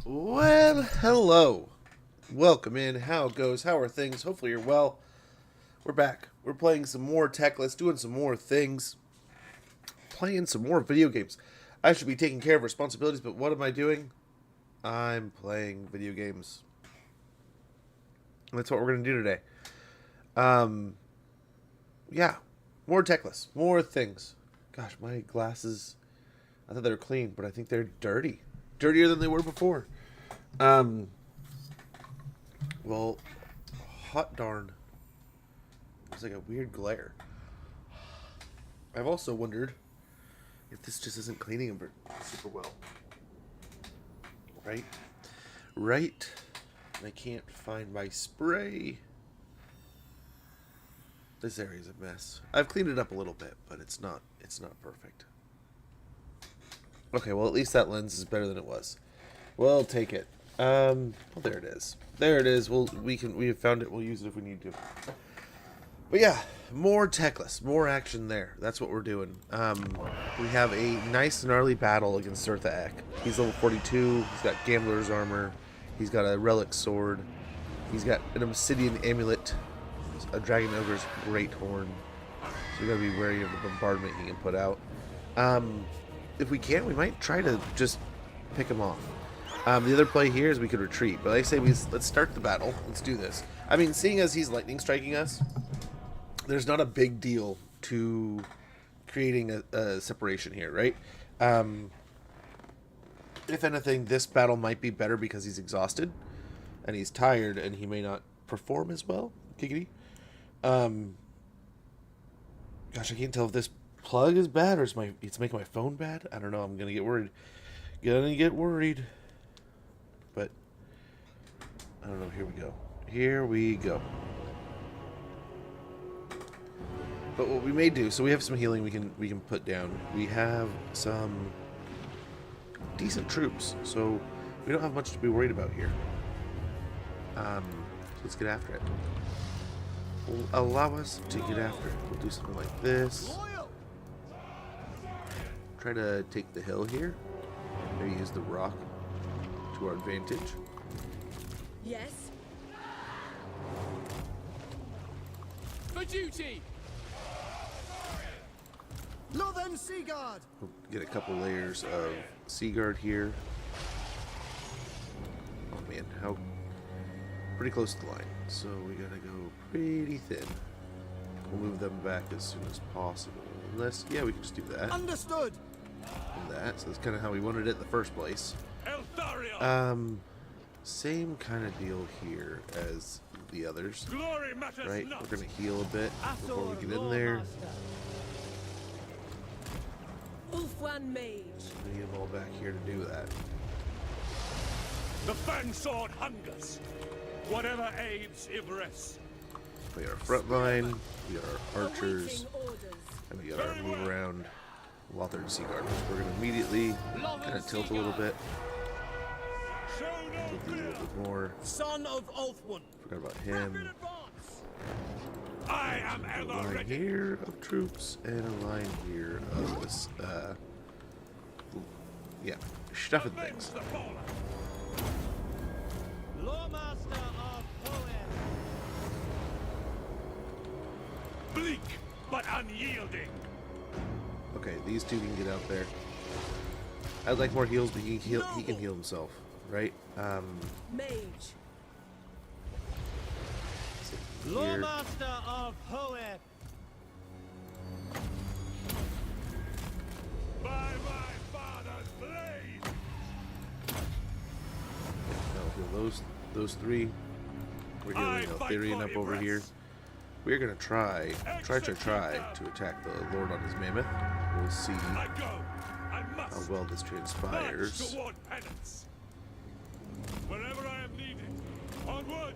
Well, hello. Welcome in. How it goes? How are things? Hopefully you're well. We're back. We're playing some more Teclis, doing some more things, playing some more video games. I should be taking care of responsibilities, but what am I doing? I'm playing video games. That's what we're going to do today. Yeah. More Teclis. More things. Gosh, my glasses, I thought they were clean, but I think they're dirty. Dirtier than they were before. Well, hot darn. It's like a weird glare. I've also wondered if this just isn't cleaning them super well. Right? Right? I can't find my spray. This area's a mess. I've cleaned it up a little bit, but it's not perfect. Okay, well at least that lens is better than it was. We'll take it. Well, there it is. There it is. We have found it. We'll use it if we need to. But yeah, more Teclis, more action there. That's what we're doing. We have a nice gnarly battle against Sirtha Ek. He's level 42. He's got Gambler's armor. He's got a relic sword. He's got an obsidian amulet. A dragon ogre's great horn. So we gotta be wary of the bombardment he can put out. If we can, we might try to just pick him off. The other play here is we could retreat, but I say let's start the battle. Let's do this. I mean, seeing as he's lightning striking us, there's not a big deal to creating a separation here, right? If anything, this battle might be better because he's exhausted and he's tired and he may not perform as well. Giggity. Gosh, I can't tell if this plug is bad or it's making my phone bad. I don't know. I'm gonna get worried. But I don't know. Here we go. Here we go. But what we may do, so we have some healing we can put down. We have some decent troops, so we don't have much to be worried about here. So let's get after it. Will allow us to get after it. We'll do something like this. Try to take the hill here. Maybe use the rock to our advantage. Yes. For duty. Northern Seaguard. We'll get a couple layers of Seaguard here. Oh man, how pretty close to the line. So we gotta go pretty thin. We'll move them back as soon as possible. Unless, yeah, we can just do that. Understood. And that. So that's kind of how we wanted it in the first place. Same kind of deal here as the others. Right? We're gonna heal a bit before we get in there. Ulfwan Mage. We need them all back here to do that. The fang sword hungers. Whatever aids Ibris. We got our front line, we got our archers, and we got our move around Lothar and Seaguard. We're going to immediately kind of tilt a little bit. Tilt these a little bit more. Son of Ulfwan. Forgot about him. I am A line here of troops and a line here of this, yeah, stuffing things. Loremaster of Poem. Bleak but unyielding. Okay, these two can get out there. I'd like more heals, but he can heal himself, right? Mage. Here. Loremaster of Poem. By my father's blade. I'll heal those three. We're healing Altharian up over here. We're gonna try to attack the Lord on his mammoth. We'll see I go. I must. how well this transpires. March toward penance. Wherever I am needed. Onward.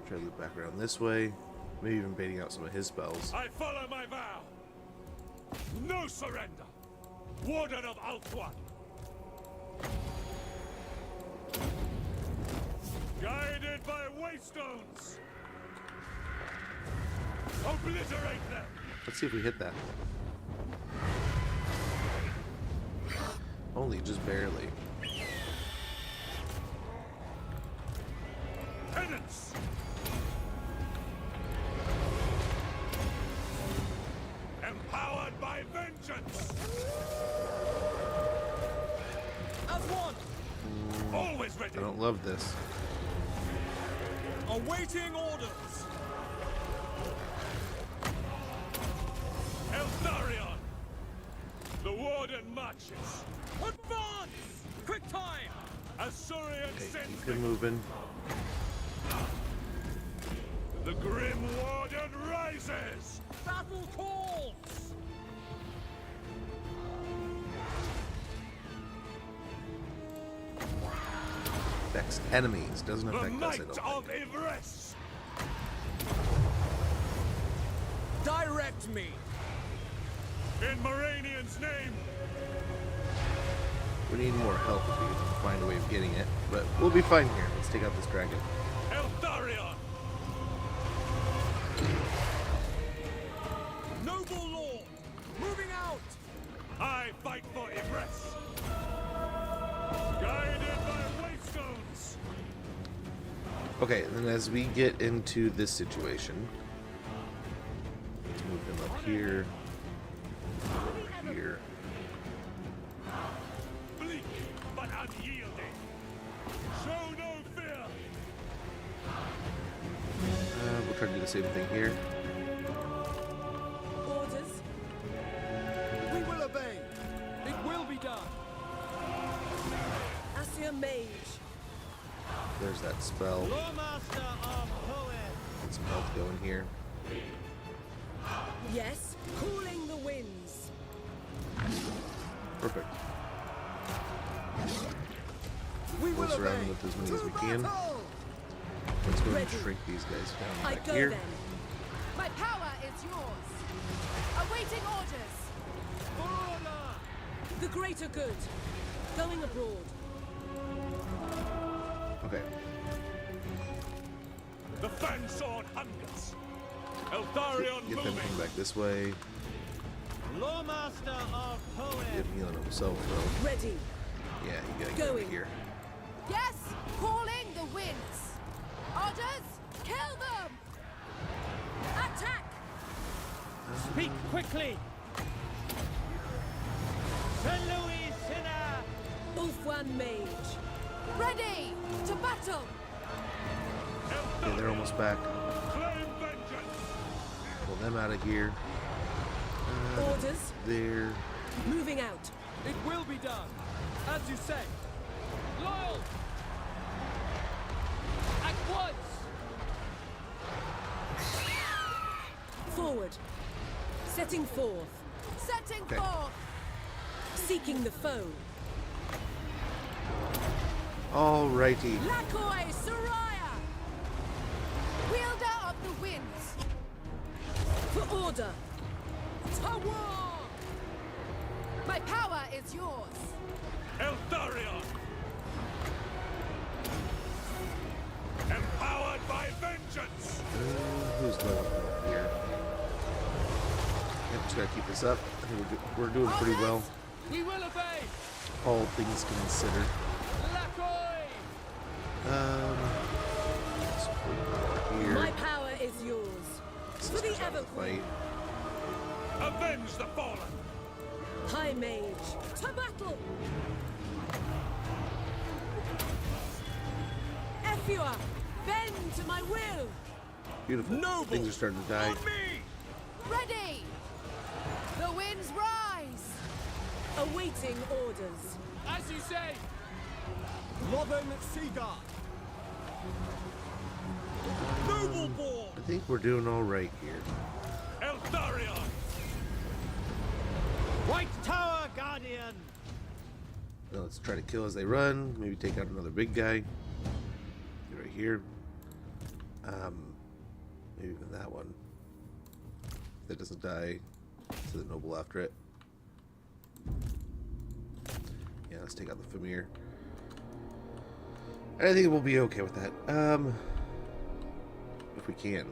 Try to loop back around this way. Maybe even baiting out some of his spells. I follow my vow. No surrender. Warden of Ulfwan. Guided by waystones. Obliterate them! Let's see if we hit that. Only just barely. Penance! Empowered by vengeance! As one. Always ready! I don't love this. Awaiting orders. Eldarion! The Warden marches! Advance! Quick time! Assyrian Okay, sends keep it moving. the Grim Warden rises! Battle calls! Affects enemies. Doesn't The affect us, might I don't of think. Ivres! Direct me! In Moranian's name! We need more help if we can find a way of getting it. But we'll be fine here. Let's take out this dragon. Eldarion! Noble Lord! Moving out! I fight for Ivres! Guided by waystones! Okay, and then as we get into this situation, let's move him up here. Here. Bleak but unyielding! Show no fear! We'll try to do the same thing here. Orders. We will obey! It will be done! Asir Mage. There's that spell. Loremaster of Hoenn! Get some health going here. Yes. Cooling the winds. Perfect. We will Close around obey! with as many as To we can. battle! Let's go ahead and Ready. shrink these guys down I back go here. then. My power is yours. Awaiting orders. For order! The greater good. Going abroad. Okay. The Fang Sword hungers! Eldarion Get them moving! coming back this way. Loremaster of Get Hoenn! him healing himself though. Ready. Yeah, you gotta get over Going. here. Yes, calling the winds. Orders, kill them. Attack. Speak quickly! Sir Louis Sinner! Ulfwan Mage. Ready to battle. Okay, they're almost back. Claim vengeance! Pull them out of here. Orders. There. Moving out. It will be done! As you say! Loyal! At once! Forward. Setting forth. Setting Okay. forth. Seeking the foe. Alrighty. Lakoi Soraya. Wielder of the winds. For order. To war. My power is yours. Eldarion! Empowered by vengeance! Who's going up here? Yep, just gotta keep this up. I think we're doing pretty well. We will obey! All things considered. Lakoi! Let's put it over My here. power is yours. For the Sisters out Ever of the fight. Avenge the fallen! High Mage. To battle. Efua. Bend to my will. Beautiful. Noble. Things are starting to die. On me! Ready. The winds rise. Awaiting orders. As you say! Lothern Seaguard! Noble Boar! I think we're doing all right here. Eldarion! White Tower Guardian! Now let's try to kill as they run. Maybe take out another big guy. Get right here. Maybe even that one. If that doesn't die, to the noble after it. Yeah, let's take out the Famir. And I think we'll be okay with that. If we can.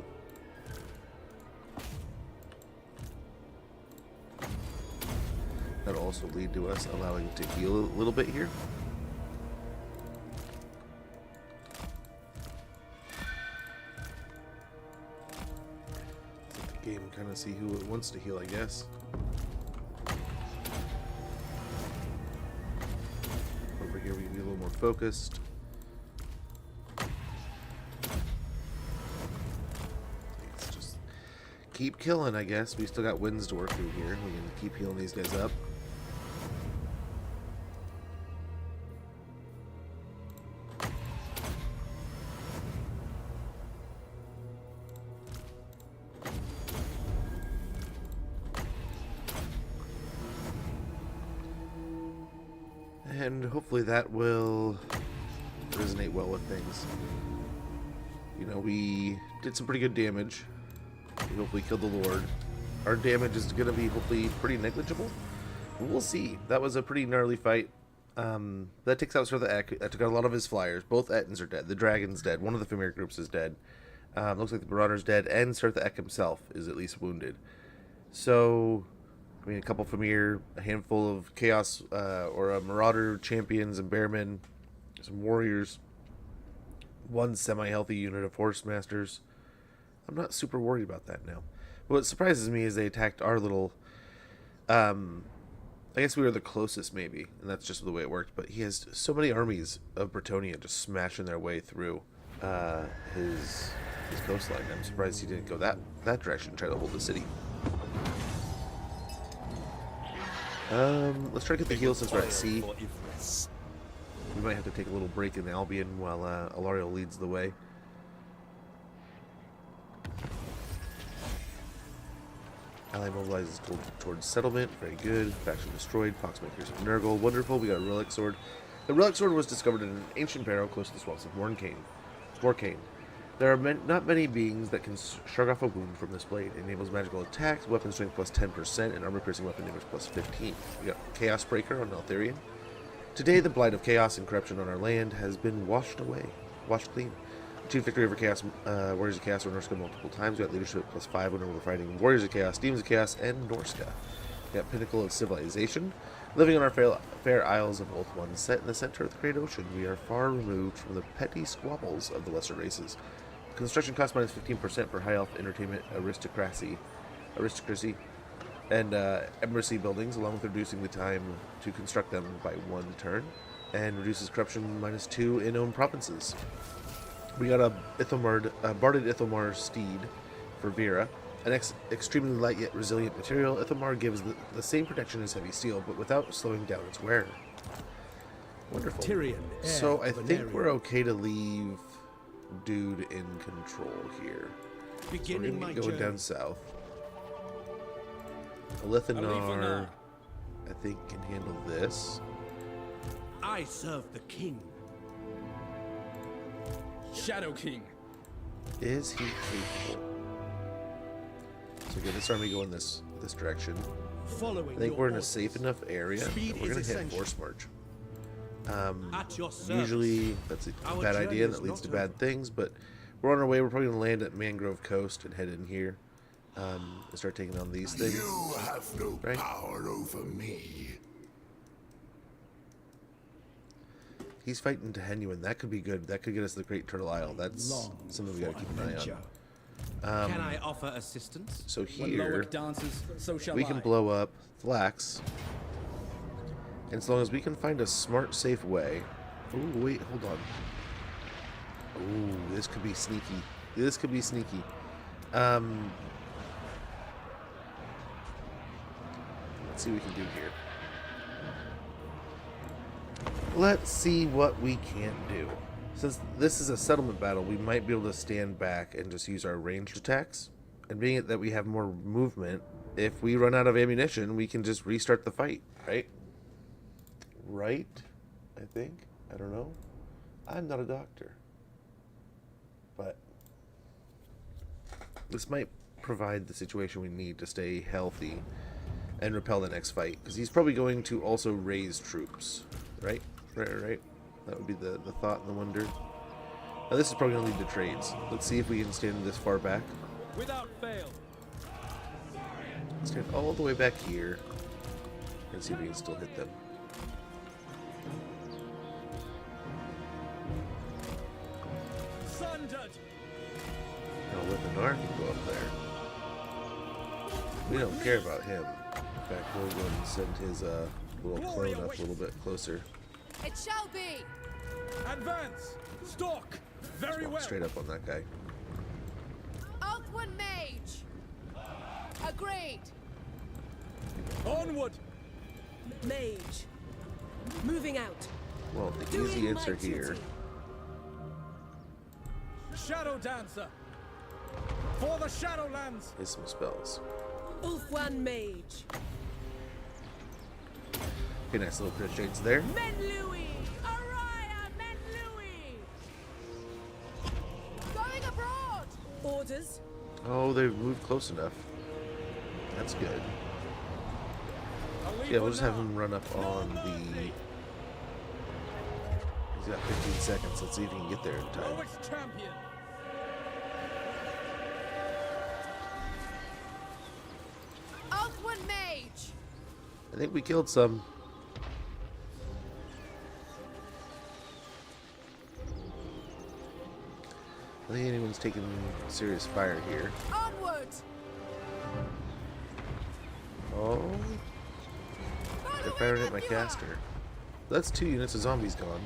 That'll also lead to us allowing to heal a little bit here. Let the game kind of see who it wants to heal, I guess. Over here we can be a little more focused. Let's just keep killing, I guess. We still got wins to work through here. We can keep healing these guys up. And hopefully that will resonate well with things. You know, we did some pretty good damage. We hopefully killed the Lord. Our damage is going to be hopefully pretty negligible. We'll see. That was a pretty gnarly fight. That takes out Sir the Ek. That took out a lot of his flyers. Both Ettins are dead. The Dragon's dead. One of the Familiar groups is dead. Looks like the Marauder's dead. And Sir the Ek himself is at least wounded. So, I mean, a couple Familiar, a handful of Chaos or Marauder champions and Bearmen, some Warriors, one semi-healthy unit of Horse Masters. I'm not super worried about that now. What surprises me is they attacked our little... I guess we were the closest, maybe, and that's just the way it worked. But he has so many armies of Bretonnia just smashing their way through his coastline. I'm surprised he didn't go that direction and try to hold the city. Let's try to get the heal since we're at sea. We might have to take a little break in Albion while Alariel leads the way. Ally mobilizes towards settlement. Very good. Faction destroyed. Poxmakers of Nurgle. Wonderful. We got a relic sword. The relic sword was discovered in an ancient barrow close to the swamps of Morcane. There are not many beings that can shrug off a wound from this blade. It enables magical attacks, weapon strength plus 10%, and armor piercing weapon damage plus 15. We got Chaos Breaker on Altharian. Today, the blight of chaos and corruption on our land has been washed clean. Achieved victory over Chaos, Warriors of Chaos or Norska multiple times. We got leadership plus 5 whenever we're fighting Warriors of Chaos, Demons of Chaos, and Norska. We got Pinnacle of Civilization. Living on our fair isles of Oath One, set in the center of the Great Ocean, we are far removed from the petty squabbles of the lesser races. Construction cost minus 15% for high elf entertainment aristocracy, and embassy buildings, along with reducing the time to construct them by 1 turn, and reduces corruption minus 2 in own provinces. We got a Barded Ithomar steed for Vera, an extremely light yet resilient material. Ithomar gives the same protection as heavy steel, but without slowing down its wear. Wonderful. Tyrion, So I think we're okay to leave dude in control here. Beginning so we're my going journey. down south. Lithanar, I think, can handle this. I serve the king. Shadow King. Is he capable? So get this army going this direction. Following I think your we're in a orders. safe enough area Speed that we're is going to hit essential. force march. At your service. Usually that's a Our bad journey idea and is that leads to not over. bad things, but we're on our way. We're probably going to land at Mangrove Coast and head in here and start taking on these things. You have no Right. power over me. He's fighting Tehenuan. That could be good. That could get us the Great Turtle Isle. That's Long something we got to keep an eye adventure. on. Can I offer assistance? So When here Loic dances, so shall we I. can blow up Flax, and as long as we can find a smart, safe way. Oh wait, hold on. Oh, this could be sneaky. This could be sneaky. Let's see what we can do here. Let's see what we can do. Since this is a settlement battle, we might be able to stand back and just use our ranged attacks. And being that we have more movement, if we run out of ammunition, we can just restart the fight, right? Right? I think. I don't know. I'm not a doctor. But this might provide the situation we need to stay healthy and repel the next fight. Because he's probably going to also raise troops, right? Right. That would be the thought and the wonder. Now this is probably going to lead to trades. Let's see if we can stand this far back. Without fail. Stand all the way back here. and see if we can still hit them. Sundered. Now Lithanar can go up there. We don't care about him. In fact, we'll go ahead and send his little clone up a little bit closer. It shall be. Advance. Stalk. Very Walk well. straight up on that guy. Outward mage. Agreed. Onward. Mage. Moving out. Well, the Doing easy answer my here. duty. Shadow Dancer. For the Shadowlands. Is some spells. Ulfwan Mage. Okay, nice little crit shades there. Men Louis! Araya Men Louis! Going abroad. Orders. Oh, they've moved close enough. That's good. Yeah, we'll just have him run up on the... He's got 15 seconds. Let's see if he can get there in time. Lowest champion. Outward mage. I think we killed some. I don't think anyone's taking serious fire here. Onward. Oh, they're firing at my caster. That's 2 units of zombies gone.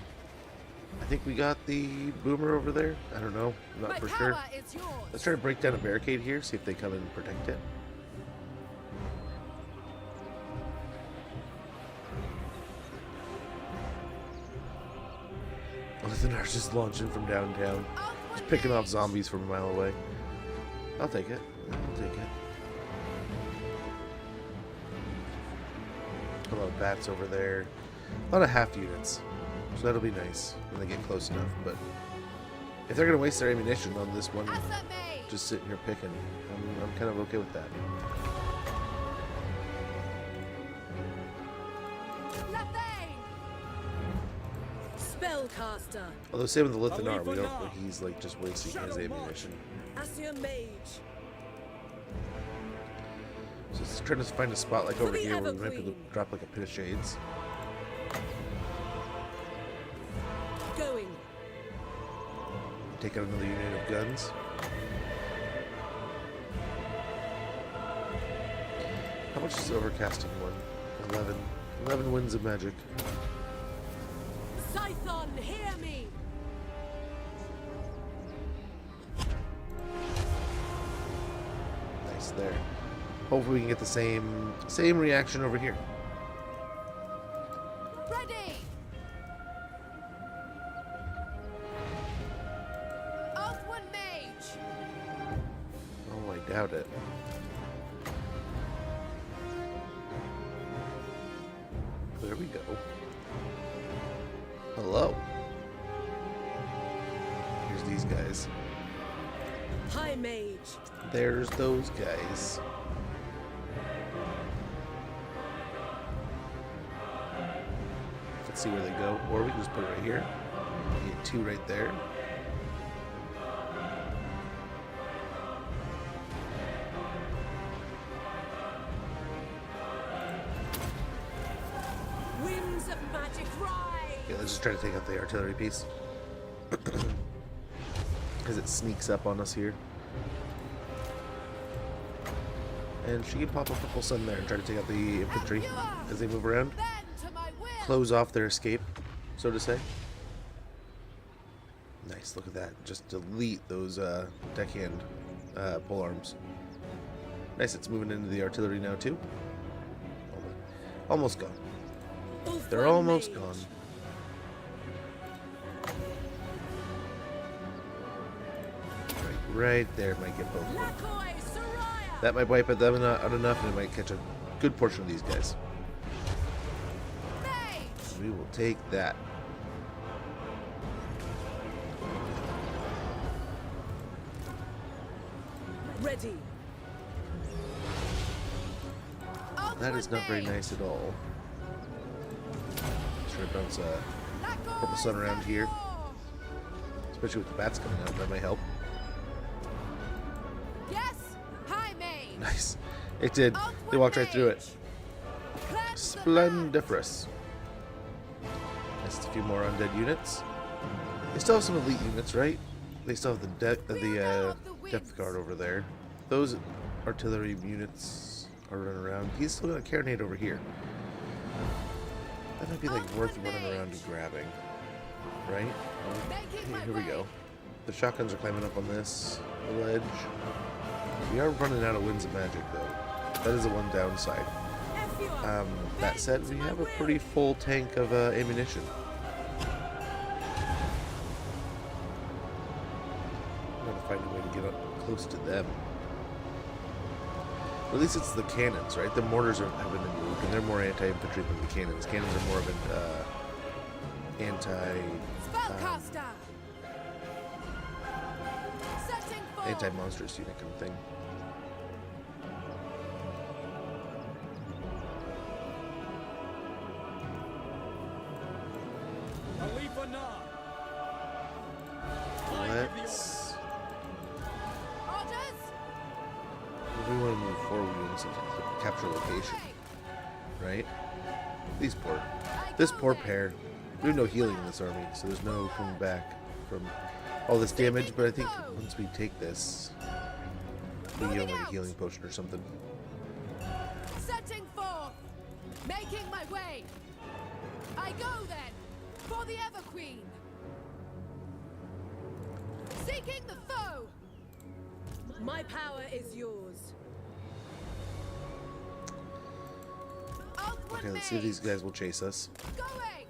I think we got the boomer over there. I don't know. I'm not My for power sure. is yours. Let's try to break down a barricade here, see if they come and protect it. Lithanar's just launching from downtown. Just picking off zombies from a mile away. I'll take it. I'll take it. A lot of bats over there. A lot of half units. So that'll be nice when they get close enough. But if they're going to waste their ammunition on this one, As a mage. just sitting here picking, I'm kind of okay with that. Lathane. Spellcaster. Although same with the Lithanar, we don't. He's like just wasting his ammunition. Asir Mage. So let's try to find a spot like over the here where we might be able Evergreen. to drop like a pit of shades. Going. Take out another unit of guns. How much is overcasting one? 11. 11 winds of magic. Scython, hear me! Nice there. Hopefully we can get the same reaction over here. Ready. Outward mage. Oh, I doubt it. There we go. Hello. Here's these guys. High Mage. There's those guys. Let's see where they go. Or we can just put it right here. Get 2 right there. Winds of magic rise! Yeah, let's just try to take out the artillery piece. Because it sneaks up on us here. And she can pop a purple sun there and try to take out the infantry as they move around. Bend to my will. Close off their escape, so to say. Nice, look at that. Just delete those deckhand pole arms. Nice, it's moving into the artillery now too. Almost gone. Ulfwan They're almost Mage. gone. Right there might get both of them. Lakoi Soraya! That might wipe them out enough, and it might catch a good portion of these guys. Mage. We will take that. Ready. That is not very nice at all. Try to bounce a purple sun around here. Especially with the bats coming out, that might help. Yes. High mage. Nice. It did. They walked right through it. Splendiferous. Just a few more undead units. They still have some elite units, right? They still have the depth guard over there. Those artillery units are running around. He's still got a carronade over here. That might be like worth running around and grabbing, right? Here we go. The shotguns are climbing up on this ledge. We are running out of winds of magic, though. That is the one downside. That said, we have a pretty full tank of ammunition. I'm gonna find a way to get up close to them. Or at least it's the cannons, right? The mortars have been removed, and they're more anti-infantry than the cannons. Cannons are more of an Spellcaster. Setting forth. anti-monstrous unit kind of thing. Let's. Orders. If we want to move forward, we want to capture location, right? This poor pair. We have no healing in this army, so there's no coming back from all this damage. But I think once we take this, we get like a healing potion or something. Setting forth. Making my way. I go then for the Ever Queen. Seeking the foe. My power is yours. Okay, let's see if these guys will chase us. Going.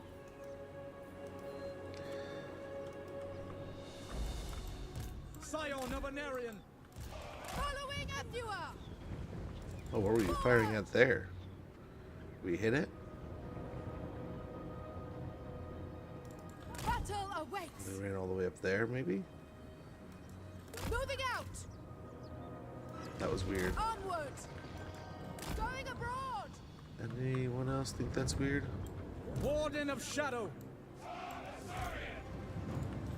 Scion of an Aryan. Following Athua. Oh, what were you firing at there? We hit it? Battle awaits. They ran all the way up there, maybe? Moving out. That was weird. Onward. Going abroad. Anyone else think that's weird? Warden of Shadow.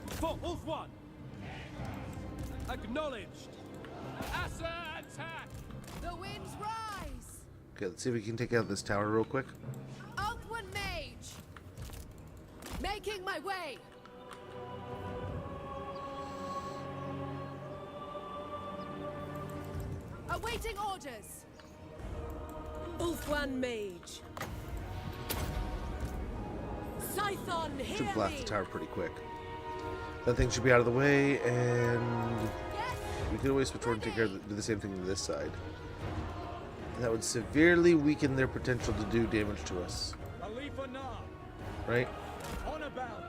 For Ulf One. Acknowledged. Asa attack. The winds rise. Okay, let's see if we can take out this tower real quick. Outward mage. Making my way. Awaiting orders. Ulfwan Mage. Scython, hear Should blast me. the tower pretty quick. That thing should be out of the way, and Yes. we could always switch over and take care of do the same thing to this side. That would severely weaken their potential to do damage to us, Alifa Nar. right? Honor bound.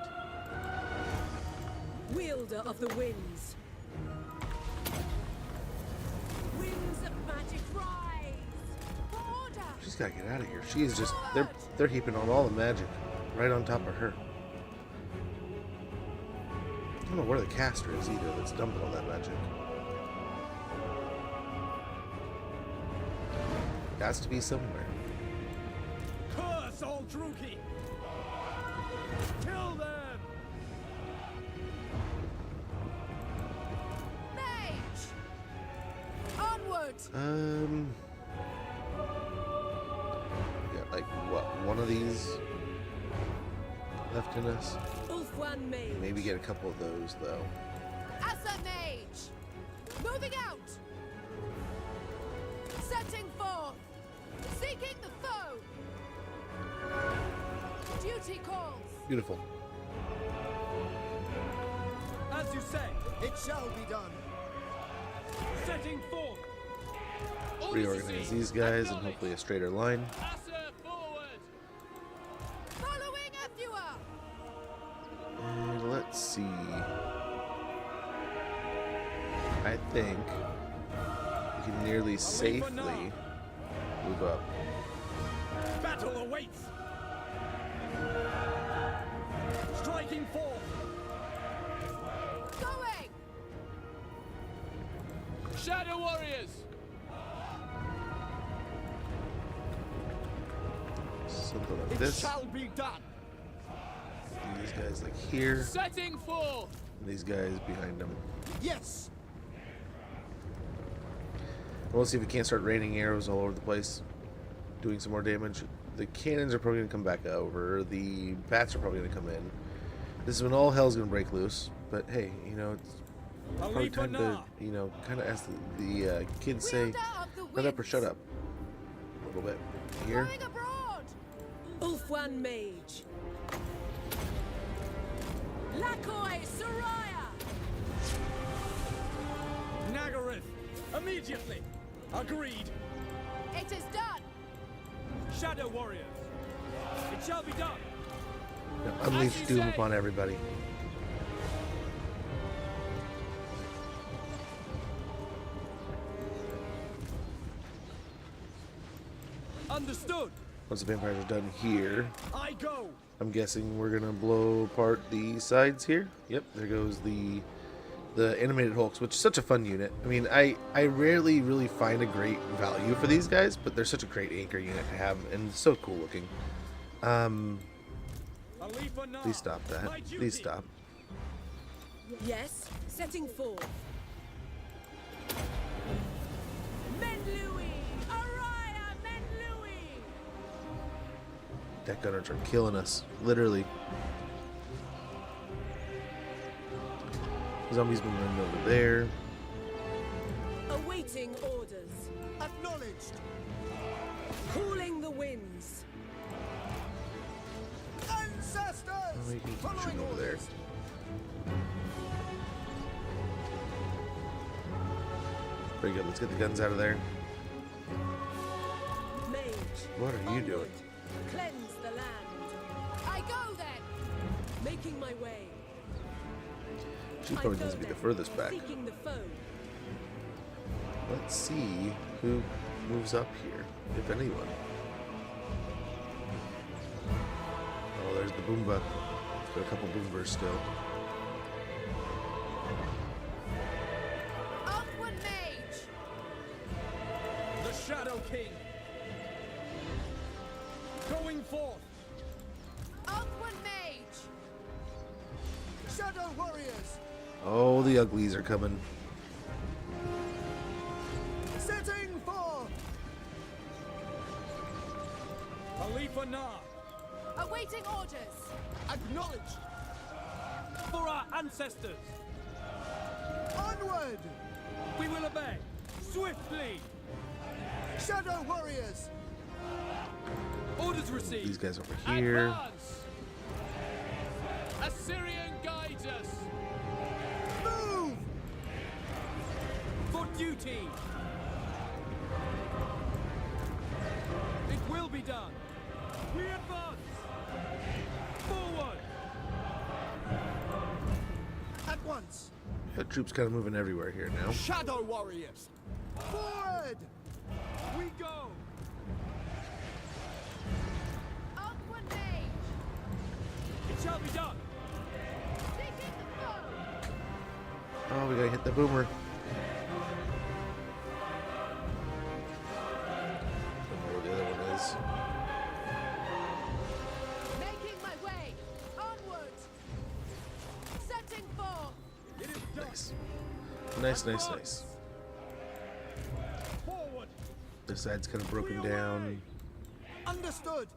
Wielder of the winds. Winds of magic rise. For order. She's gotta get out of here. She is just they're heaping on all the magic right on top of her. I don't know where the caster is either that's dumping all that magic. Has to be somewhere. Curse all Druki. Kill them. Mage. Onward. We got like what, one of these left in us? Ulfwan Mage. Maybe get a couple of those though. Asa mage. Moving out. Setting forth. Seeking the foe. Duty calls. Beautiful. As you say. It shall be done. Setting forth. Reorganize these guys and hopefully a straighter line. Asa forward. Following Athua. And let's see. I think we can nearly safely move up. Battle awaits. Striking forth. Going. Shadow warriors. Something like It this. shall be done. And these guys like here. Setting forth. And these guys behind them. Yes. We'll see if we can't start raining arrows all over the place. doing some more damage. The cannons are probably going to come back over. The bats are probably going to come in. This is when all hell's going to break loose. But hey, you know, it's probably time to, you know, kind of as the kids say, Wielder of the shut up or winds. shut up. A little bit. Here. Going abroad. Ulfwan Mage. Lakoi Soraya. Nagaryth, immediately. Agreed. It is done. Shadow warriors. It shall be done. Now, unleash doom upon everybody. Understood. Once the vampires are done here, I go. I'm guessing we're gonna blow apart the sides here. Yep, there goes the animated Hulks, which is such a fun unit. I mean, I rarely really find a great value for these guys, but they're such a great anchor unit to have, and so cool looking. Please stop that. Please stop. Yes, setting forth. Menlui! Araya Menlui! Deck gunners are killing us, literally. Zombies been running over there. Awaiting orders. Acknowledged. Calling the winds. Ancestors. Oh, you can keep Following shooting over there. orders. Very good. Let's get the guns out of there. Mage. What are you Onward. doing? Cleanse the land. I go then. Making my way. She probably needs to be the furthest back. Seeking the foe. Let's see who moves up here, if anyone. Oh, there's the Boomba. Got a couple Boombers still. Upward mage. The Shadow King. Going forth. Upward mage. Shadow warriors. Oh, the uglies are coming. Setting forth. Khalifa Na. Awaiting orders. Acknowledged. For our ancestors. Onward. We will obey. Swiftly. Shadow warriors. Orders received. These guys over here. Advance. Assyrian guides us. Move. For duty. It will be done. We advance. Forward. At once. Got troops kind of moving everywhere here now. Shadow warriors. Forward. We go. Upward mage. It shall be done. Seeking the foe. Oh, we gotta hit the boomer. Don't know where the other one is. Making my way. Onward. Setting forth. It is done. Nice. Nice, nice, nice. Forward. This side's kind of broken down. Understood.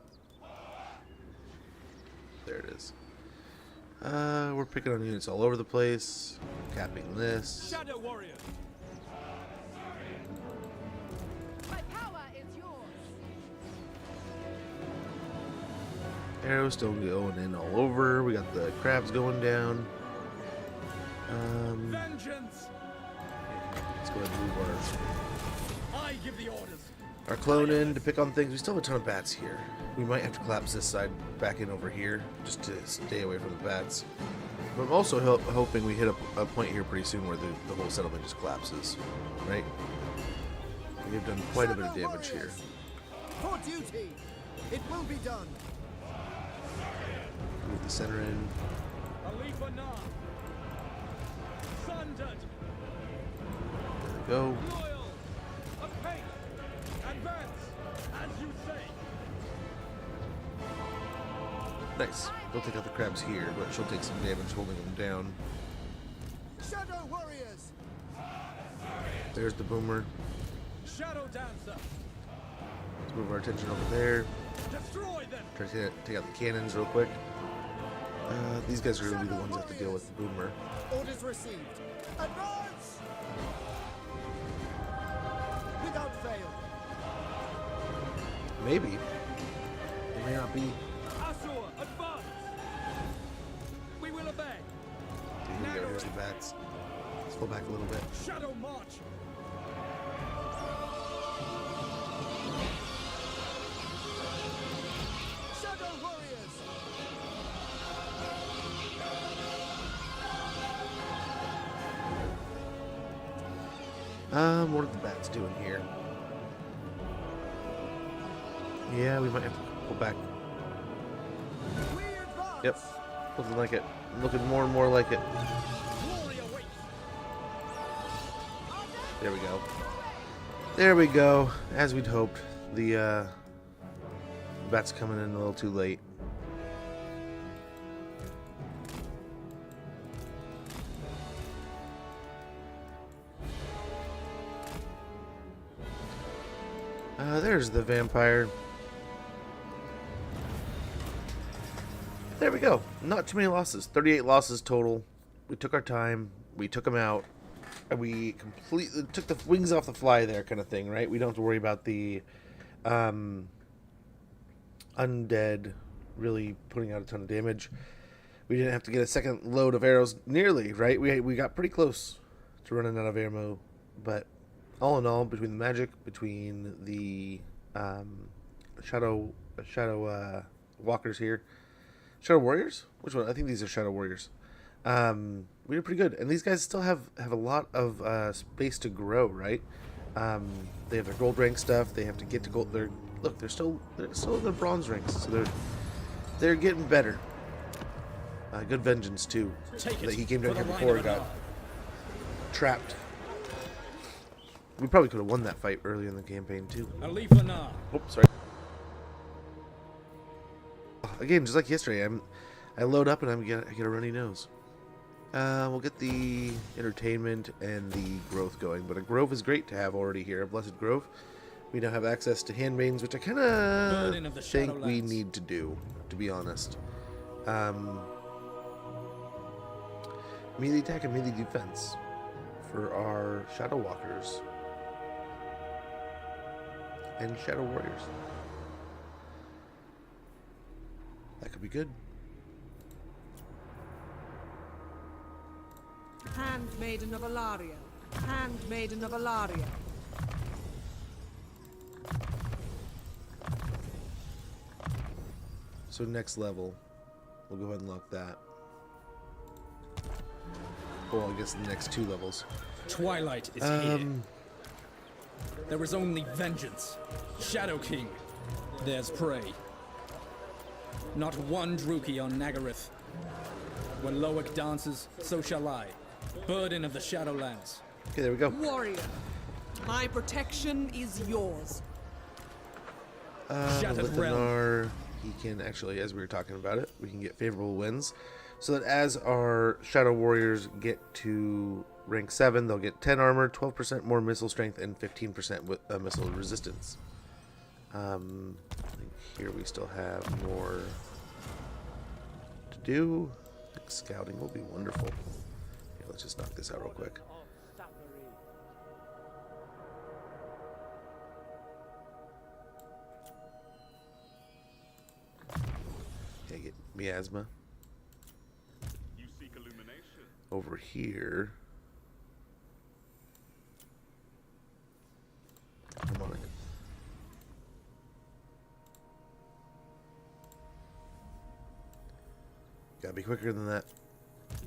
There it is. We're picking on units all over the place. Capping this. Shadow warrior. My power is yours. Arrows still going in all over. We got the crabs going down. Vengeance. Let's go ahead and move I give the orders. our clone in to pick on things. We still have a ton of bats here. We might have to collapse this side back in over here just to stay away from the bats. But I'm also hoping we hit a point here pretty soon where the whole settlement just collapses, right? We have done quite a bit of Shadow damage here. warriors. For duty. It will be done. Move the center in. Khalifa Na. Sundered. There we go. Loyal. Apace. Advance. As you say. Nice. We'll take out the crabs here, but she'll take some damage holding them down. Shadow warriors. There's the boomer. Shadow dancer. Let's move our attention over there. Destroy them! Try to take out the cannons real quick. These guys are going to be the ones that have to deal with the boomer. Orders received. Advance! Without fail. Maybe. It may not be. Asur, advance! We will obey. Here we go. Here's the bats. Let's pull back a little bit. Shadow march! Shadow warriors! What are the bats doing here? Yeah, we might have to pull back. We advance! Yep. Looking like it. Looking more and more like it. Glory awaits! There we go. There we go. As we'd hoped. The bats coming in a little too late. There's the vampire. There we go. Not too many losses. 38 losses total. We took our time. We took them out. And we completely took the wings off the fly there kind of thing, right? We don't have to worry about the undead really putting out a ton of damage. We didn't have to get a second load of arrows nearly, right? We got pretty close to running out of ammo. But all in all, between the magic, between the shadow walkers here, shadow warriors. Which one? I think these are shadow warriors. We did pretty good, and these guys still have a lot of space to grow, right? They have their gold rank stuff. They have to get to gold. They're still in their bronze ranks, so they're getting better. Good vengeance too. That he came down here before and got trapped. We probably could have won that fight early in the campaign too. Alifana! Oops, sorry. Again, just like yesterday, I load up and I get a runny nose. We'll get the entertainment and the growth going, but a grove is great to have already here. A blessed grove. We now have access to handmaidens, which I kind of think we need to do, to be honest. Melee attack and melee defense for our shadow walkers and shadow warriors. That could be good. Handmaiden of Alaria. Handmaiden of Alaria. So next level, we'll go ahead and lock that. Well, I guess the next two levels. Twilight is here. There is only vengeance. Shadow King. There's prey. Not one Druki on Nagaryth. When Loic dances, so shall I. Burden of the Shadowlands. Okay, there we go. Warrior, my protection is yours. Shattered Realm. Lithanar, he can actually, as we were talking about it, we can get favorable wins. So that as our Shadow Warriors get to rank 7, they'll get 10 armor, 12% more missile strength, and 15% with missile resistance. I think here we still have more to do. I think scouting will be wonderful. Okay, let's just knock this out real quick. Okay, get miasma. You seek illumination. Over here. Harmonic. Gotta be quicker than that.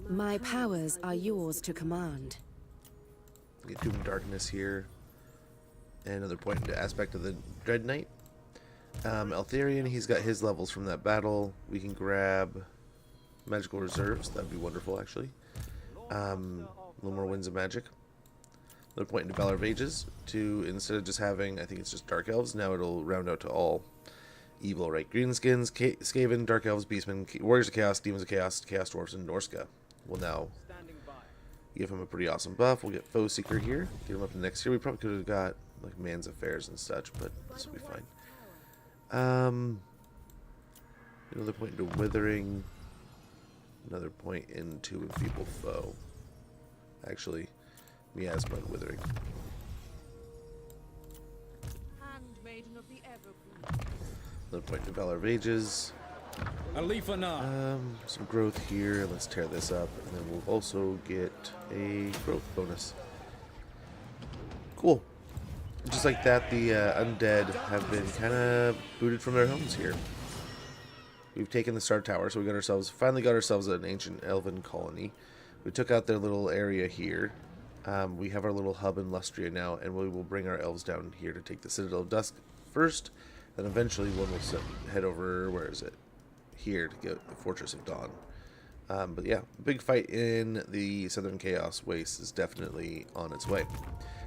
My powers are yours to command. Get Doom and Darkness here. And another point into aspect of the Dread Knight. Eltharion, he's got his levels from that battle. We can grab magical reserves. That'd be wonderful, actually. A little more winds of magic. Another point into Valor of Ages. To, instead of just having, I think it's just Dark Elves, now it'll round out to all evil, right? Greenskins, Skaven, Dark Elves, Beastmen, Warriors of Chaos, Demons of Chaos, Chaos Dwarfs, and Norska will now give him a pretty awesome buff. We'll get Foe Seeker here. Get him up to next year. We probably could have got like Man's Affairs and such, but this will be fine. Another point into withering. Another point into enfeeble foe. Actually, miasma and withering. Handmaiden of the Evergreen. Another point to valor of ages. Alifana. Some growth here. Let's tear this up, and then we'll also get a growth bonus. Cool. Just like that, the undead have been kind of booted from their homes here. We've taken the Star Tower, so we finally got ourselves an ancient elven colony. We took out their little area here. We have our little hub in Lustria now, and we will bring our elves down here to take the Citadel of Dusk first, and eventually one will head over, where is it? Here to get the Fortress of Dawn. But yeah, big fight in the Southern Chaos Wastes is definitely on its way.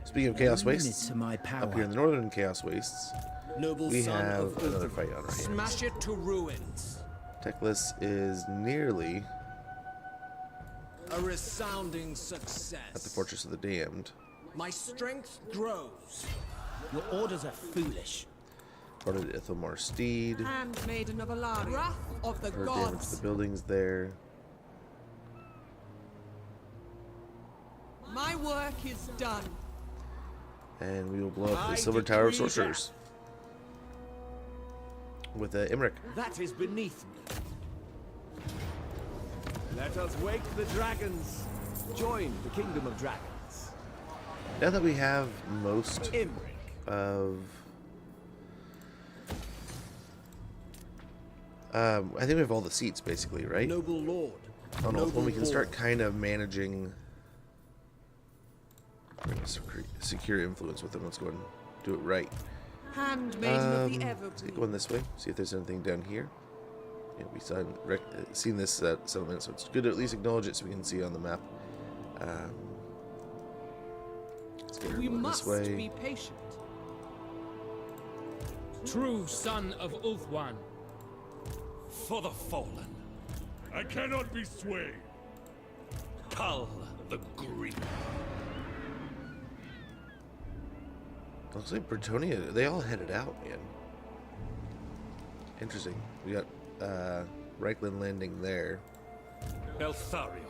Speaking of Chaos Wastes, up here in the Northern Chaos Wastes, we have another fight on our hands. Smash it to ruins. Teclis is nearly A resounding success. at the Fortress of the Damned. My strength grows. Your orders are foolish. Guarded Ithamar Steed. Handmaiden of Alaria. Wrath of the Heard damage to gods. the buildings there. My work is done. And we will blow up the I Silver Tower of decree Sorcerers with Imric. That is beneath me. Let us wake the dragons. Join the kingdom of dragons. Now that we have most Imric. of... I think we have all the seats, basically, right? Noble lord. Oh no, Noble when we can start lord. kind of managing... secure influence with them. Let's go and do it right. Handmaiden of the Let's get Evergreen. going this way. See if there's anything down here. Yeah, we seen this settlement, so it's good to at least acknowledge it so we can see on the map. Let's get her We going must this way. be patient. True son of Ulthuan. For the fallen. I cannot be swayed. Cull the green. Looks like Bretonia, they all headed out, man. Interesting. We got Reichland landing there. Eltharion.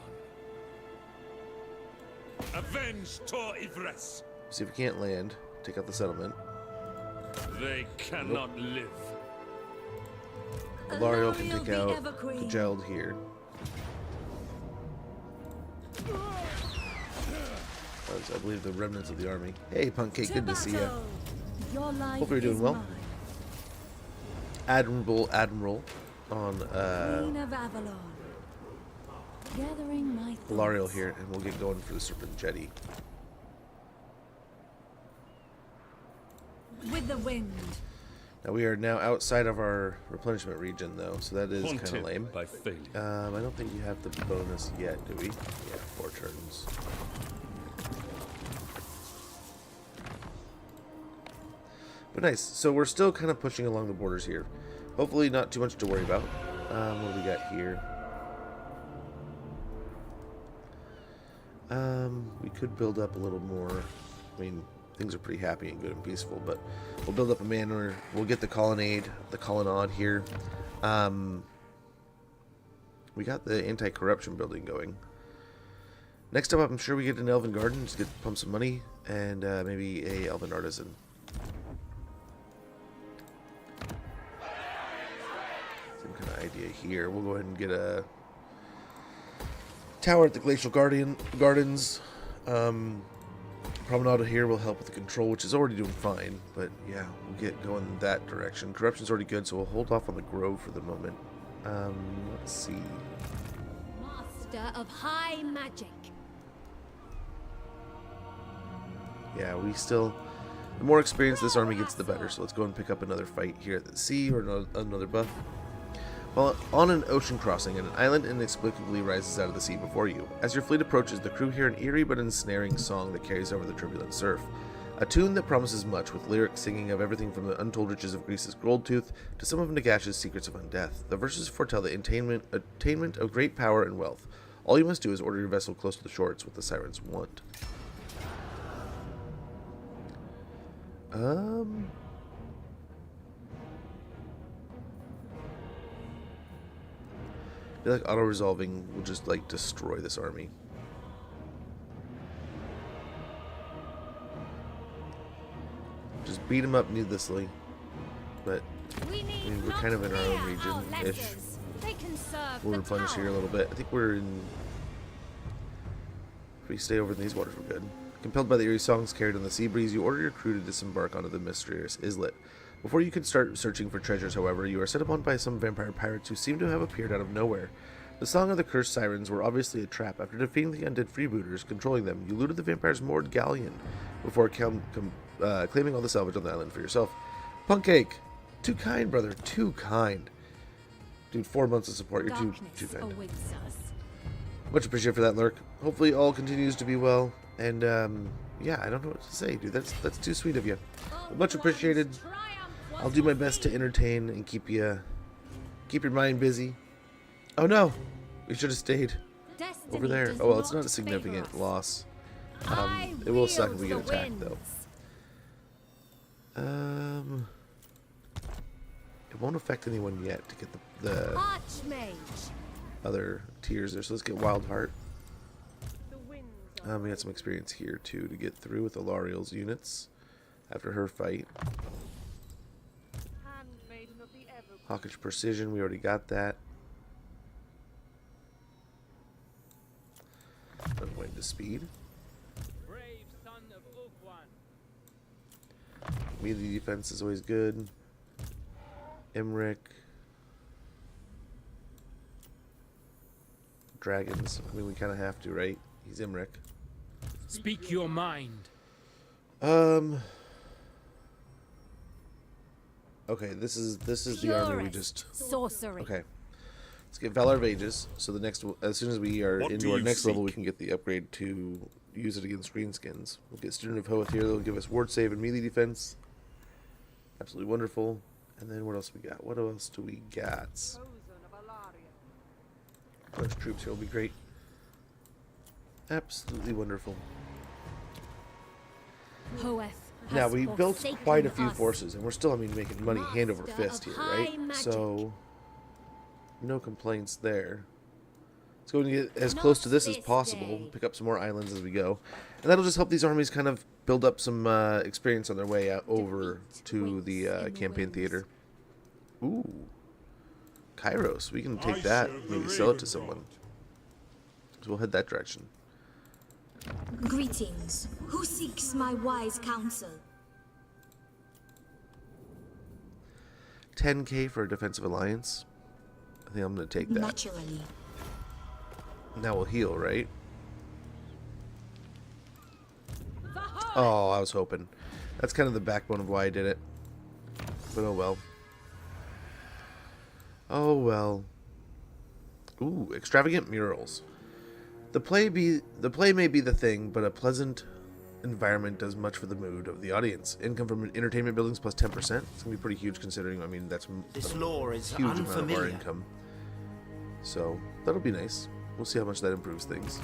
Avenge Tor Ivres. See if we can't land. Take out the settlement. They cannot live. Alario can take out Kajeld here. That's, I believe, the remnants of the army. Hey, Punkcake, good to see you. Hope you're doing well. Admiral on Alario here, and we'll get going for the Serpent Jetty. With the wind. Now we are now outside of our replenishment region, though, so that is kind of Haunted lame. by failure. I don't think you have the bonus yet, do we? Yeah, 4 turns. But nice. So we're still kind of pushing along the borders here. Hopefully not too much to worry about. What do we got here? We could build up a little more. I mean, things are pretty happy and good and peaceful, but we'll build up a manor. We'll get the colonnade here. We got the anti-corruption building going. Next up, I'm sure we get an elven garden, just get pump some money, and maybe a elven artisan. Same kind of idea here. We'll go ahead and get a tower at the Glacial Gardens. Promenade here will help with the control, which is already doing fine. But yeah, we'll get going that direction. Corruption's already good, so we'll hold off on the Grove for the moment. Let's see. Master of high magic. Yeah, we still... The more experience this army gets, the better. So let's go and pick up another fight here at the sea, or another buff. Well, on an ocean crossing, an island inexplicably rises out of the sea before you. As your fleet approaches, the crew hear an eerie but ensnaring song that carries over the turbulent surf. A tune that promises much, with lyrics singing of everything from the untold riches of Greece's Goldtooth to some of Nagash's secrets of undeath. The verses foretell the attainment of great power and wealth. All you must do is order your vessel close to the shore. It's what the sirens want. feel like auto-resolving will just, like, destroy this army. Just beat them up needlessly. But, I mean, we're kind of in our own region-ish. We'll replenish here a little bit. I think we're in... If we stay over in these waters, we're good. Compelled by the eerie songs carried on the sea breeze, you order your crew to disembark onto the mysterious islet. Before you can start searching for treasures, however, you are set upon by some vampire pirates who seem to have appeared out of nowhere. The song of the cursed sirens were obviously a trap. After defeating the undead freebooters controlling them, you looted the vampire's moored galleon before claiming all the salvage on the island for yourself. Punkcake! Too kind, brother. Too kind. Dude, 4 months of support. You're too kind. Much appreciated for that, Lurk. Hopefully all continues to be well. And, yeah, I don't know what to say, dude. That's too sweet of you. Much appreciated. I'll do my best to entertain and keep your mind busy. Oh no! We should have stayed over there. Oh well, it's not a significant loss. It will suck if we get attacked, though. It won't affect anyone yet to get the other tiers there. So let's get Wild Heart. We got some experience here too to get through with Alariel's units after her fight. Hawkish Precision, we already got that. Unwind to speed. Brave son of Ulfwan. Melee defense is always good. Emmerich. Dragons. I mean, we kind of have to, right? He's Emmerich. Speak your mind. Okay, this is the army we just... Sorcery. Okay. Let's get Valor of Ages, so the next, as soon as we are into our next level, we can get the upgrade to use it against greenskins. We'll get Student of Hoeth here, they'll give us ward save and melee defense. Absolutely wonderful. And then what else we got? What else do we got? Bunch troops here will be great. Absolutely wonderful. Now, we built quite a few forces, and we're still, I mean, making money hand over fist here, right? So, no complaints there. Let's go and get as close to this as possible, pick up some more islands as we go. And that'll just help these armies kind of build up some experience on their way out over to the campaign theater. Ooh. Kairos, we can take that, maybe sell it to someone. So we'll head that direction. Greetings. Who seeks my wise counsel? 10k for a defensive alliance. I think I'm going to take that. Naturally. Now we'll heal, right? Oh, I was hoping. That's kind of the backbone of why I did it. But oh well. Oh well. Ooh, extravagant murals. The play may be the thing, but a pleasant environment does much for the mood of the audience. Income from entertainment buildings plus 10%. It's gonna be pretty huge considering, I mean, that's this lore is a huge unfamiliar. amount of our income. So that'll be nice. We'll see how much that improves things.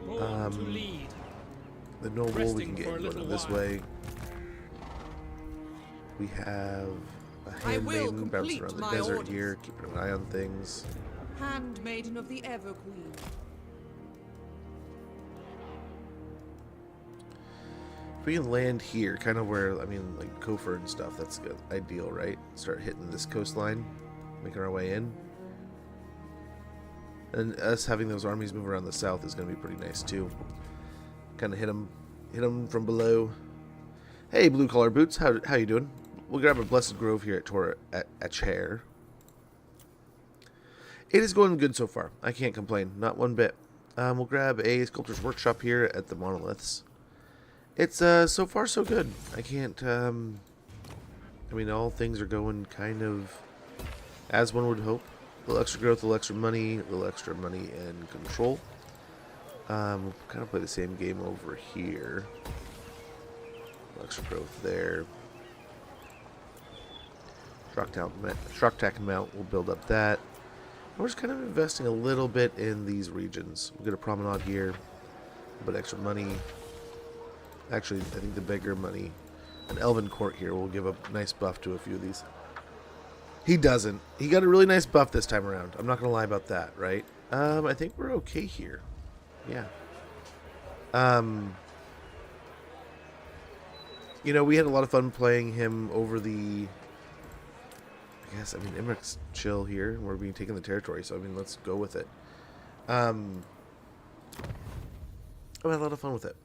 The noble, we can get going this way. We have a handmaiden bouncing around the desert here, keeping an eye on things. Handmaiden of the Everqueen. If we can land here, kind of where, I mean, like Kofor and stuff, that's good. Ideal, right? Start hitting this coastline, making our way in. And us having those armies move around the south is going to be pretty nice, too. Kind of hit them from below. Hey, blue collar boots, how you doing? We'll grab a Blessed Grove here at Chair. It is going good so far. I can't complain, not one bit. We'll grab a Sculptor's Workshop here at the Monoliths. It's so far so good. I can't. I mean, all things are going kind of as one would hope. A little extra growth, a little extra money and control. We'll kind of play the same game over here. Extra growth there. Shrocktack Mount, we'll build up that. We're just kind of investing a little bit in these regions. We'll get a promenade here, a bit extra money. Actually, I think the bigger money, an Elven Court here will give a nice buff to a few of these. He doesn't. He got a really nice buff this time around. I'm not going to lie about that, right? I think we're okay here. Yeah. You know, we had a lot of fun playing him over the... I guess, I mean, Emmeric's chill here. We're being taken the territory, so, I mean, let's go with it. I had a lot of fun with it.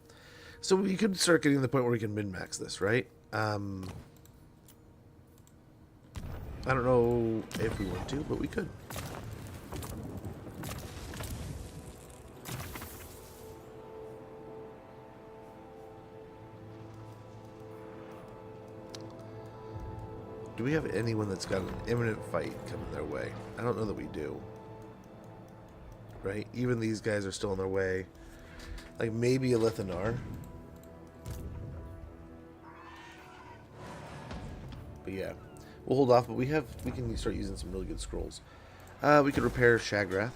So we could start getting to the point where we can min-max this, right? I don't know if we want to, but we could. Do we have anyone that's got an imminent fight coming their way? I don't know that we do. Right? Even these guys are still on their way. Like maybe a Lithanar. But yeah. We'll hold off, but we can start using some really good scrolls. We could repair Shagrath.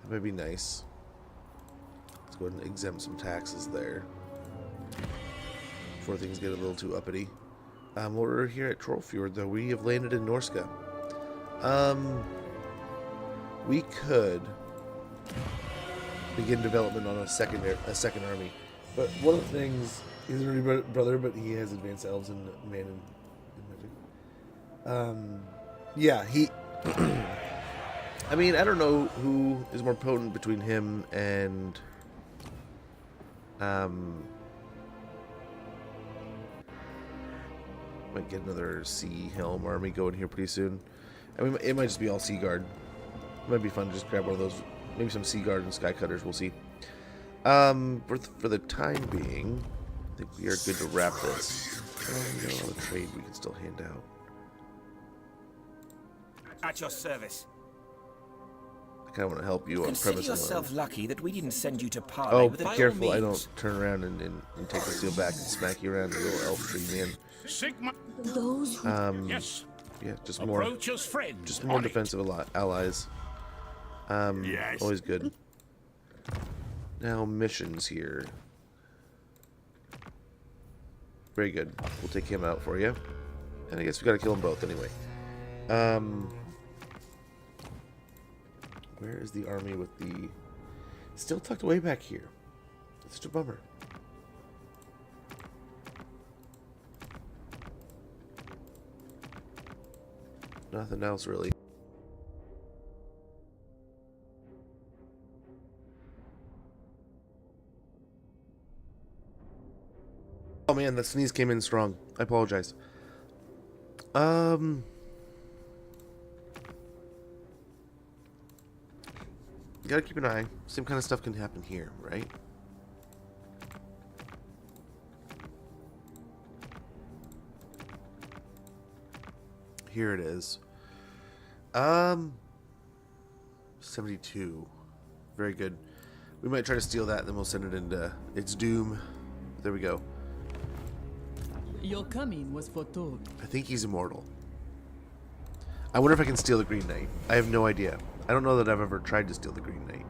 That might be nice. Let's go ahead and exempt some taxes there. Before things get a little too uppity. We're here at Trollfjord, though. We have landed in Norska. We could begin development on a second army. But one of the things, he's an early brother, but he has advanced elves and man and magic. Yeah, he... I mean, I don't know who is more potent between him and... Might get another Sea Helm army going here pretty soon. I mean, it might just be all Sea Guard. It might be fun to just grab one of those. Maybe some Sea Guard and Sky Cutters. We'll see. For the time being, I think we are good to wrap this. We got a lot of trade we can still hand out. At your service. I kind of want to help you on Consider premise yourself alone. lucky that we didn't send you to parley Oh, with be the careful! I means. don't turn around and take the steel back and smack you around the little elf tree, man. Sigma. Those who Yes. Yeah, just more. Approach as friends. Just more On it. defensive allies. Yes. Always good. Now missions here. Very good. We'll take him out for you. And I guess we gotta kill them both anyway. Where is the army with the... Still tucked away back here. It's such a bummer. Nothing else really. Oh man, that sneeze came in strong. I apologize. You gotta keep an eye. Same kind of stuff can happen here, right? Here it is. 72. Very good. We might try to steal that, and then we'll send it into its doom. There we go. Your coming was foretold. I think he's immortal. I wonder if I can steal the Green Knight. I have no idea. I don't know that I've ever tried to steal the Green Knight.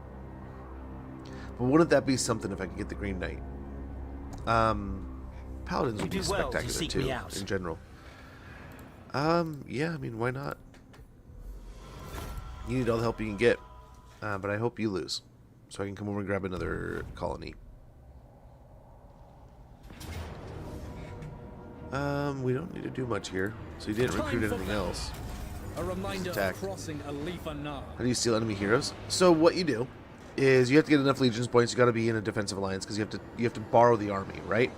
But wouldn't that be something if I could get the Green Knight? Paladins would be spectacular too, in general. Yeah, I mean, why not? You need all the help you can get. But I hope you lose. So I can come over and grab another colony. We don't need to do much here. So you didn't recruit anything else. A reminder Attack. of crossing a leaf and How do you steal enemy heroes? So what you do is you have to get enough legions points. You got to be in a defensive alliance because you have to borrow the army, right?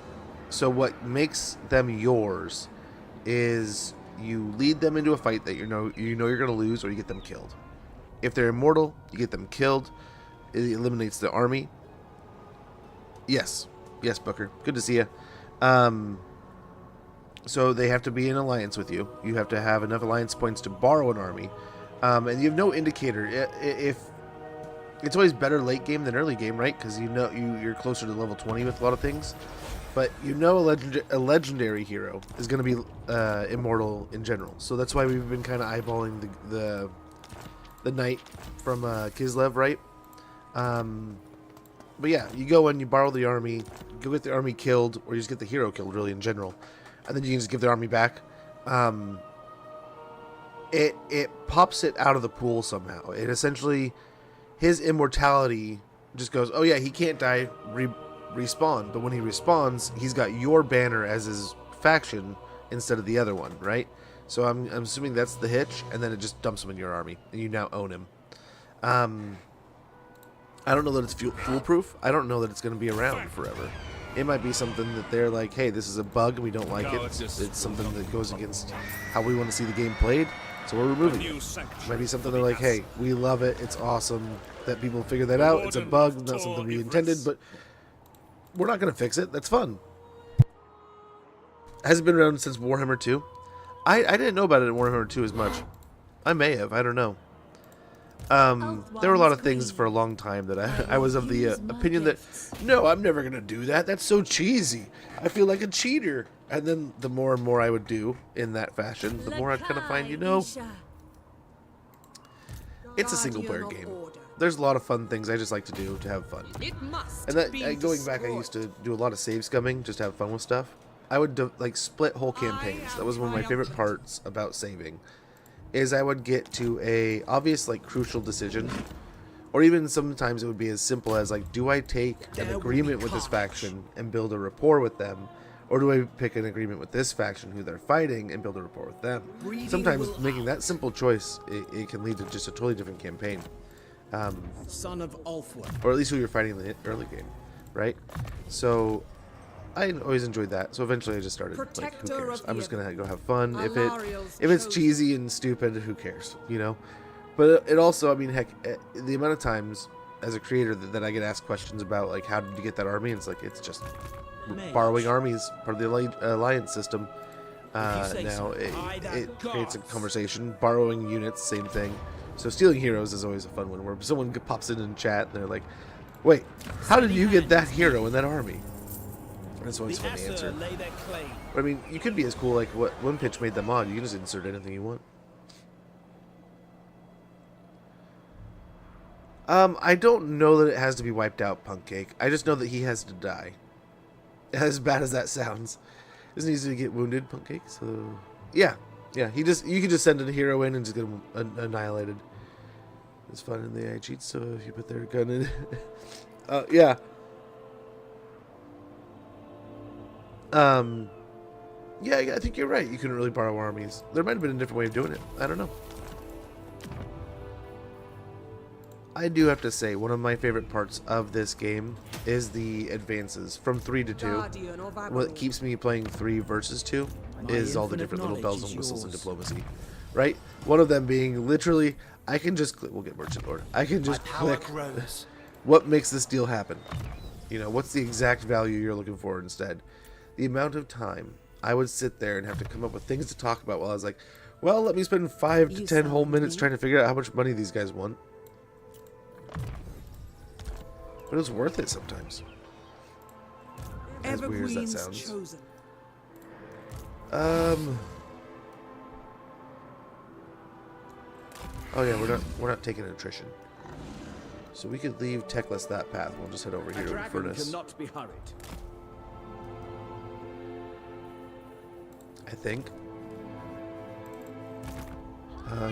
So what makes them yours is you lead them into a fight that you know you're going to lose, or you get them killed. If they're immortal, you get them killed. It eliminates the army. Yes, Booker. Good to see you. So they have to be in alliance with you. You have to have enough alliance points to borrow an army, and you have no indicator. If it's always better late game than early game, right? Because you're closer to level 20 with a lot of things. But a legendary hero is going to be immortal in general. So that's why we've been kind of eyeballing the knight from Kislev, right? But yeah, you go and you borrow the army, go get the army killed, or you just get the hero killed, really, in general. And then you can just give the army back. it pops it out of the pool somehow. It essentially, his immortality just goes, oh yeah, he can't die, respawn. But when he respawns, he's got your banner as his faction instead of the other one, right? So I'm assuming that's the hitch, and then it just dumps him in your army, and you now own him. I don't know that it's foolproof. I don't know that it's going to be around forever. It might be something that they're like, hey, this is a bug, we don't like it. It's something that goes against how we want to see the game played, so we're removing it. It might be something they're like, hey, we love it, it's awesome that people figure that out. It's a bug, not something we intended, but we're not going to fix it. That's fun. Has it been around since Warhammer 2? I didn't know about it in Warhammer 2 as much. I may have, I don't know. There were a lot of things for a long time that I was of the opinion that, no, I'm never going to do that. That's so cheesy. I feel like a cheater. And then the more and more I would do in that fashion, the more I'd kind of find, you know, it's a single player game. There's a lot of fun things I just like to do to have fun. And that, going back, I used to do a lot of save scumming just to have fun with stuff. I would like split whole campaigns. That was one of my favorite parts about saving. Is I would get to a obvious like crucial decision, or even sometimes it would be as simple as like, do I take an agreement with this faction and build a rapport with them, or do I pick an agreement with this faction who they're fighting and build a rapport with them? Sometimes making that simple choice, it can lead to just a totally different campaign. Son of Ulfwin. Or at least who you're fighting in the early game, right? So I always enjoyed that. So eventually I just started like, who cares? I'm just gonna go have fun. If it's cheesy and stupid, who cares? You know. But it also, I mean, heck, the amount of times as a creator that I get asked questions about like, how did you get that army? And it's like, it's just borrowing armies, part of the alliance system. Now it creates a conversation. Borrowing units, same thing. So stealing heroes is always a fun one, where someone pops in chat and they're like, wait, how did you get that hero in that army? That's always a fun to answer. But, I mean, you could be as cool like what One Pitch made the mod. You can just insert anything you want. I don't know that it has to be wiped out, Punk Cake. I just know that he has to die. As bad as that sounds. Doesn't easy to get wounded, Punk Cake. So yeah. You can just send a hero in and just get him annihilated. It's fun in the AI cheats, so if you put their gun in. Yeah. Yeah, I think you're right. You couldn't really borrow armies. There might have been a different way of doing it. I don't know. I do have to say, one of my favorite parts of this game is the advances from 3 to 2. What keeps me playing 3 versus 2 is all the different little bells and whistles and diplomacy. Right? One of them being literally, I can just click, we'll get merchant order. I can just click what makes this deal happen. You know, what's the exact value you're looking for instead? The amount of time I would sit there and have to come up with things to talk about while I was like, well, let me spend 5 to 10 whole minutes trying to figure out how much money these guys want. But it was worth it sometimes. As weird as that sounds. Oh yeah, we're not taking attrition. So we could leave Teclis that path. We'll just head over here to the furnace. Cannot be hurried. I think.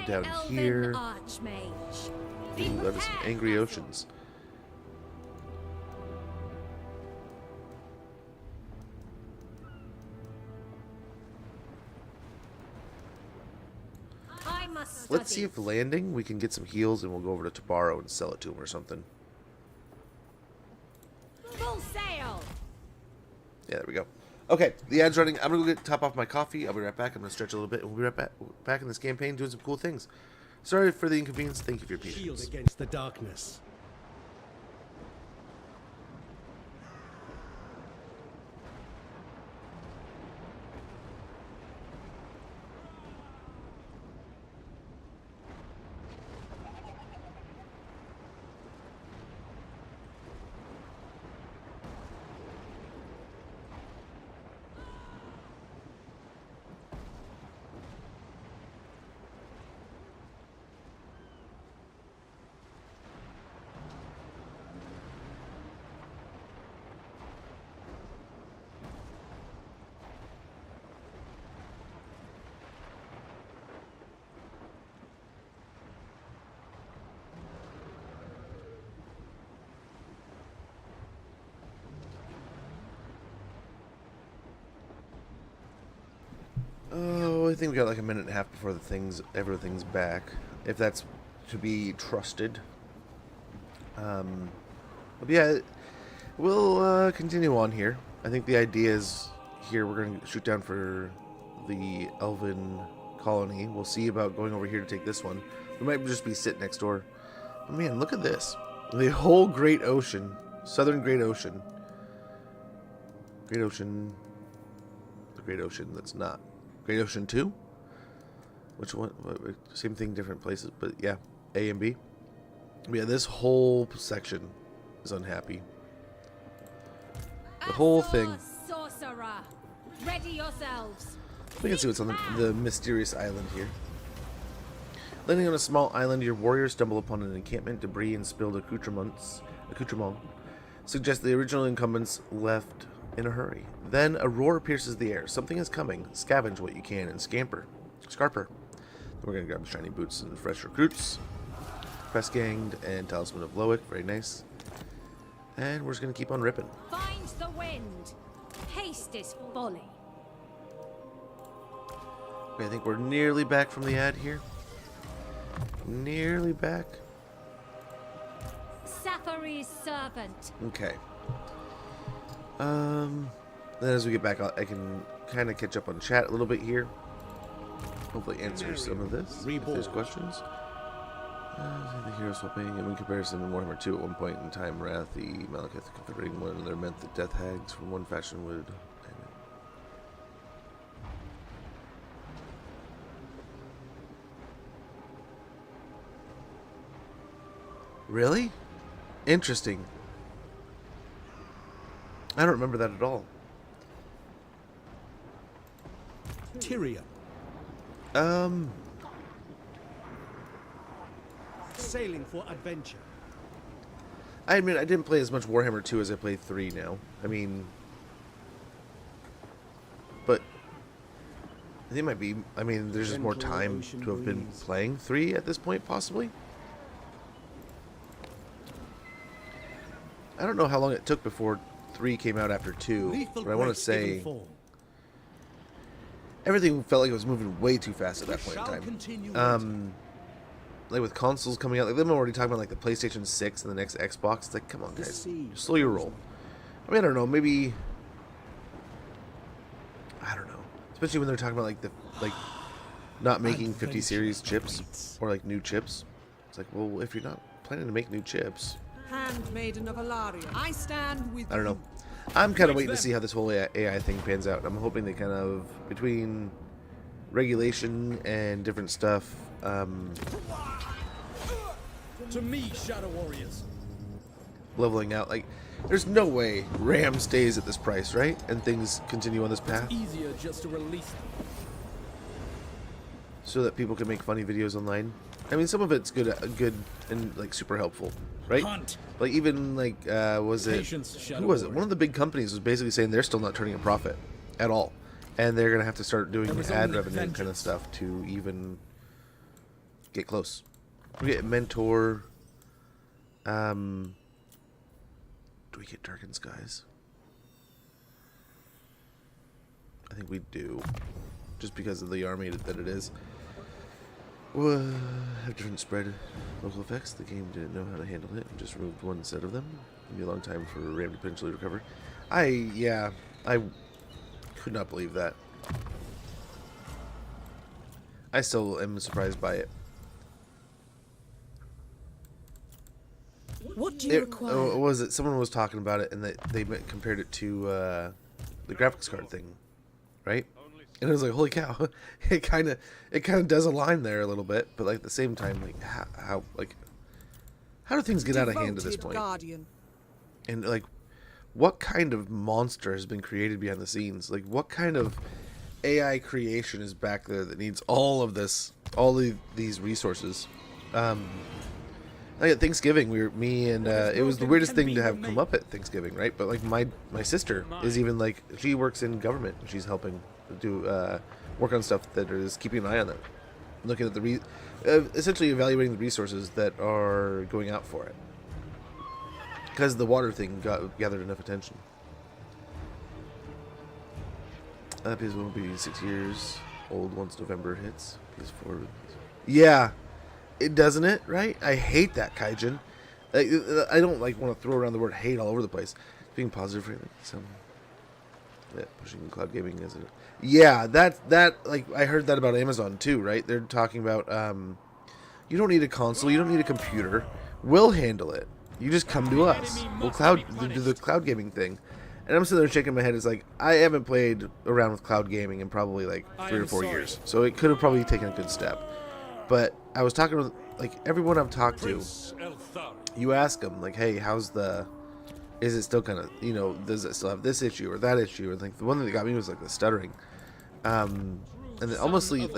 Down here. Ooh, that is some angry oceans. Let's see if landing we can get some heals and we'll go over to Tabaro and sell it to him or something. Full sail. Yeah, there we go. Okay, the ad's running. I'm gonna go top off my coffee. I'll be right back. I'm gonna stretch a little bit and we'll be right back in this campaign doing some cool things. Sorry for the inconvenience. Thank you for your patience. Shield against the darkness. I think we got like a minute and a half before everything's back, if that's to be trusted. But yeah, we'll continue on here. I think the idea is here we're going to shoot down for the Elven colony. We'll see about going over here to take this one. We might just be sitting next door. But man, look at this. The whole Great Ocean. Southern Great Ocean. Great Ocean. The Great Ocean that's not. Great Ocean 2? Which one? Same thing, different places. But yeah, A and B. But yeah, this whole section is unhappy. The whole thing. Sorcerer, ready yourselves. We can see what's on the mysterious island here. Landing on a small island, your warriors stumble upon an encampment, debris, and spilled accoutrements. Suggest the original incumbents left in a hurry. Then a roar pierces the air. Something is coming. Scavenge what you can and scarper. We're gonna grab shiny boots and fresh recruits. Press ganged and talisman of Loic. Very nice. And we're just gonna keep on ripping. Find the wind. Haste is folly. Okay, I think we're nearly back from the ad here. Nearly back. Safari's servant. Okay. Then as we get back, I can kind of catch up on chat a little bit here. Hopefully answer some of this if there's questions. The hero swapping, and in comparison to Warhammer 2 at one point in time, Wrath, the Malekith confederating one another meant that death hags from one faction would. Really? Interesting. I don't remember that at all. Tyrion. Sailing for adventure. I admit I didn't play as much Warhammer 2 as I play 3 now. I mean, but I think it might be. I mean, there's just more time to have been playing 3 at this point, possibly. I don't know how long it took before 3 came out after 2, but I want to say everything felt like it was moving way too fast at that point in time. Like with consoles coming out, like them already talking about like the PlayStation 6 and the next Xbox. It's like, come on, guys, just slow your roll. I mean, I don't know, maybe I don't know. Especially when they're talking about like not making 50 series chips or like new chips. It's like, well, if you're not planning to make new chips. Handmaiden of Alaria, I stand with I don't know. I'm kind of waiting to see how this whole AI thing pans out. I'm hoping they kind of, between regulation and different stuff, To me, Shadow Warriors. leveling out. Like, there's no way RAM stays at this price, right? And things continue on this path. Easier just to release them. So that people can make funny videos online. I mean, some of it's good and like super helpful, right? Hunt. Like even like was it who was it? One of the big companies was basically saying they're still not turning a profit at all, and they're gonna have to start doing ad revenue kind of stuff to even get close. We get mentor. Do we get Darkened Skies? I think we do, just because of the army that it is. Have different spread local effects. The game didn't know how to handle it and just removed one set of them. It'd be a long time for RAM to potentially recover. I could not believe that. I still am surprised by it. What do you require? What was it? Someone was talking about it, and they compared it to the graphics card thing, right? And I was like, holy cow! It kind of does align there a little bit, but like at the same time, like how do things get out of hand at this point? Guardian. And like, what kind of monster has been created behind the scenes? Like, what kind of AI creation is back there that needs all of this, these resources? Like at Thanksgiving, me and it was the weirdest thing to have come up at Thanksgiving, right? But like my sister is even like, she works in government. She's helping do work on stuff that is keeping an eye on them, looking at the essentially evaluating the resources that are going out for it, because the water thing gathered enough attention. That piece will be 6 years. old once November hits. PS4. Yeah, it doesn't it, right? I hate that, Kaijin. I don't like want to throw around the word hate all over the place. Being positive for anything. So, yeah, pushing cloud gaming isn't it? Yeah, that like I heard that about Amazon too, right? They're talking about you don't need a console, you don't need a computer. We'll handle it. You just come to us. We'll do the cloud gaming thing. And I'm sitting there shaking my head. It's like I haven't played around with cloud gaming in probably like 3 or 4 years, so it could have probably taken a good step. But I was talking with like everyone I've talked to. You ask them like, hey, is it still kind of, you know, does it still have this issue or that issue? And like the one thing that got me was like the stuttering. And then almost like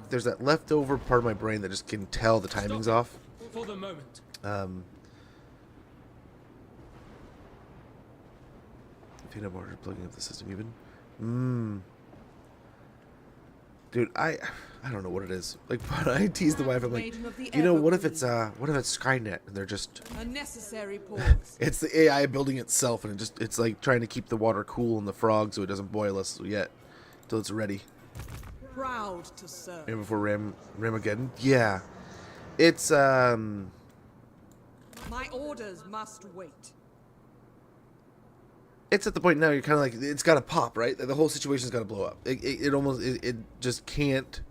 there's that leftover part of my brain that just can tell the timing's off. For the moment. Peanut butter plugging up the system even. Dude, I don't know what it is. Like, but I tease the wife. I'm like, you know, what if it's Skynet and they're just a necessary pause. It's the AI building itself, and it's like trying to keep the water cool and the frog so it doesn't boil us yet till it's ready. Proud to serve. Maybe before Ramageddon. Yeah, it's My orders must wait. It's at the point now you're kind of like it's got to pop, right? The whole situation's got to blow up. It just can't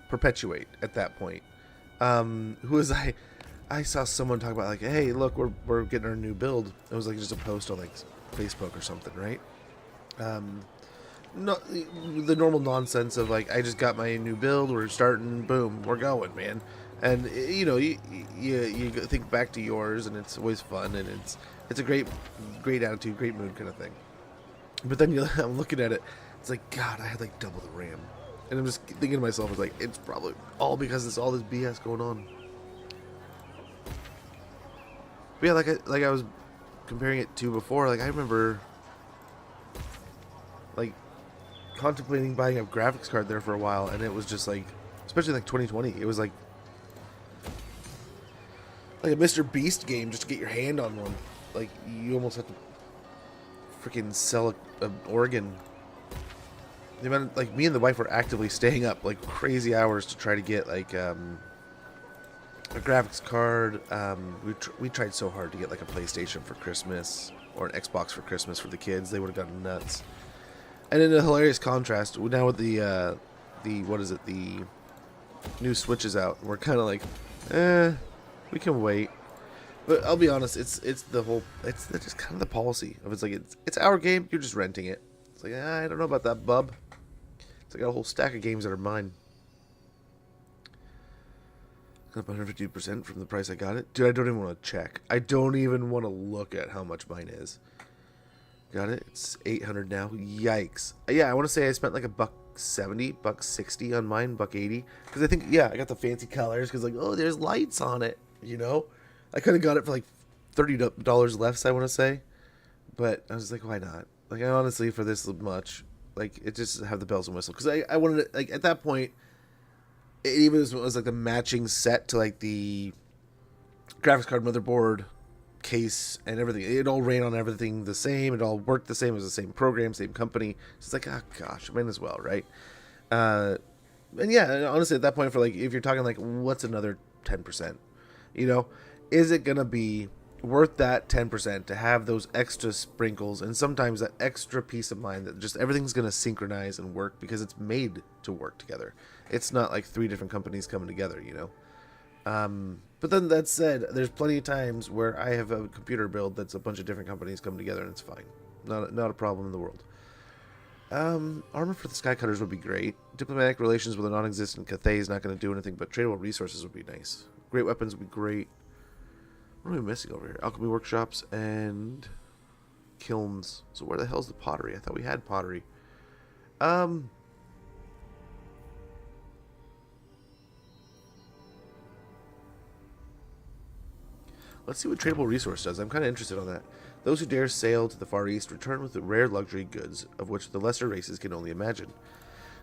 perpetuate at that point. Who was I saw someone talk about like, hey, look, we're getting our new build. It was like just a post on like Facebook or something, right? No, the normal nonsense of like, I just got my new build. We're starting, boom, we're going, man. And you know, you think back to yours, and it's always fun, and it's a great attitude, great mood kind of thing. But then I'm looking at it, it's like, God, I had like double the RAM, and I'm just thinking to myself, it's like, it's probably all because it's all this BS going on. But yeah, like I was comparing it to before, like I remember like contemplating buying a graphics card there for a while, and it was just like, especially like 2020, it was like a Mr. Beast game just to get your hand on one. Like, you almost have to freaking sell an organ. The amount, like, me and the wife were actively staying up like crazy hours to try to get like a graphics card. We tried so hard to get like a PlayStation for Christmas or an Xbox for Christmas for the kids. They would have gotten nuts. And in a hilarious contrast, now with the what is it, the new Switch is out, we're kind of like, we can wait. But I'll be honest, it's just kind of the policy of it's like it's our game, you're just renting it. It's like, I don't know about that, bub. It's like a whole stack of games that are mine. Got up 150% from the price I got it. Dude, I don't even want to check. I don't even want to look at how much mine is. Got it. It's 800 now. Yikes. Yeah, I want to say I spent like $1.70, $1.60 on mine, $1.80. Because I think, yeah, I got the fancy colors because like, oh, there's lights on it. You know, I could have got it for like $30 less, I want to say. But I was like, why not? Like, honestly, for this much, like, it just have the bells and whistles. Because I wanted it, like, at that point, it even was like the matching set to like the graphics card, motherboard, case, and everything. It all ran on everything the same. It all worked the same. It was the same program, same company. It's like, oh gosh, might as well, right? And yeah, honestly, at that point, for like, if you're talking like, what's another 10%? You know, is it gonna be worth that 10% to have those extra sprinkles and sometimes that extra peace of mind that just everything's gonna synchronize and work because it's made to work together? It's not like 3 different companies coming together, you know. But then that said, there's plenty of times where I have a computer build that's a bunch of different companies coming together and it's fine. Not a problem in the world. Armor for the Skycutters would be great. Diplomatic relations with a non-existent Cathay is not going to do anything, but tradable resources would be nice. Great weapons would be great. What are we missing over here? Alchemy workshops and kilns. So where the hell's the pottery? I thought we had pottery. Let's see what tradable resource does. I'm kind of interested on that. Those who dare sail to the Far East return with the rare luxury goods of which the lesser races can only imagine.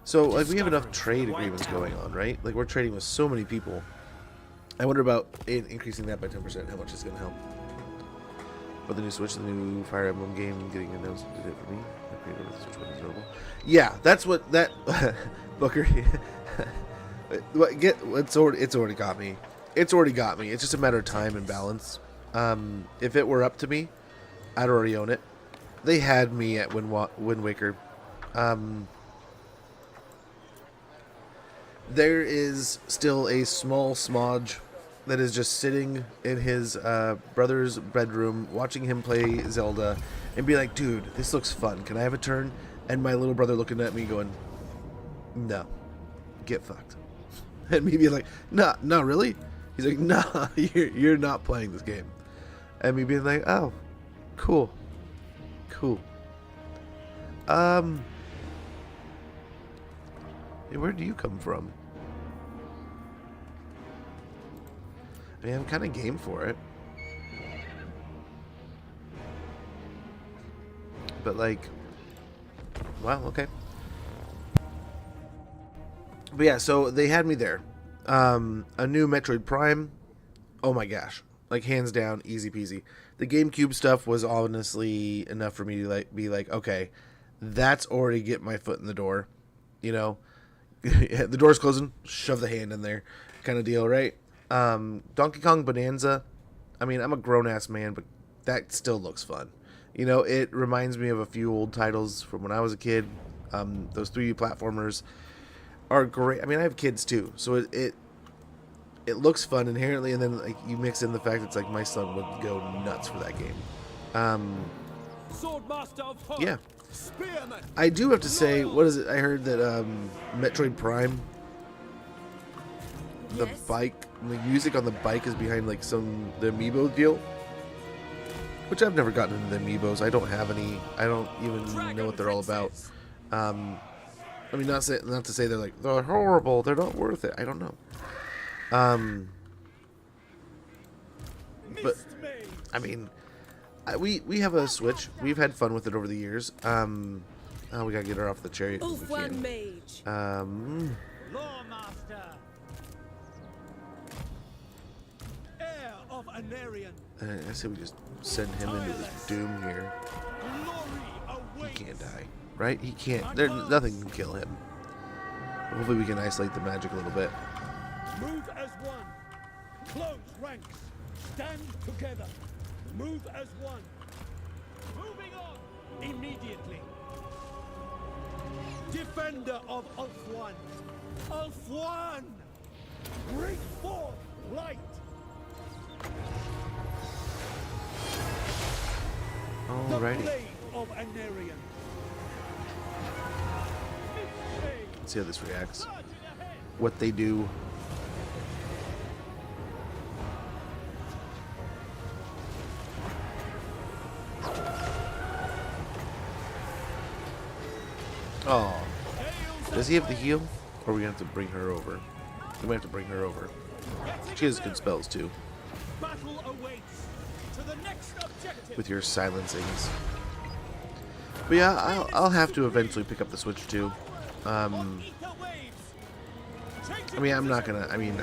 So, like, we have enough trade agreements going on, right? Like, we're trading with so many people. I wonder about increasing that by 10%, how much it's going to help. But the new Switch, the new Fire Emblem game getting announced did it for me. Yeah, that's what that Booker. It's already got me. It's already got me. It's just a matter of time and balance. If it were up to me, I'd already own it. They had me at Wind Waker. There is still a small smodge that is just sitting in his brother's bedroom watching him play Zelda and be like, dude, this looks fun. Can I have a turn? And my little brother looking at me going, no, get fucked. And me being like, no, really? He's like, nah, you're not playing this game. And me being like, oh, cool. Hey, where do you come from? I mean, I'm kind of game for it. But like, wow, okay. But yeah, so they had me there. A new Metroid Prime. Oh my gosh. Like, hands down, easy peasy. The GameCube stuff was honestly enough for me to be like, okay, that's already get my foot in the door. You know? The door's closing, shove the hand in there kind of deal, right? Donkey Kong Bonanza. I mean, I'm a grown-ass man, but that still looks fun. You know, it reminds me of a few old titles from when I was a kid. Those 3D platformers are great. I mean, I have kids too, so it looks fun inherently, and then like you mix in the fact it's like my son would go nuts for that game. Yeah. I do have to say, what is it? I heard that Metroid Prime, the bike, the music on the bike is behind like the amiibo deal, which I've never gotten into the amiibos. I don't have any. I don't even know what they're all about. I mean, not to say they're horrible. They're not worth it. I don't know. But I mean, we have a Switch. We've had fun with it over the years. Oh, we gotta get her off the chariot. Ulfwan Mage. Loremaster. Heir of Anarian. I say we just send him into the doom here. He can't die, right? He can't. Nothing can kill him. Hopefully, we can isolate the magic a little bit. Move as one. Close ranks. Stand together. Move as one. Moving on immediately. Defender of Ulfwan. Ulfwan! Bring forth light. Alrighty. The blade of Anarian. Let's see how this reacts. What they do. Oh. Does he have the heal? Or are we going to have to bring her over? We might have to bring her over. She has good spells too. Battle awaits. To the next objective. With your silencings. But yeah, I'll have to eventually pick up the Switch too. I mean, I'm not gonna. I mean,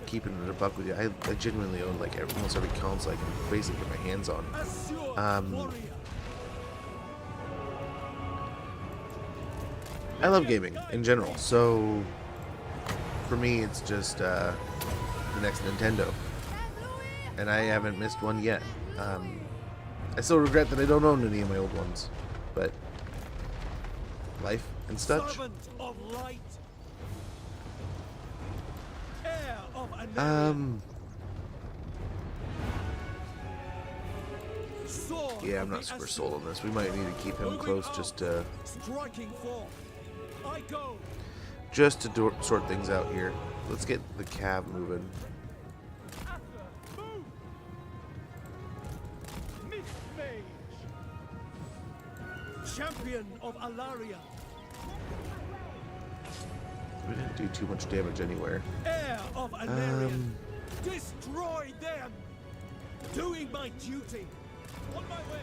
keeping it a buck with you, I genuinely own like almost every console I can basically get my hands on. I love gaming in general, so for me, it's just the next Nintendo, and I haven't missed one yet. I still regret that I don't own any of my old ones, but life and such. Servant of light. Heir of Yeah, I'm not super sold on this. We might need to keep him close just to sort things out here. Let's get the cab moving. Champion of Alaria. We didn't do too much damage anywhere. Heir of Anarian. Destroy them. Doing my duty. On my way.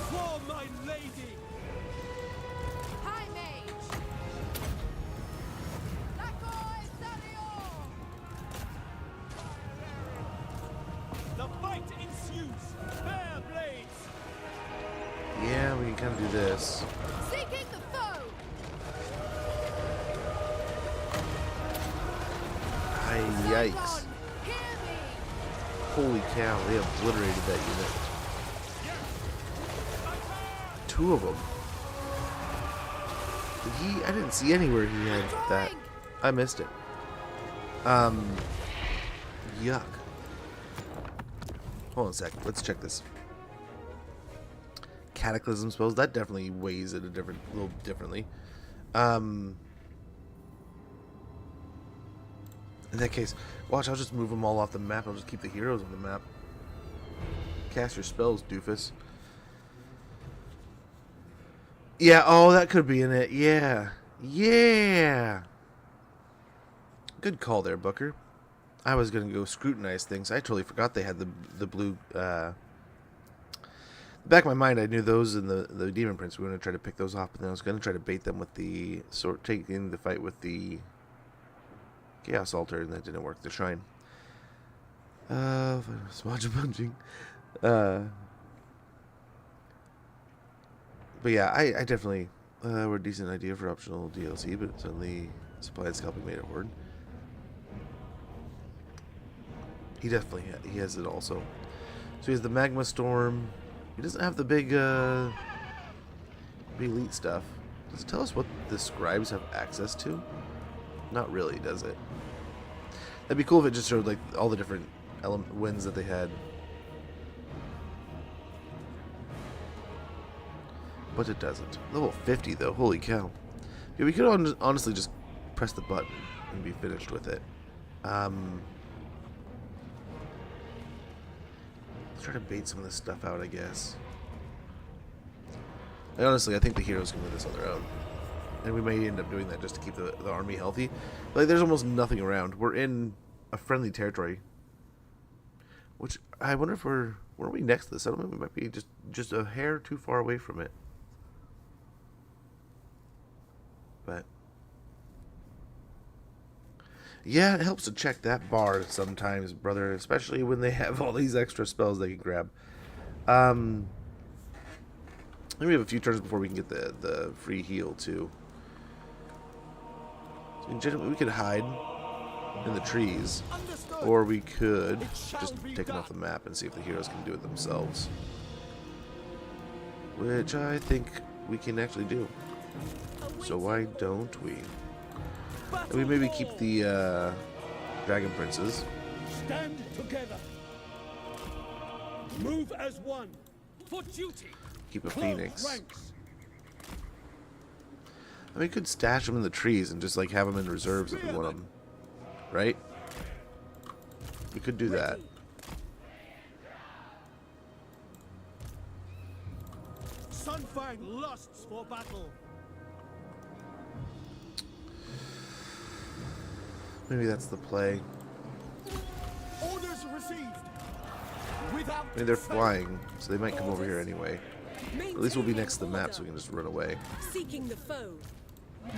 For my lady. High Mage. this. Seeking the foe. Yikes. Hear me. Holy cow, they obliterated that unit. 2 of them. I didn't see anywhere he had that. I missed it. Yuck. Hold on a sec. Let's check this. Cataclysm spells. That definitely weighs it a little differently. In that case, watch, I'll just move them all off the map. I'll just keep the heroes on the map. Cast your spells, doofus. Yeah, oh, that could be in it. Yeah. Yeah. Good call there, Booker. I was going to go scrutinize things. I totally forgot they had the blue... back of my mind, I knew those and the Demon Prince. We were going to try to pick those off, but then I was going to try to bait them with the... taking the fight with the Chaos Altar, and that didn't work. The Shrine. Smudge punching. But yeah, I definitely were a decent idea for optional DLC, but suddenly supplied scalping made it horde. He definitely he has it also. So he has the Magma Storm. He doesn't have the big elite stuff. Does it tell us what the scribes have access to? Not really, does it? That'd be cool if it just showed like all the different wins that they had. But it doesn't. Level 50 though, holy cow. Yeah, we could honestly just press the button and be finished with it. Let's try to bait some of this stuff out, I guess. And honestly, I think the heroes can win this on their own. And we may end up doing that just to keep the army healthy. But like, there's almost nothing around. We're in a friendly territory. Which, I wonder if where are we next to the settlement? We might be just a hair too far away from it. But yeah, it helps to check that bar sometimes, brother, especially when they have all these extra spells they can grab. Maybe we have a few turns before we can get the free heal too. So we could hide in the trees, or we could just take them off the map and see if the heroes can do it themselves, which I think we can actually do. So why don't we? And we maybe keep the Dragon Princes. Stand together. Move as one. For duty. Keep a Phoenix. And we could stash them in the trees and just like have them in reserves if we want them. Right? We could do that. Sunfang lusts for battle. Maybe that's the play. Orders received. Without I mean, they're flying, so they might come over here anyway. At least we'll be next to the map, so we can just run away. Seeking the foe.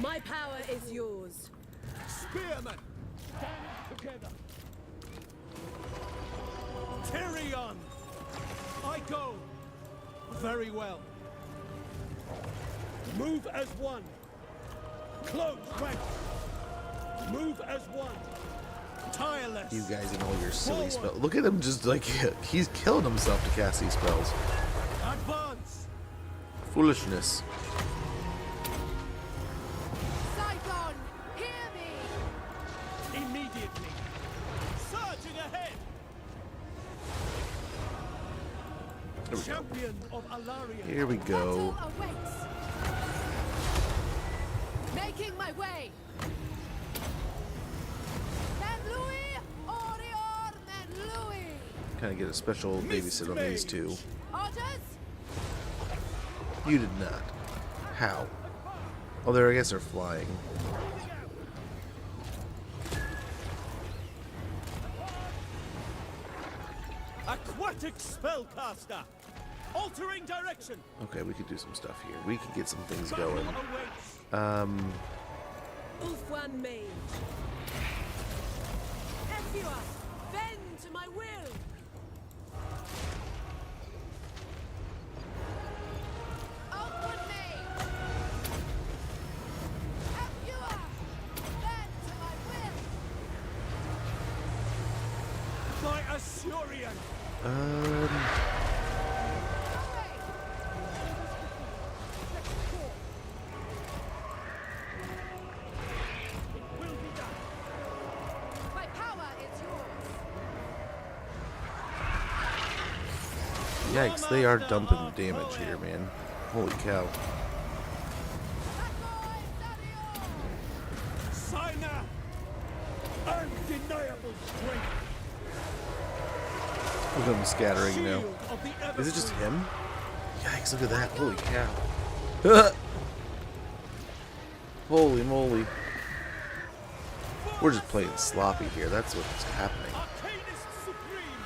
My power is yours. Spearmen, stand together. Tyrion, I go. Very well. Move as one. Close ranks. Move as one. Tireless. You guys and all your silly spells. Look at him just like, he's killing himself to cast these spells. Advance. Foolishness. Saigon, hear me. Immediately. Surging ahead. Champion of Alaria. Here we go. Battle awaits. Making my way. Kind of get a special babysit on these two. Orders? You did not. How? Oh, I guess they're flying. Aquatic spellcaster. Altering direction. Okay, we could do some stuff here. We could get some things going. Ulfwan Mage. Everyone, bend to my will. Outward Assyrian. My power is yours. Yikes, they are dumping the damage here, man. Holy cow. Signer. Undeniable strength. Look at him scattering now. Shield of the ever Is it just him? Yikes, look at that. Holy cow. Holy moly. We're just playing sloppy here. That's what's happening. Arcanist supreme.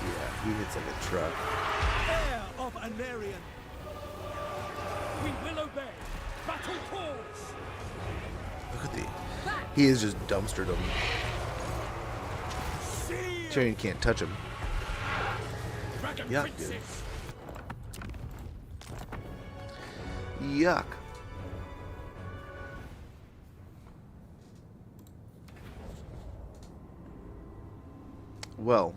Yeah, he hits like a truck. Heir of Anarian. We will obey. Battle calls. Look at the... He is just dumpstered him. Sure, you can't touch him. Yuck, dude. Yuck. Well.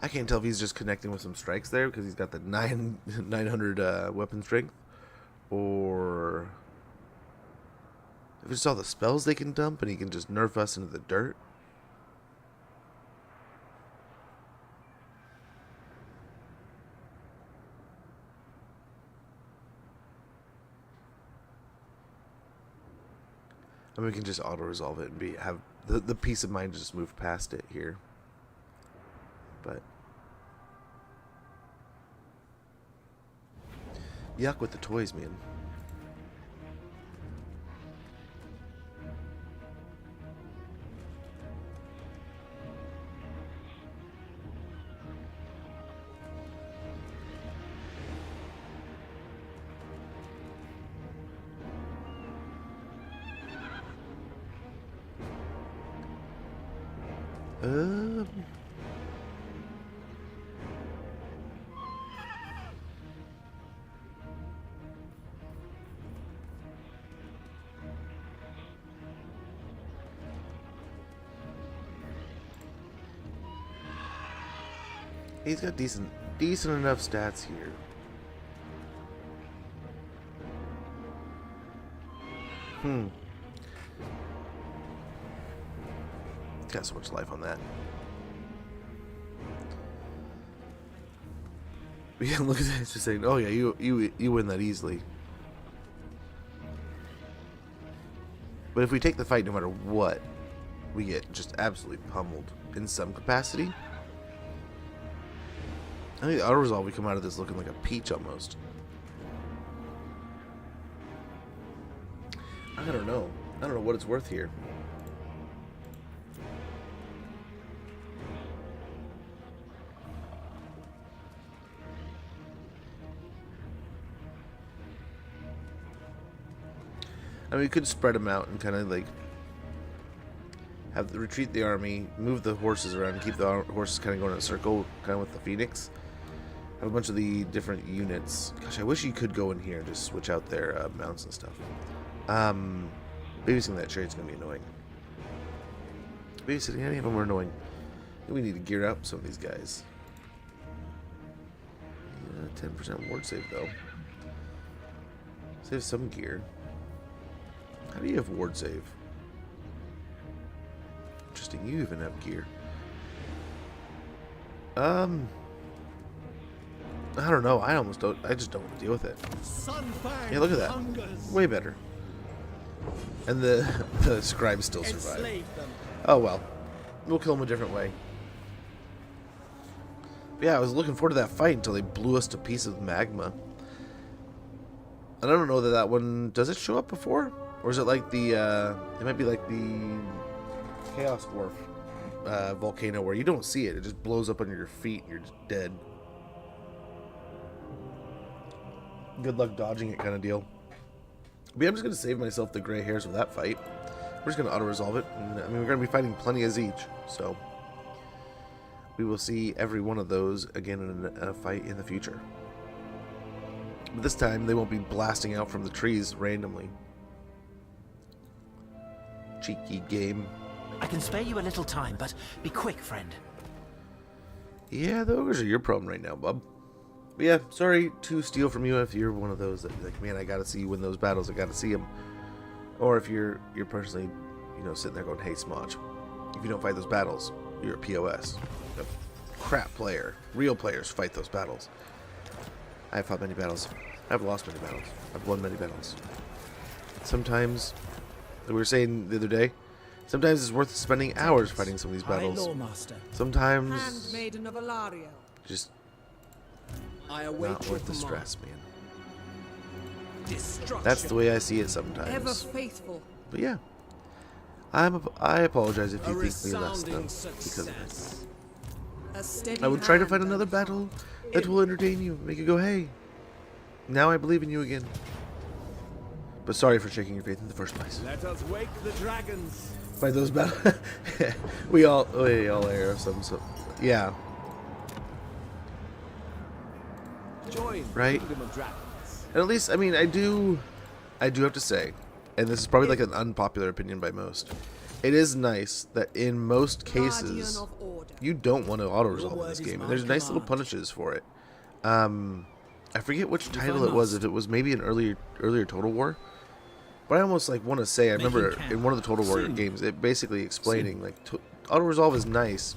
I can't tell if he's just connecting with some strikes there because he's got the 900 weapon strength, or if it's all the spells they can dump and he can just nerf us into the dirt. I mean, we can just auto-resolve it and have the peace of mind to just move past it here. But yuck with the toys, man. He's got decent enough stats here. Got so much life on that. But yeah, look at that. It's just saying, oh yeah, you win that easily. But if we take the fight no matter what, we get just absolutely pummeled in some capacity. I think the auto resolve, we come out of this looking like a peach almost. I don't know. I don't know what it's worth here. I mean, we could spread them out and kind of like retreat the army, move the horses around, keep the horses kind of going in a circle, kind of with the Phoenix. Have a bunch of the different units. Gosh, I wish you could go in here and just switch out their mounts and stuff. Babysitting that chariot's gonna be annoying. Babysitting any of them are annoying. I think we need to gear up some of these guys. Yeah, 10% ward save though. Save some gear. How do you have ward save? Interesting, you even have gear. I don't know. I just don't want to deal with it. Yeah, look at that. Way better. And the scribes still survive. Oh well. We'll kill them a different way. But yeah, I was looking forward to that fight until they blew us to pieces with magma. And I don't know that one... Does it show up before? Or is it like the... it might be like the Chaos Dwarf volcano where you don't see it. It just blows up under your feet and you're just dead. Good luck dodging it kind of deal. But yeah, I'm just going to save myself the gray hairs with that fight. We're just going to auto-resolve it. And, I mean, we're going to be fighting plenty of Siege. So, we will see every one of those again in a fight in the future. But this time they won't be blasting out from the trees randomly. Cheeky game. I can spare you a little time, but be quick, friend. Yeah, the ogres are your problem right now, bub. But yeah, sorry to steal from you if you're one of those that like, man, I gotta see you win those battles. I gotta see them. Or if you're personally, you know, sitting there going, hey, Smodge, if you don't fight those battles, you're a POS. A crap player. Real players fight those battles. I have fought many battles. I've lost many battles. I've won many battles. Sometimes, we were saying the other day, sometimes it's worth spending hours fighting some of these battles. Sometimes, Handmaiden of Alario. just I await not your worth the command. stress, man. Destruction. That's the way I see it Ever sometimes. faithful. But yeah, I apologize if A you think me less resounding because of it. success. A steady I would try to hand find at another the battle that will entertain you, make you go, hey, now I believe in you again. But sorry for shaking your faith in the first place. Let us wake the dragons. By those battles, we all air some, so yeah, Join right. the Kingdom of Dragons. And at least, I mean, I do have to say, and this is probably like an unpopular opinion by most, it is nice that in most cases Guardian of Order. you don't want to auto resolve in this game, and there's nice little punishes for it. I forget which title it was, if it was maybe an earlier Total War, but I almost like want to say I remember in one of the Total War games it basically explaining like auto resolve is nice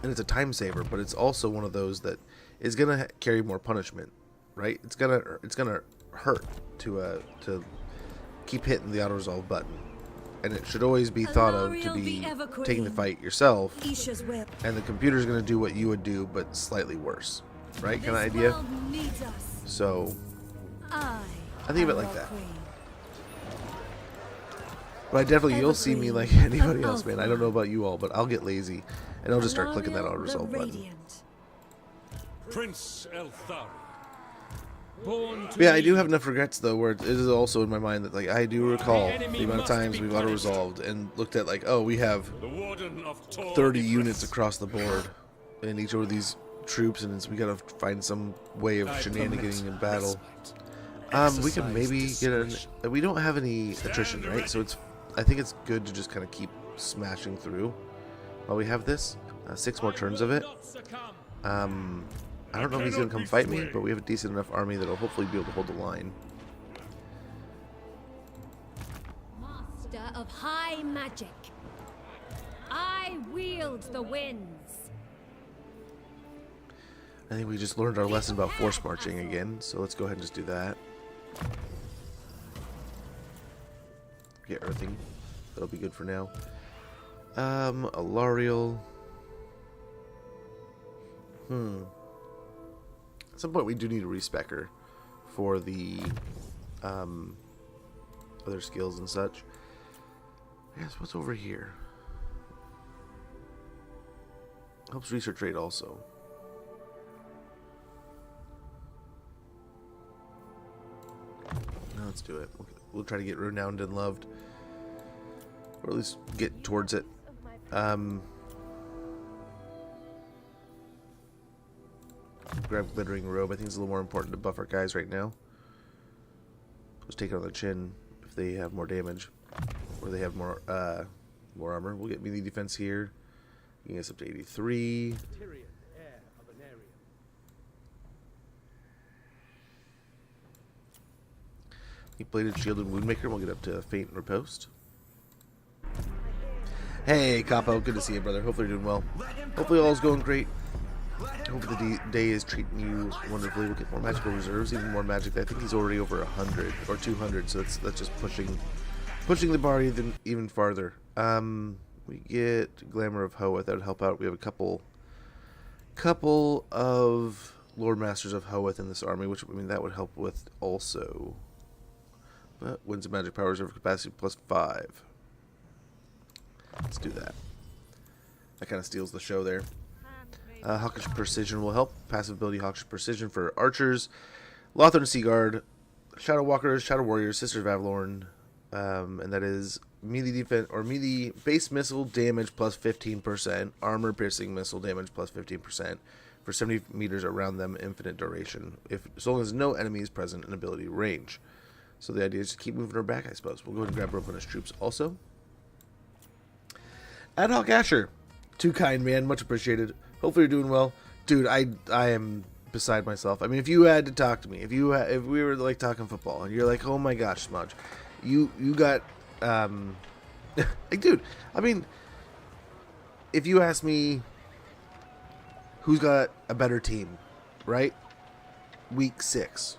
and it's a time saver, but it's also one of those that is gonna carry more punishment, right? It's gonna hurt to keep hitting the auto resolve button, and it should always be thought of to be taking the fight yourself, and the computer's gonna do what you would do but slightly worse, right? Kind of idea. So I think of it like that. But I definitely, you'll see me like anybody else, man. I don't know about you all, but I'll get lazy and I'll just start clicking that auto resolve button. Prince Elthari. Born to Yeah, I do have enough regrets though, where it is also in my mind that like I do recall the amount of times we've auto resolved and looked at like, oh, we have the Warden of Tor 30 units across the board in each of these troops, and we gotta find some way of shenaniganing in battle. We can maybe get an. We don't have any attrition, right? So I think it's good to just kind of keep smashing through while we have this. 6 more turns of it. I don't know if he's gonna come fight me, but we have a decent enough army that'll hopefully be able to hold the line. Master of high magic. I wield the winds. I think we just learned our lesson about force marching again, so let's go ahead and just do that. Get earthing. That'll be good for now. Alarial. At some point we do need a respecker for the other skills and such. Yes, what's over here? Helps research rate also. Let's do it. We'll try to get renowned and loved, or at least get towards it. Grab glittering robe. I think it's a little more important to buff our guys right now. Let's take it on the chin if they have more damage, or they have more armor. We'll get melee defense here. You can get us up to 83. Bladed shield and woundmaker. We'll get up to faint and riposte. Hey, Capo, good to see you, brother. Hopefully you're doing well. Hopefully all's going great. Hopefully the day is treating you wonderfully. We'll get more magical reserves, even more magic. I think he's already over 100 or 200, so that's just pushing the bar even farther. We get Glamour of Hoeth. That would help out. We have a couple of Loremasters of Hoeth in this army, which, I mean, that would help with also. But wins of magic power reserve capacity +5. Let's do that. That kind of steals the show there. Hawkish Precision will help. Passive ability Hawkish Precision for archers. Lothar and Seaguard. Shadow Walkers, Shadow Warriors, Sisters of Avalorn. And that is melee defense or melee base missile damage +15%. Armor piercing missile damage +15%. for 70 meters around them, infinite duration, so long as no enemy is present in ability range. So the idea is to keep moving her back, I suppose. We'll go ahead and grab Romanist troops also. Ad hoc Asher. Too kind, man. Much appreciated. Hopefully you're doing well. Dude, I am beside myself. I mean, if you had to talk to me, if we were like talking football, and you're like, oh my gosh, Smudge, you got, like, dude, I mean, if you ask me who's got a better team, right? Week 6,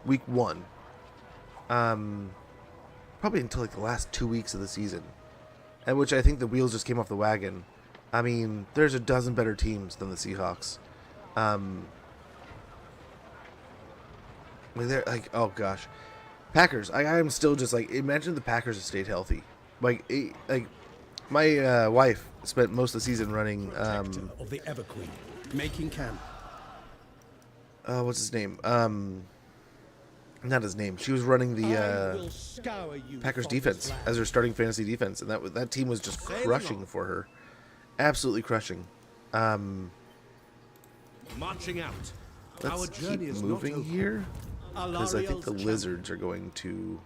week 1, probably until like the last 2 weeks of the season, at which I think the wheels just came off the wagon. I mean, there's a dozen better teams than the Seahawks. I mean, they're like, oh gosh, Packers. I'm still just like, imagine the Packers have stayed healthy. Like my wife spent most of the season running. Of the Everqueen, making camp. What's his name? Not his name. She was running the Packers defense as her starting fantasy defense, and that team was just crushing for her, absolutely crushing. Marching out. Let's keep moving here, because I think the lizards are going to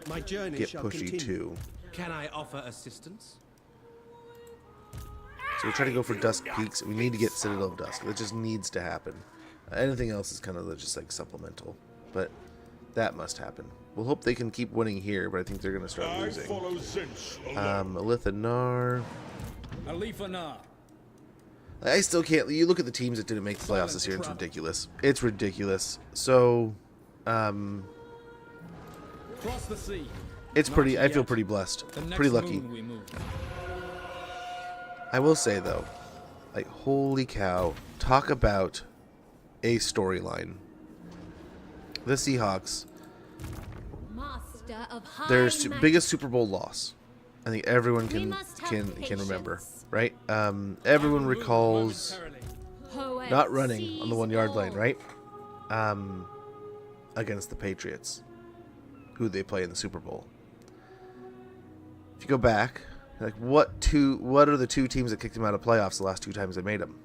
My journey get shall pushy continue. too. Can I offer assistance? So we'll try to go for Dusk Peaks. We need to get Citadel of Dusk. That just needs to happen. Anything else is kind of just like supplemental, but that must happen. We'll hope they can keep winning here, but I think they're going to start losing. Alithanar. Alifanar. I still can't. You look at the teams that didn't make the playoffs this year. It's ridiculous. It's ridiculous. So, Cross the sea. it's pretty. I feel pretty blessed. Pretty lucky. I will say though, like, holy cow! Talk about a storyline. The Seahawks. Master of high Their magic. biggest Super Bowl loss. I think everyone We can must have remember, patience. right? Everyone recalls Poet not running on the sees 1 yard all. line, right? Against the Patriots, who they play in the Super Bowl. If you go back, like, what are the two teams that kicked them out of playoffs the last 2 times they made them?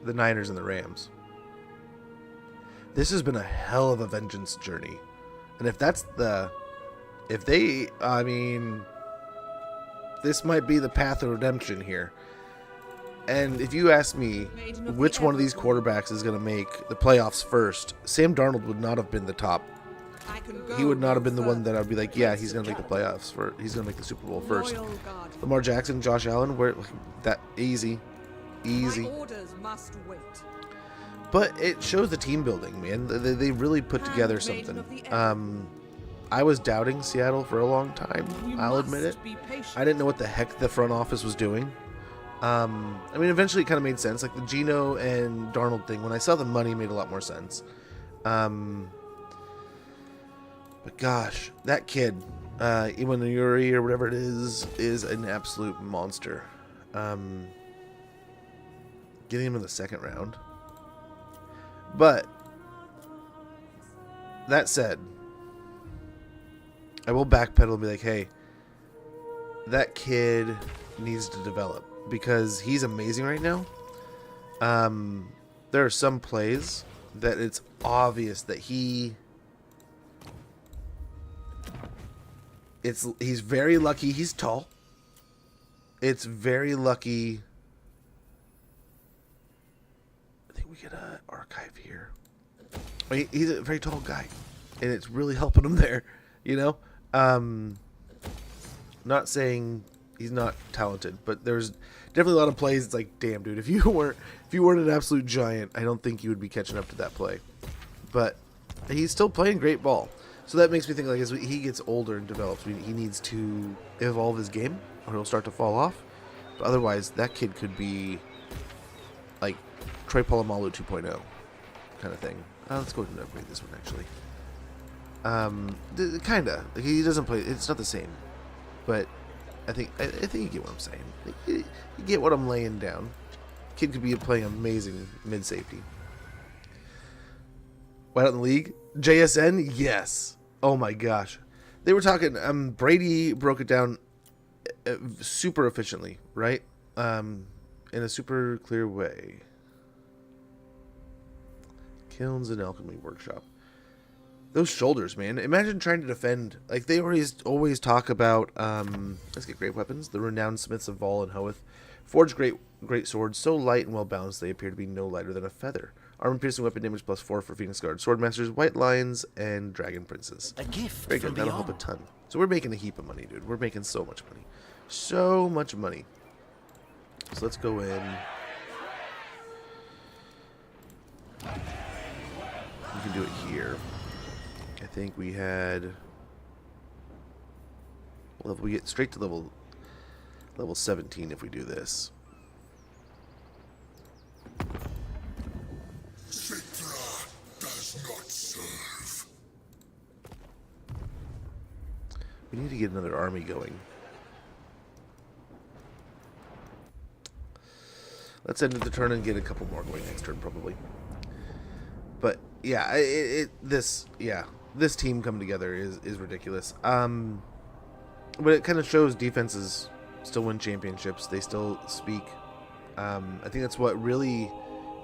The Niners and the Rams. This has been a hell of a vengeance journey. And I mean, this might be the path of redemption here. And if you ask me which one of these quarterbacks is going to make the playoffs first, Sam Darnold would not have been the top. He would not have been the one that I'd be like, yeah, he's going to make the playoffs. He's going to make the Super Bowl first. Lamar Jackson, Josh Allen, that easy. My orders must wait. But it shows the team building, man. They really put together something. I was doubting Seattle for a long time. I'll admit it. I didn't know what the heck the front office was doing. I mean, eventually it kind of made sense. Like the Geno and Darnold thing, when I saw the money, made a lot more sense. But gosh, that kid, Iwanuri or whatever it is an absolute monster. Getting him in the second round. But that said, I will backpedal and be like, hey, that kid needs to develop because he's amazing right now. There are some plays that it's obvious that he's very lucky. He's tall. It's very lucky. I think we get an archive here. I mean, he's a very tall guy, and it's really helping him there, you know? Not saying he's not talented, but there's definitely a lot of plays. It's like, damn, dude, if you weren't an absolute giant, I don't think you would be catching up to that play. But he's still playing great ball. So that makes me think, like, as he gets older and develops, he needs to evolve his game, or he'll start to fall off. But otherwise, that kid could be like Troy Polamalu 2.0 kind of thing. Let's go ahead and upgrade this one, actually. Kinda. Like, he doesn't play. It's not the same, but I think you get what I'm saying. You get what I'm laying down. Kid could be playing amazing mid safety. Why out in the league? JSN, yes. Oh my gosh, they were talking. Brady broke it down super efficiently, right? in a super clear way. Kilns and Alchemy Workshop. Those shoulders, man. Imagine trying to defend. Like, they always talk about, let's get great weapons. The renowned smiths of Vol and Hoeth forge great swords, so light and well balanced they appear to be no lighter than a feather. Armor piercing weapon damage +4 for Phoenix Guard, Swordmasters, White Lions, and Dragon Princes. A gift. Very good. That'll help a ton. So we're making a heap of money, dude. We're making so much money. So much money. So let's go in. You can do it here. I think we had. Well, if we get straight to level 17 if we do this. Citra does not serve. We need to get another army going. Let's end the turn and get a couple more going next turn, probably. But yeah, this team coming together is ridiculous. But it kind of shows defenses still win championships. They still speak. I think that's what really,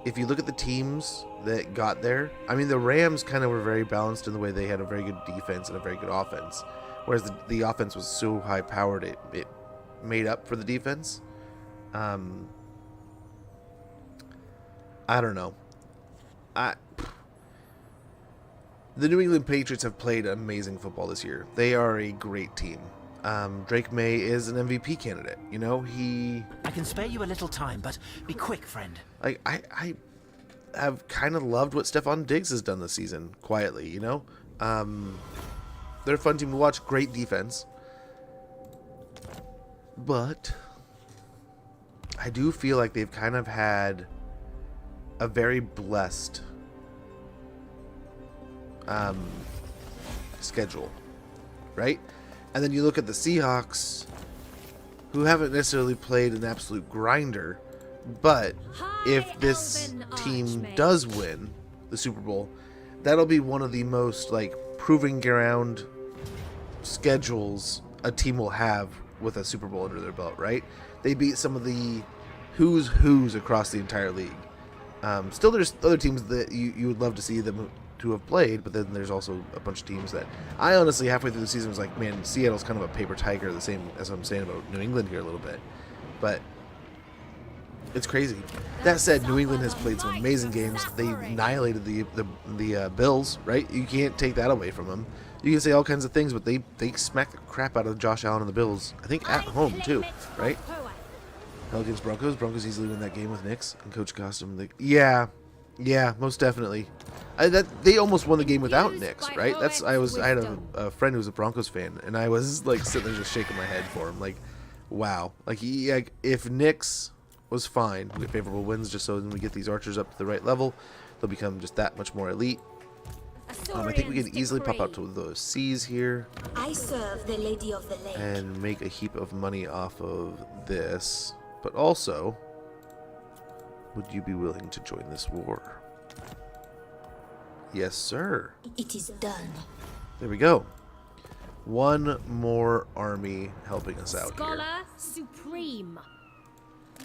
if you look at the teams that got there, I mean, the Rams kind of were very balanced in the way they had a very good defense and a very good offense, whereas the offense was so high powered it made up for the defense. I don't know. The New England Patriots have played amazing football this year. They are a great team. Drake May is an MVP candidate. You know, I can spare you a little time, but be quick, friend. Like, I have kind of loved what Stephon Diggs has done this season, quietly, you know? They're a fun team to watch. Great defense. But I do feel like they've kind of had a very blessed schedule, right? And then you look at the Seahawks, who haven't necessarily played an absolute grinder, but if this team does win the Super Bowl, that'll be one of the most, like, proving ground schedules a team will have with a Super Bowl under their belt, right? They beat some of the who's across the entire league. Still, there's other teams that you would love to see them to have played, but then there's also a bunch of teams that I honestly halfway through the season was like, man, Seattle's kind of a paper tiger, the same as I'm saying about New England here a little bit, but it's crazy. That said, New England has played some amazing games. They annihilated the Bills, right? You can't take that away from them. You can say all kinds of things, but they smacked the crap out of Josh Allen and the Bills. I think at home too, right? Pelicans Broncos easily win that game with Knicks and Coach Costum. Yeah, most definitely. They almost won the game without Knicks, right? I had a friend who was a Broncos fan, and I was like sitting there just shaking my head for him, like, wow. Like, if Knicks was fine, we get favorable wins just so when we get these archers up to the right level, they'll become just that much more elite. I think we can easily pop out to those C's here. I serve the Lady of the Lake and make a heap of money off of this. But also, would you be willing to join this war? Yes, sir. It is done. There we go. One more army helping us out Scholar here. Supreme.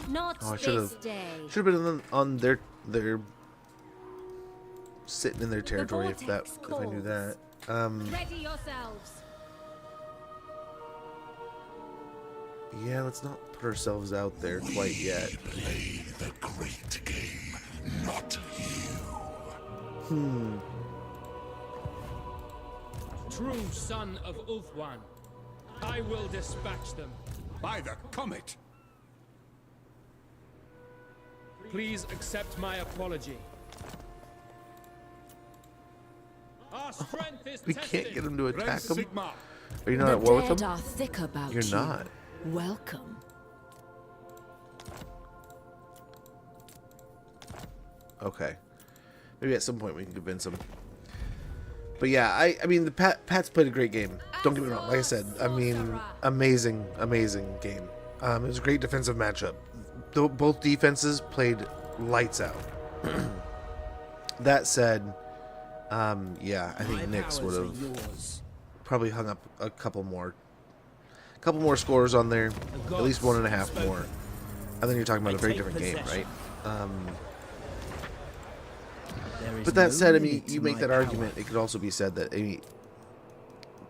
Not Oh, I this day. should have been on their sitting in their territory if I knew that. Ready yourselves. Yeah, let's not put ourselves out there quite yet. Play the great game, not you. True son of Ulthuan, I will dispatch them. By the comet! Please accept my apology. Our strength is We tested. can't get him to attack him. Sigma. Are you not at war with dead them? are thick about You're you. not. Welcome. Okay. Maybe at some point we can convince him. But yeah, I mean, the Pats played a great game. Don't get me wrong. Like I said, I mean, amazing game. It was a great defensive matchup. Both defenses played lights out. That said, yeah, I think Knicks would have probably hung up a couple more scores on there, at least 1.5 more. then you're talking about a very different game, right? But that said, I mean, you make that argument. It could also be said that, I mean,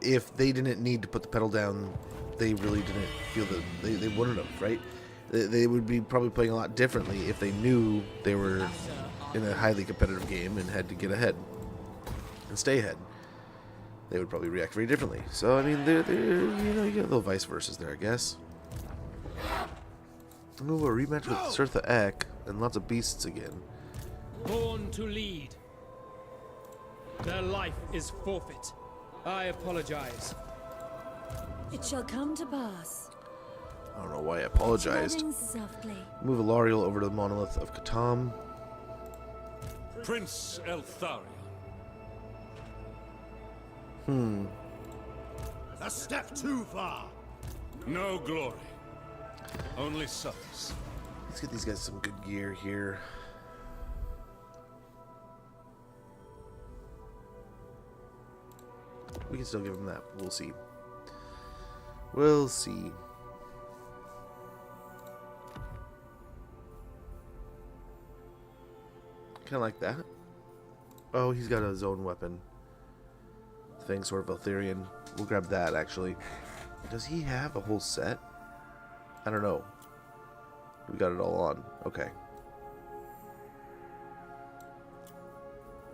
if they didn't need to put the pedal down, they really didn't feel that they wouldn't have, right? They would be probably playing a lot differently if they knew they were in a highly competitive game and had to get ahead and stay ahead. They would probably react very differently. So I mean, they're you know, you get a little vice versa there, I guess. Oh, a rematch with Sirtha Ek and lots of beasts again. Born to lead. Their life is forfeit. I apologize. It shall come to pass. I don't know why I apologized. Move Alariel over to the monolith of Katam. Prince Eltharion. A step too far. No glory. Only solace. Let's get these guys some good gear here. We can still give them that. We'll see. We'll see. Kind of like that. Oh, he's got his own weapon. Thing, sort of Eltharion. We'll grab that, actually. Does he have a whole set? I don't know. We got it all on. Okay.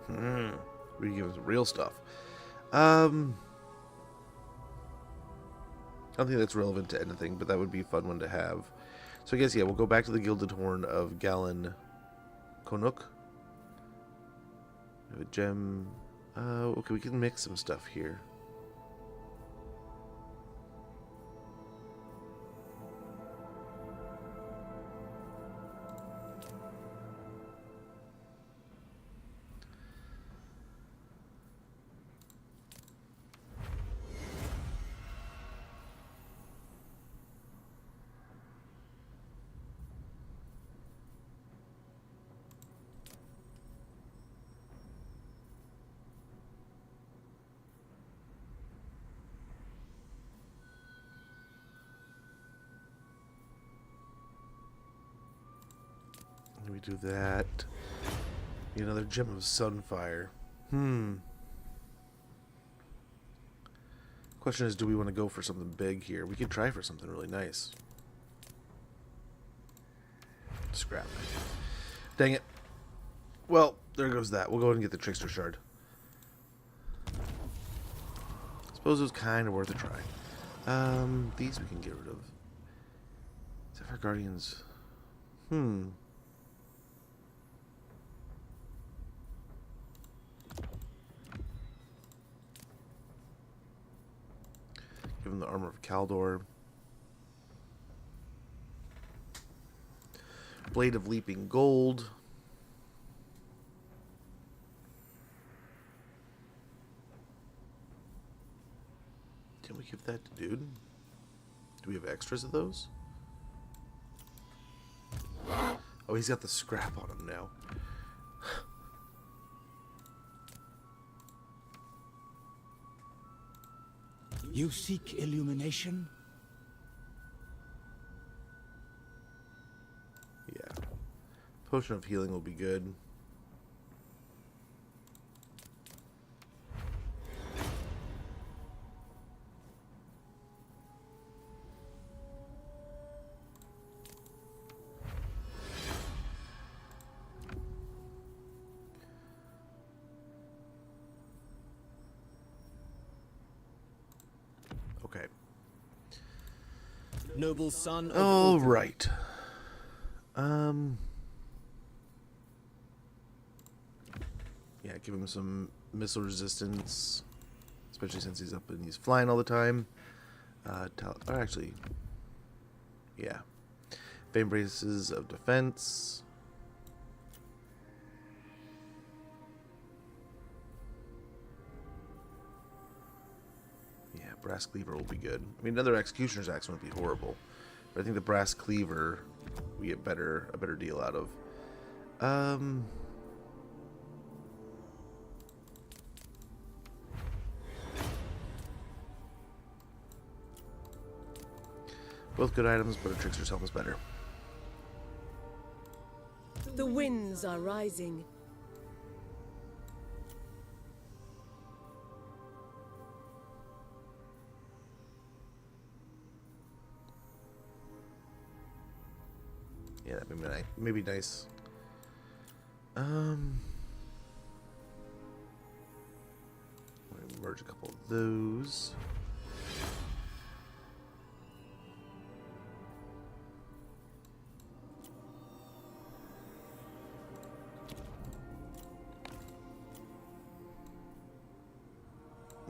We can give him some real stuff. I don't think that's relevant to anything, but that would be a fun one to have. So I guess, yeah, we'll go back to the Gilded Horn of Galen Konuk. We have a gem. Okay, we can mix some stuff here. We do that. Another gem of Sunfire. Question is, do we want to go for something big here? We could try for something really nice. Scrap. Dang it. Well, there goes that. We'll go ahead and get the Trickster Shard. Suppose it was kind of worth a try. These we can get rid of. Zephyr Guardians. Give him the Armor of Kaldor. Blade of Leaping Gold. Can we give that to dude? Do we have extras of those? Oh, he's got the scrap on him now. You seek illumination? Yeah. Potion of Healing will be good. Okay. Noble son of all right. Yeah, give him some missile resistance, especially since he's up and he's flying all the time. Or actually, yeah, Fame Braces of Defense. Brass Cleaver will be good. I mean, another Executioner's Axe wouldn't be horrible, but I think the Brass Cleaver we get a better deal out of. Both good items, but a Trickster's Helm is better. The winds are rising. Yeah, that may be nice. Merge a couple of those.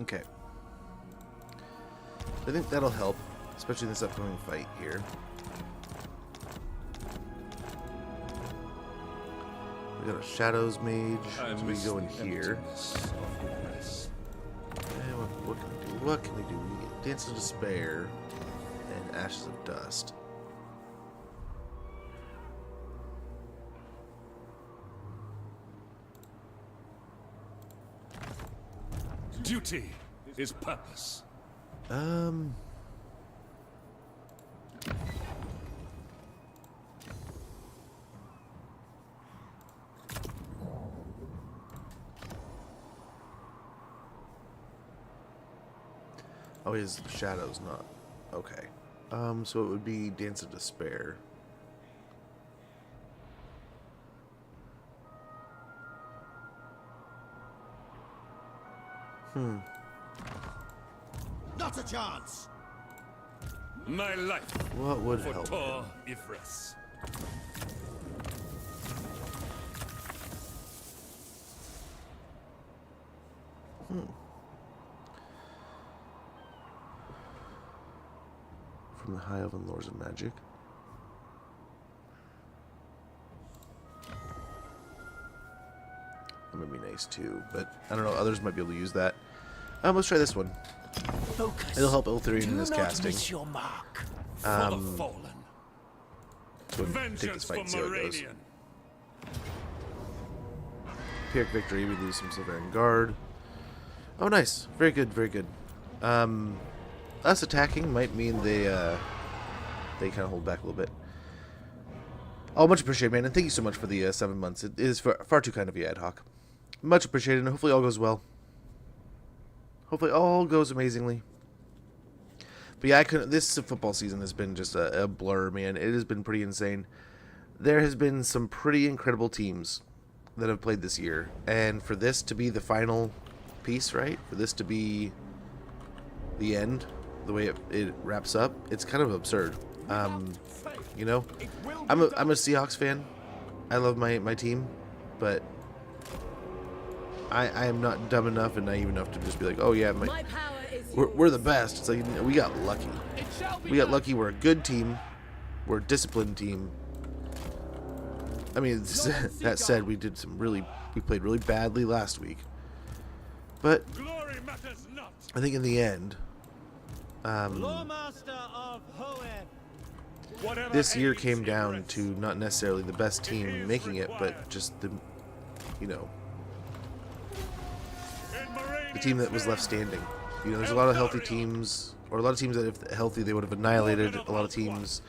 Okay. I think that'll help, especially in this upcoming fight here. We got a Shadows Mage. So we go in here. What can we do? What can we do? We get Dance of Despair and Ashes of Dust. Duty is purpose. Oh, his Shadows, not okay. So it would be Dance of Despair. Not a chance. My life. What would for help? Tor Ifris. From the High Elven Lords of Magic. That would be nice too, but I don't know. Others might be able to use that. Let's try this one. Focus. It'll help Iltharion in his casting. Miss your mark. For the fallen. So we'll take this fight and see how it goes. Pyrrhic Victory, we lose some Silverian Guard. Oh, nice. Very good, very good. Us attacking might mean they kind of hold back a little bit. Oh, much appreciated, man, and thank you so much for the 7 months. It is far too kind of you, Ad Hoc. Much appreciated, and hopefully all goes well. Hopefully all goes amazingly. But yeah, this football season has been just a blur, man. It has been pretty insane. There has been some pretty incredible teams that have played this year, and for this to be the final piece, right? For this to be the end, the way it wraps up, it's kind of absurd. You know, I'm a Seahawks fan. I love my team, but I am not dumb enough and naive enough to just be like, oh yeah, we're the best. It's like, we got lucky. We got lucky. We're a good team. We're a disciplined team. I mean, that said, we played really badly last week, but I think in the end, this year came down to not necessarily the best team making it, but just the team that was left standing. You know, there's a lot of healthy teams, or a lot of teams that if healthy they would have annihilated. A lot of teams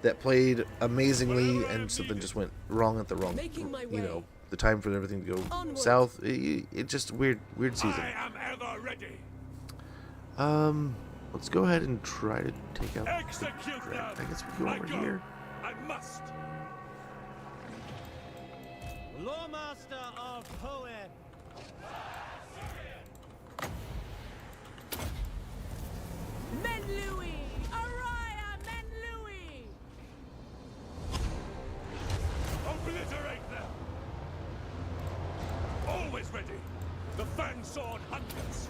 that played amazingly and something just went wrong at the wrong, the time for everything to go south. It just weird season. I am ever ready. Let's go ahead and try to take out Execute the them. I guess we go over here. I must. Loremaster of Hoenn. Men Louis! Araya Men Louis! Obliterate them. Always ready. The Fang Sword hunters.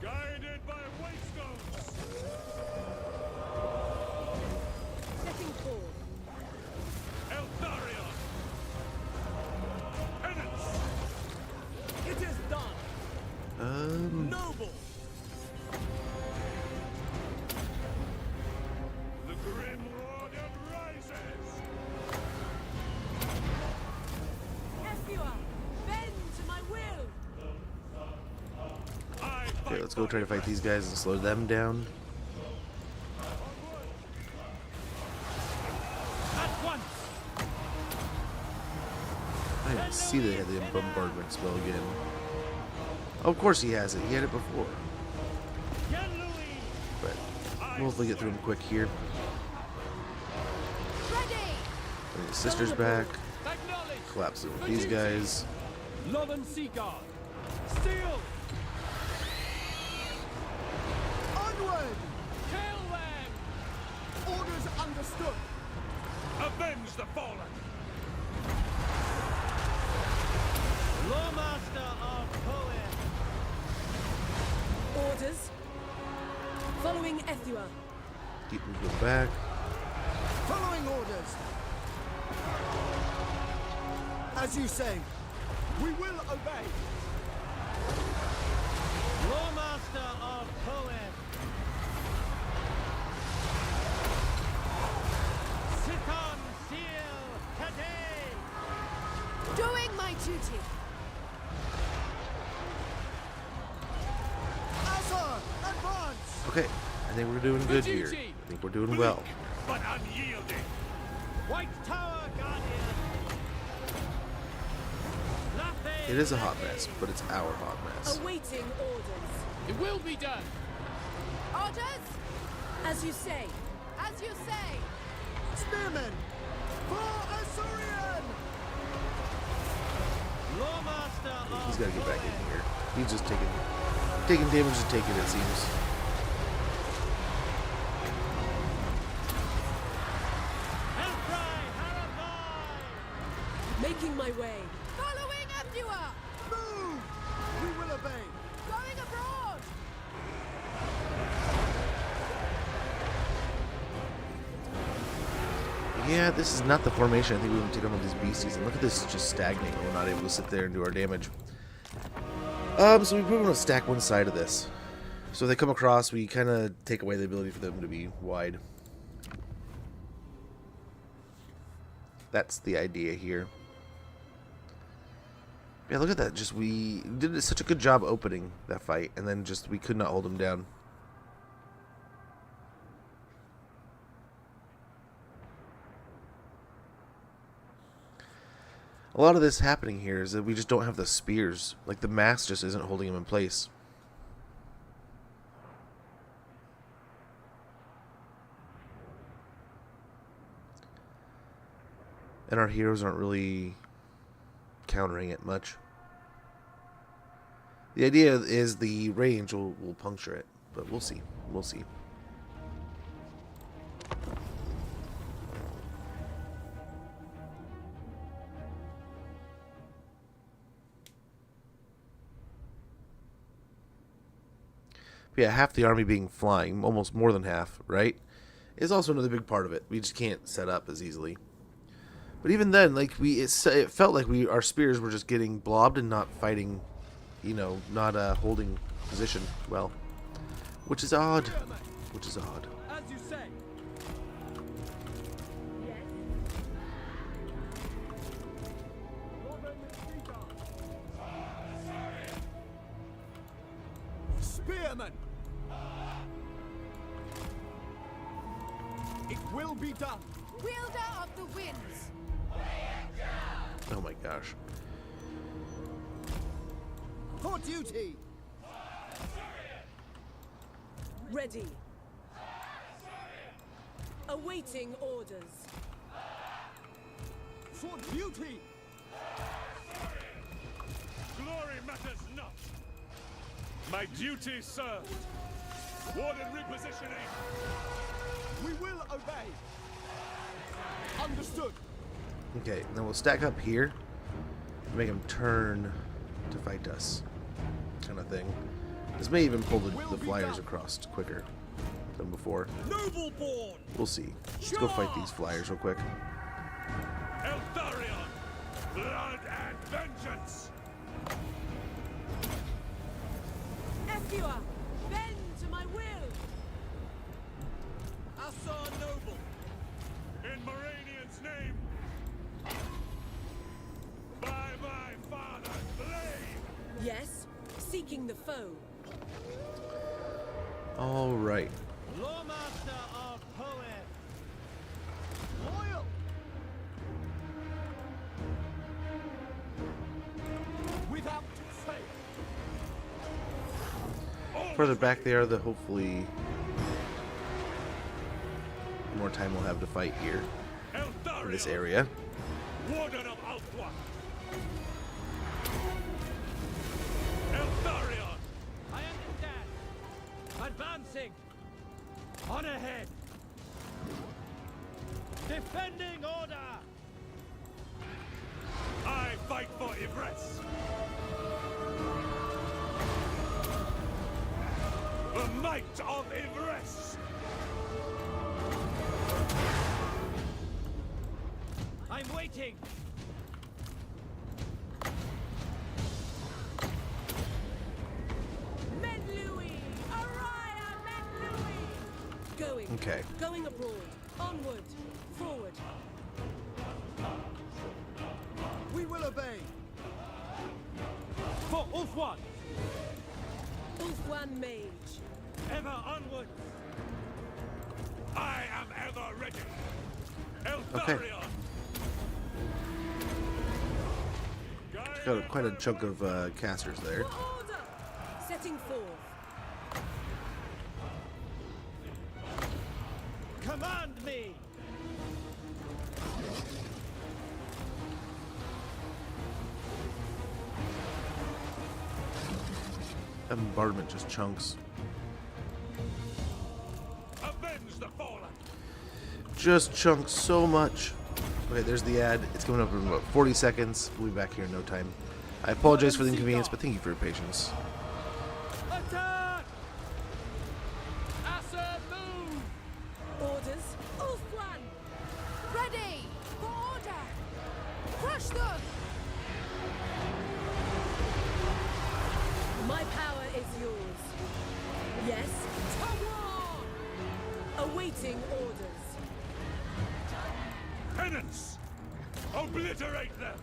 Guided by Waystones. Setting forth. Eldarion. Penance. It is done. Noble. The Grim Warden rises. Estua! Bend to my will! Okay, let's go try to fight these guys and slow them down. can't see that he had the bombardment spell again. Oh, of course he has it. He had it before. But we'll hopefully get through him quick here. Bring his sisters back. Collapse with these guys. Love and Seaguard. Steel. Onward. Kill them. Orders understood. Avenge the fallen. Loremaster of Poet. Orders. Following Ethua. Keep moving back. Following orders. As you say, we will obey. Loremaster of Poet. Sitan Seal today. Doing my duty. Azar, advance. Okay, I think we're doing good here. I think we're doing well. But unyielding. White Tower Guardian. It is a hot mess, but it's our hot mess. Awaiting orders. It will be done. Orders? As you say. As you say. Spearmen. For Azurian. Loremaster of He's got to get back in here. He's just taking damage to take it, it seems. Making my way. Following Ethua. Move. We will obey. Going abroad. Yeah, this is not the formation I think we would take on with these beasties. And look at this just stagnating. We're not able to sit there and do our damage. So we probably want to stack one side of this. So if they come across, we kind of take away the ability for them to be wide. That's the idea here. Yeah, look at that. Just we did such a good job opening that fight, and then just we could not hold them down. A lot of this happening here is that we just don't have the spears. Like, the mass just isn't holding them in place. And our heroes aren't really countering it much. The idea is the range will puncture it, but we'll see. We'll see. But yeah, half the army being flying, almost more than half, right, is also another big part of it. We just can't set up as easily. But even then, like it felt like our spears were just getting blobbed and not fighting, you know, not holding position well, which is odd. Which is odd. As you say. Spearmen. It will be done. Wielder of the winds. Oh my gosh. For duty. Ready. Awaiting orders. For duty. Glory matters not. My duty served. Warden repositioning. We will obey. Understood. Okay, then we'll stack up here and make them turn to fight us, kind of thing. This may even pull the flyers across quicker than before. Nobleborn. We'll see. Let's go fight these flyers real quick. Eldarion, blood and vengeance. Ethua, bend to my will. Assar Noble. In Moranian's name. By my father's blade. Yes, seeking the foe. All right. Loremaster of Poet. Loyal. further back they are, the hopefully the more time we'll have to fight here in this area. Warden of Outward. Eldarion. I understand. Advancing. On ahead. Defending order. I fight for Ivres. The might of Ivres. I'm waiting. Menlui! Araya Menlui! Going. Okay. Going abroad. Onward. Forward. We will obey. For Ulfwan. Ulfwan Mage. Ever onward. I am ever ready. Okay. Eldarion. Got quite a chunk of casters there. For order! Setting forth. Command me. That bombardment just chunks. Avenge the fallen. Just chunks so much. Okay, there's the ad. It's coming up in about 40 seconds. We'll be back here in no time. I apologize for the inconvenience, but thank you for your patience. Attack! Asa, move! Orders. Ulfwan! Ready! For order! Crush them! My power is yours. Yes? To war! Awaiting orders. Penance! Obliterate them!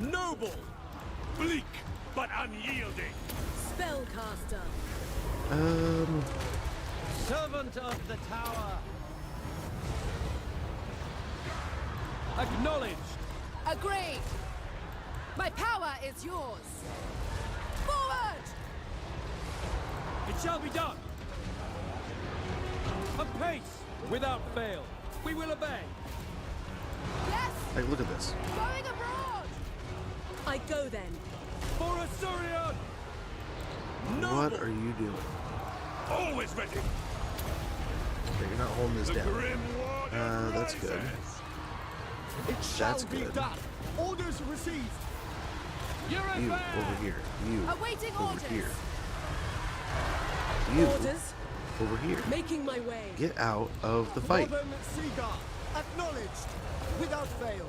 Noble! Bleak, but unyielding! Spellcaster. Servant of the tower! Acknowledged! Agreed! My power is yours! Forward! It shall be done! Apace! Without fail! We will obey! Yes! Like, look at this. Going abroad! I go then. For Asturion! What are you doing? Always ready! Okay, you're not holding this The down. Grim Warden That's good. rises. It shall That's be good. done! Orders received! You're You over here. You Awaiting over orders. here. You Orders. over here. Making my way. Get out of the fight. Northern Seagull! Acknowledged! Without fail!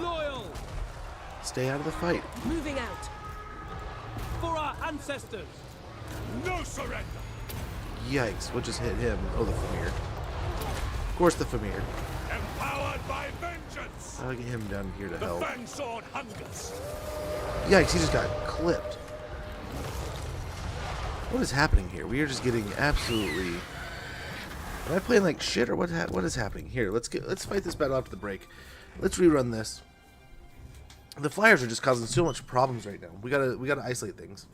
Loyal! Stay out of the fight. Moving out. For our ancestors! No surrender! Yikes, what just hit him? Oh, the Famir. Of course the Famir. Empowered by vengeance! I'll get him down here to The help. Fang Sword hungers! Yikes, he just got clipped. What is happening here? We are just getting absolutely... Am I playing like shit, or what is happening here? Let's fight this battle after the break. Let's rerun this. The Flyers are just causing so much problems right now. We gotta isolate things.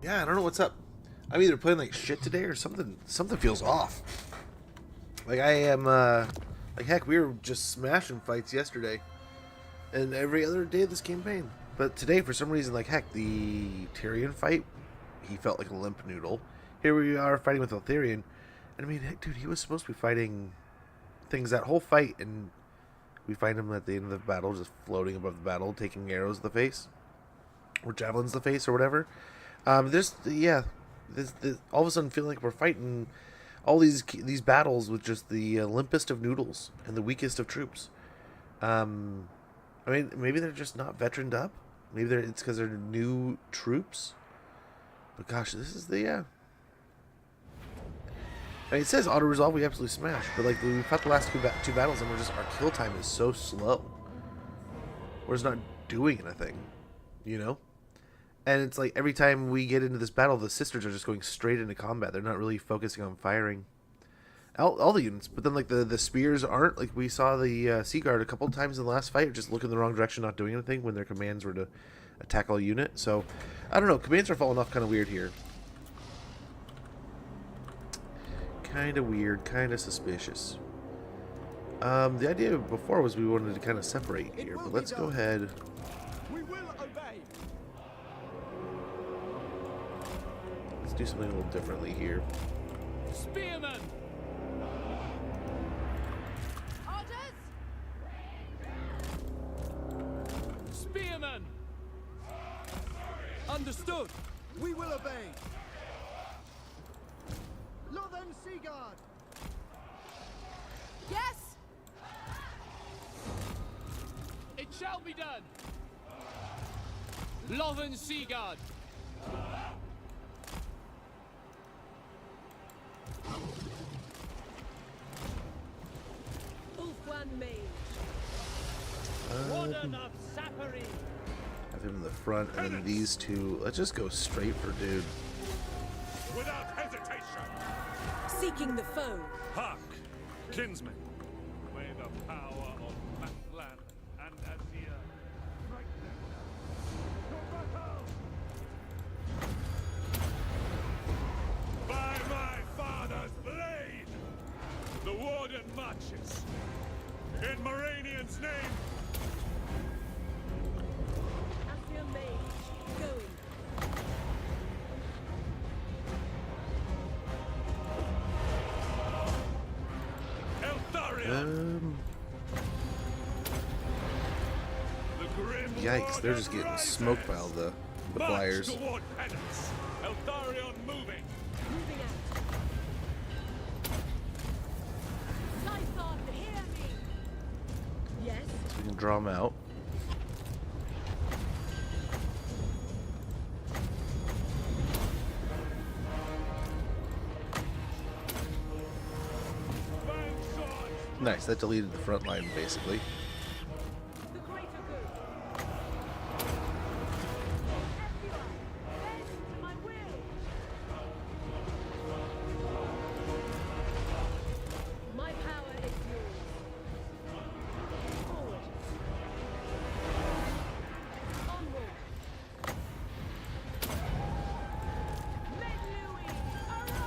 Yeah, I don't know what's up. I'm either playing like shit today or something feels off. Like I am like heck, we were just smashing fights yesterday and every other day of this campaign. But today for some reason, like heck, the Tyrion fight, he felt like a limp noodle. Here we are fighting with Eltharion. And I mean, heck, dude, he was supposed to be fighting things that whole fight, and we find him at the end of the battle just floating above the battle, taking arrows to the face. Or javelins to the face or whatever. This all of a sudden feeling like we're fighting all these battles with just the limpest of noodles and the weakest of troops. I mean, maybe they're just not veteraned up. Maybe it's because they're new troops. But gosh, this is the I mean, it says auto resolve. We absolutely smashed, but like we fought the last two battles, and our kill time is so slow. We're just not doing anything, you know. And it's like every time we get into this battle, the sisters are just going straight into combat. They're not really focusing on firing all the units. But then like the spears aren't. Like we saw the Sea Guard a couple times in the last fight, just looking the wrong direction, not doing anything when their commands were to attack all unit. So I don't know. Commands are falling off kind of weird here. Kind of weird, kind of suspicious. The idea before was we wanted to kind of separate here, but let's go ahead. We will obey. Let's do something a little differently here. Spearman! Orders! Spearman! Understood. We will obey. Northern Sea Guard. Yes! It shall be done! Lothern Seaguard! Ulfwan Mage. Warden of Sappery! Have him in the front, and then these two. Let's just go straight for dude. Without hesitation! Seeking the foe. Hark, kinsmen! May the power of Matlan and Azir strike them! To battle! By my father's blade! The warden marches! In Moranian's name! Azir Mage. Going. Yikes, they're just getting smoked by all the flyers. Eltharion moving. Moving out. Lython, hear me. Yes. We can draw them out. Nice, that deleted the front line basically. The greater good. Everyone, bend to my will. My power is yours. Forward. Onward. Medlui! Araya!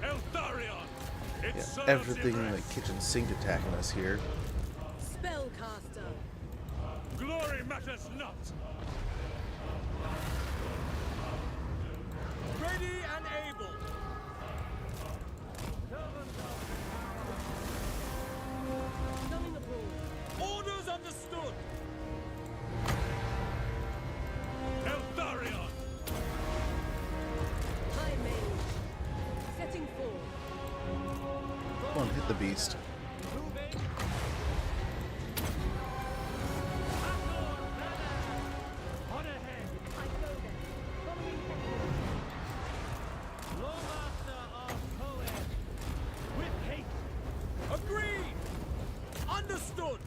Medlui! Eltharion! Yeah, everything like kitchen sink attacking us here. Spellcaster. Glory matters not! Ready and able. Going abroad. Orders understood. Eltharion! High mage. Setting forth. Come on, hit the beast. On ahead! I go there. Following orders. Loremaster of Coed! With haste! Agreed. Understood.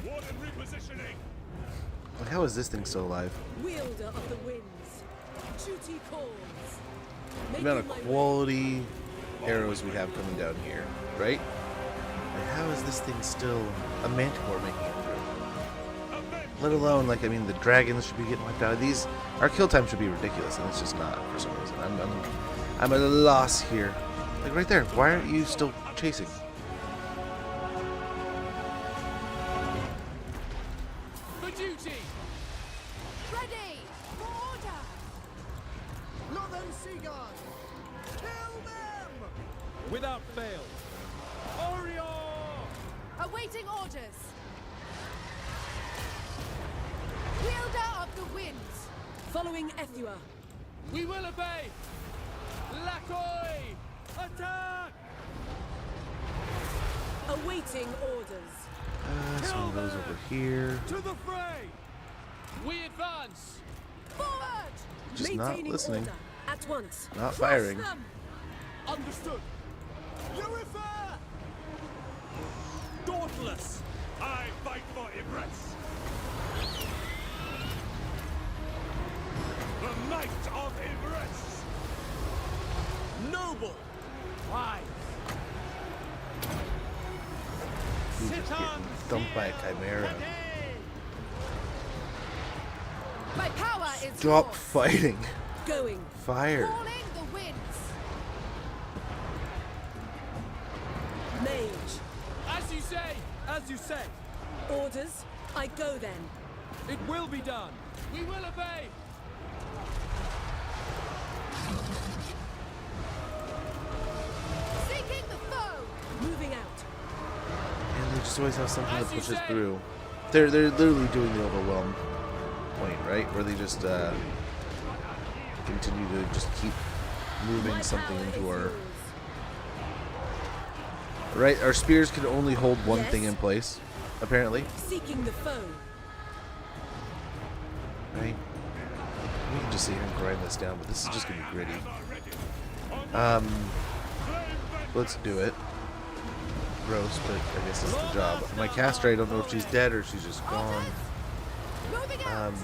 Warden repositioning! Like, how is this thing still alive? Wielder of the winds. Duty calls. The amount of quality arrows we have coming down here, right? Like, how is this thing still a manticore making it through? Avenge Let alone, like, I mean, the dragons should be getting wiped out. These, our kill time should be ridiculous, and it's just not for some reason. I'm at a loss here. Like right there. Why aren't you still chasing? For duty! Ready! For order! Northern Seaguard! Kill them! Without fail. Orion! Awaiting orders! Wielder of the winds! Following Ethua. We will obey! Lakoi! Attack! Awaiting orders. Some goes over here. To the fray! We advance! Forward! Just not Maintaining listening. order. At once. Not firing. Them. Understood! Eureka! Dauntless! I fight for Ibris! The might of Ibris! Noble! Wise! He's just getting dumped by a chimera. My power is Stop yours. fighting. Going. Fire. Calling the winds. Mage. As you say! As you say, Orders. I go then. it will be done. We will obey! Seeking the foe. Moving out. And they just always have something that As you pushes say. through. They're literally doing the overwhelm point, right? Where they just continue to just keep moving My something power into is our... yours. Right? Our spears can only hold one Yes. thing in place, apparently. Seeking the foe. Right? We can just sit here and grind this down, but this is just going to be gritty. Let's do it. Gross, but I guess that's the job. My caster, I don't know if she's dead or she's just gone. Moving out.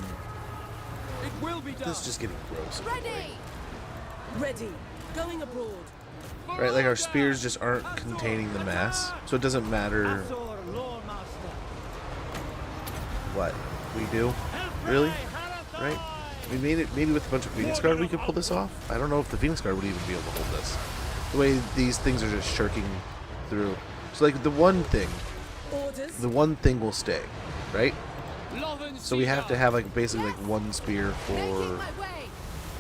It will be done. This is just getting gross. Ready. Ready. Going abroad. Right, like our spears just aren't containing the mass, so it doesn't matter what we do. Really? Right? We made it. Maybe with a bunch of Phoenix Guard we could pull this off. I don't know if the Phoenix Guard would even be able to hold this. The way these things are just shirking through. So like the one thing will stay, right? So we have to have like basically like one spear for Making my way.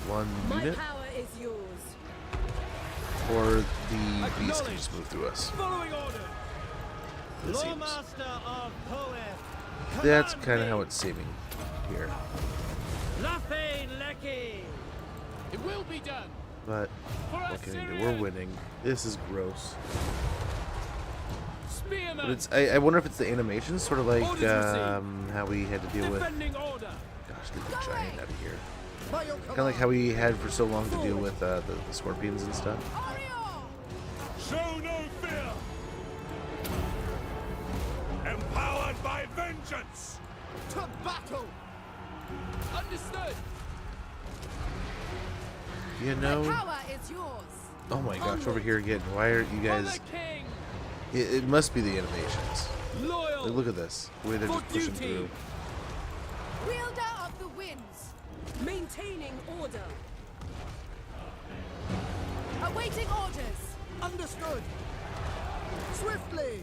one My unit, power is yours. or the beast can just move through us. Following order! It seems. Loremaster of Poeth! That's kind of how it's seeming here. Lafane Lecky! It will be done! But what can we do? We're winning. This is gross. Spearman! But it's. I wonder if it's the animations, sort of like Orders received. how we had to deal with. Defending order. Gosh, leave the giant out of here. By your Kind of like how we had for so long to deal with the scorpions and stuff. Orion. Show no fear! Empowered by vengeance! To battle! Understood! You My know. power is yours. Oh my gosh, over here again. Why aren't you For guys? the king! It must be the animations. Loyal. Like, look at this. The way they're For just pushing duty. through. Wielder of the winds. Maintaining order. Awaiting orders. Understood! Swiftly!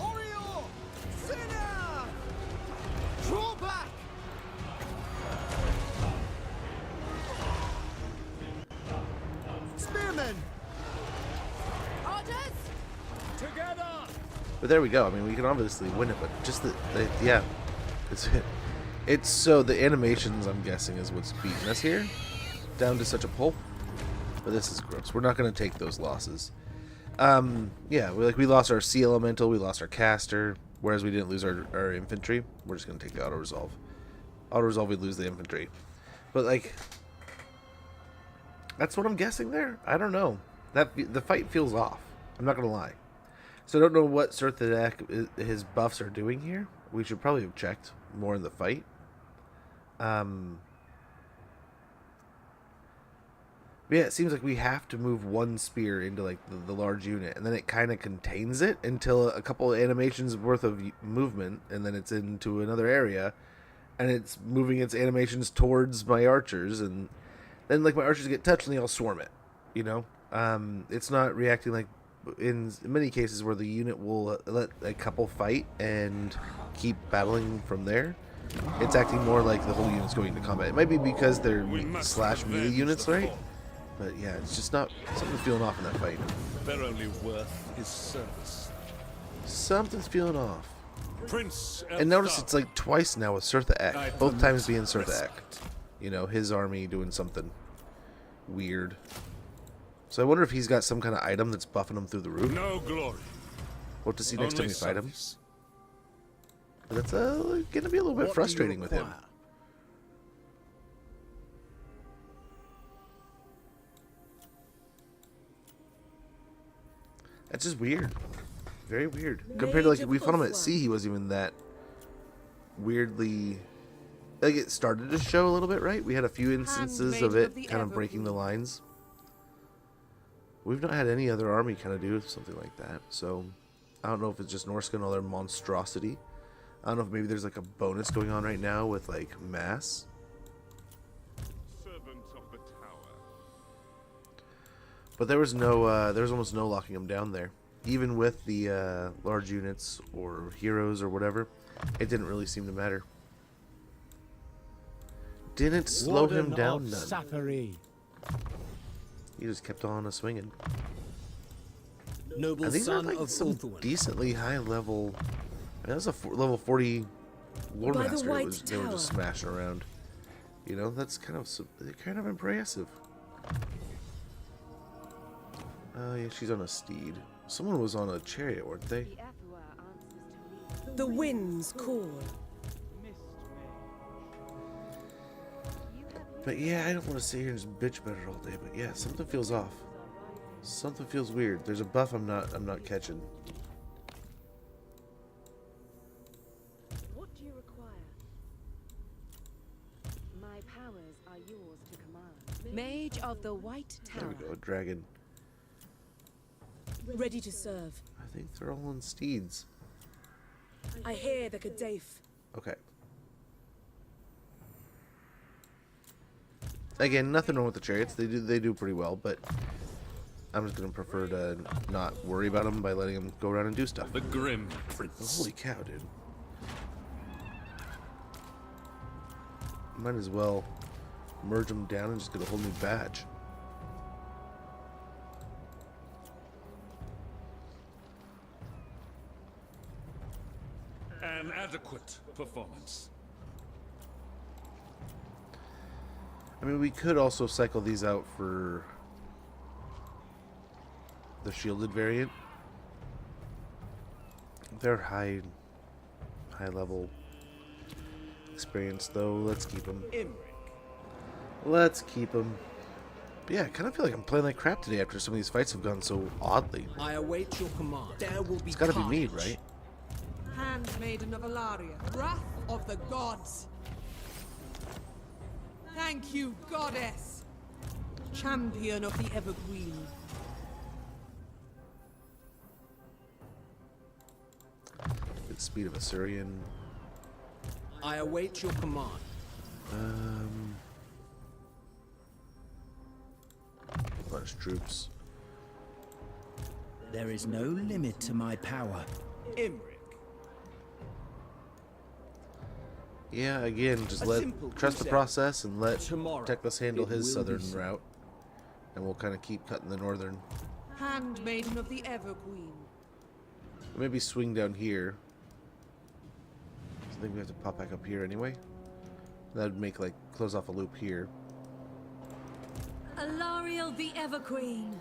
Orion! Sinner! Draw back! Spearmen! Orders. Together! But there we go. I mean, we can obviously win it, but just yeah, it's so the animations. I'm guessing is what's beating us here, down to such a pulp. But this is gross. We're not going to take those losses. Yeah, we lost our sea elemental, we lost our caster, whereas we didn't lose our infantry. We're just going to take the auto resolve. Auto resolve, we lose the infantry. But like, that's what I'm guessing there. I don't know. The fight feels off. I'm not going to lie. So I don't know what Serthadek, his buffs are doing here. We should probably have checked more in the fight. But yeah, it seems like we have to move one spear into like the large unit, and then it kind of contains it until a couple of animations worth of movement, and then it's into another area, and it's moving its animations towards my archers, and then like my archers get touched and they all swarm it. You know, it's not reacting like in many cases where the unit will let a couple fight and keep battling from there. It's acting more like the whole unit's going to combat. It might be because they're slash melee units, right? But yeah, it's just not something's feeling off in that fight. Their only worth is service. Something's feeling off. Prince And notice it's like twice now with Sirtha Ek. Both times being Sirtha Ek. You know, his army doing something weird. So I wonder if he's got some kind of item that's buffing him through the roof. No glory. What to see next time we fight him. But that's going to be a little bit frustrating with him. That's just weird. Very weird. Compared to like if we fought him at sea, he wasn't even that weirdly. Like it started to show a little bit, right? We had a few instances of it kind of breaking the lines. We've not had any other army kind of do something like that. So I don't know if it's just Norsca and all their monstrosity. I don't know if maybe there's like a bonus going on right now with like mass. Servant of the tower. But there was no, there was almost no locking them down there. Even with the large units or heroes or whatever, it didn't really seem to matter. Didn't slow him down none. He just kept on a swinging. Noble and these are son like of some Ulthuan. decently high level. That was a level 40 Loremaster. They were just smashing around. You know, that's kind of impressive. Oh yeah, she's on a steed. Someone was on a chariot, weren't they? The winds call. But yeah, I don't want to sit here and just bitch about it all day. But yeah, something feels off. Something feels weird. There's a buff I'm not catching. What do you require? My powers are yours to command. Mage of the White Tower. There we go, a dragon. Ready to serve. I think they're all on steeds. I hear the Kadef. Okay. Again, nothing wrong with the chariots. They do pretty well, but I'm just gonna prefer to not worry about them by letting them go around and do stuff. The Grim Prince. Holy cow, dude! Might as well merge them down and just get a whole new badge. An adequate performance. I mean, we could also cycle these out for the shielded variant. They're high level experience, though. Let's keep them. Let's keep them. But yeah, I kind of feel like I'm playing like crap today after some of these fights have gone so oddly. I await your command. There will be It's got to be Mead, right? Handmaiden of Alaria, wrath of the gods. Thank you, goddess. Champion of the Evergreen. Good speed of Assyrian. I await your command. Bunch of troops. There is no limit to my power. Imric. Yeah, again, just trust the process and let Teclis handle his southern route, and we'll kind of keep cutting the northern. Handmaiden of the Evergreen. Maybe swing down here. I think we have to pop back up here anyway. That'd make like close off a loop here. Alariel the Everqueen.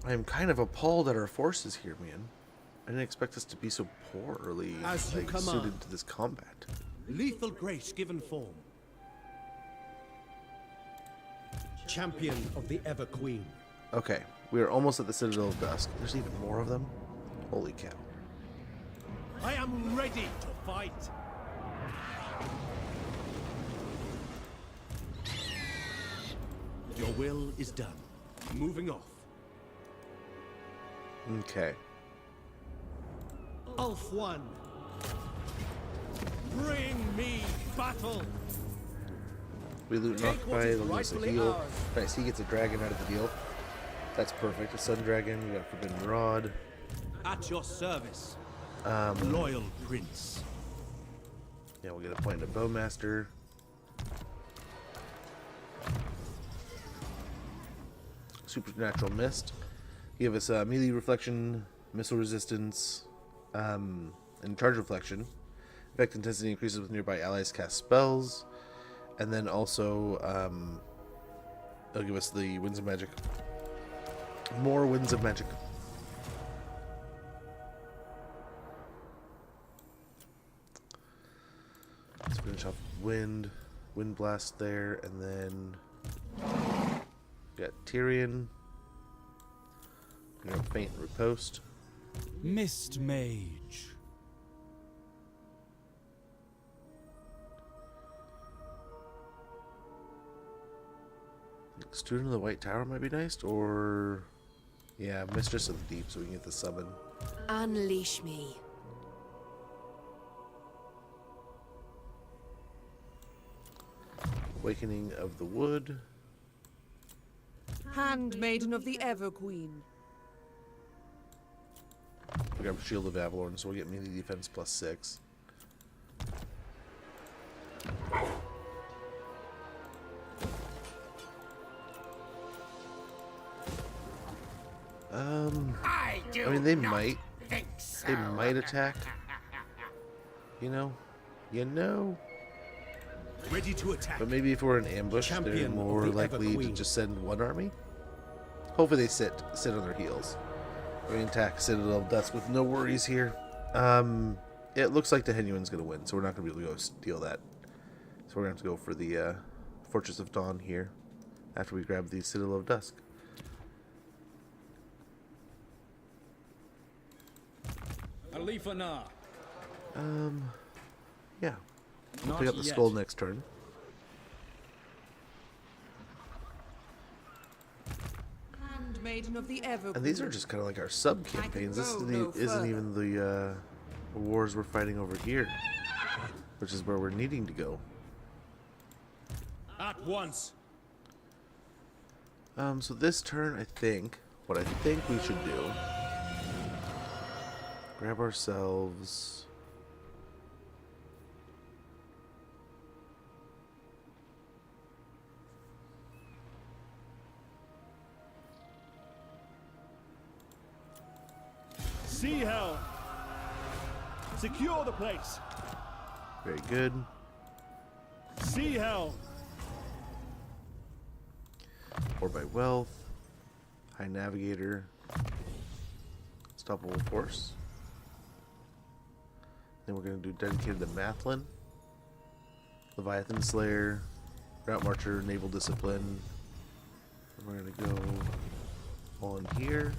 I am kind of appalled at our forces here, man. I didn't expect us to be so poorly suited to this combat. Lethal grace given form. Champion of the Everqueen. Okay, we are almost at the Citadel of Dusk. There's even more of them? Holy cow. I am ready to fight. Your will is done. Moving off. Okay. Ulf one. Bring me battle. We loot and occupy, they'll give us a heal. Nice, he gets a dragon out of the deal. That's perfect. A sun dragon, we got a forbidden rod. At your service, loyal prince. Yeah, we'll get a point of bowmaster. Supernatural mist. Give us melee reflection, missile resistance, and charge reflection. Effect intensity increases with nearby allies cast spells. And then also, it'll give us the winds of magic. More winds of magic. Let's finish off wind blast there, and then we got Tyrion. We got faint riposte. Mist Mage. Student of the White Tower might be nice, or yeah, Mistress of the Deep, so we can get the summon. Unleash me. Awakening of the Wood. Handmaiden of the Everqueen. We got Shield of Avalorn, so we'll get melee defense +6. I mean, they might attack. You know. Ready to attack. But maybe if we're in ambush, they're more likely to just send one army. Hopefully they sit on their heels. We can attack Citadel of Dusk with no worries here. It looks like the Henuan's going to win, so we're not going to be able to go steal that. So we're going to have to go for the Fortress of Dawn here after we grab the Citadel of Dusk. Alifana. Yeah. Not Pick up the yet. skull next turn. Handmaiden of the Everqueen. And these are just kind of like our sub-campaigns. This isn't even the wars we're fighting over here, which is where we're needing to go. At once. So this turn, what I think we should do, grab ourselves... Sea Helm. Secure the place. Very good. Sea Helm. 4 by Wealth. High Navigator. Unstoppable Force. Then we're going to do Dedicated to Mathlin. Leviathan Slayer. Route Marcher, Naval Discipline. And we're going to go on here.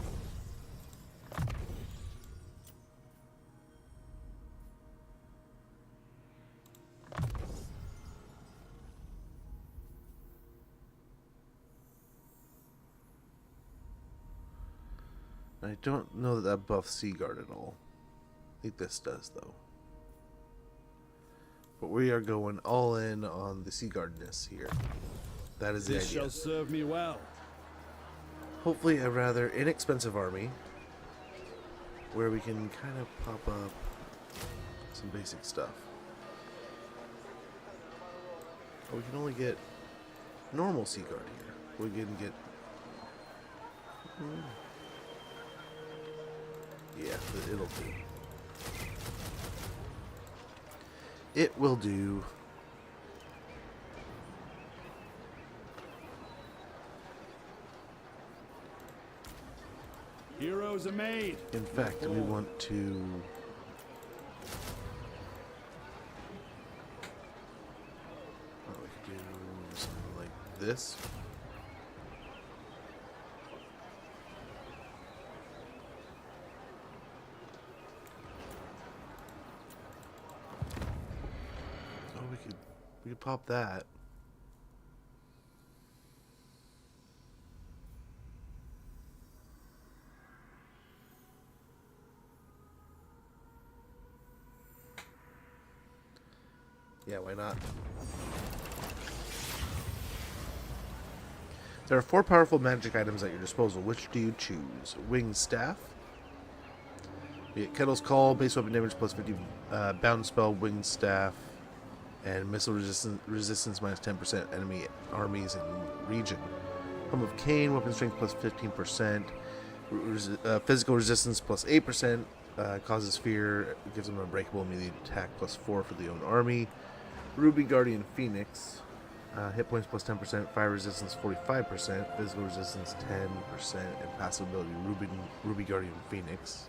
I don't know that buffs Seaguard at all. I think this does, though. But we are going all in on the Seaguardness here. That is the idea. This shall serve me well. Hopefully a rather inexpensive army where we can kind of pop up some basic stuff. We can only get normal Seaguard here. We can get... Yeah, it'll do. It will do. Heroes are made. In fact, we want to... Oh, we could do something like this. We could pop that. Yeah, why not? There are 4 powerful magic items at your disposal. Which do you choose? Winged Staff. You get Kettle's Call, base weapon damage plus 50, bound spell, Winged Staff, and missile resistance minus 10% enemy armies and region. Helm of Cain, weapon strength plus 15%, physical resistance plus 8%, causes fear, gives them unbreakable immediate attack plus 4 for the own army. Ruby Guardian Phoenix, hit points plus 10%, fire resistance 45%, physical resistance 10%, and passive ability Ruby Guardian Phoenix.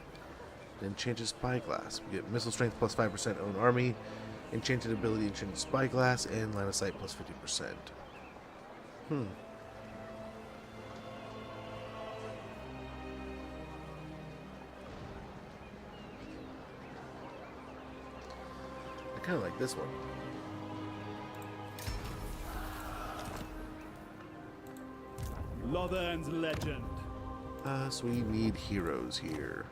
Enchanted Spyglass. We get missile strength plus 5% own army, enchanted ability Enchanted Spyglass, and line of sight plus 50%. I kind of like this one. Lothan's legend. So we need heroes here.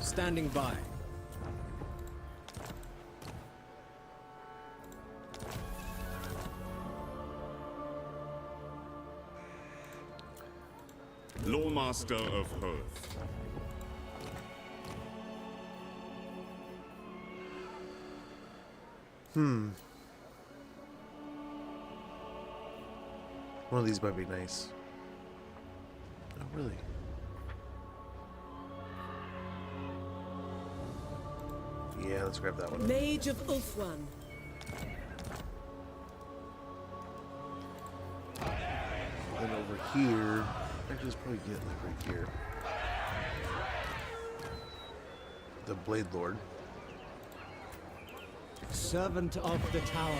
Standing by. Loremaster of Hearth. One of these might be nice. Oh, really? Yeah, let's grab that one. Mage of Ulthuan. Then over here, I just probably get like right here. The Blade Lord. Servant of the Tower.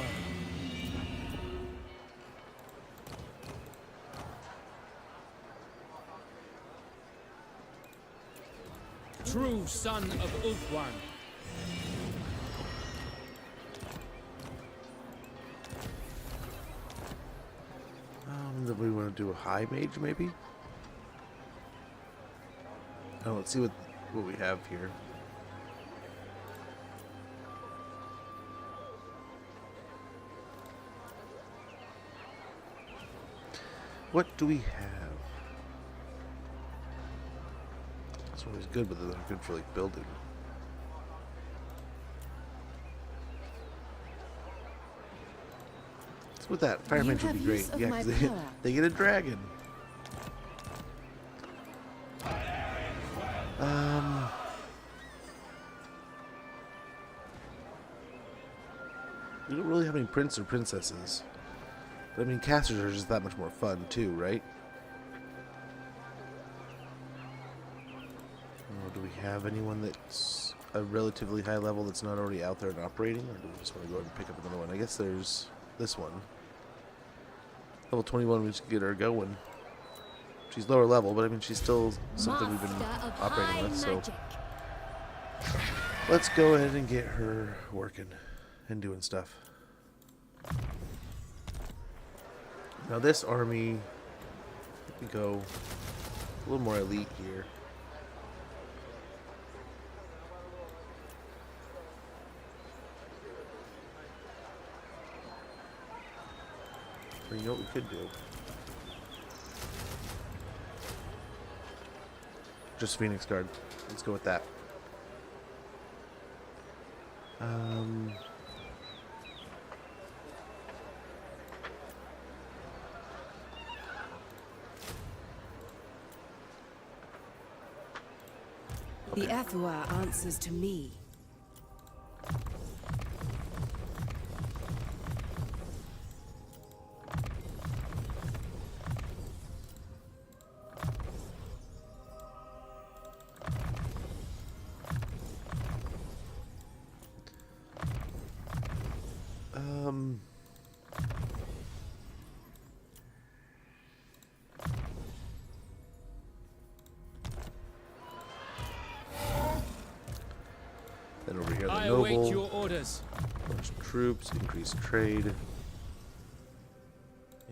True son of Ulthuan. Then we want to do a high mage, maybe? Oh, let's see what we have here. What do we have? It's always good, but they're good for like building. What's with that? Fire mage would be great. Yeah, 'cause they get a dragon. We don't really have any prince or princesses. But I mean, casters are just that much more fun too, right? Oh, do we have anyone that's a relatively high level that's not already out there and operating? Or do we just want to go ahead and pick up another one? I guess there's this one. Level 21, we just get her going. She's lower level, but I mean, she's still something we've been operating with, so... Let's go ahead and get her working and doing stuff. Now this army, we go a little more elite here. Or you know what we could do? Just Phoenix Guard. Let's go with that. The Athua answers to me. Then over here, the I noble. await your orders. Plus troops, increase trade.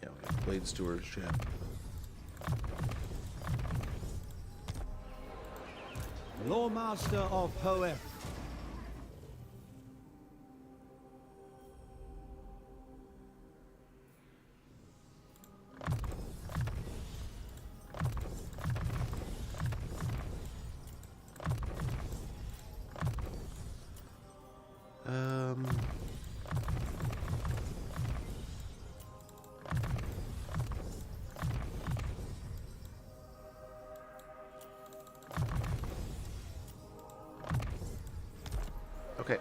Yeah, we got blade stewardship. Loremaster of Hoeth. Okay.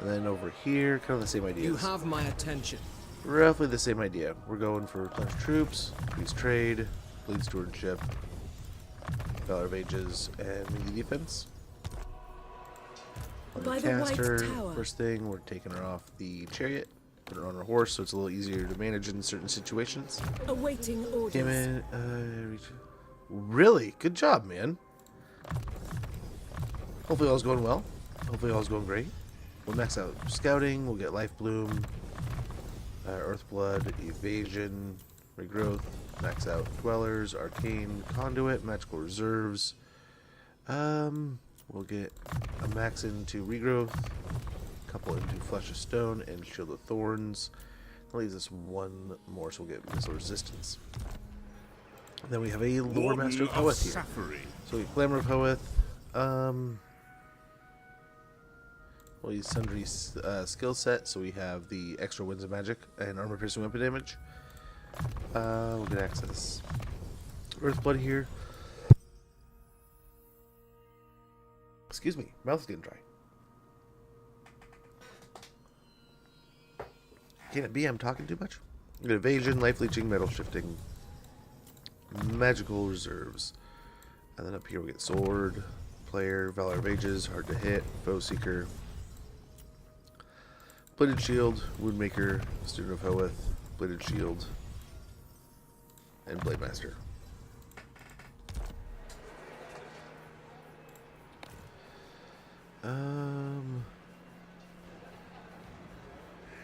And then over here, kind of the same idea. You have my attention. Roughly the same idea. We're going for replenished troops, increase trade, bleed stewardship, Valor of Ages, and melee defense. On the By the White caster, Tower. first thing, we're taking her off the chariot, put her on her horse so it's a little easier to manage in certain situations. Awaiting orders. Came in, really? Good job, man. Hopefully all's going well. Hopefully all's going great. We'll max out scouting, we'll get life bloom, earthblood, evasion, regrowth, max out dwellers, arcane, conduit, magical reserves. We'll get a max into regrowth, a couple into flesh of stone, and shield of thorns. That leaves us one more, so we'll get missile resistance. And then we have a Loremaster of Hoeth here. So we have Glamour of Hoeth. We'll use sundry skill set, so we have the extra winds of magic and armor piercing weapon damage. We'll get access Earthblood here. Excuse me, mouth's getting dry. Can it be I'm talking too much? We get evasion, life leeching, metal shifting, magical reserves, and then up here we get sword, player, Valor of Ages, hard to hit, foe seeker. Bladed Shield, Woundmaker, Student of Hoeth, Bladed Shield, and Blade Master. I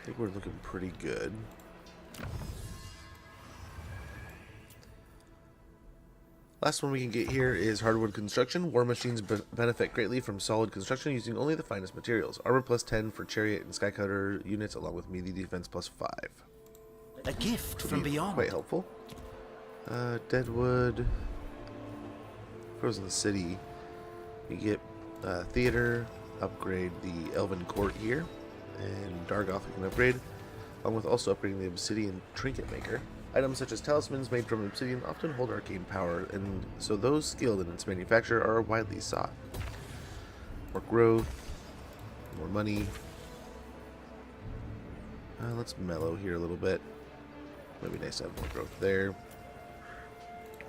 think we're looking pretty good. Last one we can get here is hardwood construction. War machines benefit greatly from solid construction using only the finest materials. Armor plus 10 for chariot and skycutter units, along with melee defense plus 5. A gift from beyond. Quite helpful. Deadwood. Frozen City. You get theater. Upgrade the Elven Court here. And Dargoth we can upgrade. Along with also upgrading the Obsidian Trinket Maker. Items such as talismans made from obsidian often hold arcane power, and so those skilled in its manufacture are widely sought. More growth, more money. Let's mellow here a little bit. Might be nice to have more growth there.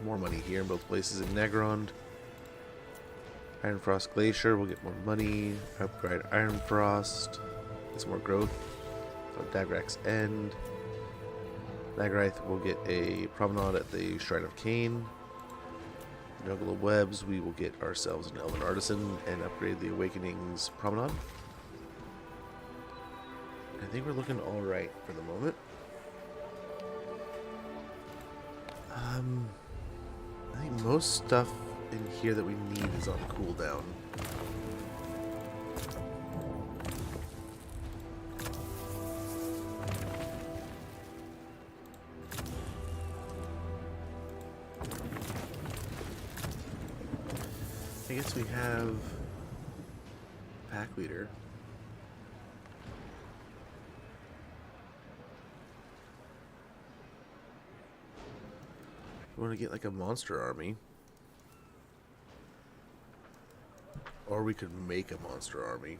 More money here in both places in Nagrond. Ironfrost Glacier, we'll get more money. Upgrade Ironfrost, get some more growth. So Dagrak's End. Nagarath will get a promenade at the Shrine of Cain. Jungle of Webs, we will get ourselves an Elven Artisan and upgrade the Awakenings promenade. I think we're looking alright for the moment. I think most stuff in here that we need is on cooldown. I guess we have pack leader. We want to get like a monster army, or we could make a monster army.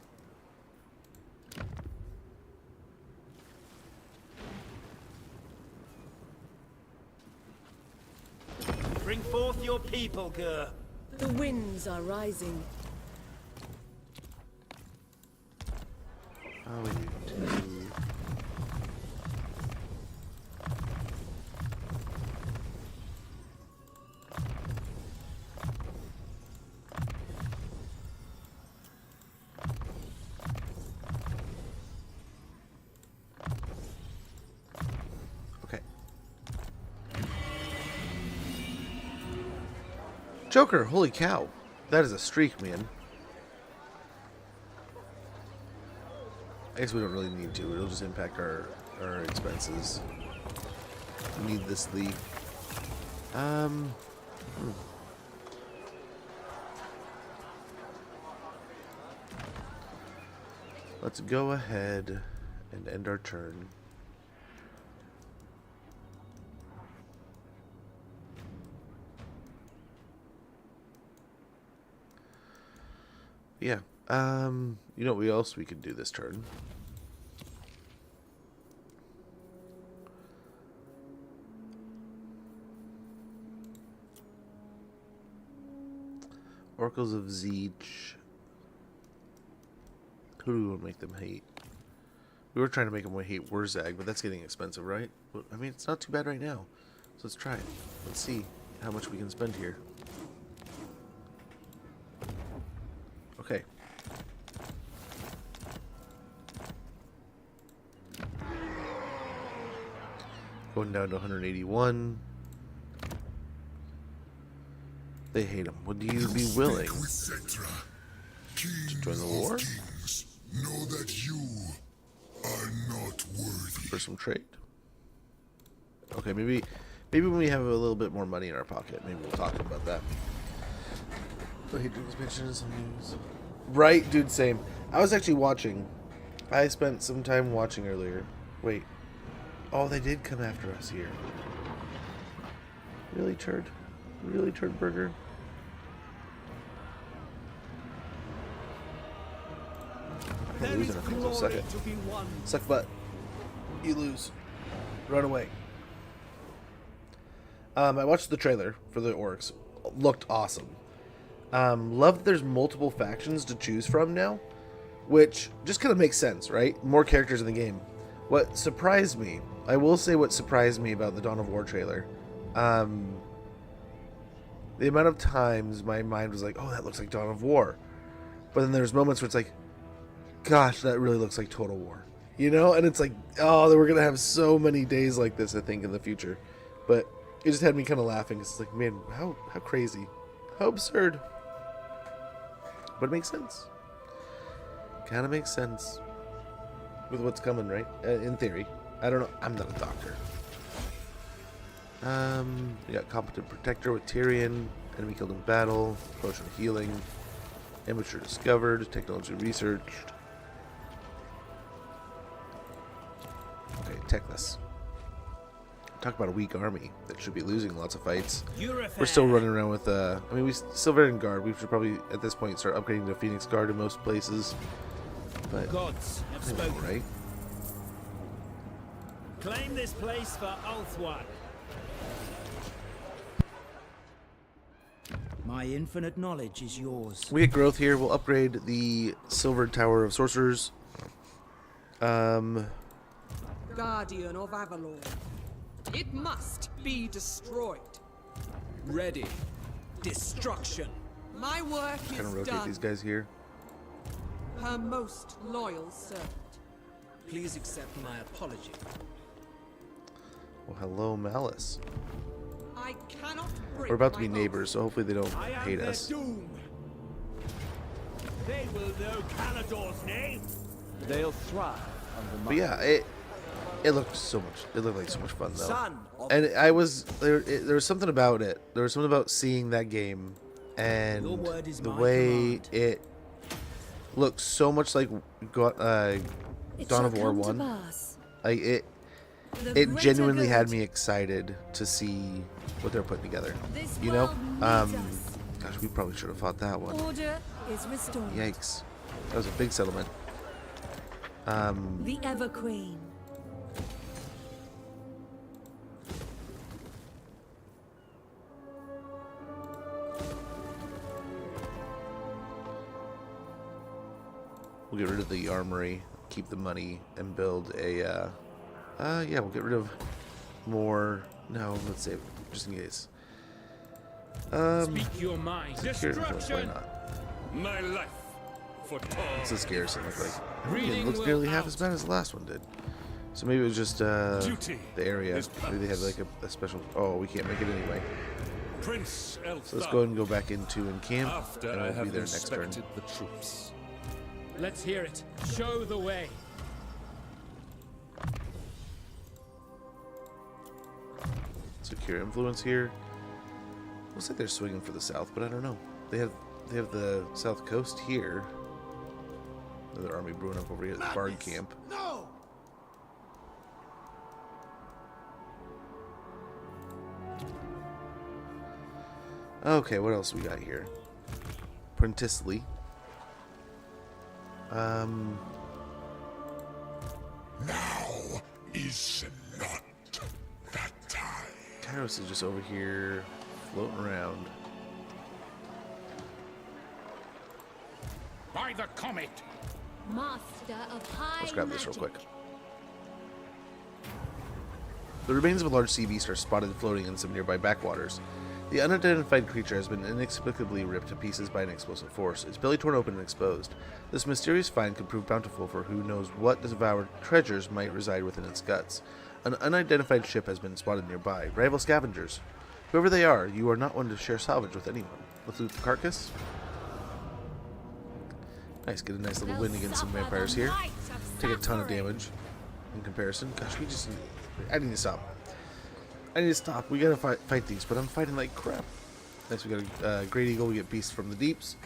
Bring forth your people, Gur. The winds are rising. Oh, we need to... Okay. Joker, holy cow. That is a streak, man. I guess we don't really need to. It'll just impact our expenses. We need this lead. Let's go ahead and end our turn. Yeah. You know what else we could do this turn? Oracles of Zeech. Who do we want to make them hate? We were trying to make them hate Wurzag, but that's getting expensive, right? I mean, it's not too bad right now. So let's try it. Let's see how much we can spend here. Okay. Going down to 181. They hate him. Would you be willing to join the war? Know that you are not worthy. For some trade? Okay, maybe when we have a little bit more money in our pocket, maybe we'll talk about that. I hate doing expansions on news. Right, dude, same. I was actually watching. I spent some time watching earlier. Wait. Oh, they did come after us here. Really, turd? Really, turd burger? I'm losing, I think, for a second. Suck butt. You lose. Run away. I watched the trailer for the orcs. Looked awesome. Love that there's multiple factions to choose from now, which just kind of makes sense, right? More characters in the game. What surprised me, I will say what surprised me about the Dawn of War trailer, the amount of times my mind was like, oh, that looks like Dawn of War. But then there's moments where it's like, gosh, that really looks like Total War. You know? And it's like, oh, we're going to have so many days like this, I think, in the future. But it just had me kind of laughing. It's like, man, how crazy. How absurd. But it makes sense. Kind of makes sense with what's coming, right? In theory. I don't know. I'm not a doctor. We got Competent Protector with Tyrion. Enemy killed in battle. Potion of Healing. Amateur discovered. Technology researched. Okay, Teclis. Talk about a weak army that should be losing lots of fights. We're still running around with, I mean, we still very in guard. We should probably, at this point, start upgrading to Phoenix Guard in most places. But, Gods have spoken. Right? Claim this place for Ulthuan. My infinite knowledge is yours. We get growth here. We'll upgrade the Silver Tower of Sorcerers. Guardian of Avalon. It must be destroyed. Ready. Destruction. My work Kind of is rotate done. these guys here. Her most loyal servant. Please accept my apology. Well, hello, Malice. I cannot break We're about to my be oath. neighbors, so hopefully they don't hate their us. Doom. They will know Calador's name. They'll thrive under my... But yeah, it looked so much. It looked like so much fun though. Son of And I was there was something about it. There was something about seeing that game and Your word is the my way command. it looked so much like Dawn of War 1. Like it genuinely had me excited to see what they're putting together. You know? Gosh, we probably should have fought that one. Order is restored. Yikes. That was a big settlement. The Ever Queen. We'll get rid of the armory, keep the money, and build a, yeah, we'll get rid of more, no, let's save, just in case. Speak your mind. Secure, why Destruction. not? My life for What's this garrison look like? Reading It looks will nearly half out. as bad as the last one did. So maybe it was just, the Duty area. is Maybe they had like a special, oh, we can't make it anyway. Prince Elf. So let's go ahead and go back into encamp, After and I we'll be have there next turn. inspected the troops. Let's hear it. Show the way. Secure influence here. Looks like they're swinging for the south, but I don't know. They have the south coast here. Another army brewing up over here at the Bard camp. No! Okay, what else we got here? Prentisly. Now is not that time. Kairos is just over here floating around. By the comet! Master of high Let's grab this real magic. quick. The remains of a large sea beast are spotted floating in some nearby backwaters. The unidentified creature has been inexplicably ripped to pieces by an explosive force, its belly torn open and exposed. This mysterious find could prove bountiful for who knows what devoured treasures might reside within its guts. An unidentified ship has been spotted nearby. Rival scavengers. Whoever they are, you are not one to share salvage with anyone. Let's loot the carcass. Nice, get a nice little win against some vampires here. Take a ton of damage in comparison. Gosh, I need to stop. I need to stop. We gotta fight these, but I'm fighting like crap. Next, we got a Great Eagle. We get Beasts from the Deeps.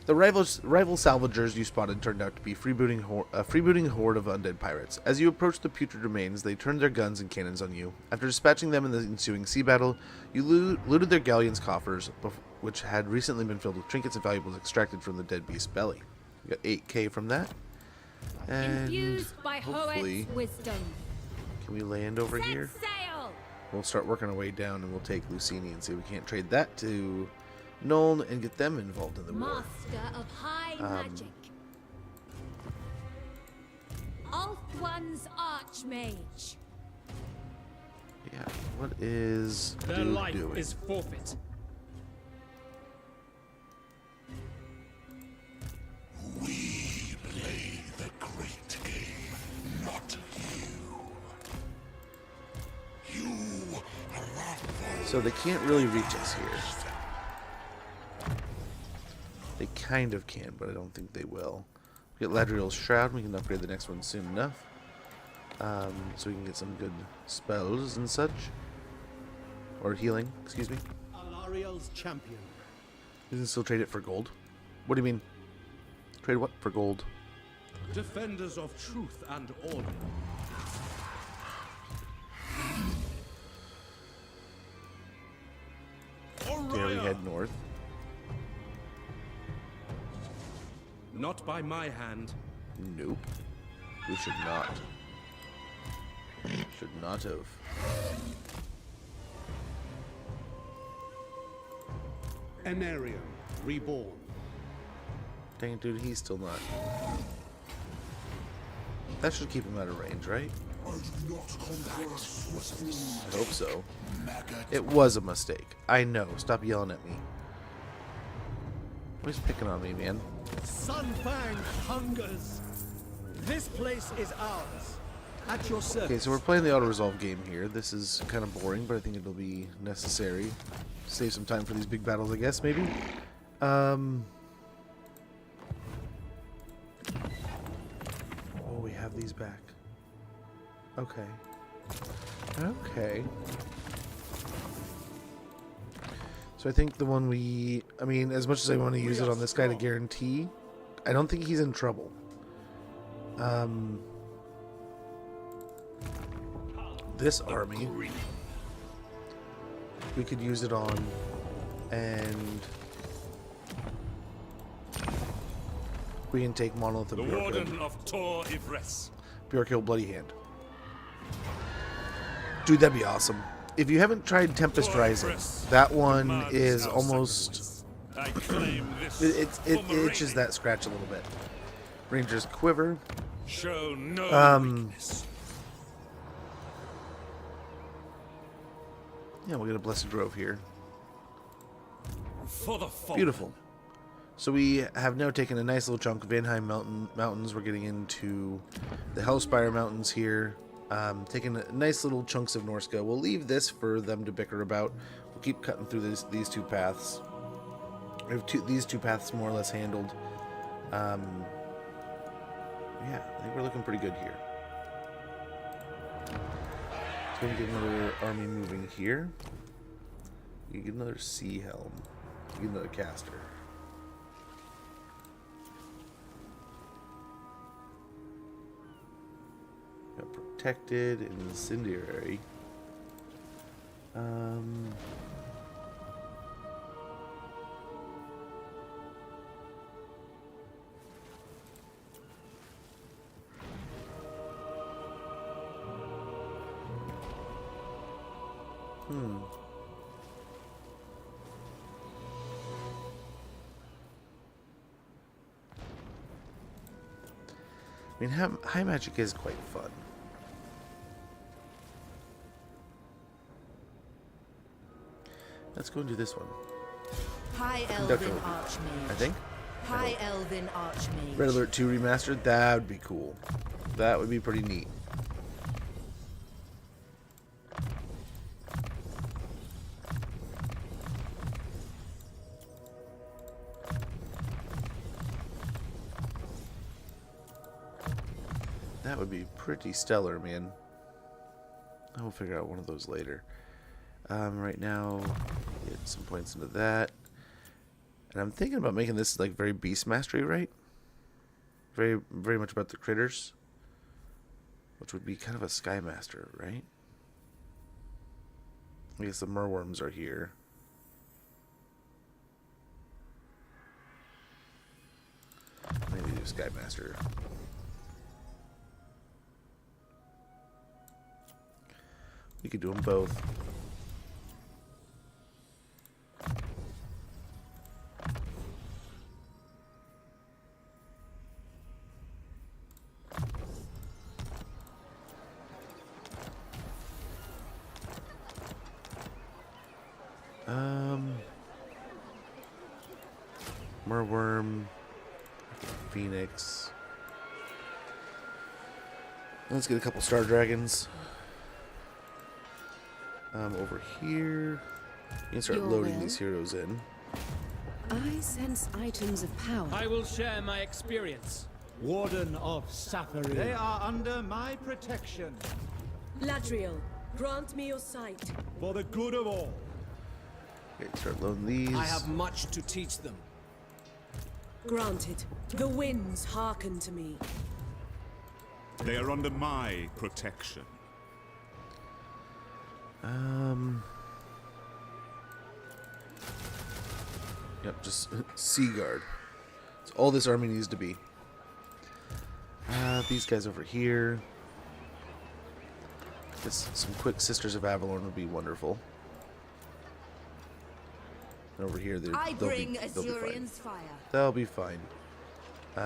The rival salvagers you spotted turned out to be a freebooting horde of undead pirates. As you approached the putrid remains, they turned their guns and cannons on you. After dispatching them in the ensuing sea battle, you looted their galleon's coffers, which had recently been filled with trinkets and valuables extracted from the dead beast's belly. We got 8k from that. And Infused by hopefully, Hoet's wisdom. can we land over Set here? sail! We'll start working our way down, and we'll take Lucini and see if we can't trade that to Nuln and get them involved in the war. Master of high magic. Ulthuan's archmage. Yeah, what is Their Duke life doing? is forfeit. We play the great game, not you. You are our So they can't really reach us here. They kind of can, but I don't think they will. We get Ladriel's Shroud. We can upgrade the next one soon enough. So we can get some good spells and such. Or healing, excuse me. Alariel's champion. You can still trade it for gold. What do you mean? Trade what for gold? Defenders of truth and order. There we head north. Not by my hand. Nope. We should not. Should not have. Enarion, reborn. Dang it, dude, he's still not. That should keep him out of range, right? I hope so. It was a mistake. I know. Stop yelling at me. Who's picking on me, man? Sunfang hungers. This place is ours. At your service. Okay, so we're playing the auto-resolve game here. This is kind of boring, but I think it'll be necessary. Save some time for these big battles, I guess, maybe. Oh, we have these back. Okay. Okay. So I think the one I mean, as much as I want to use it on this guy to guarantee, I don't think he's in trouble. This army, we could use it on, and we can take Monolith of The Warden of Tor Ivres. Bjorkhill Bloody Hand. Dude, that'd be awesome. If you haven't tried Tempest Rising, that one is almost... it itches that scratch a little bit. Ranger's Quiver. Show no weakness. Yeah, we'll get a Blessed Grove here. For the fallen. Beautiful. So we have now taken a nice little chunk of Vanheim Mountains. We're getting into the Hellspire Mountains here. Taking nice little chunks of Norska. We'll leave this for them to bicker about. We'll keep cutting through these two paths. We have these two paths more or less handled. Yeah, I think we're looking pretty good here. Let's go and get another army moving here. You get another sea helm. You get another caster. Got protected and incendiary. I mean, high magic is quite fun. Let's go and do this one. High Conductor, Elven Archmage. I think. High Elven Archmage. Red Alert 2 Remastered, that would be cool. That would be pretty neat. That would be pretty stellar, man. I will figure out one of those later. Right now, get some points into that. And I'm thinking about making this like very beast mastery, right? Very, very much about the critters. Which would be kind of a sky master, right? I guess the merworms are here. Maybe do sky master. We could do them both. Merworm, Phoenix. Let's get a couple Star Dragons. Over here, you can start loading these heroes in. I sense items of power. I will share my experience. Warden of Sapphire. They are under my protection. Ladriel, grant me your sight. For the good of all. Okay, start loading these. I have much to teach them. Granted. The winds hearken to me. They are under my protection. Yep, just Sea Guard. That's all this army needs to be. These guys over here. Just some quick Sisters of Avalon would be wonderful. And over here, they'll be fine. Fire. They'll be fine. You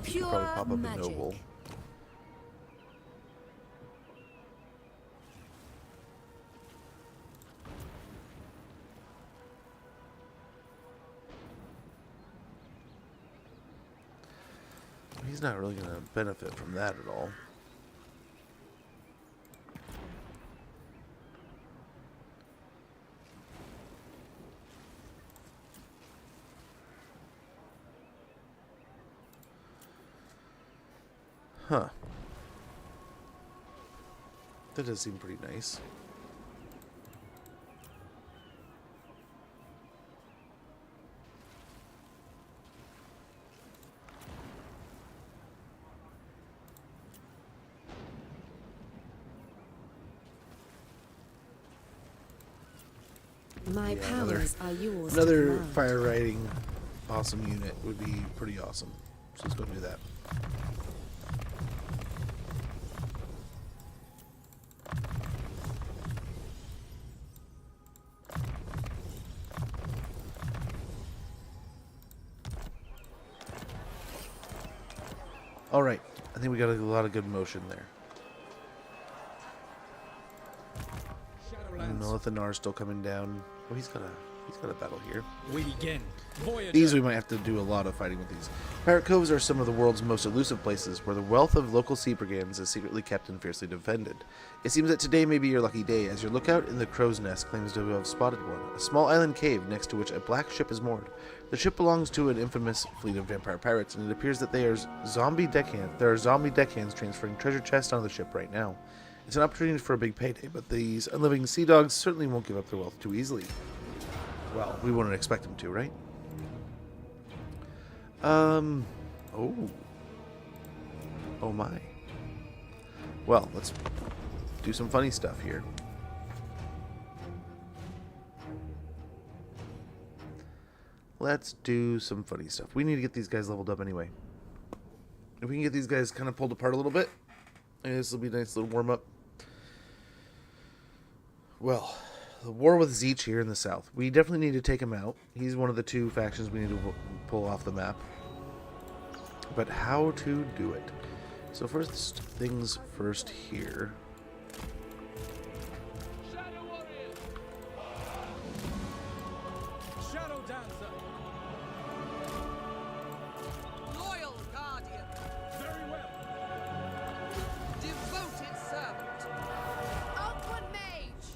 could probably pop up Magic. a noble. He's not really going to benefit from that at all. Huh. That does seem pretty nice. My powers are yours. to Another command. fire riding awesome unit would be pretty awesome. So let's go and do that. All right, I think we got a lot of good motion there. Nolithanar's still coming down. Oh, he's got a battle here. We begin. Voyager. These we might have to do a lot of fighting with these. Pirate coves are some of the world's most elusive places, where the wealth of local sea brigands is secretly kept and fiercely defended. It seems that today may be your lucky day, as your lookout in the Crow's Nest claims to have spotted one, a small island cave next to which a black ship is moored. The ship belongs to an infamous fleet of vampire pirates, and it appears that there are zombie deckhands transferring treasure chests onto the ship right now. It's an opportunity for a big payday, but these unliving sea dogs certainly won't give up their wealth too easily. Well, we wouldn't expect them to, right? Oh my. Well, let's do some funny stuff here. Let's do some funny stuff. We need to get these guys leveled up anyway. If we can get these guys kind of pulled apart a little bit, this will be a nice little warm-up. Well, the war with Zeech here in the south. We definitely need to take him out. He's one of the two factions we need to pull off the map. But how to do it? So first things first here. Shadow Dancer. Loyal Guardian. Very well. Devoted servant. Outward Mage.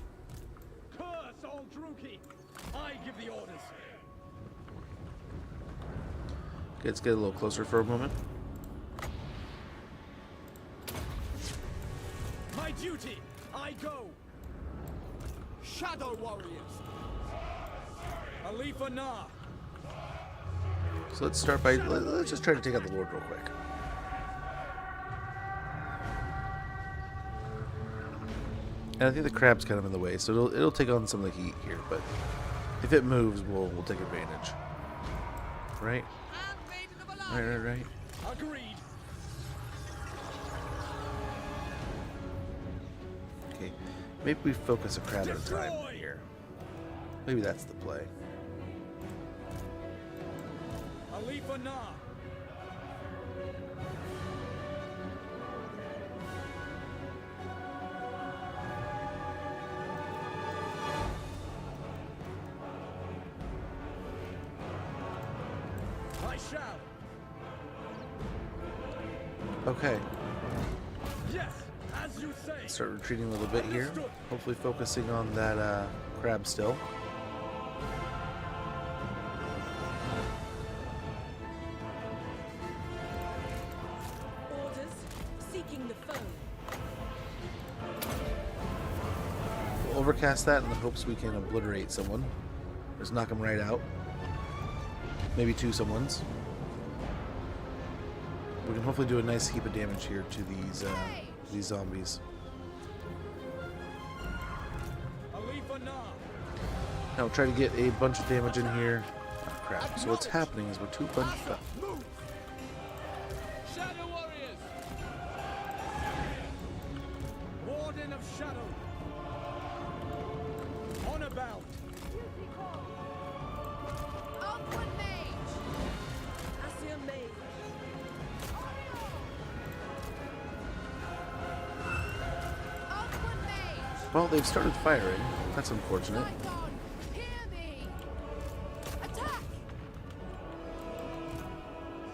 Curse all Druki. I give the orders. Okay, let's get a little closer for a moment. My duty. I go. Shadow Warriors. Alifa Na. So let's start by, let's just try to take out the Lord real quick. And I think the crab's kind of in the way, so it'll take on some of the heat here, but if it moves, we'll take advantage. Right? Right. Agreed. Okay, maybe we focus a crab at a time here. Maybe that's the play. Alifa Na. I shall. Okay, Yes, as you say. start retreating a little bit here. Hopefully focusing on that crab still. Orders. Seeking the foe. We'll overcast that in the hopes we can obliterate someone. Just knock them right out. Maybe two someones. We can hopefully do a nice heap of damage here to these zombies. Alifa Na. Now we'll try to get a bunch of damage in here. Oh, crap. So what's happening is we're too bunched up. Move. Shadow Warriors. Warden of Shadow. Honor bound. Outward Mage. Asir Mage. Outward Mage. Well, they've started firing. That's unfortunate. My God, hear me. Attack.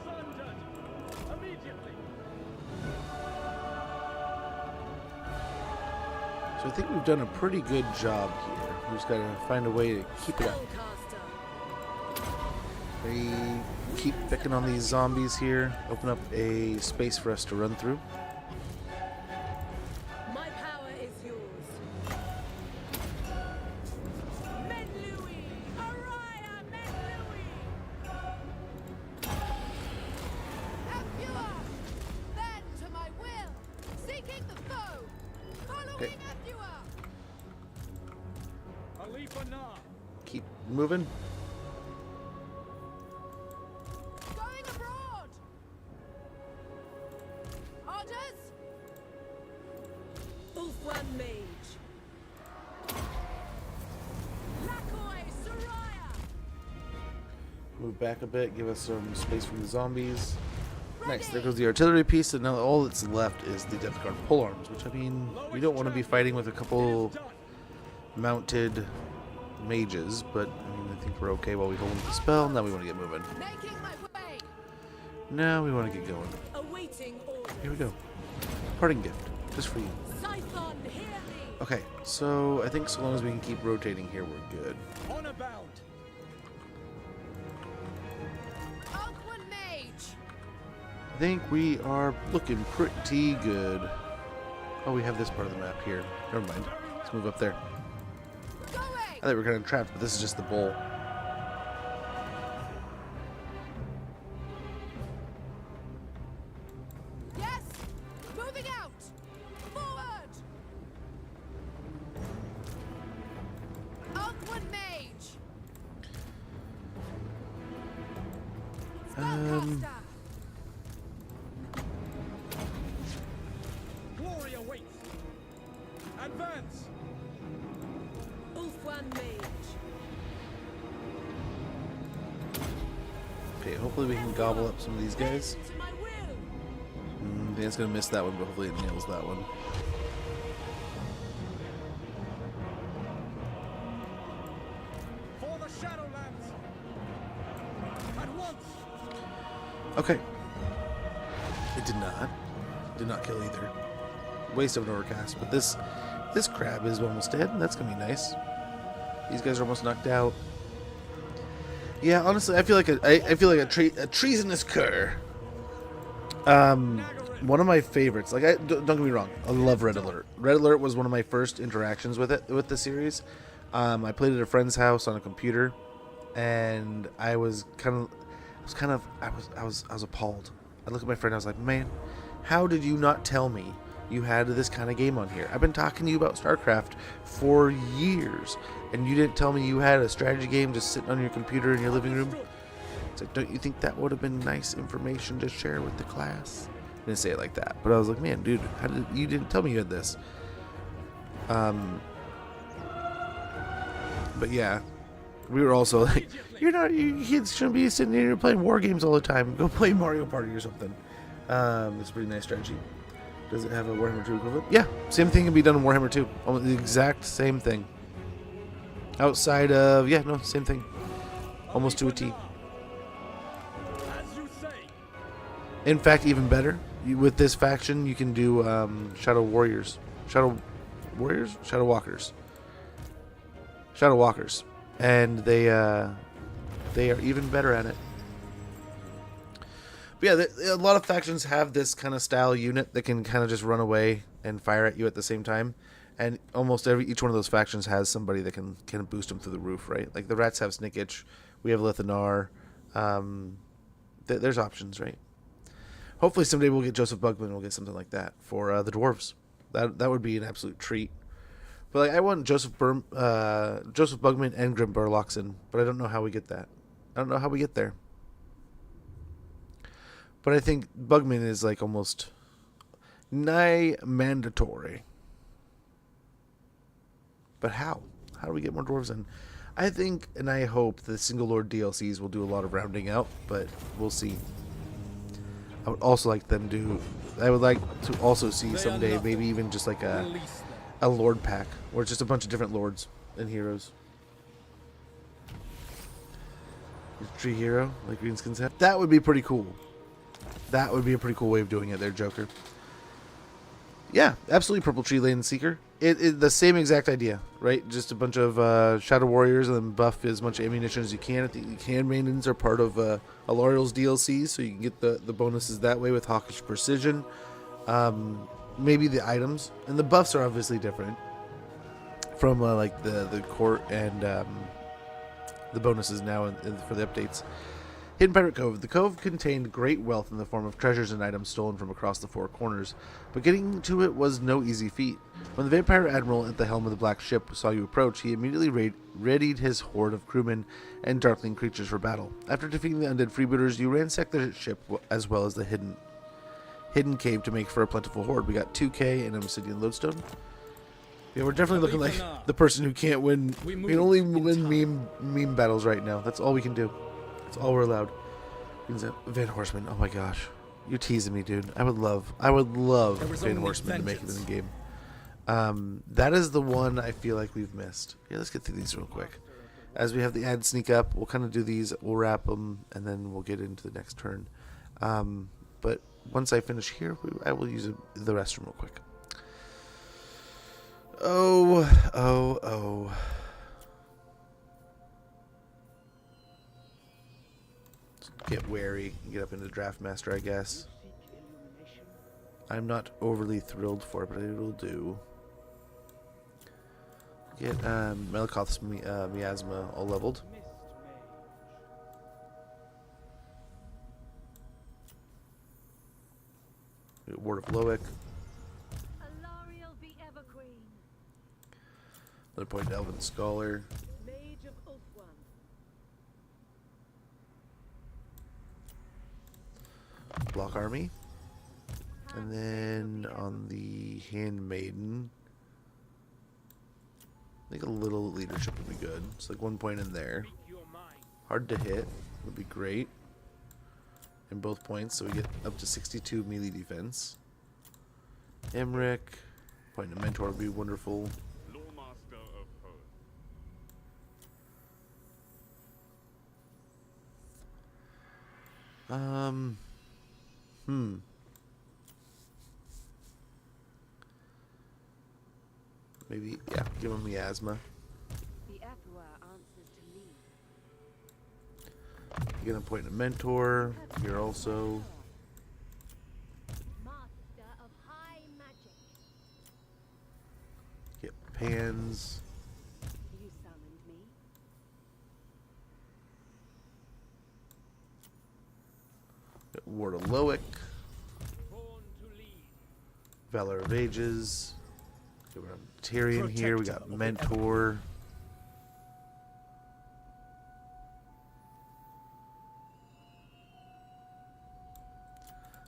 Sundered. Immediately. So I think we've done a pretty good job here. We just gotta find a way to keep it up. Spellcaster. We keep picking on these zombies here. Open up a space for us to run through. My power is yours. Menlui. Araya Menlui. Apua. Bend to my will. Seeking the foe. Following Okay. Apua. Alifa Na. Keep moving. Going abroad. Orders. Ulfwan Mage. Lakoi Soraya. Move back a bit. Give us some space from the zombies. Nice. There goes the artillery piece, and now all that's left is the Death Guard polearms, which, I mean, we don't want to be fighting with a couple mounted mages, but I mean, I think we're okay while we hold the spell. Now we want to get moving. Making my way. Now we want to get going. Awaiting orders. Here we go. Parting gift, just for you. Scython, hear me. Okay, so I think so long as we can keep rotating here, we're good. On about. Oakwood Mage. I think we are looking pretty good. Oh, we have this part of the map here. Never mind. Let's move up there. Going. I thought we were kind of trapped, but this is just the bowl. Yes. Moving out. Forward. Oakwood Mage. Spellcaster. Glory awaits. Advance. Ulfwan Mage. Okay, hopefully we can gobble up some of these guys. To my will. I think it's going to miss that one, but hopefully it nails that one. For the Shadowlands. At once. Okay. It did not. Did not kill either. Waste of an overcast, but this crab is almost dead. That's going to be nice. These guys are almost knocked out. Yeah, honestly, I feel like a treasonous cur. One of my favorites. Like, don't get me wrong, I love Red Alert. Red Alert was one of my first interactions with the series. I played at a friend's house on a computer, and I was appalled. I looked at my friend. I was like, man, how did you not tell me you had this kind of game on here? I've been talking to you about StarCraft for years, and you didn't tell me you had a strategy game just sitting on your computer in your living room. It's like, don't you think that would have been nice information to share with the class? I didn't say it like that, but I was like, man, dude, you didn't tell me you had this? But yeah, we were also like, you kids shouldn't be sitting here playing war games all the time. Go play Mario Party or something. It's a pretty nice strategy. Does it have a Warhammer 2 equivalent? Yeah, same thing can be done in Warhammer 2. Almost the exact same thing. Outside of, yeah, no, same thing. Almost to a T. In fact, even better. With this faction, you can do Shadow Warriors. Shadow Warriors? Shadow Walkers. Shadow Walkers. And they are even better at it. But yeah, a lot of factions have this kind of style unit that can kind of just run away and fire at you at the same time. And almost each one of those factions has somebody that can boost them through the roof, right? Like the Rats have Snickitch. We have Lithanar. There's options, right? Hopefully someday we'll get Joseph Bugman and we'll get something like that for the Dwarves. That would be an absolute treat. But like, I want Joseph Bugman and Grim Burloxen, but I don't know how we get that. I don't know how we get there. But I think Bugman is like almost nigh mandatory. But how? How do we get more dwarves in? I think and I hope the Single Lord DLCs will do a lot of rounding out, but we'll see. I would also like them to. I would like to also see someday maybe even just like a Lord pack, where it's just a bunch of different lords and heroes. Tree hero, like Greenskins have. That would be pretty cool. That would be a pretty cool way of doing it there, Joker. Yeah, absolutely, Purple Tree Lane Seeker. It the same exact idea, right? Just a bunch of Shadow Warriors and then buff as much ammunition as you can. The Hand Maidens are part of Aloriel's DLC, so you can get the bonuses that way with Hawkish Precision. Maybe the items. And the buffs are obviously different from like the court and the bonuses now for the updates. Hidden Pirate Cove. The cove contained great wealth in the form of treasures and items stolen from across the four corners, but getting to it was no easy feat. When the Vampire Admiral at the helm of the Black Ship saw you approach, he immediately readied his horde of crewmen and darkling creatures for battle. After defeating the undead freebooters, you ransacked the ship as well as the hidden cave to make for a plentiful horde. We got 2K and an obsidian lodestone. Yeah, we're definitely looking like the person who can't win. We can only win meme battles right now. That's all we can do. That's all we're allowed. Van Horseman. Oh my gosh, you're teasing me, dude. I would love Van Horseman to make it in the game. That is the one I feel like we've missed. Yeah, let's get through these real quick. As we have the ad sneak up, we'll kind of do these. We'll wrap them, and then we'll get into the next turn. But once I finish here, I will use the restroom real quick. Oh. Get wary and get up into Draft Master, I guess. I'm not overly thrilled for it, but it will do. Get Melikoth's miasma all leveled. Word of Loic. Another point to Elven Scholar. Mage of Ulthuan. Block Army. And then on the Handmaiden, I think a little leadership would be good. It's like 1 point in there. Hard to hit would be great. In both points, so we get up to 62 melee defense. Emmerich, point to Mentor would be wonderful. Loremaster of Hoth. Maybe, yeah, give him miasma. The Emperor answers to me. You're gonna point a Mentor here also. Master of high magic. Get Pans. You summoned me. Get Ward of Loic. Valor of Ages. Okay, we're on Tyrion here. We got Mentor.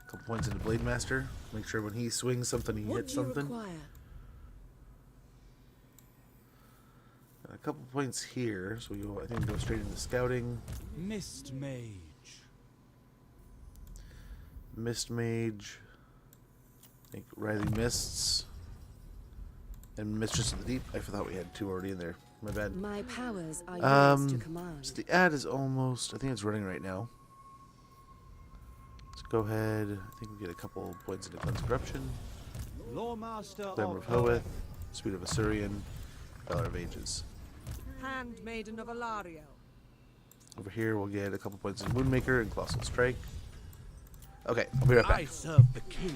Couple points into Blade Master. Make sure when he swings something, he hits something. Require? And a couple points here, so we go. I think we go straight into Scouting. Mist Mage. Mist Mage. I think Writhing Mists. And Mistress of the Deep. I thought we had 2 already in there. My bad. My powers are yours to command. So the ad is almost. I think it's running right now. Let's go ahead. I think we get a couple points into Cleanse Corruption. Loremaster Glamour of Hoeth. Speed of Assyrian. Valor of Ages. Handmaiden of Alario. Over here, we'll get a couple points in Moonmaker and Colossal Strike. Okay, I'll be right back. I serve the king.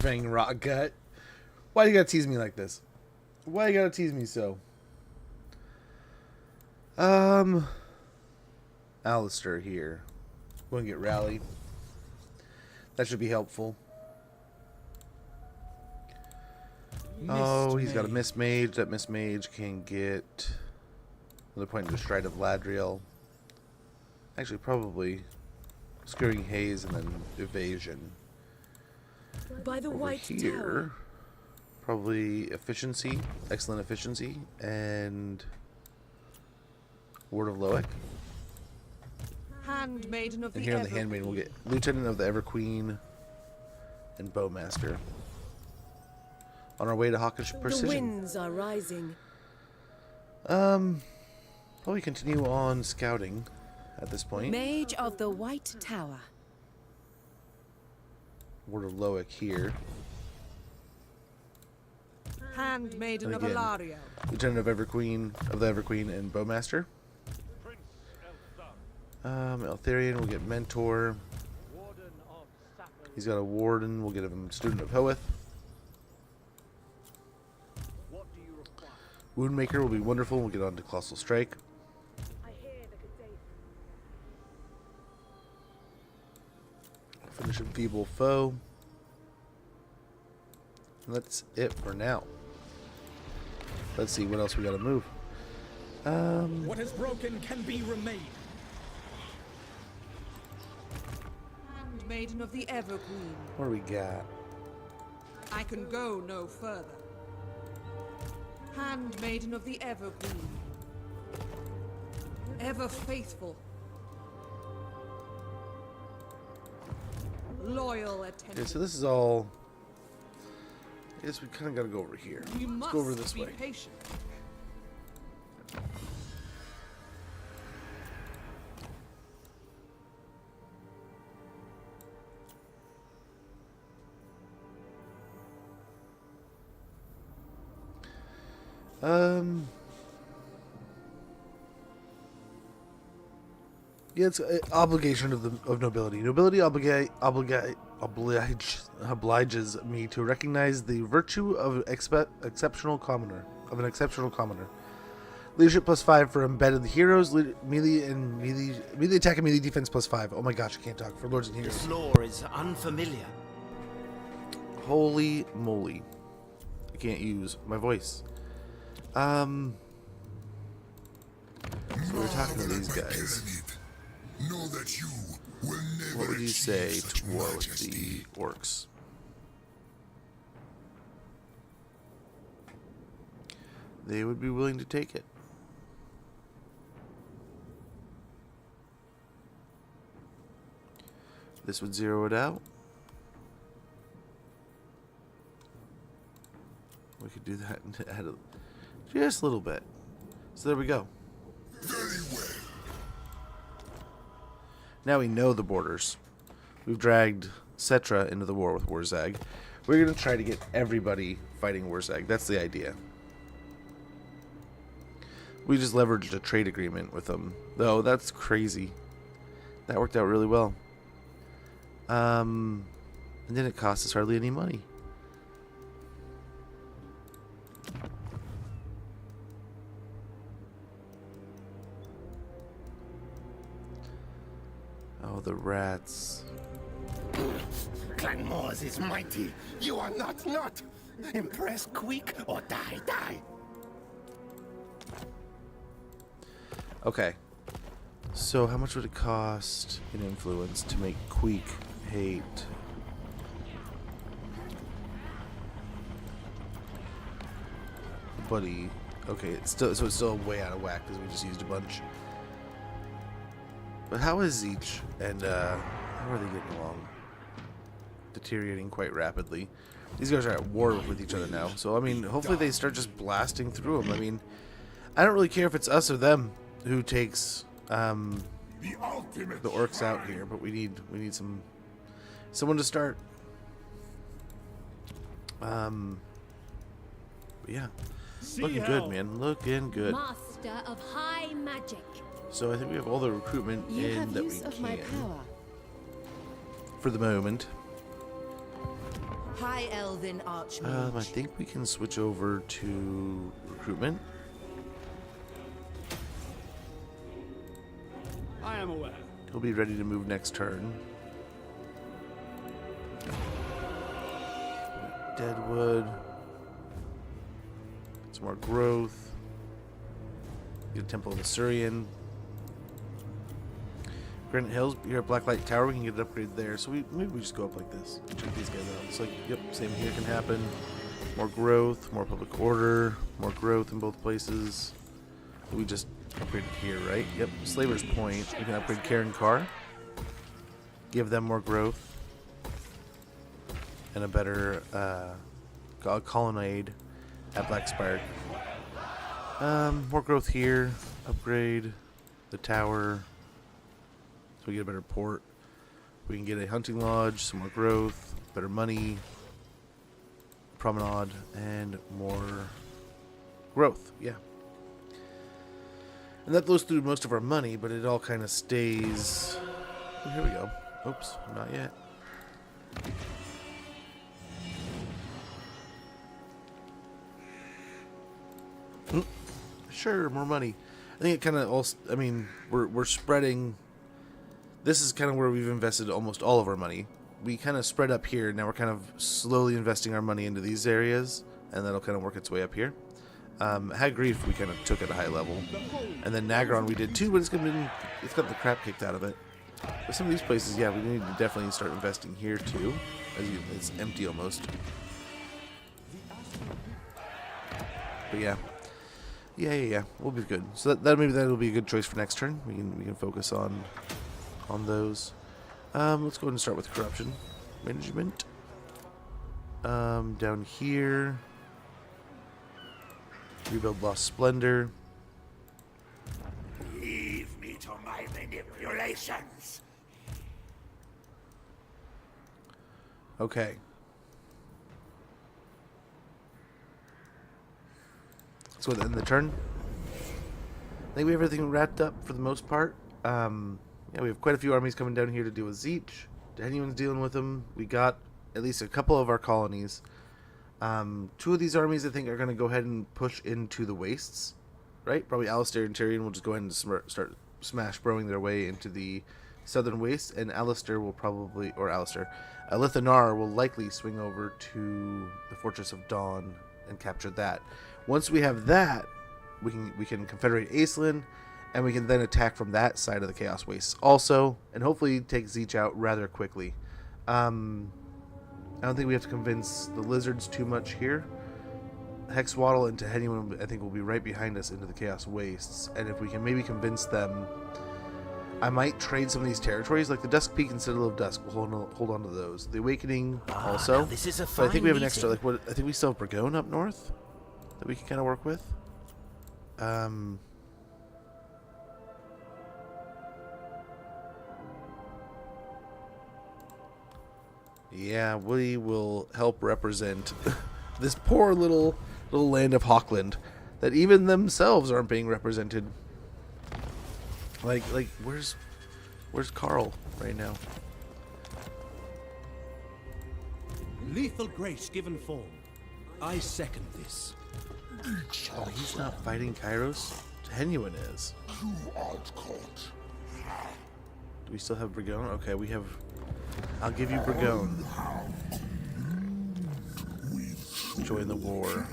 Fang Rock Gut. Why you gotta tease me like this? Why you gotta tease me so? Alistair here. Go and get Rally. That should be helpful. Oh, he's got a Mist Mage. That Mist Mage can get another point into Stride of Ladriel. Actually, probably Skirting Haze and then Evasion. By the Over White here, Tower. probably Efficiency, excellent Efficiency, and Word of Loic. Handmaiden of And the here on the Everqueen. Handmaiden, we'll get Lieutenant of the Everqueen and Bowmaster. On our way to Hawkish Precision. The winds are rising. Probably continue on scouting at this point. Mage of the White Tower. Word of Loic here. Handmaiden of Again, Alario. Lieutenant of the Everqueen and Bowmaster. Eltharion will get Mentor. He's got a Warden. We'll get him Student of Hoeth. Woundmaker will be wonderful. We'll get on to Colossal Strike. Finish Enfeeble Foe. And that's it for now. Let's see what else we gotta move. What is broken can be remade. Handmaiden of the Everqueen. What do we got? I can go no further. Handmaiden of the Everqueen. Ever faithful. Loyal attendant. Okay, so this is all. I guess we kind of got to go over here. We Let's must go over this be way. patient. Yeah, it's an obligation of nobility. Nobility obliges me to recognize the virtue of exceptional commoner. Leadership +5 for embedded heroes, melee attack and melee defense +5. Oh my gosh, I can't talk. For lords and heroes. This lore is unfamiliar. Holy moly. I can't use my voice. So we're talking to these guys. Know that you will never What would you say achieve such to war with majesty. the orcs? They would be willing to take it. This would zero it out. We could do that and add just a little bit. So there we go. Very well. Now we know the borders. We've dragged Cetra into the war with Wurzag. We're going to try to get everybody fighting Wurzag. That's the idea. We just leveraged a trade agreement with them. Though, that's crazy. That worked out really well. And then it cost us hardly any money. Oh, the rats. Clan Mors is mighty. You are not. Impress quick or die. Okay. So how much would it cost in influence to make Queek hate? Buddy. Okay, it's still way out of whack because we just used a bunch. But how is each and how are they getting along? Deteriorating quite rapidly. These guys are at war with each other now. So I mean, hopefully they start just blasting through them. I mean, I don't really care if it's us or them who takes the orcs out here, but we need someone to start. But yeah, looking good, man. Looking good. Master of high magic. So I think we have all the recruitment You in have that we use of can my power. for the moment. High Elven Archmage. I think we can switch over to recruitment. I am aware. He'll be ready to move next turn. Deadwood. Some more growth. Get a Temple of the Surian. Granite Hills, here at Blacklight Tower, we can get an upgrade there. So maybe we just go up like this. Check these guys out. It's like, yep, same here can happen. More growth, more public order, more growth in both places. We just upgraded here, right? Yep, Slaver's Point. We can upgrade Karen Carr. Give them more growth. And a better colonnade at Blackspire. More growth here. Upgrade the tower. So we get a better port. We can get a hunting lodge, some more growth, better money, promenade, and more growth. Yeah. And that goes through most of our money, but it all kind of stays. Oh, here we go. Oops, not yet. Sure, more money. I think it kind of also, I mean, we're spreading. This is kind of where we've invested almost all of our money. We kind of spread up here. Now we're kind of slowly investing our money into these areas, and that'll kind of work its way up here. Hag Grief we kind of took at a high level, and then Nagron we did too, but it's got the crap kicked out of it. But some of these places, yeah, we need to definitely start investing here too. It's empty almost. But yeah. Yeah. We'll be good. So maybe that'll be a good choice for next turn. We can focus on those. Let's go ahead and start with corruption management. Down here, rebuild lost splendor. Leave me to my manipulations. Okay. Let's go ahead and end the turn. I think we have everything wrapped up for the most part. Yeah, we have quite a few armies coming down here to deal with Zeech. Anyone's dealing with them. We got at least a couple of our colonies. Two of these armies, I think, are going to go ahead and push into the wastes, right? Probably Alistair and Tyrion will just go ahead and start smash broing their way into the southern wastes, and Alistair will probably, or Alistair, Lithanar will likely swing over to the Fortress of Dawn and capture that. Once we have that, we can confederate Aislinn, and we can then attack from that side of the Chaos Wastes also, and hopefully take Zeech out rather quickly. I don't think we have to convince the Lizards too much here. Hexwaddle and Teheniwan, I think, will be right behind us into the Chaos Wastes, and if we can maybe convince them, I might trade some of these territories, like the Dusk Peak and Citadel of Dusk. We'll hold on to those. The Awakening also. This is a but I think we have an extra, meeting. like, what? I think we still have Burgone up north that we can kind of work with. Yeah, we will help represent this poor little land of Hawkland that even themselves aren't being represented. Like where's Carl right now? Lethal grace given form. I second this. Oh, he's not fighting Kairos. Teheniwan is. Do we still have Burgone? Okay, we have. I'll give you Burgone. Join the war.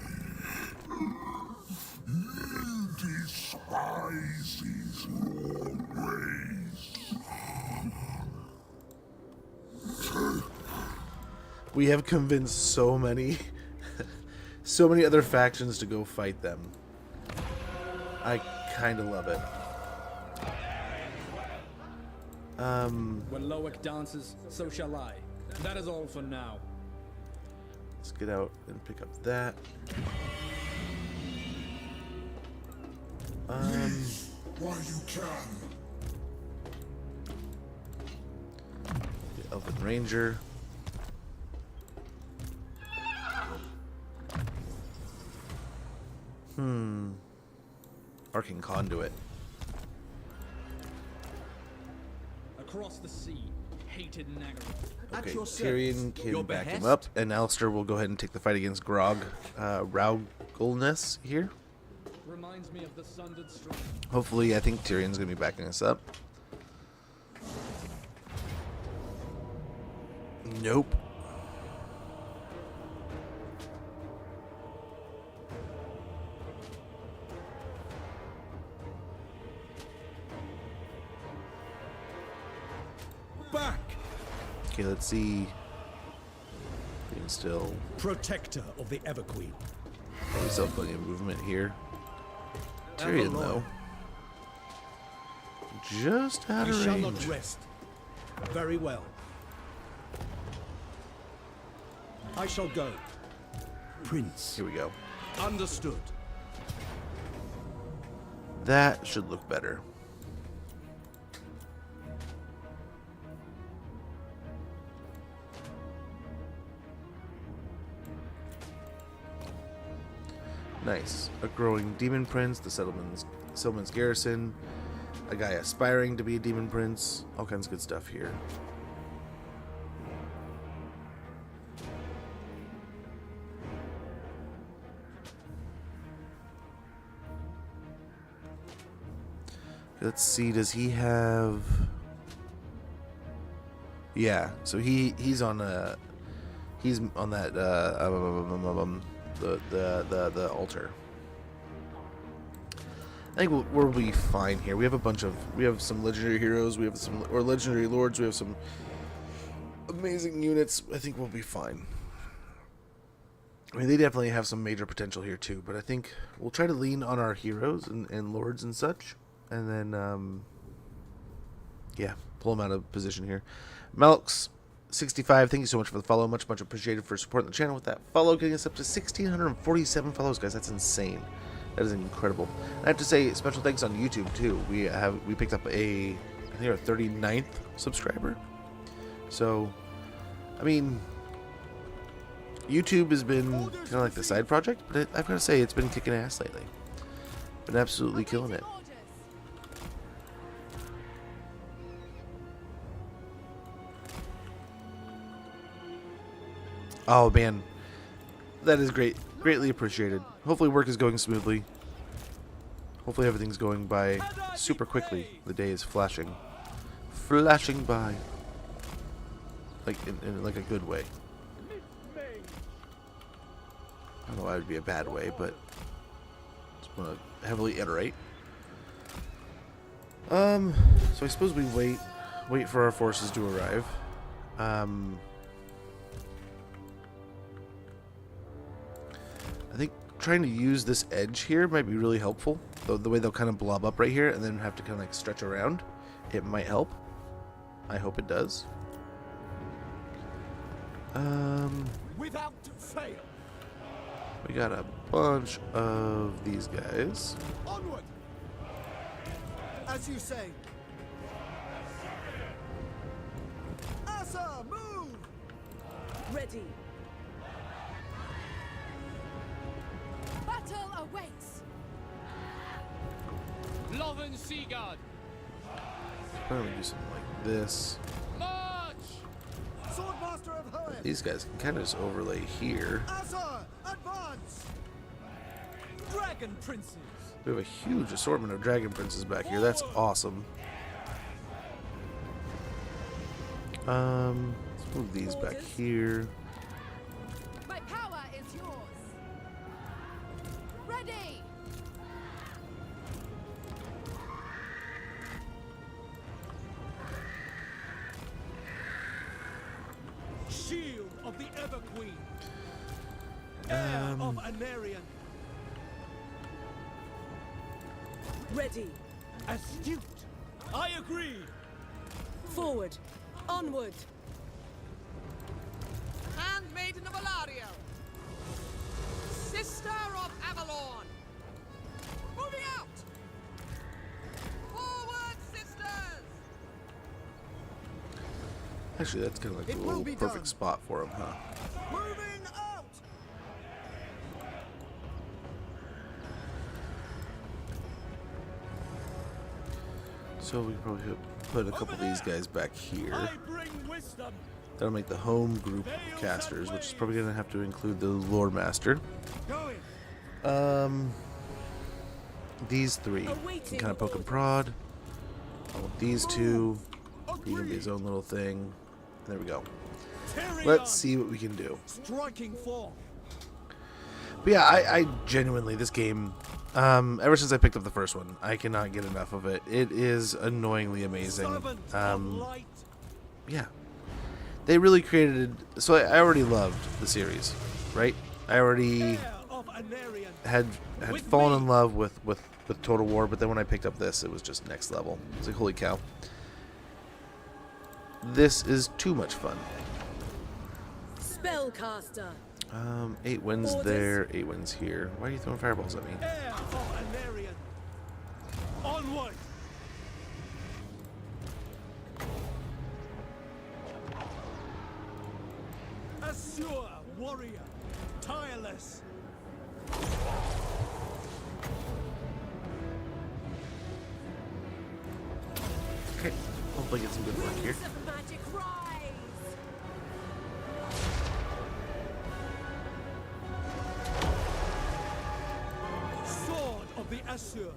We have convinced so many other factions to go fight them. I kind of love it. When Loic dances, so shall I. That is all for now. Let's get out and pick up that. While you can. The Elven Ranger. Arcane Conduit. Across the sea, hated Nagaroth. Okay, Tyrion can back him up, and Alistair will go ahead and take the fight against Raugulness here. Reminds me of the sundered strength. Hopefully, I think Tyrion's going to be backing us up. Nope. Back! Okay, let's see. We can still... Protector of the Everqueen. There's still plenty of movement here. Tyrion, though. Just out of range. I shall not rest. Very well. I shall go. Prince. Here we go. Understood. That should look better. Nice. A growing demon prince, the settlement's garrison, a guy aspiring to be a demon prince, all kinds of good stuff here. Let's see, does he have... Yeah, so he's on that the altar. I think we'll be fine here. We have some legendary heroes, we have some legendary lords, we have some amazing units. I think we'll be fine. I mean, they definitely have some major potential here too, but I think we'll try to lean on our heroes and lords and such, and then yeah, pull them out of position here. Malx 65, thank you so much for the follow. Much appreciated for supporting the channel with that follow, getting us up to 1,647 follows, guys. That's insane. That is incredible. And I have to say, special thanks on YouTube too. We picked up I think our 39th subscriber. So, I mean, YouTube has been kind of like the side project, but I've got to say it's been kicking ass lately. Been absolutely killing it. Oh man, that is great. Greatly appreciated. Hopefully work is going smoothly. Hopefully everything's going by super quickly. The day is flashing by, like in like a good way. I don't know why it would be a bad way, but just want to heavily iterate. So I suppose we wait for our forces to arrive. I think trying to use this edge here might be really helpful. The way they'll kind of blob up right here and then have to kind of like stretch around. It might help. I hope it does. Without fail. We got a bunch of these guys. Onward. As you say. Asa, move. Ready. Battle awaits. Loven Seaguard. Probably do something like this. March. Swordmaster of Hoenn. These guys can kind of just overlay here. Asa, advance. Dragon princes. We have a huge assortment of dragon princes back here. That's awesome. Let's move these back here. My power is yours. Ready. Shield of the Everqueen. Heir of Anarion. Ready. Astute. I agree. Forward. Onward. Handmaiden of Alario. Sister of Avalon. Moving out. Forward, sisters. Actually, that's kind of like a little perfect spot for them, huh? Moving out. So we probably could put a couple of these guys back here. I bring wisdom. That'll make the home group of casters, which is probably going to have to include the Loremaster. These three can kind of poke and prod. I want these two. He can be his own little thing. There we go. Let's see what we can do. Striking forth. But yeah, I genuinely, this game, ever since I picked up the first one, I cannot get enough of it. It is annoyingly amazing. Yeah. They really created, so I already loved the series, right? I already had fallen in love with Total War, but then when I picked up this, it was just next level. It's like, holy cow. This is too much fun. Spellcaster. 8 wins there, 8 wins here. Why are you throwing fireballs at me? Heir of Anarian. Onward. Assure warrior. Tireless. Okay, hopefully get some good work here. Sword of the Assur.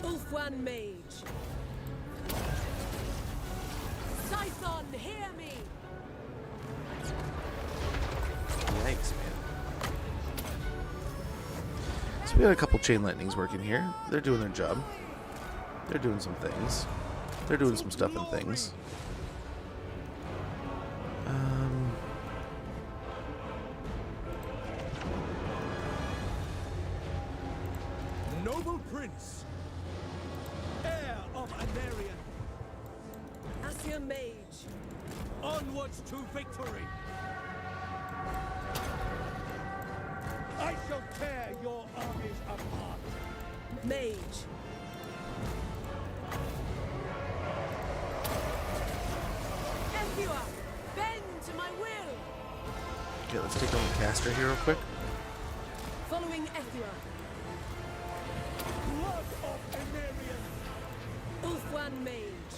Ulfwan Mage. Scython, hear me! Yikes, man. So we got a couple chain lightnings working here. They're doing their job. They're doing some things. They're doing some stuff and things. Noble Prince. Heir of Anarian. Assur Mage. Onwards to victory. I shall tear your armies apart. Mage. Ethua, bend to my will. Okay, let's take on the caster here real quick. Following Ethua. Blood of Anarian. Ulfwan Mage.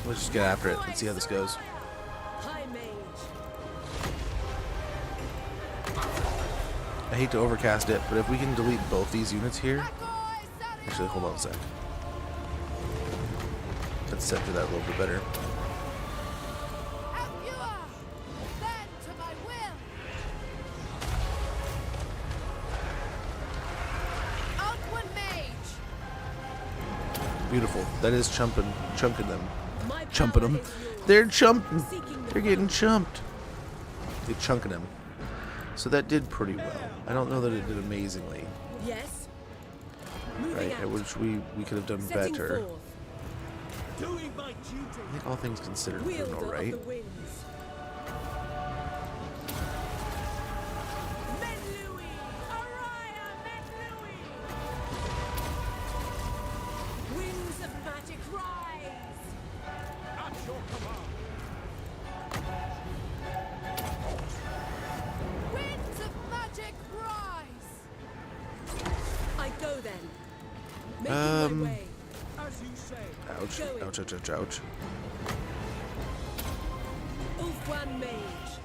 Let's just get after it and see how this goes. High Mage. I hate to overcast it, but if we can delete both these units here... Actually, hold on a sec. Let's center that a little bit better. Beautiful. That is chunking them. Chumping them. They're chumping. They're getting chumped. They're chunking them. So that did pretty well. I don't know that it did amazingly. Yes. Right, I wish we could have done better. Doing my duty. I think all things considered, we're doing all right. Winds of magic rise. At your command. Winds of magic rise. I go then. Making my way. As you say. Ouch, ouch, ouch, ouch, ouch. Ulfwan Mage.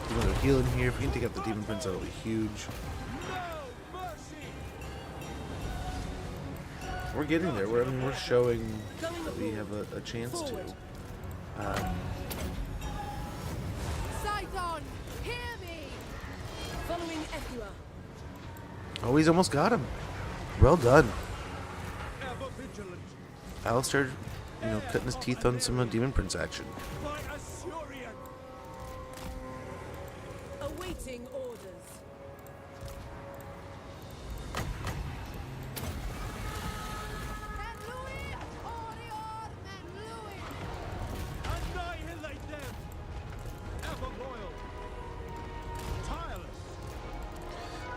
Do another heal in here. If we can take out the Demon Prince, that'll be huge. No mercy. We're getting there. We're showing that we have a chance to. Scython, hear me. Following Ethua. Oh, he's almost got him. Well done. Ever vigilant. Alistair, cutting his teeth on some Demon Prince action. By Assurian. Awaiting orders. Annihilate them. Ever loyal. Tireless.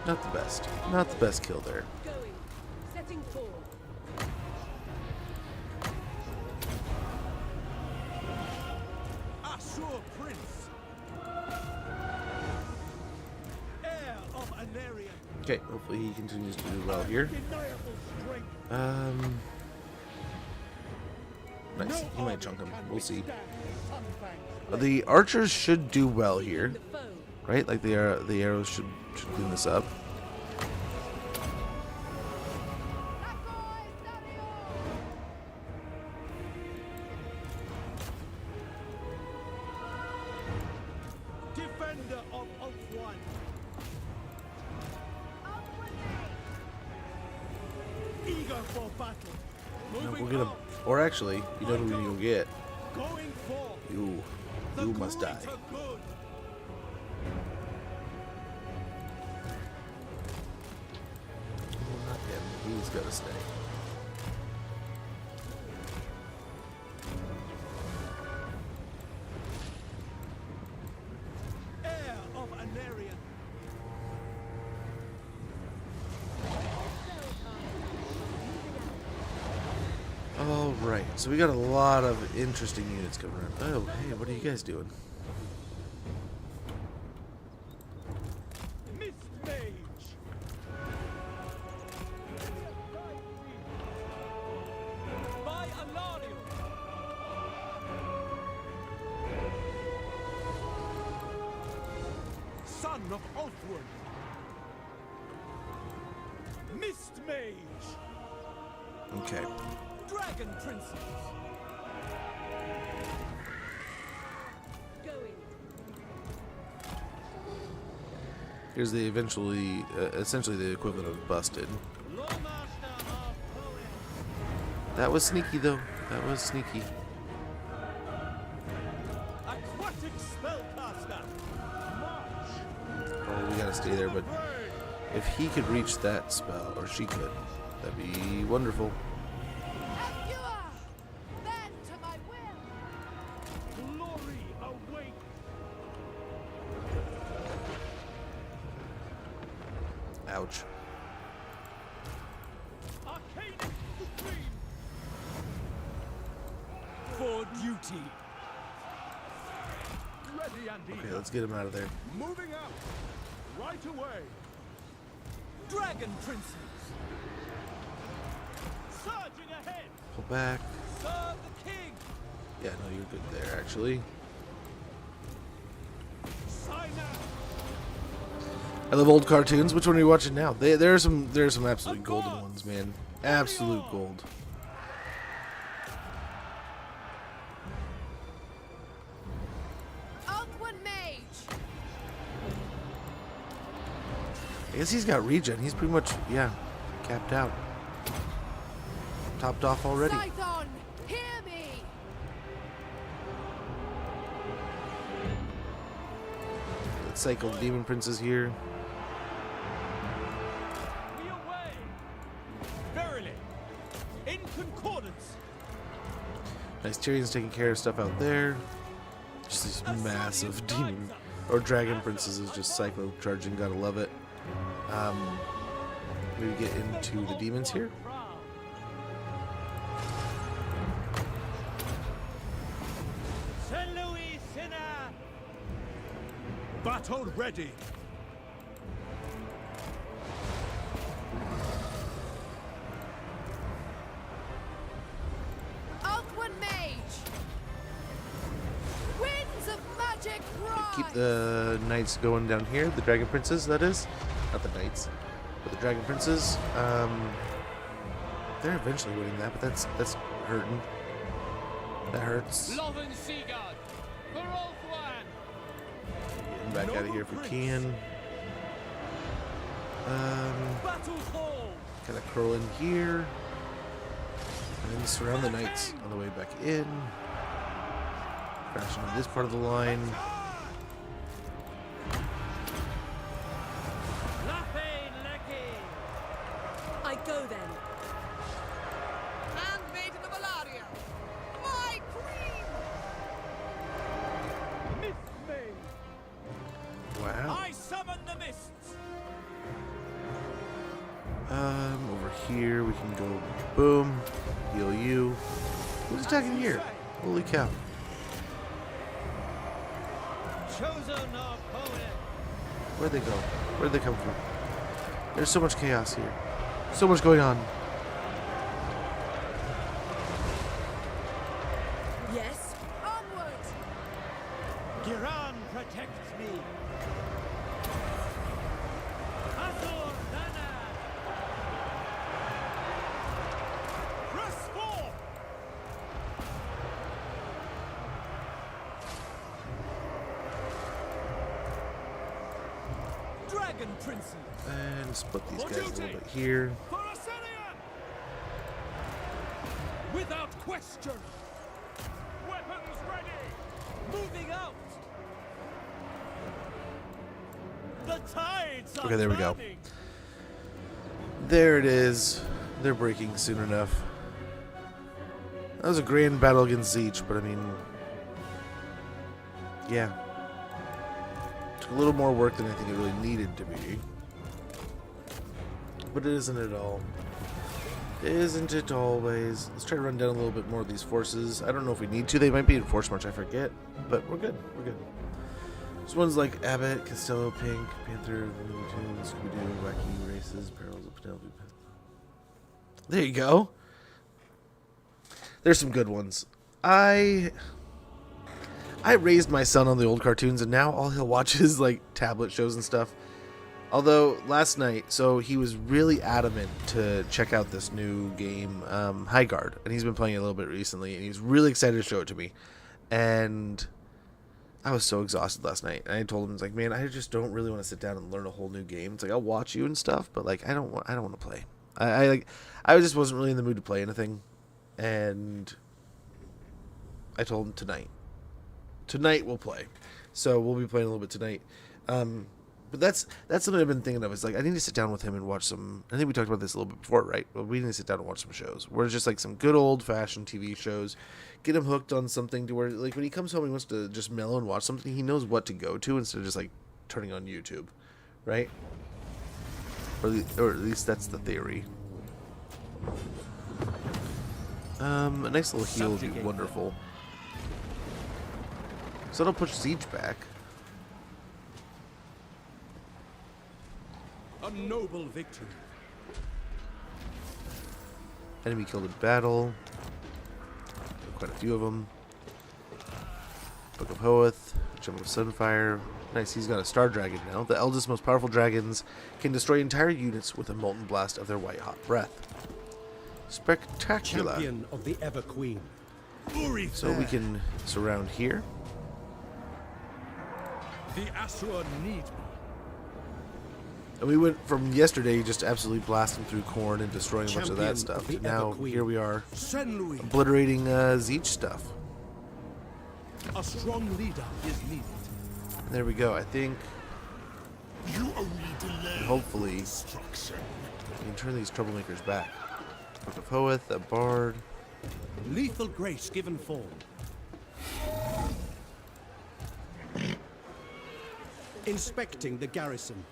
Not the best. Not the best kill there. Going. Setting forth. Assur Prince. Heir of Anarian. Okay, hopefully he continues to do well here. Undeniable strength. Nice. He might chunk him. We'll see. Unfanged. The archers should do well here, right? Like the arrows should clean this up. for battle. No, Moving we're gonna, out. or actually, you know who we need to get. Going forth. You must die. Greater good. Not him. He's gotta stay. Heir of Anarian. All right, so we got a lot of interesting units coming around. Oh, hey, what are you guys doing? Mist Mage. By Alario. Son of Oathwood. Mist Mage. Okay. Dragon Princess. Here's the essentially the equivalent of busted. That was sneaky though. That was sneaky. Aquatic Spellcaster. March. Oh, we gotta stay there, but if he could reach that spell, or she could, that'd be wonderful. Bend to my will. Glory awake. Ouch. Arcane Supreme. For duty. Ready and Okay, let's get him out of there. moving out. Right away. Dragon Princess. Surging ahead. Pull back. Serve the king. Yeah, no, you're good there, actually. Sign out. I love old cartoons. Which one are you watching now? There are some absolute golden ones, man. Absolute gold. Oathwood Mage. I guess he's got regen. He's pretty much, yeah, capped out. Topped off already. Scython, hear me. Let's cycle the Demon Princes here. We away. Verily. In concordance. Nice, Tyrion's taking care of stuff out there. Just these massive demon or dragon princesses just cyclo charging. Gotta love it. Maybe get into the demons here. Saint Louis Sinner. Battle ready. Oathwood Mage. Winds of magic rise. Keep the knights going down here. The dragon princes, that is. Not the knights, but the dragon princes. They're eventually winning that, but that's hurting. That hurts. Loven Seagard, for Ulthwan. Getting back out of here if we can. Battle hall. Kind of curl in here. And then surround the knights on the way back in. Crash into this part of the line. I go then. Handmaiden of Alario. My queen. Mist Mage. Wow. I summon the mists. Over here we can go boom, heal you. Who's attacking here? Holy cow. Chosen opponent. Where'd they go? Where'd they come from? There's so much chaos here. So much going on. Yes. Onward. Giran protects me. Azor Dana. Press forth. Dragon Princess. And split these guys a little bit here. For Assyrian. question. Weapons ready! Moving out. The tides are Okay, there we go. turning. There it is. They're breaking soon enough. That was a grand battle against Zeech, but I mean, yeah. Took a little more work than I think it really needed to be. But it isn't at all. Isn't it always? Let's try to run down a little bit more of these forces. I don't know if we need to. They might be in Force March, I forget. But we're good. We're good. There's ones like Abbott, Costello, Pink, Panther, Looney Tunes, Scooby-Doo, Wacky Races, Perils of Penelope. There you go. There's some good ones. I raised my son on the old cartoons, and now all he'll watch is like tablet shows and stuff. Although last night, so he was really adamant to check out this new game, High Guard, and he's been playing it a little bit recently, and he's really excited to show it to me. And I was so exhausted last night, and I told him, it's like, man, I just don't really want to sit down and learn a whole new game. It's like, I'll watch you and stuff, but like, I don't want to play. I just wasn't really in the mood to play anything, and I told him tonight we'll play. So we'll be playing a little bit tonight. But that's something I've been thinking of. Is like, I need to sit down with him and watch some. I think we talked about this a little bit before, right? Well, we need to sit down and watch some shows. Where it's just like some good old fashioned TV shows. Get him hooked on something to where, like, when he comes home, he wants to just mellow and watch something. He knows what to go to instead of just like turning on YouTube, right? Or at least that's the theory. A nice little heal would be wonderful. So that'll push Siege back. A noble victory. Enemy killed in battle. Quite a few of them. Book of Hoeth. Gem of Sunfire. Nice, he's got a Star Dragon now. The eldest, most powerful dragons can destroy entire units with a molten blast of their white-hot breath. Spectacular. Champion of the Ever Queen. So we can surround here. The Asura need me. And we went from yesterday just absolutely blasting through corn and destroying a bunch of that stuff. To now, here we are obliterating Zeech stuff. A strong leader is needed. And there we go. I think, hopefully, we can turn these troublemakers back. Book of Hoeth, a bard. Lethal grace given form. Inspecting the garrison.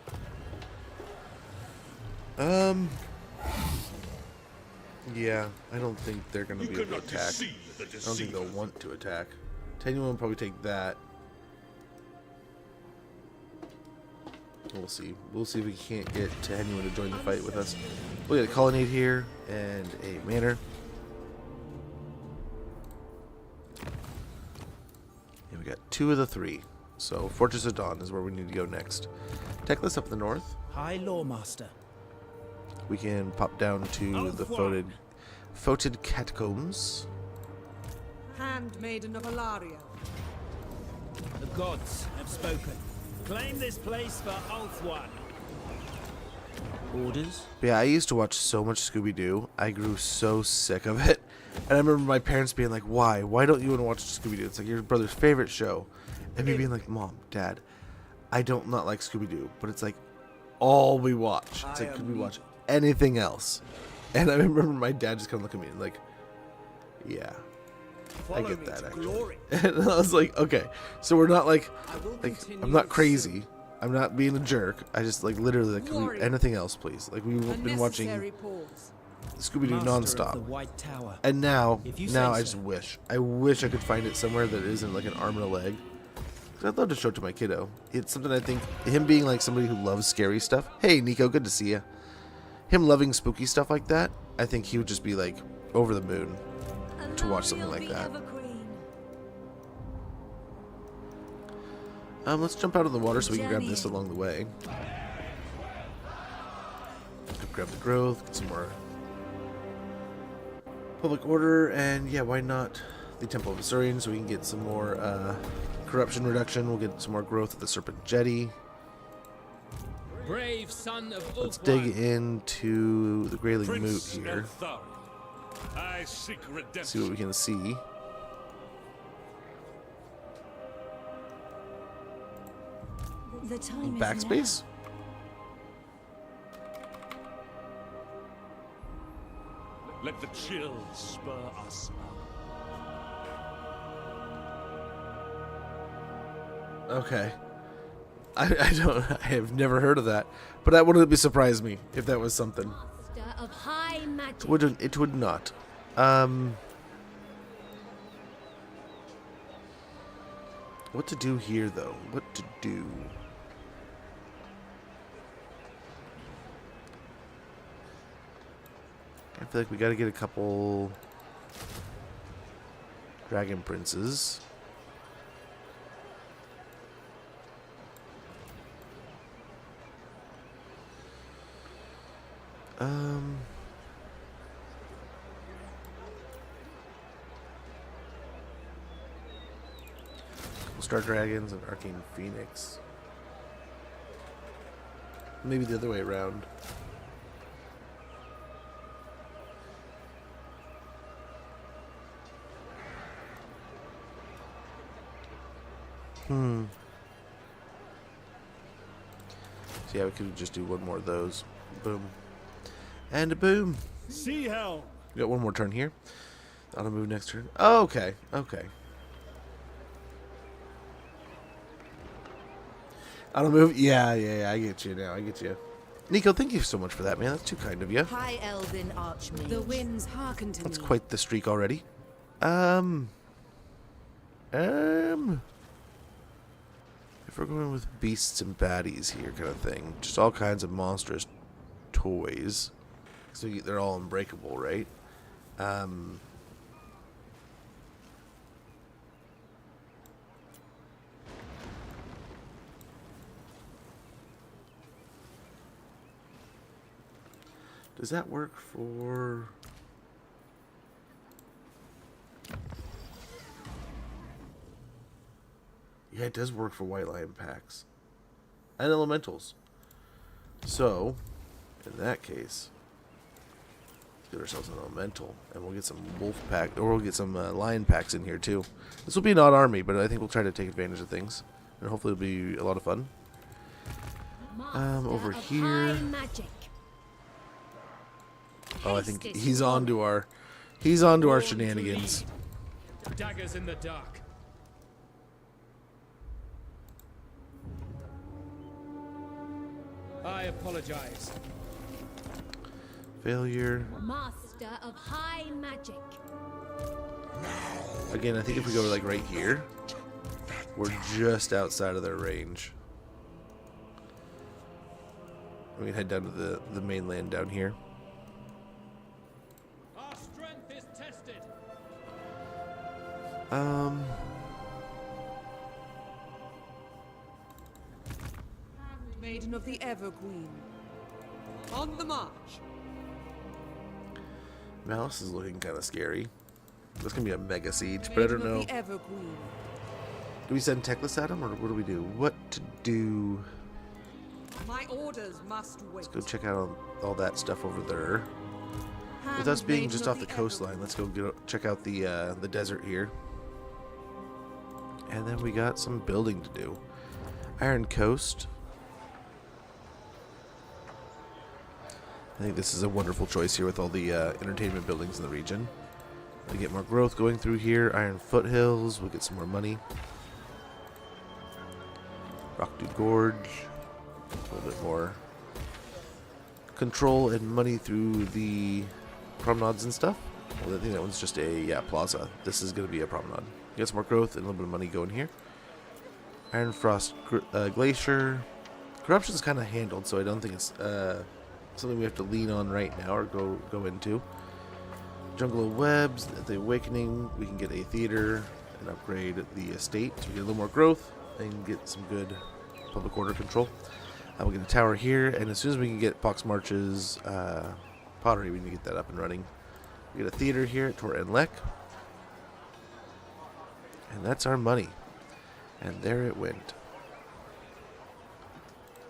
Yeah, I don't think they're going to be able to attack. I don't think they'll want to attack. Tenuan will probably take that. We'll see. We'll see if we can't get Tenuan to join the fight with us. We got a colonnade here and a manor. And we got 2 of the 3. So Fortress of Dawn is where we need to go next. Teclis up in the north. High Loremaster. We can pop down to the Foetid Catacombs. Handmaiden of Alaria. The gods have spoken. Claim this place for Ulthuan. Orders? But yeah, I used to watch so much Scooby-Doo. I grew so sick of it. And I remember my parents being like, why? Why don't you want to watch Scooby-Doo? It's like your brother's favorite show. And me being like, Mom, Dad, I don't not like Scooby-Doo. But it's like all we watch. It's like, could we watch anything else? And I remember my dad just kind of looked at me and like, yeah, I get that actually. And I was like, okay, so we're not like I'm not crazy. I'm not being a jerk. I just like literally like, can we, anything else, please? Like we've been watching Scooby-Doo nonstop. And now I just wish I could find it somewhere that isn't like an arm and a leg. I'd love to show it to my kiddo. It's something I think, him being like somebody who loves scary stuff. Hey, Nico, good to see you. Him loving spooky stuff like that, I think he would just be like over the moon to watch something like that. Let's jump out of the water so we can grab this along the way. Grab the growth, get some more public order, and yeah, why not the Temple of Asurian so we can get some more corruption reduction. We'll get some more growth at the Serpent Jetty. Brave son of Let's dig into the Grayling Moot here. I seek redemption. See what we can see. The time is Backspace? Let the chill spur us on. Okay. I have never heard of that, but that wouldn't be surprise me if that was something. Master of high magic. It would not. What to do here, though? What to do? I feel like we got to get a couple dragon princes. Star Dragons and Arcane Phoenix. Maybe the other way around. So yeah, we could just do one more of those. Boom. And a boom. See how. We got one more turn here. Auto move next turn. Oh, okay. Okay. Auto move. Yeah. I get you now. I get you. Nico, thank you so much for that, man. That's too kind of you. High Elven Archmage. The winds hearken to me. That's quite the streak already. If we're going with beasts and baddies here, kind of thing, just all kinds of monstrous toys. So they're all unbreakable, right? Does that work for... Yeah, it does work for White Lion packs. And elementals. So, in that case, let's get ourselves an elemental. And we'll get some wolf pack, or we'll get some lion packs in here too. This will be an odd army, but I think we'll try to take advantage of things. And hopefully it'll be a lot of fun. Over here. Oh, I think he's on to our shenanigans. Daggers in the dark. I apologize. Failure. Master of high magic. Again, I think if we go like right here, we're just outside of their range. We can head down to the mainland down here. Our strength is tested. Maiden of the Evergreen. On the march. Malice is looking kind of scary. This can be a mega siege, but I don't know. The Evergreen. Do we send Teclis at him, or what do we do? What to do? My orders must wait. Let's go check out all that stuff over there. With us being just off the coastline, let's go check out the desert here. And then we got some building to do. Iron Coast. I think this is a wonderful choice here with all the entertainment buildings in the region. We get more growth going through here. Iron Foothills. We'll get some more money. Rockdew Gorge. A little bit more control and money through the promenades and stuff. Well, I think that one's just a plaza. This is going to be a promenade. Get some more growth and a little bit of money going here. Iron Frost Glacier. Corruption's kind of handled, so I don't think it's something we have to lean on right now or go into. Jungle of Webs, the Awakening. We can get a theater and upgrade the estate to get a little more growth and get some good public order control. We'll get a tower here, and as soon as we can get Pox March's pottery, we need to get that up and running. We get a theater here at Tor and Lek. And that's our money. And there it went.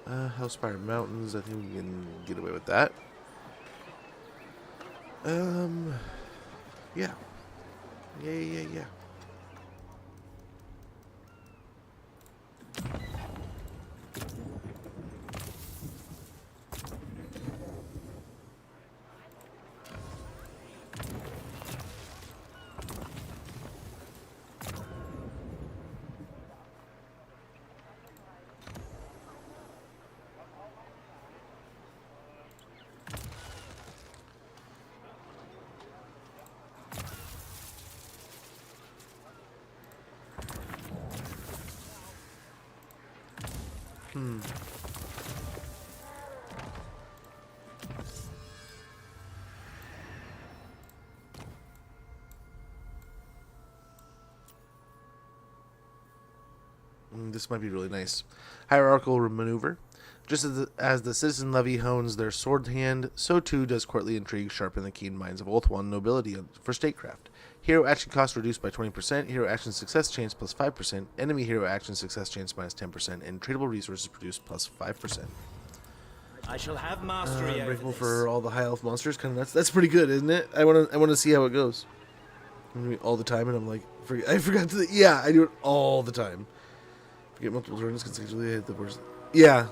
Hellspire Mountains, I think we can get away with that. Yeah. Yeah. This might be really nice. Hierarchical maneuver. Just as the citizen levy hones their sword hand, so too does courtly intrigue sharpen the keen minds of Ulthuan nobility for statecraft. Hero action cost reduced by 20%, hero action success chance plus 5%, enemy hero action success chance minus 10%, and tradable resources produced plus 5%. I shall have mastery over Breakable this. for all the high elf monsters, kind of nuts. That's pretty good, isn't it? I want to see how it goes. I'm doing it all the time, and I'm like, I forgot to. Yeah, I do it all the time. Forget multiple turns consecutively. Hit the person. Yeah,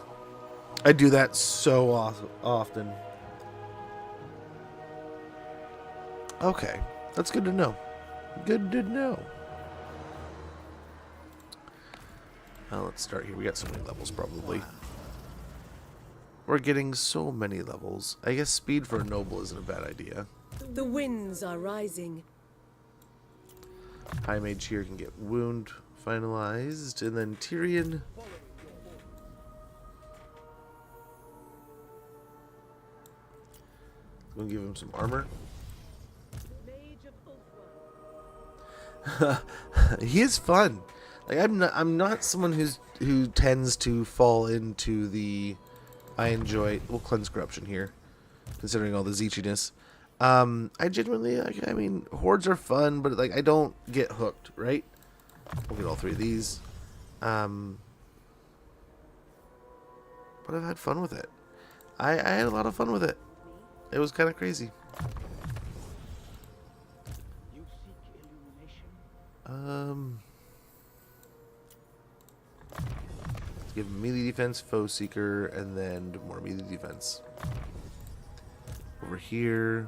I do that so often. Okay, that's good to know. Good to know. Let's start here. We got so many levels, probably. We're getting so many levels. I guess speed for a noble isn't a bad idea. The winds are rising. High mage here can get wound finalized, and then Tyrion. We'll give him some armor. He is fun. Like I'm not someone who tends to fall into the I enjoy. We'll cleanse corruption here, considering all the zeechiness. I genuinely, I mean, hordes are fun, but like I don't get hooked, right? We'll get all three of these. But I've had fun with it. I had a lot of fun with it. It was kind of crazy. Let's give him melee defense, foe seeker, and then more melee defense. Over here,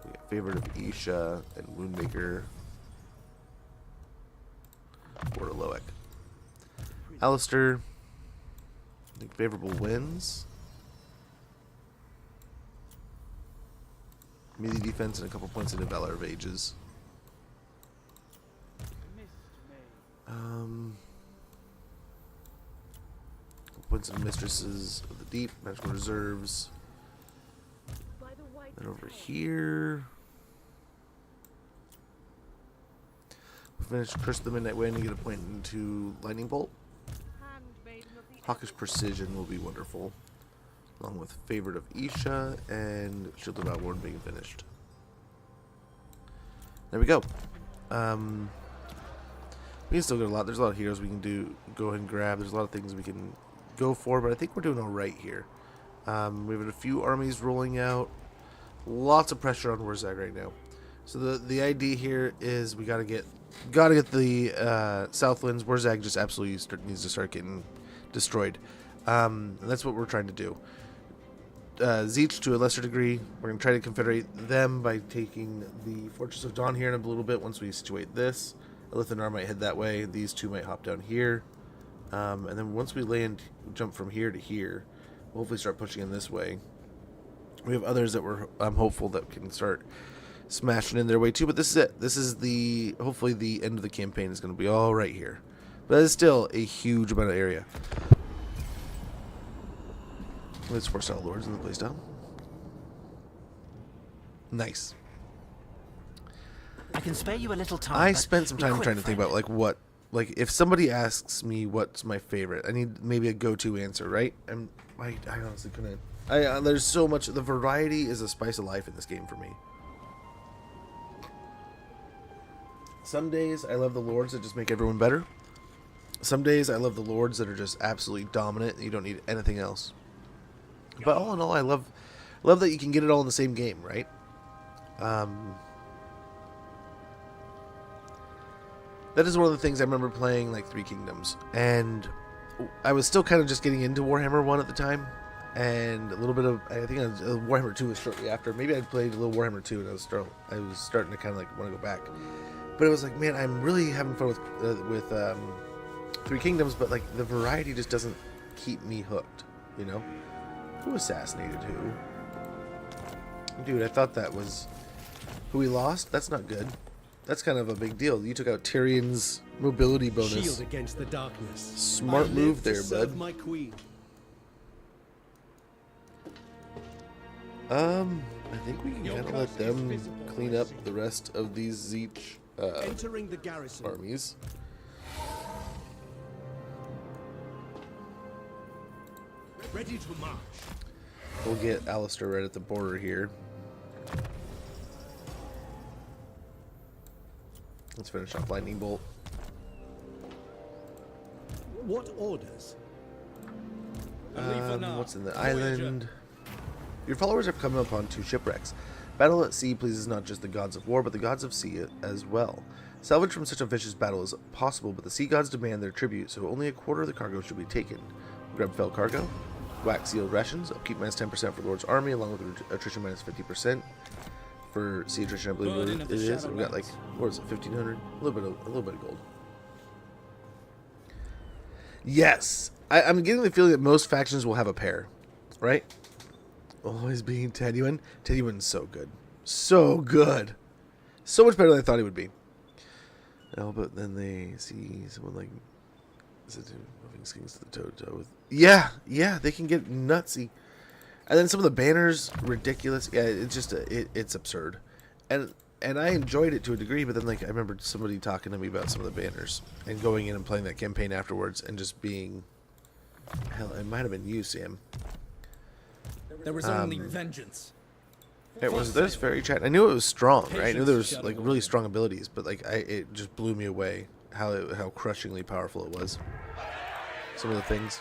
we got favorite of Isha and Woundmaker. Order of Loek. Alistair, I think favorable wins. Melee defense and a couple points into Valor of Ages. Points into Mistresses of the Deep, Magical Reserves. Then over here, we'll finish Curse of the Midnight Wind and get a point into Lightning Bolt. Hawkish Precision will be wonderful, along with Favorite of Isha and Shield of Outward being finished. There we go. We can still get a lot. There's a lot of heroes we can go ahead and grab. There's a lot of things we can go for, but I think we're doing all right here. We have a few armies rolling out. Lots of pressure on Wurzag right now. So the idea here is we gotta get the Southlands. Wurzag just absolutely needs to start getting destroyed. And that's what we're trying to do. Zeech to a lesser degree. We're gonna try to confederate them by taking the Fortress of Dawn here in a little bit. Once we situate this, Elithanar might head that way. These two might hop down here. And then once we jump from here to here, we'll hopefully start pushing in this way. We have others that I'm hopeful that can start smashing in their way too. But this is it. This is hopefully the end of the campaign is going to be all right here. But it's still a huge amount of area. Let's force out lords in the playstyle. Nice. I can spare you a little time. I spent some time trying to think about like if somebody asks me what's my favorite, I need maybe a go-to answer, right? I honestly couldn't. There's so much. The variety is a spice of life in this game for me. Some days I love the lords that just make everyone better. Some days I love the lords that are just absolutely dominant and you don't need anything else. But all in all, I love Love that you can get it all in the same game, right? That is one of the things I remember playing, like, Three Kingdoms. And I was still kind of just getting into Warhammer 1 at the time. And a little bit of, I think Warhammer 2 was shortly after. Maybe I played a little Warhammer 2 and I was starting to kind of, like, want to go back. But it was like, man, I'm really having fun with Three Kingdoms, but, like, the variety just doesn't keep me hooked, you know? Who assassinated who? Dude, I thought that was who we lost. That's not good. That's kind of a big deal. You took out Tyrion's mobility bonus. Shield against the darkness. Smart move there, bud. My queen. I think we can kind of let them clean up the rest of these Zeech Entering the garrison. armies. Ready to march. We'll get Alistair right at the border here. Let's finish off Lightning Bolt. What orders? What's in the island? Your followers have come upon 2 shipwrecks. Battle at sea pleases not just the gods of war, but the gods of sea as well. Salvage from such a vicious battle is possible, but the sea gods demand their tribute, so only a quarter of the cargo should be taken. Grab fell cargo. Wax sealed rations. Upkeep minus 10% for Lord's army, along with attrition minus 50%. For sea attrition, I believe it is. We got like, what is it, 1,500? A little bit of gold. Yes, I'm getting the feeling that most factions will have a pair, right? Always being Teduin. Teduin's so good, so good, so much better than I thought he would be. Oh, but then they see someone like, is it moving skins to the toe with? Yeah, they can get nutsy. And then some of the banners, ridiculous. Yeah, it's just it's absurd, and I enjoyed it to a degree. But then, like, I remember somebody talking to me about some of the banners and going in and playing that campaign afterwards, and just being, hell, it might have been you, Sam. There was only vengeance. It was this very chat. I knew it was strong, right? I knew there was like really strong abilities, but like it just blew me away how crushingly powerful it was. Some of the things.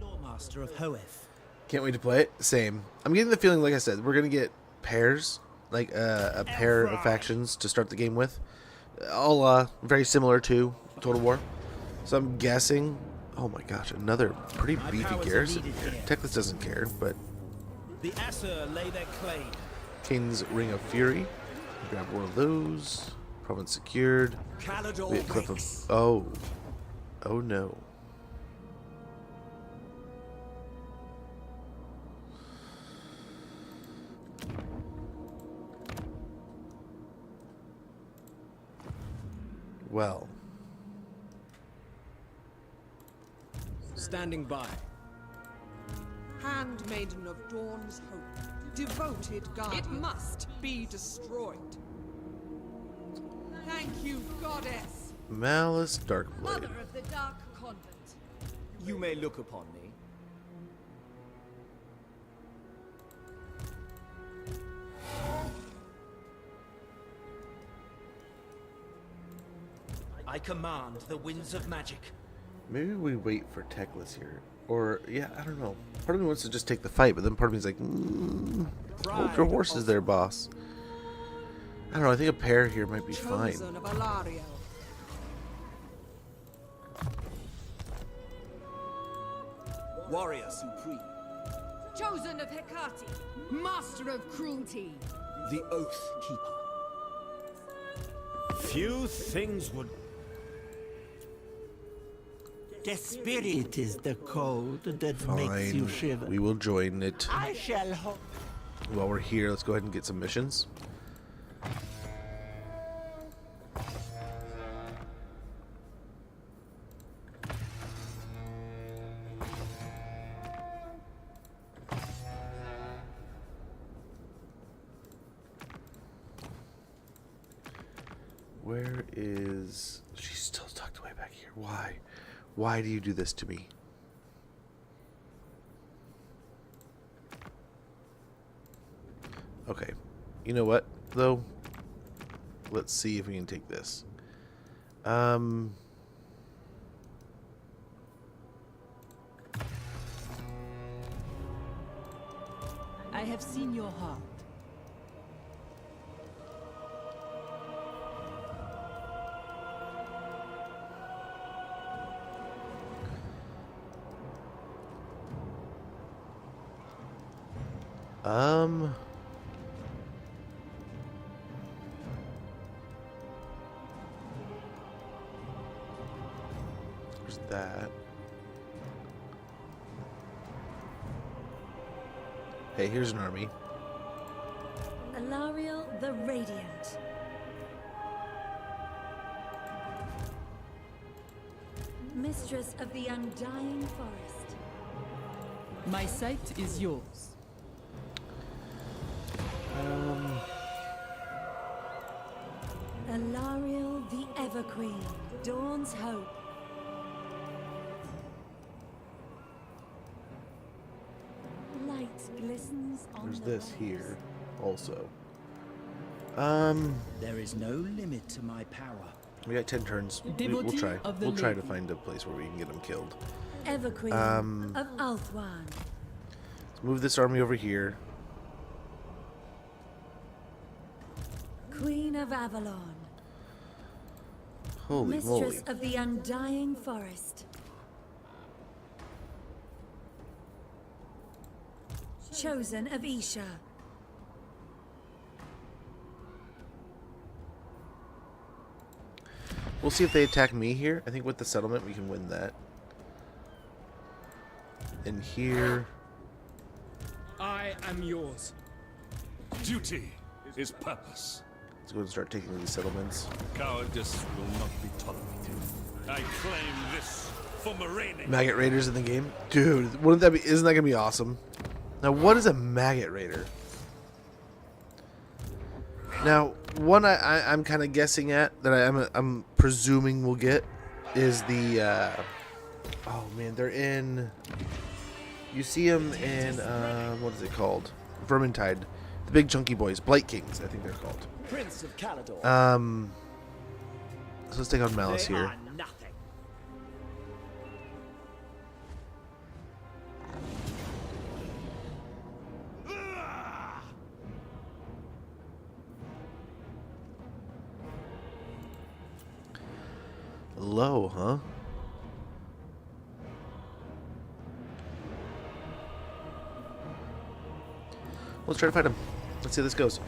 Loremaster of Hoeth. Can't wait to play it. Same. I'm getting the feeling, like I said, we're gonna get pairs, like a pair of factions to start the game with, all very similar to Total War. So I'm guessing. Oh my gosh, another pretty beefy garrison here. Teclis doesn't care, but The Asur lay their claim. King's Ring of Fury. Grab one of those. Province secured. Wait, cliff of, oh no. Well. Standing by. Handmaiden of Dawn's hope, devoted guardian. It must be destroyed. Thank you, goddess. Malice Darkblade. Mother of the Dark Convent. You may look upon me. I command the winds of magic. Maybe we wait for Teclis here. Or, yeah, I don't know. Part of me wants to just take the fight, but then part of me is like, hold your horses there, boss. I don't know, I think a pair here might be fine. Chosen of Alario. Warrior supreme. Chosen of Hecate. Master of cruelty. The Oath Keeper. Few things would... The spirit is the code that makes you shiver. We will join it. I shall hope. While we're here, let's go ahead and get some missions. Where is... She's still tucked away back here. Why? Why do you do this to me? Okay. You know what, though? Let's see if we can take this. I have seen your heart. There's that. Hey, here's an army. Alariel the Radiant. Mistress of the Undying Forest. My sight is yours. Alariel the Everqueen. Dawn's Hope. Light glistens on There's the this waves. here also. There is no limit to my power. We got 10 turns. We'll Devotee try. of the We'll try to Lady. find a place where we can get them killed. Everqueen of Althwan. Let's move this army over here. Queen of Avalon. Holy moly. Mistress of the Undying Forest. Chosen of Isha. We'll see if they attack me here. I think with the settlement we can win that. And here. I am yours. Duty is purpose. Let's go and start taking these settlements. Cowardice will not be tolerated. I claim this for Moraine. Maggot Raiders in the game? Dude, wouldn't that be, isn't that gonna be awesome? Now what is a Maggot Raider? Now, one I'm kind of guessing at that I'm presuming we'll get is the oh man, they're in, you see them in what is it called? Vermintide. The big chunky boys, Blight Kings, I think they're called. Prince of Caledor. So let's take on Malice They here. are nothing. Low, huh? Let's try to fight him. Let's see how this goes.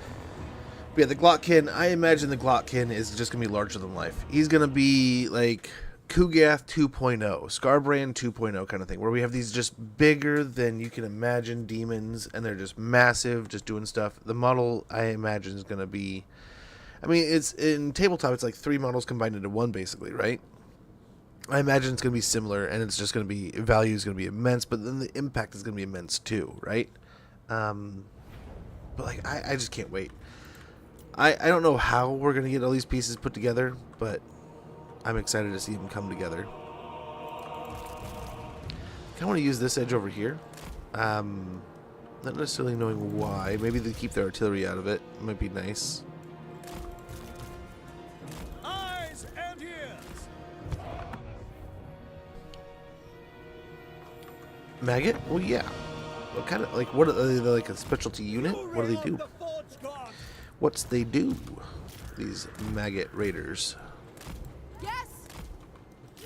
But yeah, the Glotkin, I imagine the Glotkin is just going to be larger than life. He's going to be like Kugath 2.0, Scarbrand 2.0 kind of thing, where we have these just bigger than you can imagine demons, and they're just massive, just doing stuff. The model, I imagine, is going to be... I mean, it's in tabletop, it's like 3 models combined into one, basically, right? I imagine it's going to be similar, and it's just going to be... Value is going to be immense, but then the impact is going to be immense, too, right? But, like, I just can't wait. I don't know how we're going to get all these pieces put together, but I'm excited to see them come together. I want to use this edge over here. Not necessarily knowing why. Maybe they keep their artillery out of it. Might be nice. Eyes and ears. Maggot? Well, yeah. What kind of, like, what are they, like a specialty unit? What do they do? What's they do? These Maggot Raiders. Yes.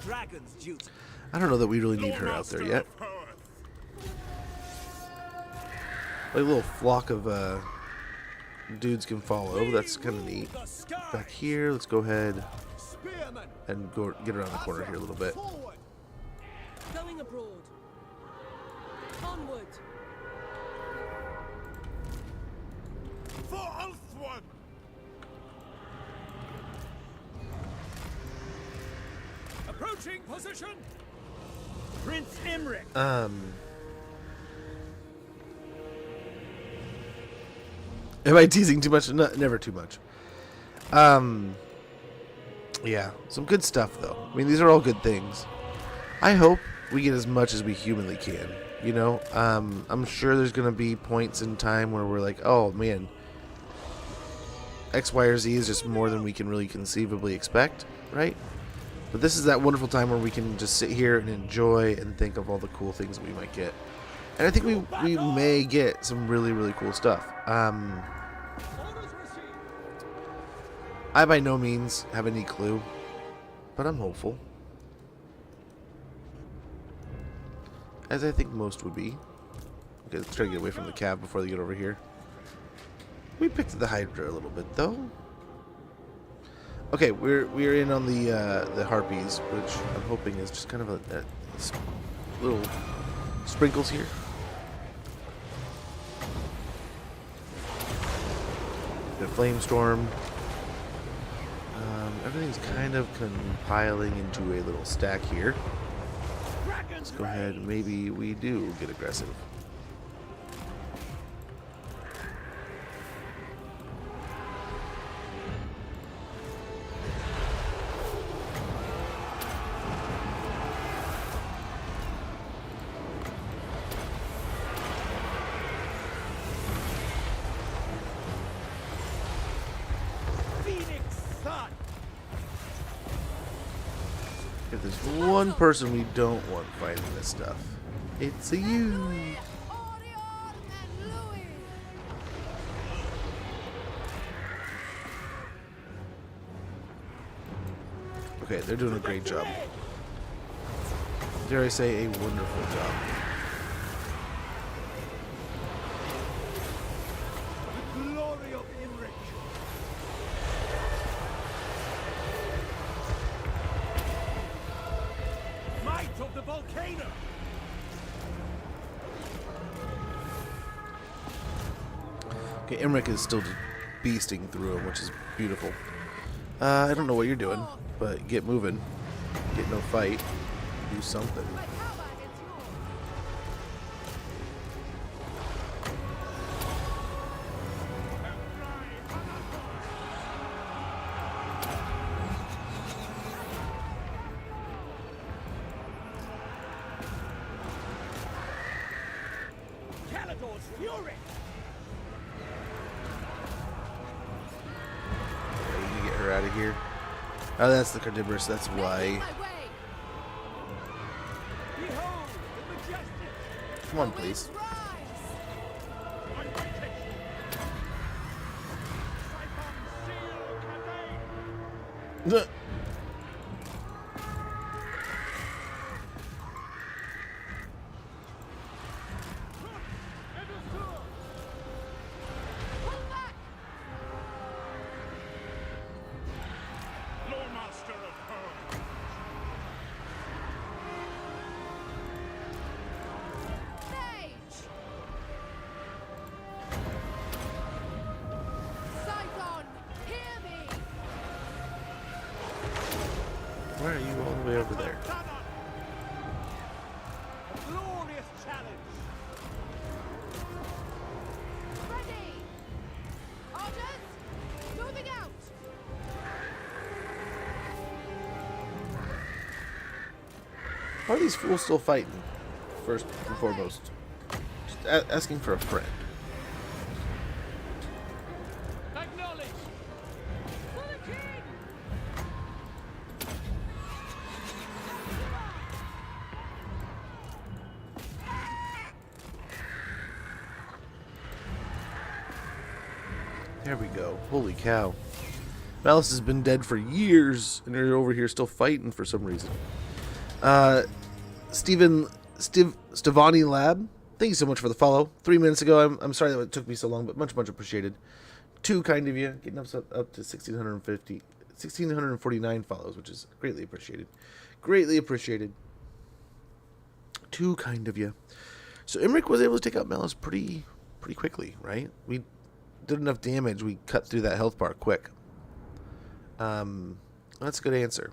Dragon's duty. I don't know that we really need her out there yet. Like a little flock of dudes can follow. That's kind of neat. Back here, let's go ahead and go get around the corner here a little bit. Going abroad. Onward. For Althwan. Approaching position. Prince Imric. Am I teasing too much? No, never too much. Yeah, some good stuff though. I mean, these are all good things. I hope we get as much as we humanly can. You know, I'm sure there's gonna be points in time where we're like, oh man, X, Y, or Z is just more than we can really conceivably expect, right? But this is that wonderful time where we can just sit here and enjoy and think of all the cool things that we might get. And I think we may get some really, really cool stuff. I by no means have any clue, but I'm hopeful. As I think most would be. Okay, let's try to get away from the cab before they get over here. We picked the Hydra a little bit, though. Okay, we're in on the Harpies, which I'm hoping is just kind of a little sprinkles here. The Flamestorm. Everything's kind of compiling into a little stack here. Let's go ahead. Maybe we do get aggressive. If there's one person we don't want fighting this stuff, it's you. Okay, they're doing a great job. Dare I say, a wonderful job. The glory of Imric. Might of the volcano. Okay, Imric is still beasting through him, which is beautiful. I don't know what you're doing, but get moving. Get no fight. Do something. Calador's fury. I need to get her out of here. Oh, that's the Carnivorous, that's why. Come on, please. Why are you all the way over there? A glorious challenge. Ready. Orders. Moving out. Why are these fools still fighting? First and foremost. Just asking for a friend. Acknowledge. For the king. There we go. Holy cow. Malice has been dead for years, and they're over here still fighting for some reason. Stevani Lab, thank you so much for the follow. 3 minutes ago, I'm sorry that it took me so long, but much appreciated. Too kind of you, getting up to 1,649 follows, which is greatly appreciated. Greatly appreciated. Too kind of you. So Imric was able to take out Malice pretty quickly, right? We did enough damage, we cut through that health bar quick. That's a good answer.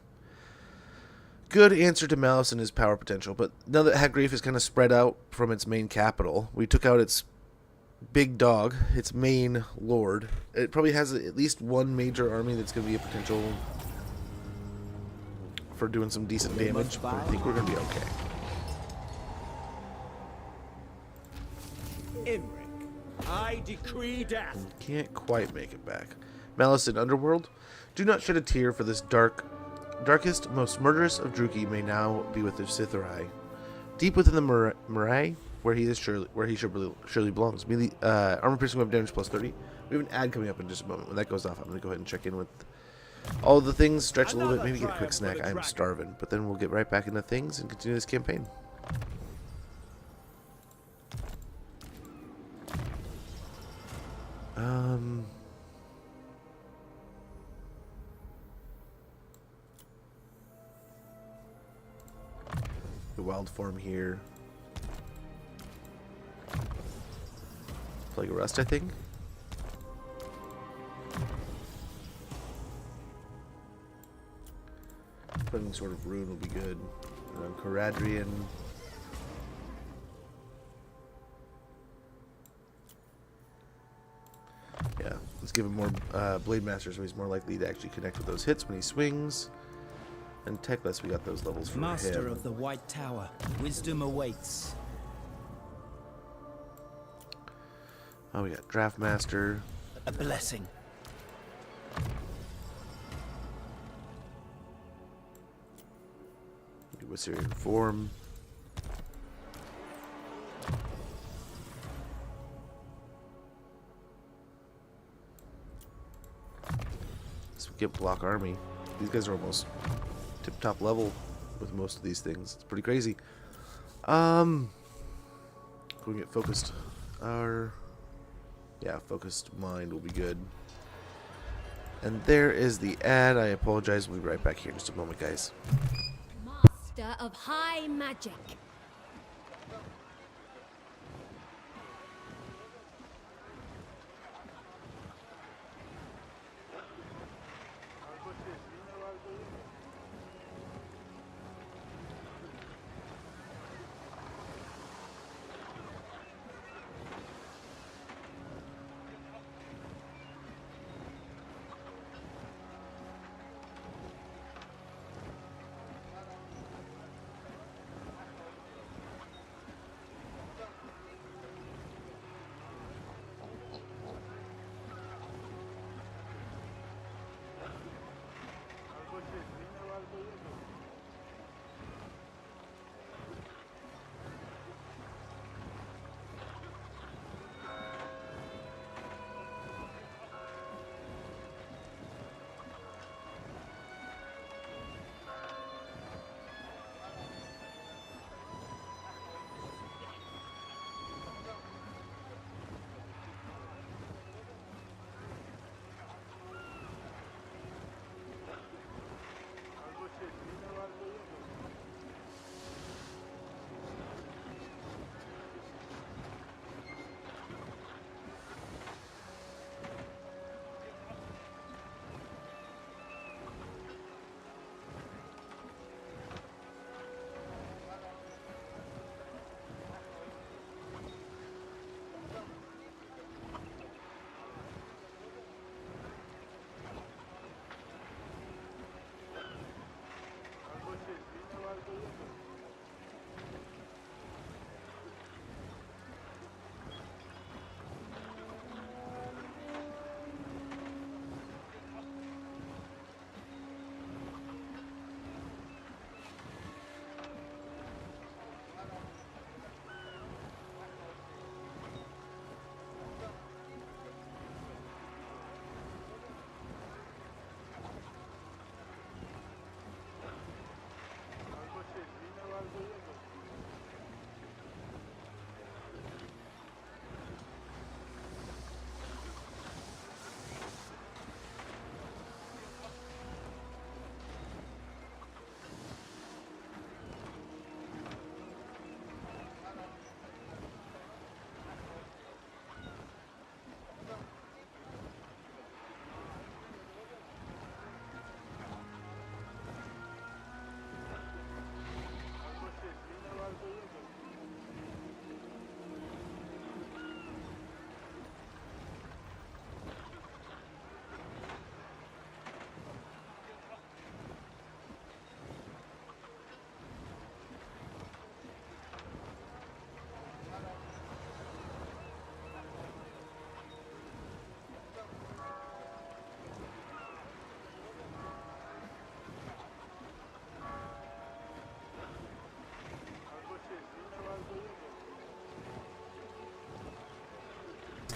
Good answer to Malice and his power potential, but now that Hagreif is kind of spread out from its main capital, we took out its big dog, its main lord. It probably has at least one major army that's going to be a potential for doing some decent damage, but I think we're going to be okay. Imric, I decree death. Can't quite make it back. Malice in Underworld, do not shed a tear, for this darkest, most murderous of Druki may now be with the Sithari. Deep within the Murray, where he surely belongs. Melee, armor piercing weapon damage plus 30. We have an ad coming up in just a moment. When that goes off, I'm going to go ahead and check in with all the things, stretch a little bit, maybe get a quick snack. I'm starving. But then we'll get right back into things and continue this campaign. The wild form here. Plague of Rust, I think. Putting sort of rune will be good. Caradrian. Yeah, let's give him more Blade Master, so he's more likely to actually connect with those hits when he swings. And Teclis, we got those levels for Master him. of the White Tower, wisdom awaits. Oh, we got Draft Master. A blessing. Wisterian Form. So we get Block Army. These guys are almost tip-top level with most of these things. It's pretty crazy. Can we get focused? Yeah, focused mind will be good. And there is the ad. I apologize. We'll be right back here in just a moment, guys. Master of high magic.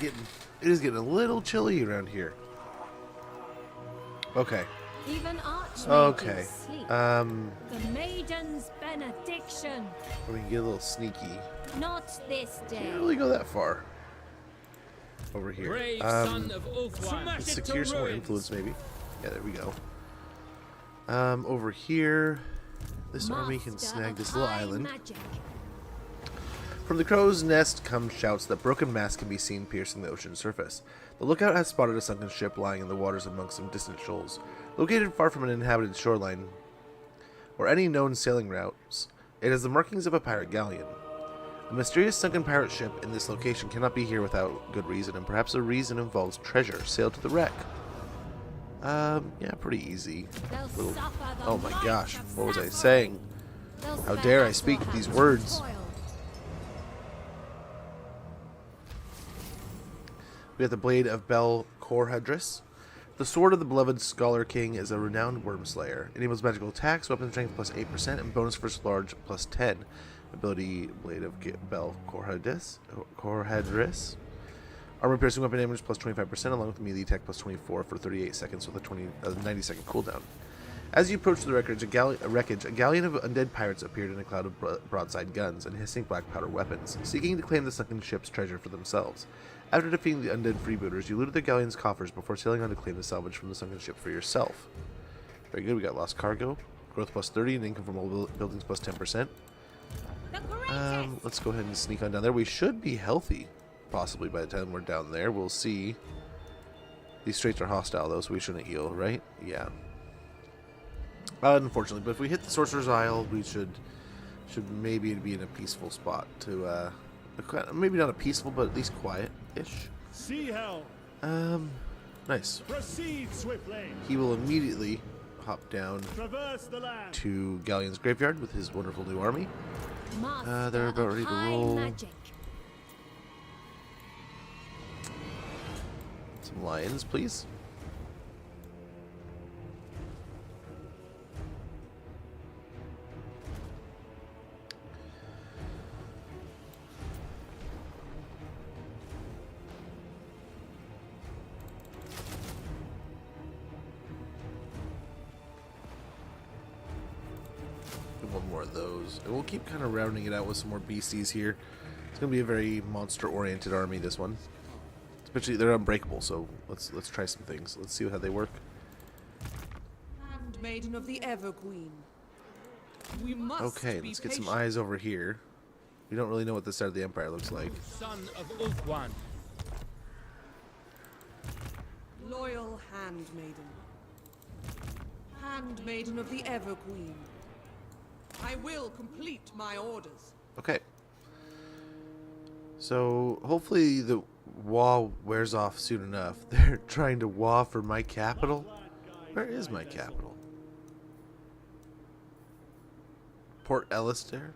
It is getting a little chilly around here. Okay. Even archmages Okay. sleep. The maiden's benediction. We can get a little sneaky. Not this day. Can't really go that far. Over here. Brave son of Ulthuan. Let's secure some more influence, maybe. Yeah, there we go. Over here, this army can snag this little island. Magic. From the crow's nest come shouts that broken masts can be seen piercing the ocean surface. The lookout has spotted a sunken ship lying in the waters amongst some distant shoals. Located far from an inhabited shoreline or any known sailing routes, it has the markings of a pirate galleon. A mysterious sunken pirate ship in this location cannot be here without good reason, and perhaps the reason involves treasure sailed to the wreck. Yeah, pretty easy. Oh my gosh, what was I saying? How dare I speak these words? We have the Blade of Bel Corhadris. The Sword of the Beloved Scholar King is a renowned worm slayer. Enables magical attacks, weapon strength plus 8%, and bonus first large plus 10. Ability Blade of Bel Corhadris. Armor piercing weapon damage plus 25%, along with melee attack plus 24 for 38 seconds with a 90-second cooldown. As you approach the wreckage, a galleon of undead pirates appeared in a cloud of broadside guns and hissing black powder weapons, seeking to claim the sunken ship's treasure for themselves. After defeating the undead freebooters, you looted the galleon's coffers before sailing on to claim the salvage from the sunken ship for yourself. Very good, we got lost cargo, growth plus 30, and income from all buildings plus 10%. Let's go ahead and sneak on down there. We should be healthy, possibly, by the time we're down there. We'll see. These straits are hostile, though, so we shouldn't heal, right? Yeah. Unfortunately, but if we hit the Sorcerer's Isle, we should maybe be in a peaceful spot to, maybe not a peaceful, but at least quiet-ish. Sea hell. Nice. Proceed swiftly. He will immediately hop down Traverse the land. to Galleon's graveyard with his wonderful new army. They're about ready to roll. Magic. Some lions, please. One more of those, and we'll keep kind of rounding it out with some more beasties here. It's going to be a very monster-oriented army, this one. Especially, they're unbreakable, so let's try some things. Let's see how they work. Handmaiden of the Everqueen. We must Okay, let's get some eyes over here. We don't really know what this side of the Empire looks like. Son of Ulthuan. Loyal handmaiden. Handmaiden of the Everqueen. I will complete my orders. Okay. So, hopefully the wall wears off soon enough. They're trying to wall for my capital. Where is my capital? Port Elister?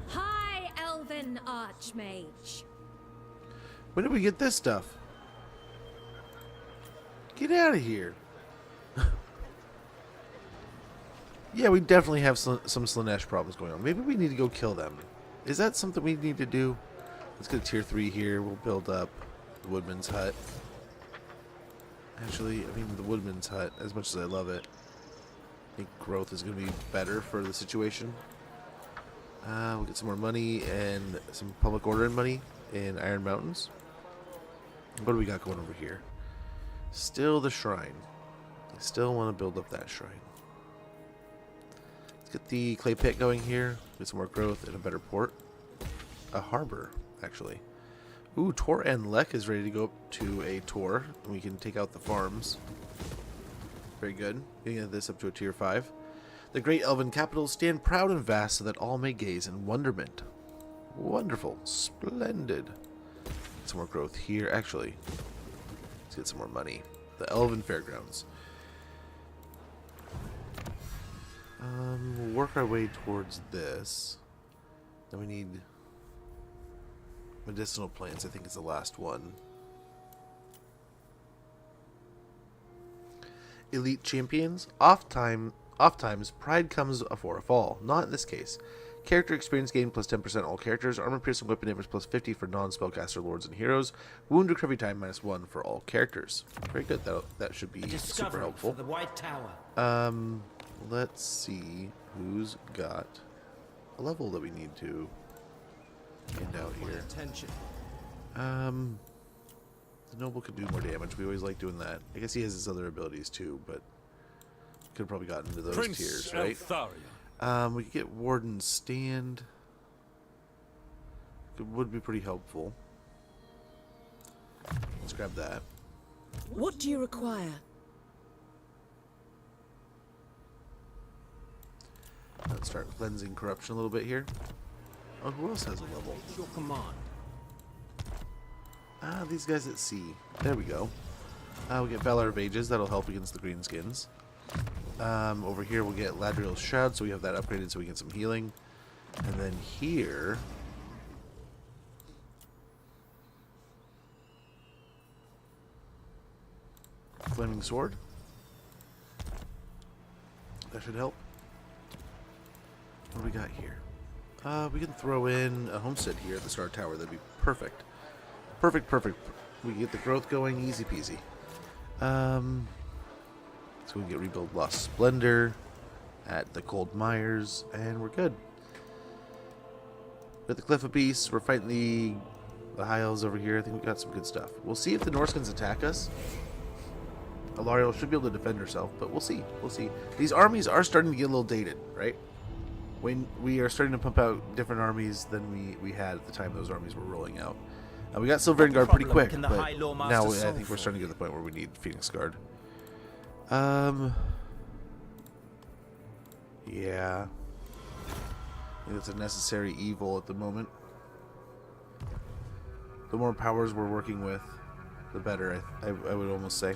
High Elven Archmage. When did we get this stuff? Get out of here. Yeah, we definitely have some Slaanesh problems going on. Maybe we need to go kill them. Is that something we need to do? Let's get a tier 3 here. We'll build up the Woodman's Hut. Actually, I mean the Woodman's Hut, as much as I love it, I think growth is going to be better for the situation. We'll get some more money and some public order and money in Iron Mountains. What do we got going over here? Still the shrine. I still want to build up that shrine. Let's get the clay pit going here. Get some more growth and a better port. A harbor, actually. Ooh, Tor and Lek is ready to go up to a Tor. And we can take out the farms. Very good. Getting this up to a tier 5. The great elven capitals stand proud and vast so that all may gaze in wonderment. Wonderful. Splendid. Get some more growth here. Actually, let's get some more money. The Elven Fairgrounds. We'll work our way towards this. Then we need medicinal plants. I think it's the last one. Elite champions. Ofttimes pride comes before a fall. Not in this case. Character experience gain plus 10% all characters. Armor piercing weapon damage plus 50 for non-spellcaster lords and heroes. Wound recovery time minus 1 for all characters. Very good. That should be super helpful. For the White Tower. Let's see who's got a level that we need to hand out here. Attention. The noble could do more damage. We always like doing that. I guess he has his other abilities too, but could have probably gotten into those Prince tiers, right? Eltharion. We could get Warden's Stand. It would be pretty helpful. Let's grab that. What do you require? Let's start cleansing corruption a little bit here. Oh, who else has a level? Your command. These guys at sea. There we go. We get Valor of Ages. That'll help against the greenskins. Over here we'll get Ladriel's Shroud, so we have that upgraded so we get some healing. And then here... Flaming Sword. That should help. What do we got here? We can throw in a homestead here at the Star Tower. That'd be perfect. Perfect. We can get the growth going, easy peasy. So we can get Rebuild Lost Splendor at the Cold Mires, and we're good. We're at the Cliff of Beasts. We're fighting the High Elves over here. I think we got some good stuff. We'll see if the Norskins attack us. Alariel should be able to defend herself, but we'll see. We'll see. These armies are starting to get a little dated, right? When we are starting to pump out different armies than we had at the time those armies were rolling out. We got Silver Guard pretty quick, but now I think we're starting to get to the point where we need Phoenix Guard. Yeah. I think it's a necessary evil at the moment. The more powers we're working with, the better, I would almost say.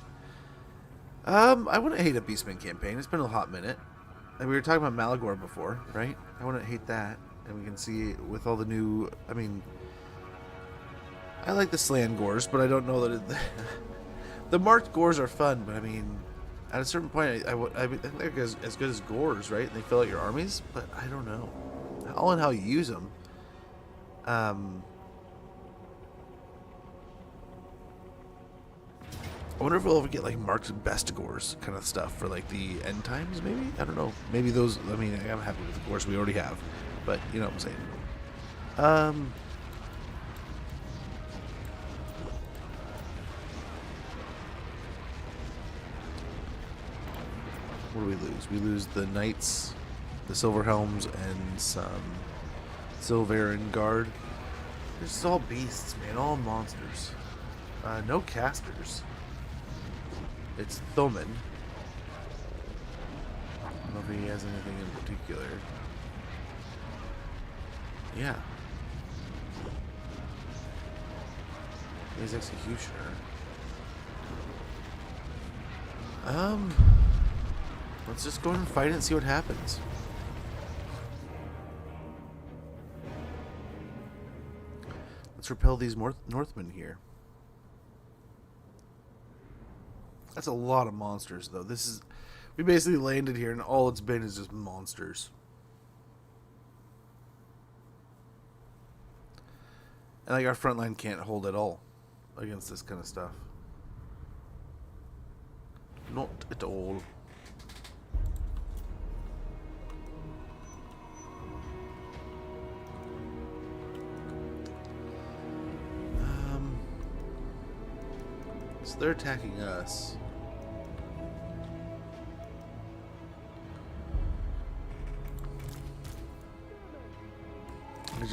I wouldn't hate a Beastman campaign. It's been a hot minute. And we were talking about Malagor before, right? I wouldn't hate that. And we can see with all the new... I mean... I like the Slan Gores, but I don't know that the marked Gores are fun, but I mean... At a certain point, I think they're as good as Gores, right? They fill out your armies, but I don't know. All in how you use them. I wonder if we'll ever get like marked Bestigors kind of stuff for like the end times, maybe? I don't know. Maybe those, I mean, I'm happy with the Gores we already have, but you know what I'm saying. What do we lose? We lose the Knights, the Silver Helms, and some Silveran Guard. This is all beasts, man. All monsters. No casters. It's Thoman. I don't know if he has anything in particular. Yeah. He's Executioner. Let's just go ahead and fight it and see what happens. Let's repel these Northmen here. That's a lot of monsters, though. We basically landed here, and all it's been is just monsters. And like our front line can't hold at all against this kind of stuff. Not at all. So they're attacking us.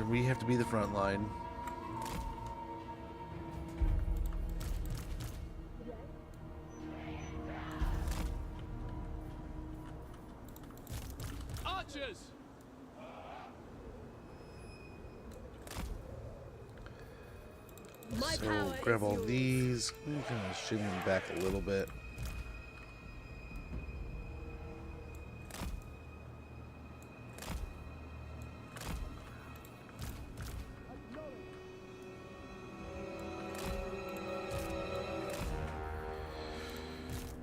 We have to be the front line. Archers! So grab all these. I'm kind of shimmy them back a little bit.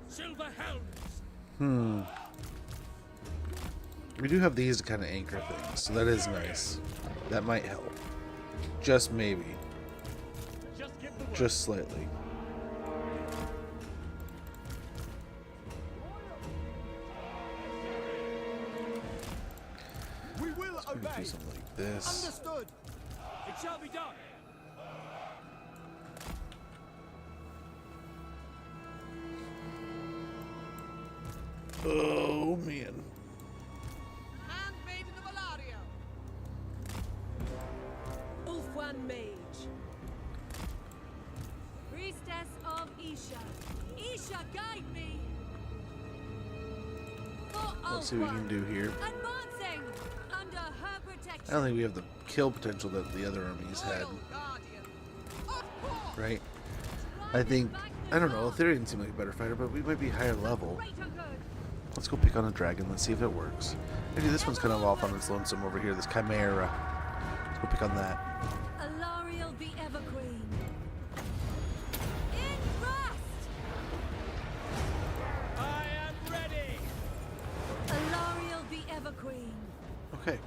Silver Helms! We do have these to kind of anchor things, so that is nice. That might help. Just maybe. Just slightly. We will obey. Do something like this. Understood. It shall be done. Oh man. Handmaiden of Alario. Ulfwan Mage. Priestess of Isha. Isha, guide me. For Let's see what we can do here. Advancing under her protection. I don't think we have the kill potential that the other armies had. Right? I think, I don't know, Ethereum seemed like a better fighter, but we might be higher level. Let's go pick on a dragon, let's see if it works. Maybe this one's kind of off on its lonesome over here, this Chimera. Let's go pick on that. Alariel the Everqueen. In thrust! I am ready. Alariel the Everqueen. Okay.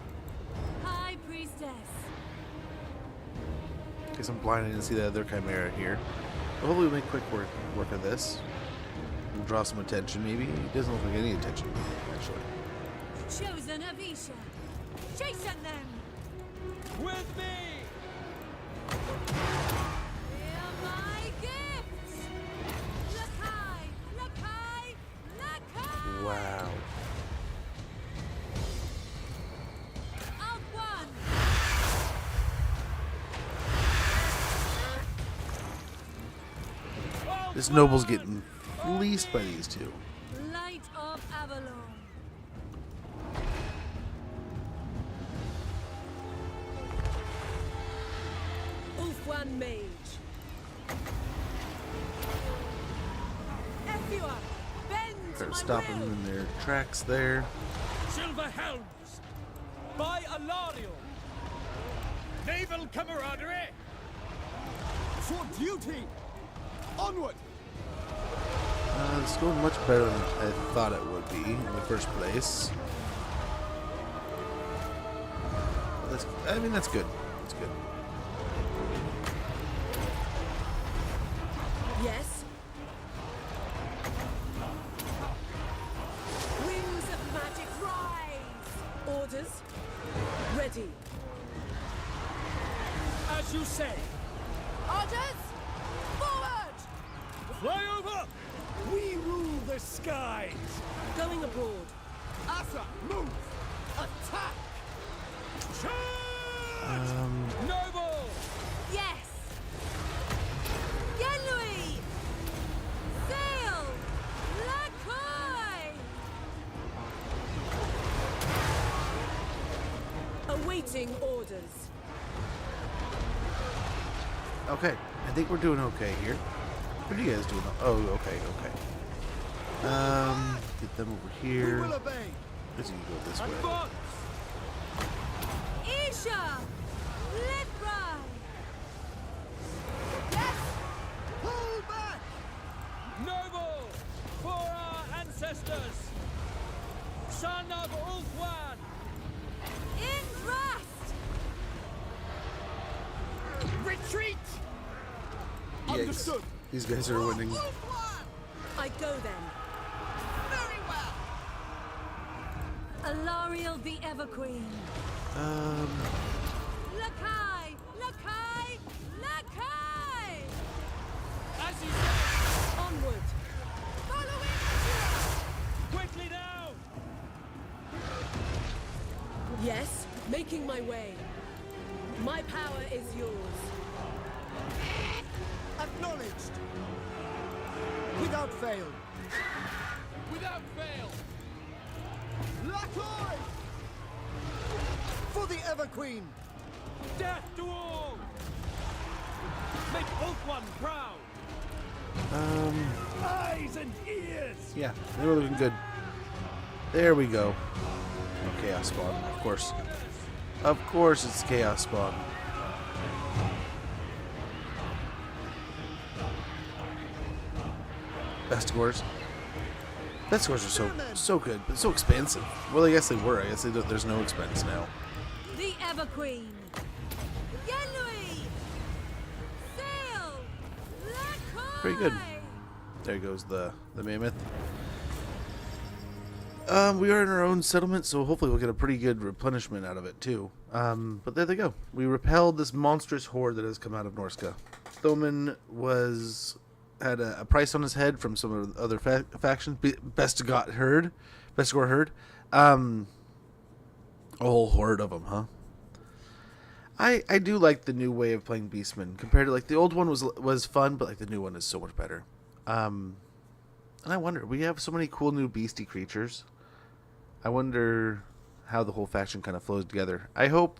High Priestess. Guess I'm blind, I didn't see the other Chimera here. But hopefully we'll make quick work of this. We'll draw some attention, maybe. It doesn't look like any attention, actually. Chosen of Isha. Chasten them. With me. Hear my gifts. Look high, look high, look high. Wow. Out one. This noble's getting fleeced by these two. Light of Avalon. Ulfwan Mage. Ethua, bend to Try to my stop will. them in their tracks there. Silver helms. By Alariel. Naval camaraderie. For duty. Onward. It's going much better than I thought it would be in the first place. I mean, that's good. That's good. Yes. Wings of magic rise. Orders. Ready. As you say. Orders. Forward. Fly over. We rule the skies. Going abroad. Asa, move. Attack. Charge. Noble. Yes. Yenlui. Sail. Lakoy. Awaiting orders. Okay, I think we're doing okay here. What are you guys doing? Oh, okay, okay. Get them over here. We will obey. Let's go this way. Advance. Isha. Lithra. Yes. Pull back. Noble. For our ancestors. Son of Ulfwan. In thrust. Retreat. Yikes. Understood. These guys are winning. I go then. Very well. Alariel the Everqueen. Look high, look high, look high. As you say. Onward. Following Quickly now. Yes, making my way. My power is yours. Acknowledged. Without fail. Without fail. Lakoy. For the Everqueen. Death to all. Make Ulfwan proud. Eyes and ears. Yeah, they were looking good. There we go. Oh, Chaos Spawn, of course. Of course it's Chaos Spawn. Best scores. Best scores are so good, but so expensive. Well, I guess they were. I guess there's no expense now. The Everqueen. Yenui. Sail. Very good. There goes the mammoth. We are in our own settlement, so hopefully we'll get a pretty good replenishment out of it too. But there they go. We repelled this monstrous horde that has come out of Norska. Thoman had a price on his head from some of the other factions. Best score heard. A whole horde of them, huh? I do like the new way of playing Beastmen compared to like the old one was fun, but like the new one is so much better. And I wonder, we have so many cool new beastie creatures. I wonder how the whole faction kind of flows together. I don't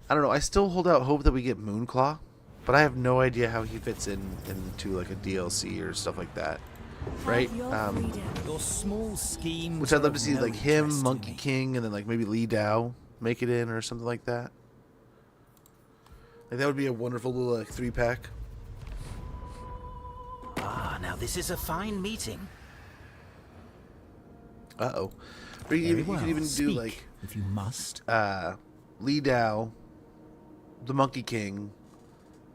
know. I still hold out hope that we get Moonclaw, but I have no idea how he fits into like a DLC or stuff like that, right? Your small schemes, which I'd love to see, like him, Monkey King, and then like maybe Li Dao make it in or something like that. Like that would be a wonderful little like 3-pack. Ah, now this is a fine meeting. Uh-oh. Or you could even do like, if you must. Li Dao, the Monkey King,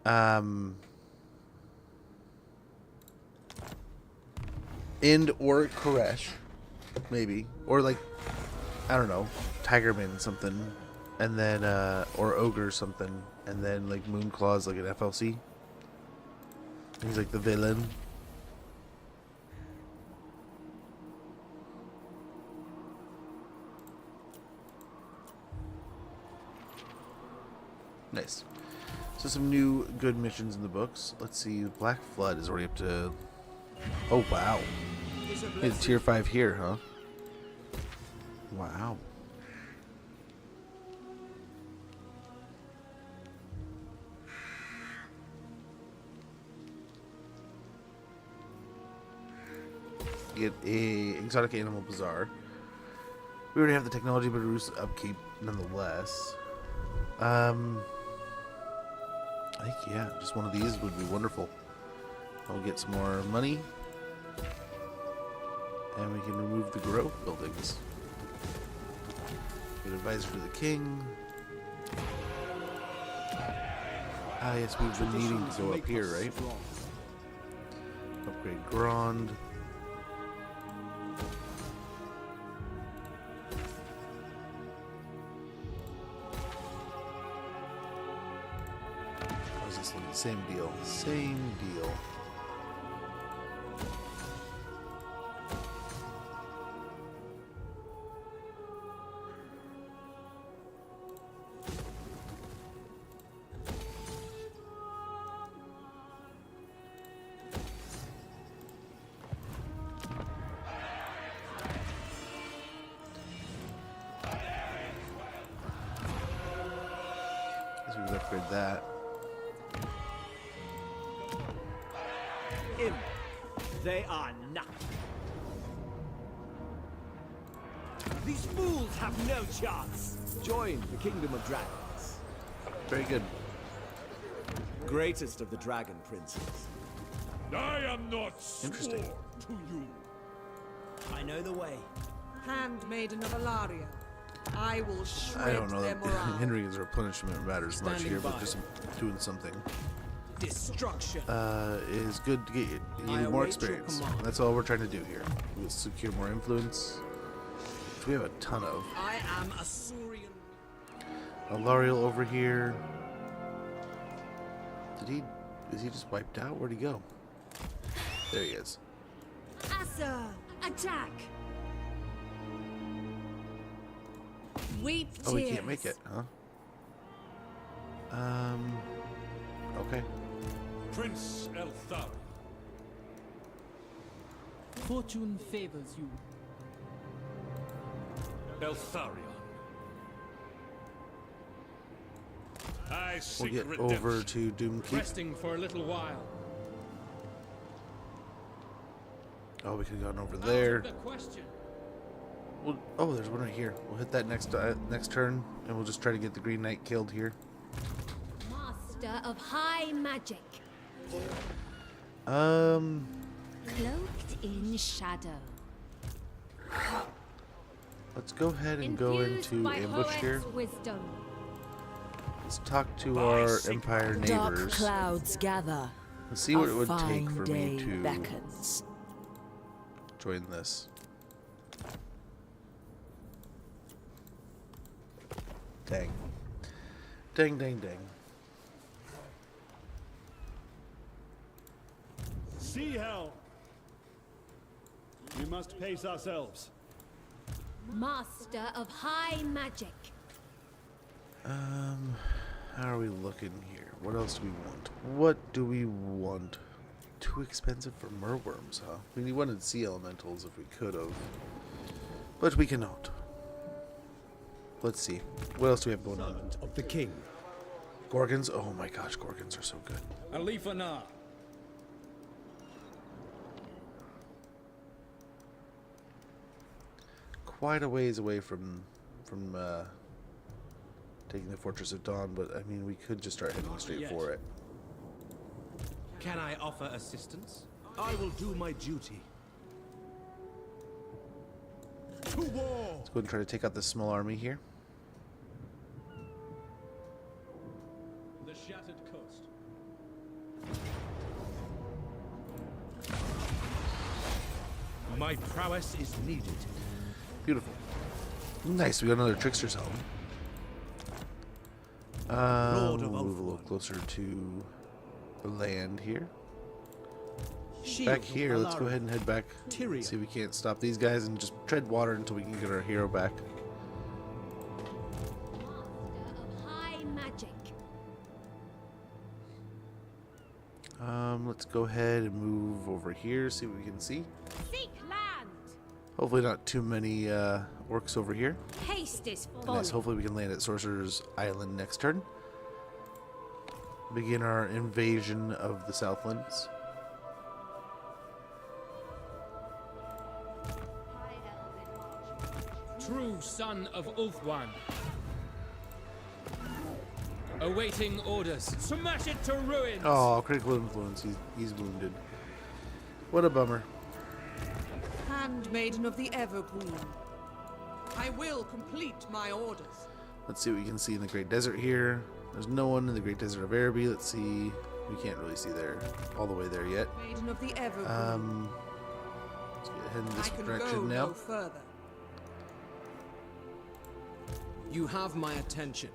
and or Koresh, maybe, or like, I don't know, Tigerman something, and then or Ogre something, and then like Moonclaw's like an FLC. He's like the villain. Nice. So some new good missions in the books. Let's see. Black Flood is already up to... Oh, wow. It's tier 5 here, huh? Wow. Get a exotic animal bazaar. We already have the technology, but reduce upkeep nonetheless. I think, yeah, just one of these would be wonderful. I'll get some more money. And we can remove the growth buildings. Get advisor to the king. Ah, yes, we've been needing to go up here, right? Upgrade Grand. Same deal. Same deal. Guess we could upgrade that. They are nothing. These fools have no chance. Join the Kingdom of Dragons. Very good. Greatest of the Dragon Princes. I am not interesting to you. I know the way. Handmaiden of Alaria. I will shred I don't know their that morale. Henry's replenishment matters much here, but just doing something Destruction. is good to get you more experience. That's all we're trying to do here. We'll secure more influence, which we have a ton of. I am a Saurian. Alariel over here. Is he just wiped out? Where'd he go? There he is. Asa, attack. Weep tears. Oh, he can't make it, huh? Okay. Prince Elthar. Fortune favors you. Eltharion. I We'll seek get redemption. over to Doomkeep. Resting for a little while. Oh, we could have gone over there. The question. Oh, there's one right here. We'll hit that next turn, and we'll just try to get the Green Knight killed here. Master of high magic. Cloaked in shadow. Let's go ahead and go Infused into by ambush Hoet's here. wisdom. Let's talk to our Empire Dark neighbors. clouds gather. Let's see what A it would take fine for day me to beckons. join this. Dang. Dang, dang, dang. Sea hell! We must pace ourselves. Master of high magic. How are we looking here? What else do we want? What do we want? Too expensive for merworms, huh? We wanted sea elementals if we could have. But we cannot. Let's see. What else do we have going on? Servant of the king. Gorgons? Oh my gosh, Gorgons are so good. Alifana. Quite a ways away from taking the Fortress of Dawn, but I mean, we could just start heading straight for it. Can I offer assistance? I will do my duty. To war! Let's go ahead and try to take out this small army here. The shattered coast. My prowess is needed. Beautiful. Nice, we got another Trickster's Helm. Lord of Move a little Ulthuan. closer to the land here. Shield Back of here, let's go Alaric. ahead and head back. Tyrion. See if we can't stop these guys and just tread water until we can get our hero back. Master of high magic. Let's go ahead and move over here, see what we can see. Seek land. Hopefully not too many orcs over here. Haste is And folly. nice, hopefully we can land at Sorcerer's Island next turn. Begin our invasion of the Southlands. True son of Ulthuan. Awaiting orders. Smash it to ruins! Oh, critical influence. He's wounded. What a bummer. Handmaiden of the Evergreen. I will complete my orders. Let's see what we can see in the Great Desert here. There's no one in the Great Desert of Araby. Let's see. We can't really see there all the way there yet. Maiden of the Evergreen. Let's get ahead in this I can direction go now. no further. You have my attention.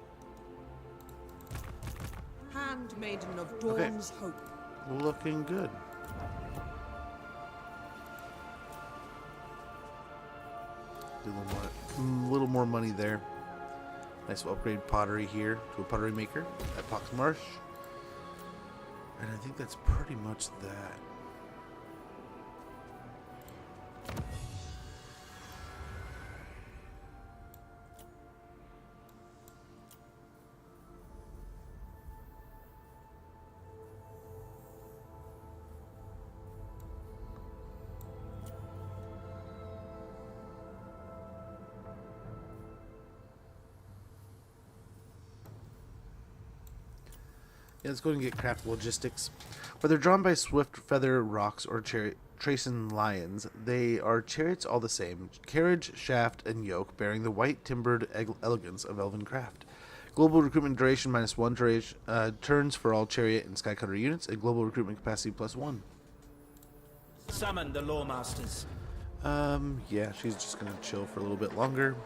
Handmaiden of Dawn's Hope. Looking good. Do a little more money there. Nice, we'll upgrade pottery here to a pottery maker at Pox Marsh. And I think that's pretty much that. Yeah, let's go ahead and get craft logistics. Whether drawn by swift feather rocks or Tracan lions, they are chariots all the same. Carriage, shaft, and yoke, bearing the white timbered elegance of elven craft. Global recruitment duration -1 turns for all chariot and skycutter units, and global recruitment capacity +1. Summon the Loremasters. Yeah, she's just gonna chill for a little bit longer.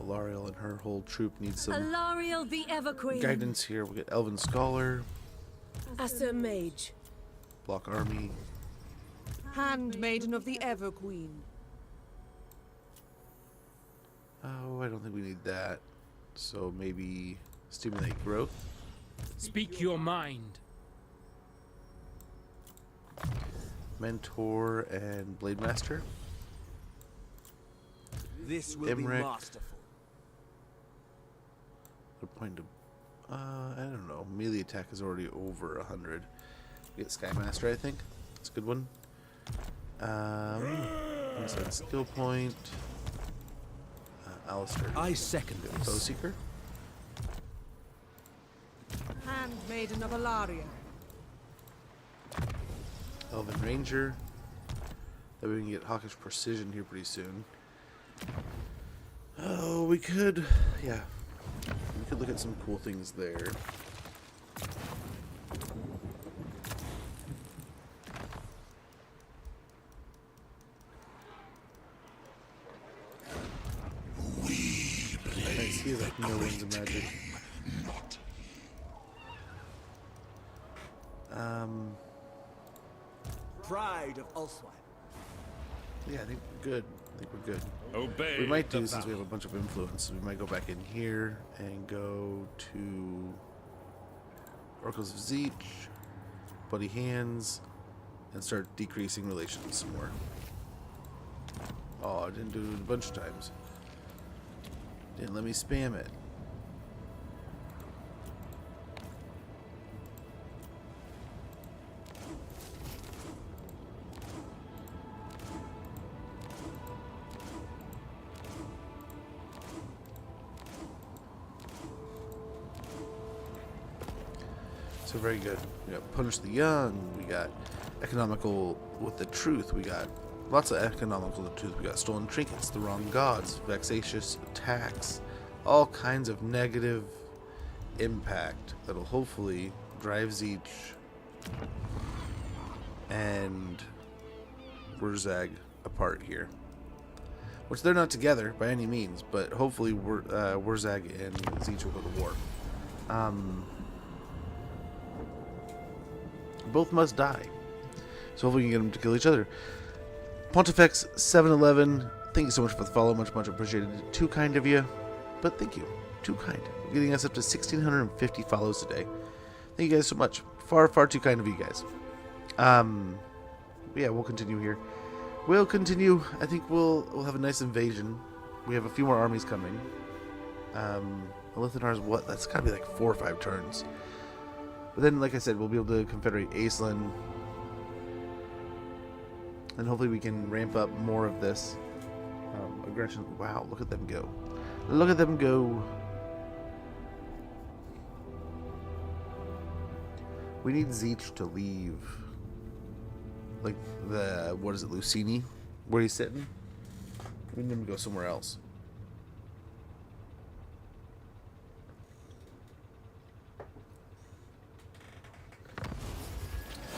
Lariel and her whole troop needs some Alariel the Everqueen. guidance here. We'll get Elven Scholar, Asa Mage. Block Army. Handmaiden of the Everqueen. Oh, I don't think we need that. So maybe stimulate growth. Speak your mind. Mentor and Blade Master. This will Imric. be masterful. The point of, I don't know. Melee attack is already over 100. We get Sky Master, I think. That's a good one. What's that? Skill point. Alistair. I second Foe this. Seeker. Handmaiden of Alaria. Elven Ranger. That way we can get Hawkish Precision here pretty soon. Oh, we could, yeah. We could look at some cool things there. Nice, he has like no winds of magic. Pride of Ulswan. Yeah, I think we're good. I think we're good. Obey we might do, the since we have a bunch of influence, we might go back in here and go to Oracles of Zeech, Bloody Hands, and start decreasing relations some more. Oh, I didn't do it a bunch of times. Didn't let me spam it. So very good. We got Punish the Young. We got Economical with the Truth. We got lots of Economical with the Truth. We got Stolen Trinkets, The Wrong Gods, Vexatious Attacks, all kinds of negative impact that'll hopefully drive Zeech and Wurzag apart here. Which they're not together by any means, but hopefully Wurzag and Zeech will go to war. Both must die. So hopefully we can get them to kill each other. Pontifex 711, thank you so much for the follow. Much appreciated. Too kind of you. But thank you. Too kind. Getting us up to 1,650 follows today. Thank you guys so much. Far too kind of you guys. Yeah, we'll continue here. We'll continue. I think we'll have a nice invasion. We have a few more armies coming. Elithanar's what? That's gotta be like 4 or 5 turns. But then, like I said, we'll be able to confederate Aislinn. And hopefully we can ramp up more of this aggression. Wow, look at them go. Look at them go. We need Zeech to leave. Like the, what is it, Lucini? Where he's sitting? We need him to go somewhere else.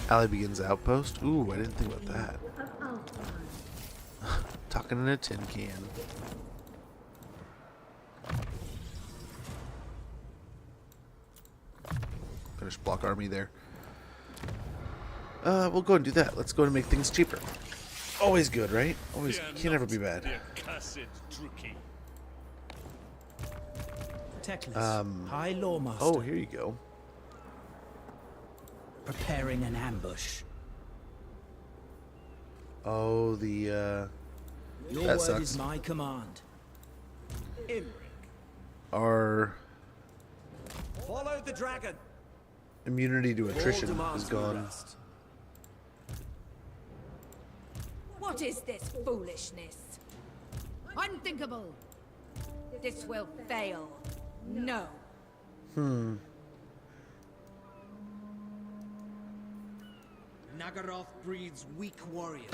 Ally begins outpost. Ooh, I didn't think about that. Talking in a tin can. Finish block army there. We'll go and do that. Let's go and make things cheaper. Always good, right? Always can never be bad. Teclis, High Loremaster. Oh, here you go. Preparing an ambush. Oh, the Your that word sucks. is my command. Our Follow the dragon. immunity to attrition demands is we gone. rest. What is this foolishness? Unthinkable. This will fail. No. Nagaroth breeds weak warriors.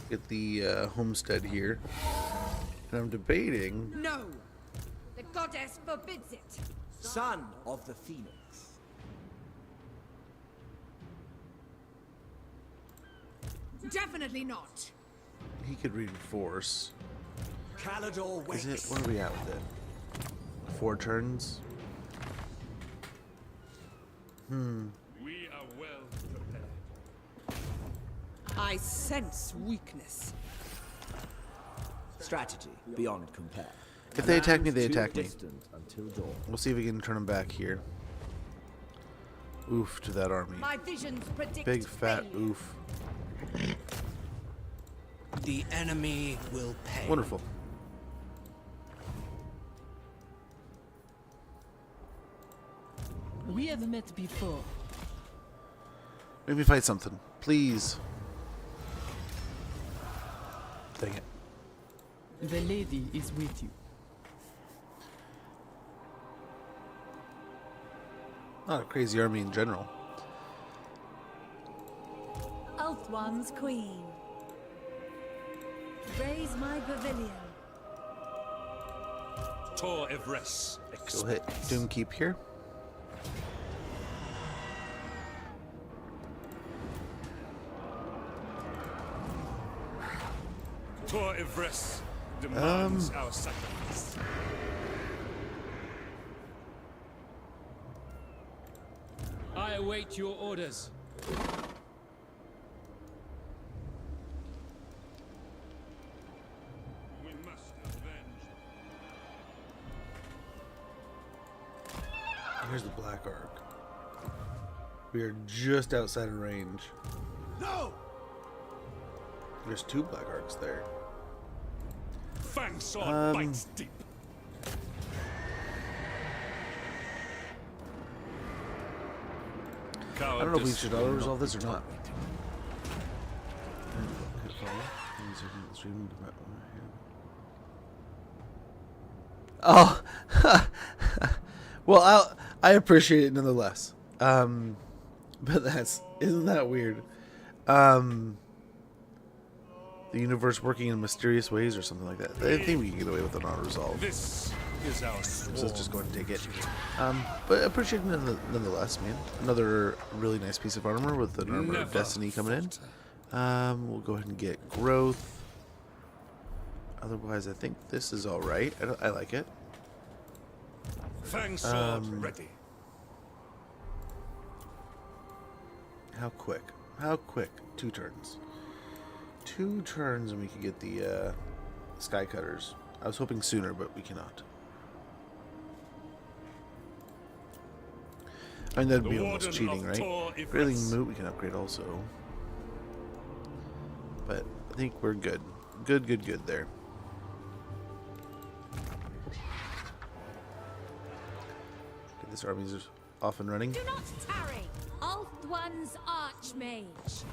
Get the homestead here. And I'm debating. No. The goddess forbids it. Son of the Phoenix. Definitely not. He could reinforce. Calador waits. Is it? What are we at with it? 4 turns? We are well prepared. I sense weakness. Strategy beyond compare. If they attack me, they Too attack me. distant until dawn. We'll see if we can turn them back here. Oof to that army. My visions predict Big fat failure. oof. The enemy will pay. Wonderful. We have met before. Make me fight something. Please. Dang it. The lady is with you. Not a crazy army in general. Ulthuan's queen. Raise my pavilion. Tor Evres. Go hit Doomkeep here. Tor Evres demands our sacrifice. I await your orders. We must avenge. Here's the Black Ark. We are just outside of range. No! There's 2 Black Arks there. Fang sword bites deep. I don't know if we should auto-resolve this or not. Oh, well, I appreciate it nonetheless. But isn't that weird? The universe working in mysterious ways or something like that. I think we can get away with an auto-resolve. This is our sword. So let's just go ahead and take it. But I appreciate it nonetheless, man. Another really nice piece of armor with an Armor of Destiny coming in. We'll go ahead and get growth. Otherwise, I think this is alright. I like it. Fang sword ready. How quick? How quick? 2 turns. 2 turns and we can get the Sky Cutters. I was hoping sooner, but we cannot. I mean, that'd be almost cheating, right? Grayling Moot we can upgrade also. But I think we're good. Good there. Get this army's off and running. Do not tarry, Ulthuan's Archmage.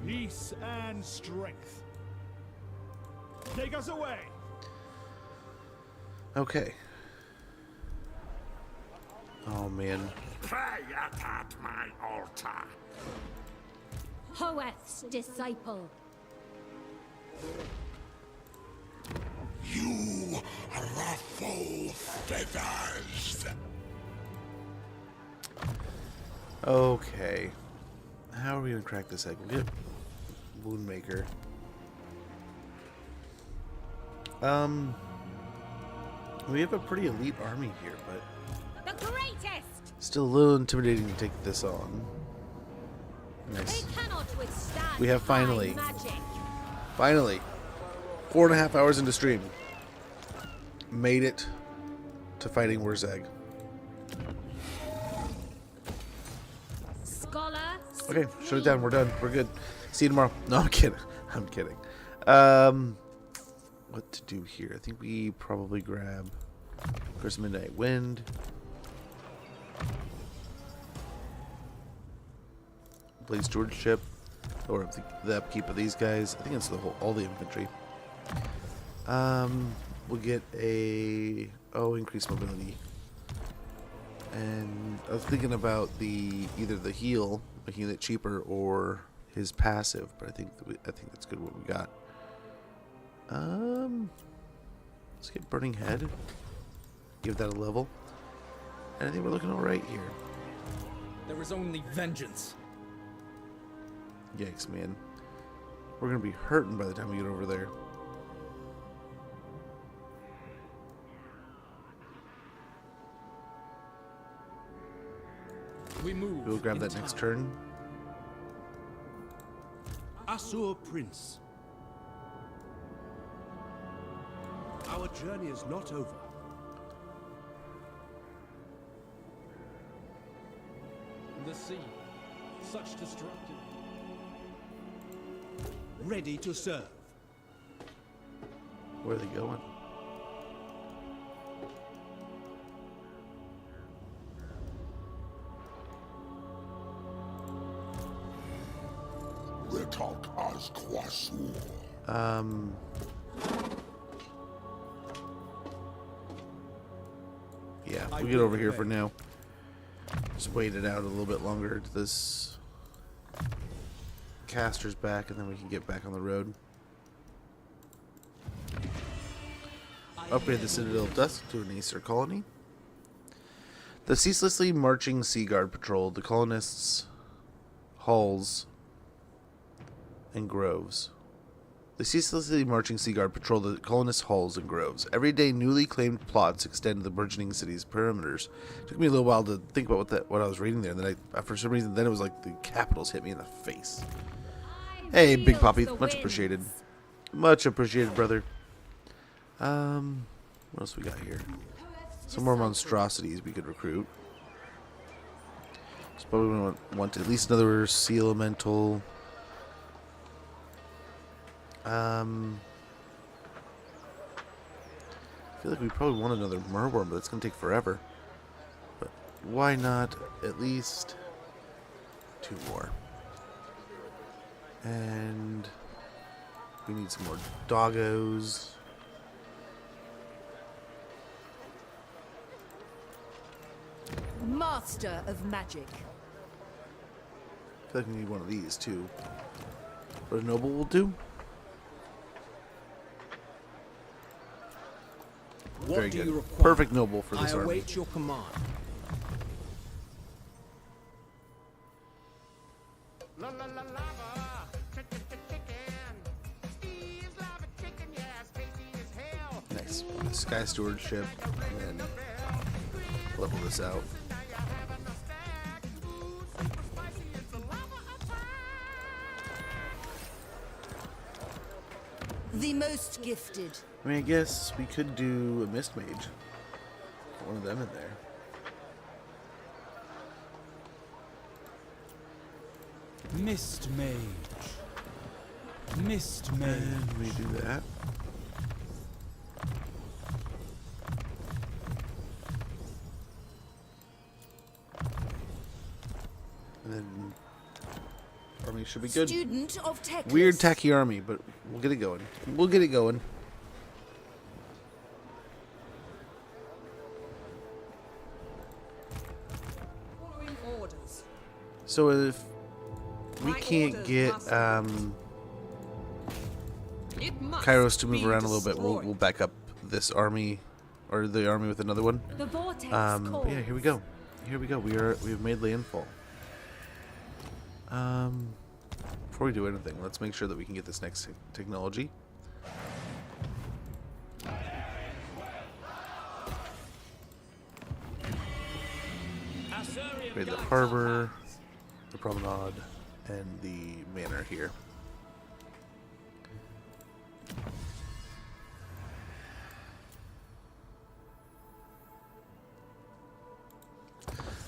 Peace and strength. Take us away. Okay. Oh man. Pray at my altar. Hoeth's disciple. You ruffle feathers. Okay. How are we gonna crack this egg? We'll get Woundmaker. We have a pretty elite army here, but The greatest! still a little intimidating to take this on. Nice. They cannot withstand We have high finally, magic. 4.5 hours into stream, made it to fighting Wurzag. Scholar. Okay, shut it down. We're done. We're good. See you tomorrow. No, I'm kidding. I'm kidding. What to do here? I think we probably grab Curse of Midnight Wind. Blaze Stewardship. Or the upkeep of these guys. I think it's all the infantry. We'll get a increased mobility. And I was thinking about either the heal, making it cheaper, or his passive, but I think that's good what we got. Let's get Burning Head. Give that a level. And I think we're looking alright here. There is only vengeance. Yikes, man. We're gonna be hurting by the time we get over there. We move. We'll grab that next turn. Asur Prince. Our journey is not over. The sea, such destructive. Ready to serve. Where are they going? Yeah, we'll get over here for now. Just wait it out a little bit longer to this caster's back, and then we can get back on the road. Upgrade the Citadel of Dusk to an Aesir colony. The ceaselessly marching Sea Guard patrol the colonists' halls and groves. The ceaselessly marching Sea Guard patrol the colonists' halls and groves. Every day, newly claimed plots extend to the burgeoning city's perimeters. It took me a little while to think about what I was reading there. And then for some reason, then it was like the capitals hit me in the face. Hey, Big Poppy, much appreciated. Much appreciated, brother. What else we got here? Some more monstrosities we could recruit. So probably want at least another sea elemental. I feel like we probably want another merworm, but it's going to take forever. But why not at least 2 more? And we need some more doggos. Master of magic. I feel like we need one of these too. What a noble will do. Very good. Perfect noble for this army. I await your command. Nice. Sky stewardship, and then level this out. The most gifted. I mean, I guess we could do a Mist Mage. Put one of them in there. Mist Mage. Mist Mage. And we do that. And then army should be good. Student of Teclis. Weird tacky army, but we'll get it going. We'll get it going. Following orders. So if we can't get Kairos to move around a little bit, we'll back up this army, or the army with another one. The vortex but yeah, here we go. Here we go. We have made landfall. Before we do anything, let's make sure that we can get this next technology. Upgrade the harbor, the promenade, and the manor here.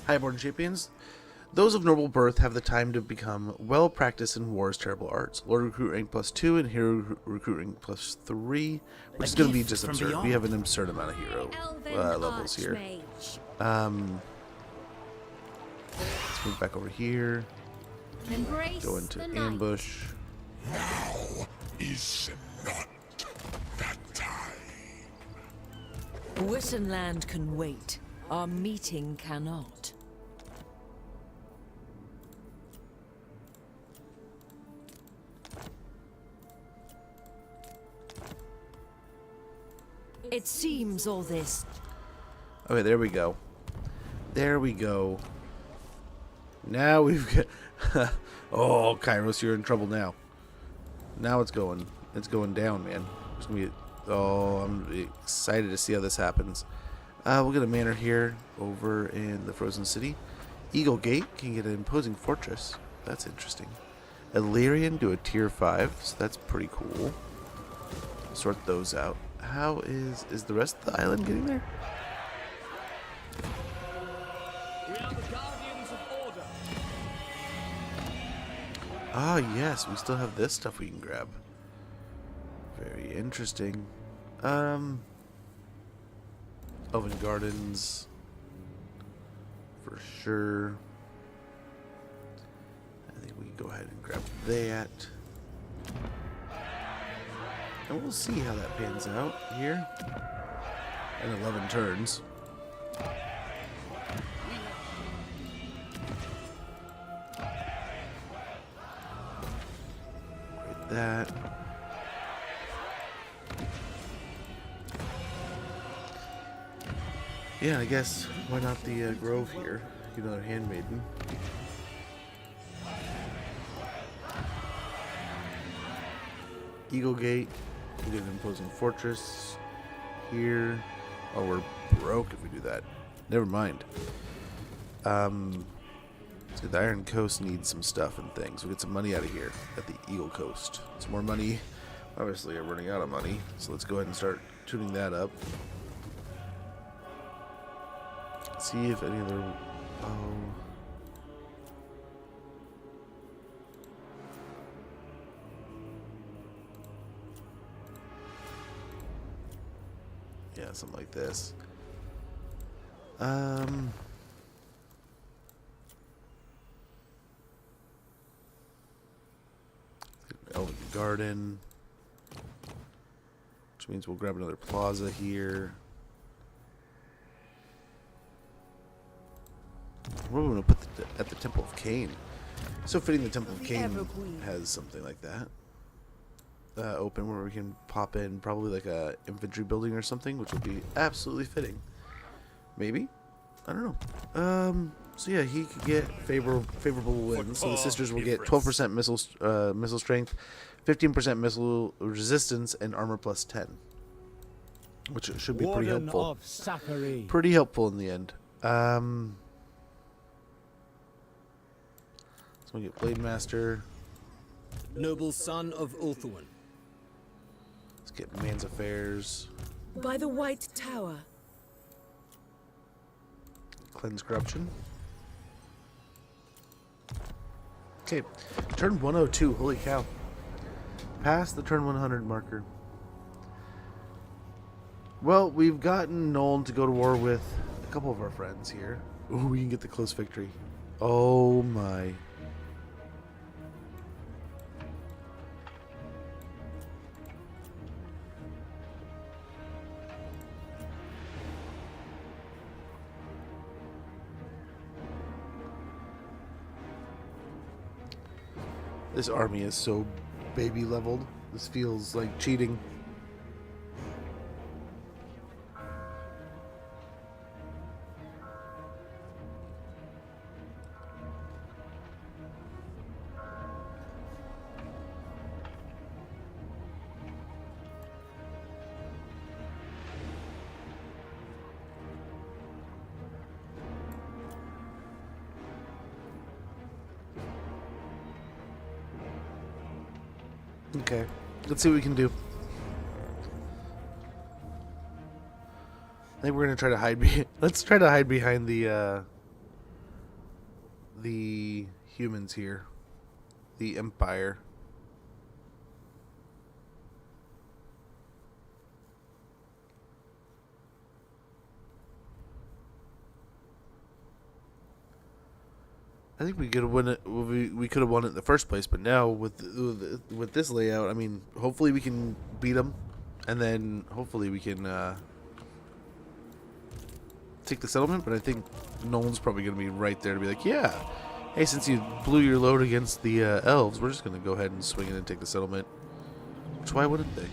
Highborn champions. Those of noble birth have the time to become well practiced in war's terrible arts. Lord recruit rank +2 and hero recruit rank +3, which is going to be just absurd. Beyond. We have an absurd amount of hero levels here. Let's move back over here. Go into ambush. Now is not that time. Wittenland can wait. Our meeting cannot. It seems all this. Okay, there we go. There we go. Now we've got... Oh, Kairos, you're in trouble now. Now it's going down, man. It's gonna be... Oh, I'm excited to see how this happens. We'll get a manor here over in the Frozen City. Eagle Gate can get an imposing fortress. That's interesting. Illyrian do a tier 5, so that's pretty cool. Sort those out. How is the rest of the island getting there? We are the guardians of order. Ah, yes, we still have this stuff we can grab. Very interesting. Oven Gardens for sure. I think we can go ahead and grab that. And we'll see how that pans out here. And 11 turns. that. Yeah, I guess why not the grove here? Get another handmaiden. Eagle Gate. We get an imposing fortress here. Oh, we're broke if we do that. Never mind. So the Iron Coast needs some stuff and things. We'll get some money out of here at the Eagle Coast. Some more money. Obviously, I'm running out of money, so let's go ahead and start tuning that up. See if any other. Oh. Yeah, something like this. Elven Garden, which means we'll grab another plaza here. We're going to put at the Temple of Cain. So fitting the Temple of Cain has something like that. Open where we can pop in probably like a infantry building or something, which would be absolutely fitting. Maybe? I don't know. So yeah, he could get favorable wins. So the sisters will get 12% missile strength, 15% missile resistance, and armor plus 10, which should be pretty helpful. Pretty helpful in the end. So we get Blade Master. Noble son of Ulthuan. Let's get Man's Affairs. By the White Tower. Cleanse Corruption. Okay, turn 102. Holy cow. Past the turn 100 marker. Well, we've gotten Nolan to go to war with a couple of our friends here. Ooh, we can get the close victory. Oh my. This army is so baby leveled. This feels like cheating. Okay, let's see what we can do. I think we're gonna try to hide. Let's try to hide behind the humans here, the Empire. I think we could have won it. We could have won it in the first place, but now with this layout, I mean, hopefully we can beat them, and then hopefully we can take the settlement. But I think Nolan's probably going to be right there to be like, yeah, hey, since you blew your load against the elves, we're just going to go ahead and swing in and take the settlement. Which why wouldn't they?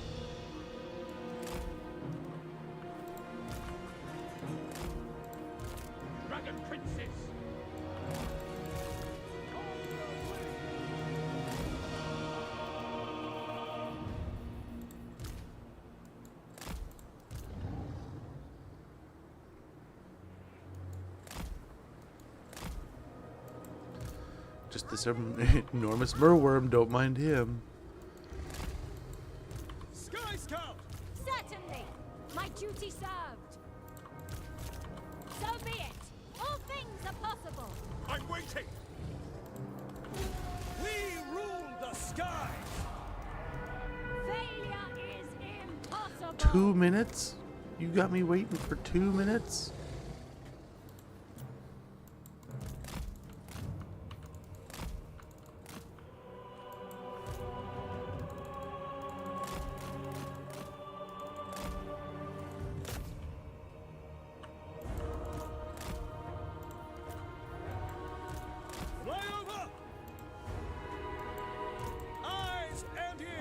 Just this enormous merworm, don't mind him. Sky Scout! Certainly! My duty served! So be it! All things are possible! I'm waiting! We rule the skies! Failure is impossible! 2 minutes? You got me waiting for 2 minutes? Fly over! Eyes and ears!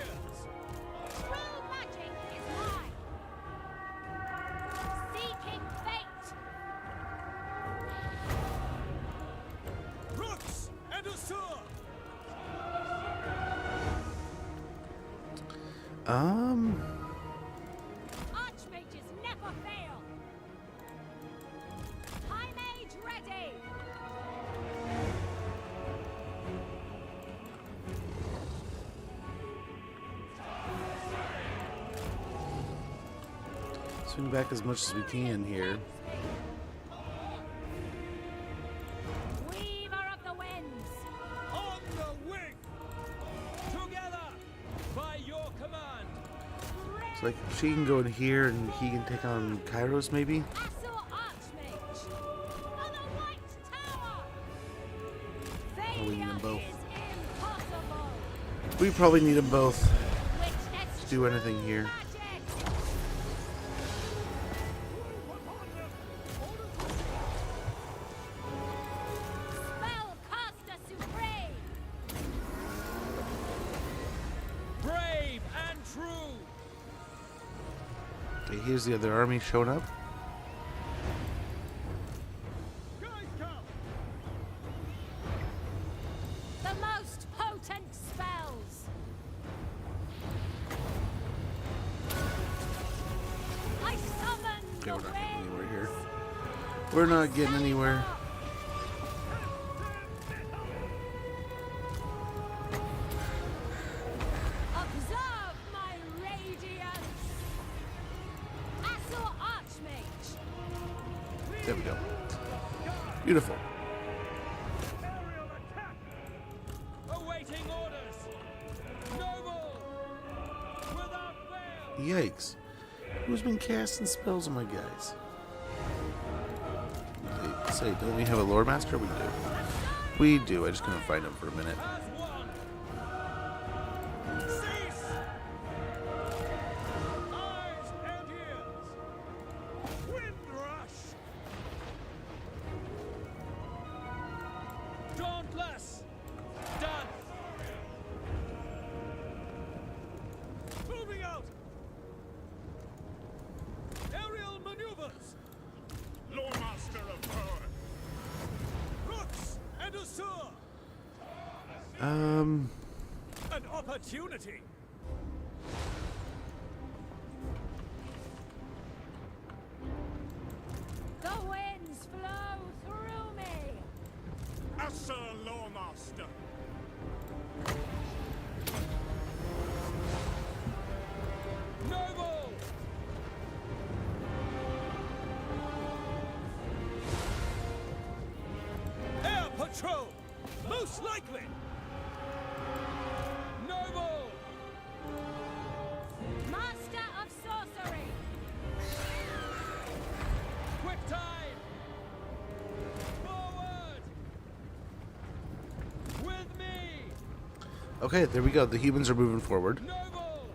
Archmages never fail. High mage ready. Swing back as much as we can here. Weaver of the winds. On the wing! Together! By your command! So like she can go in here and he can take on Kairos maybe? Assault Archmage. On the White Tower. Oh, we need them both. Is impossible. We probably need them both to do anything here. Spellcaster supreme. Brave and true! Okay, here's the other army showing up. The most potent spells. I summon Okay, the we're not getting wind. anywhere here. We're not getting anywhere. Observe my radiance. Assault Archmage. There we go. Beautiful. Awaiting orders! Noble! Without fail! Yikes. Who's been casting spells on my guys? They say, don't we have a Loremaster? We do. We do. I just couldn't find him for a minute. As one! Cease! Eyes and ears! Wind rush! Dauntless! Done! Moving out! Aerial maneuvers! Loremaster of power! Roots and Usur! An opportunity! The winds flow through me. Sir Loremaster! Noble! Air Patrol! Most likely! Noble! Master of sorcery. Quick time! Forward! With me! Okay, there we go. The humans are moving forward. Noble!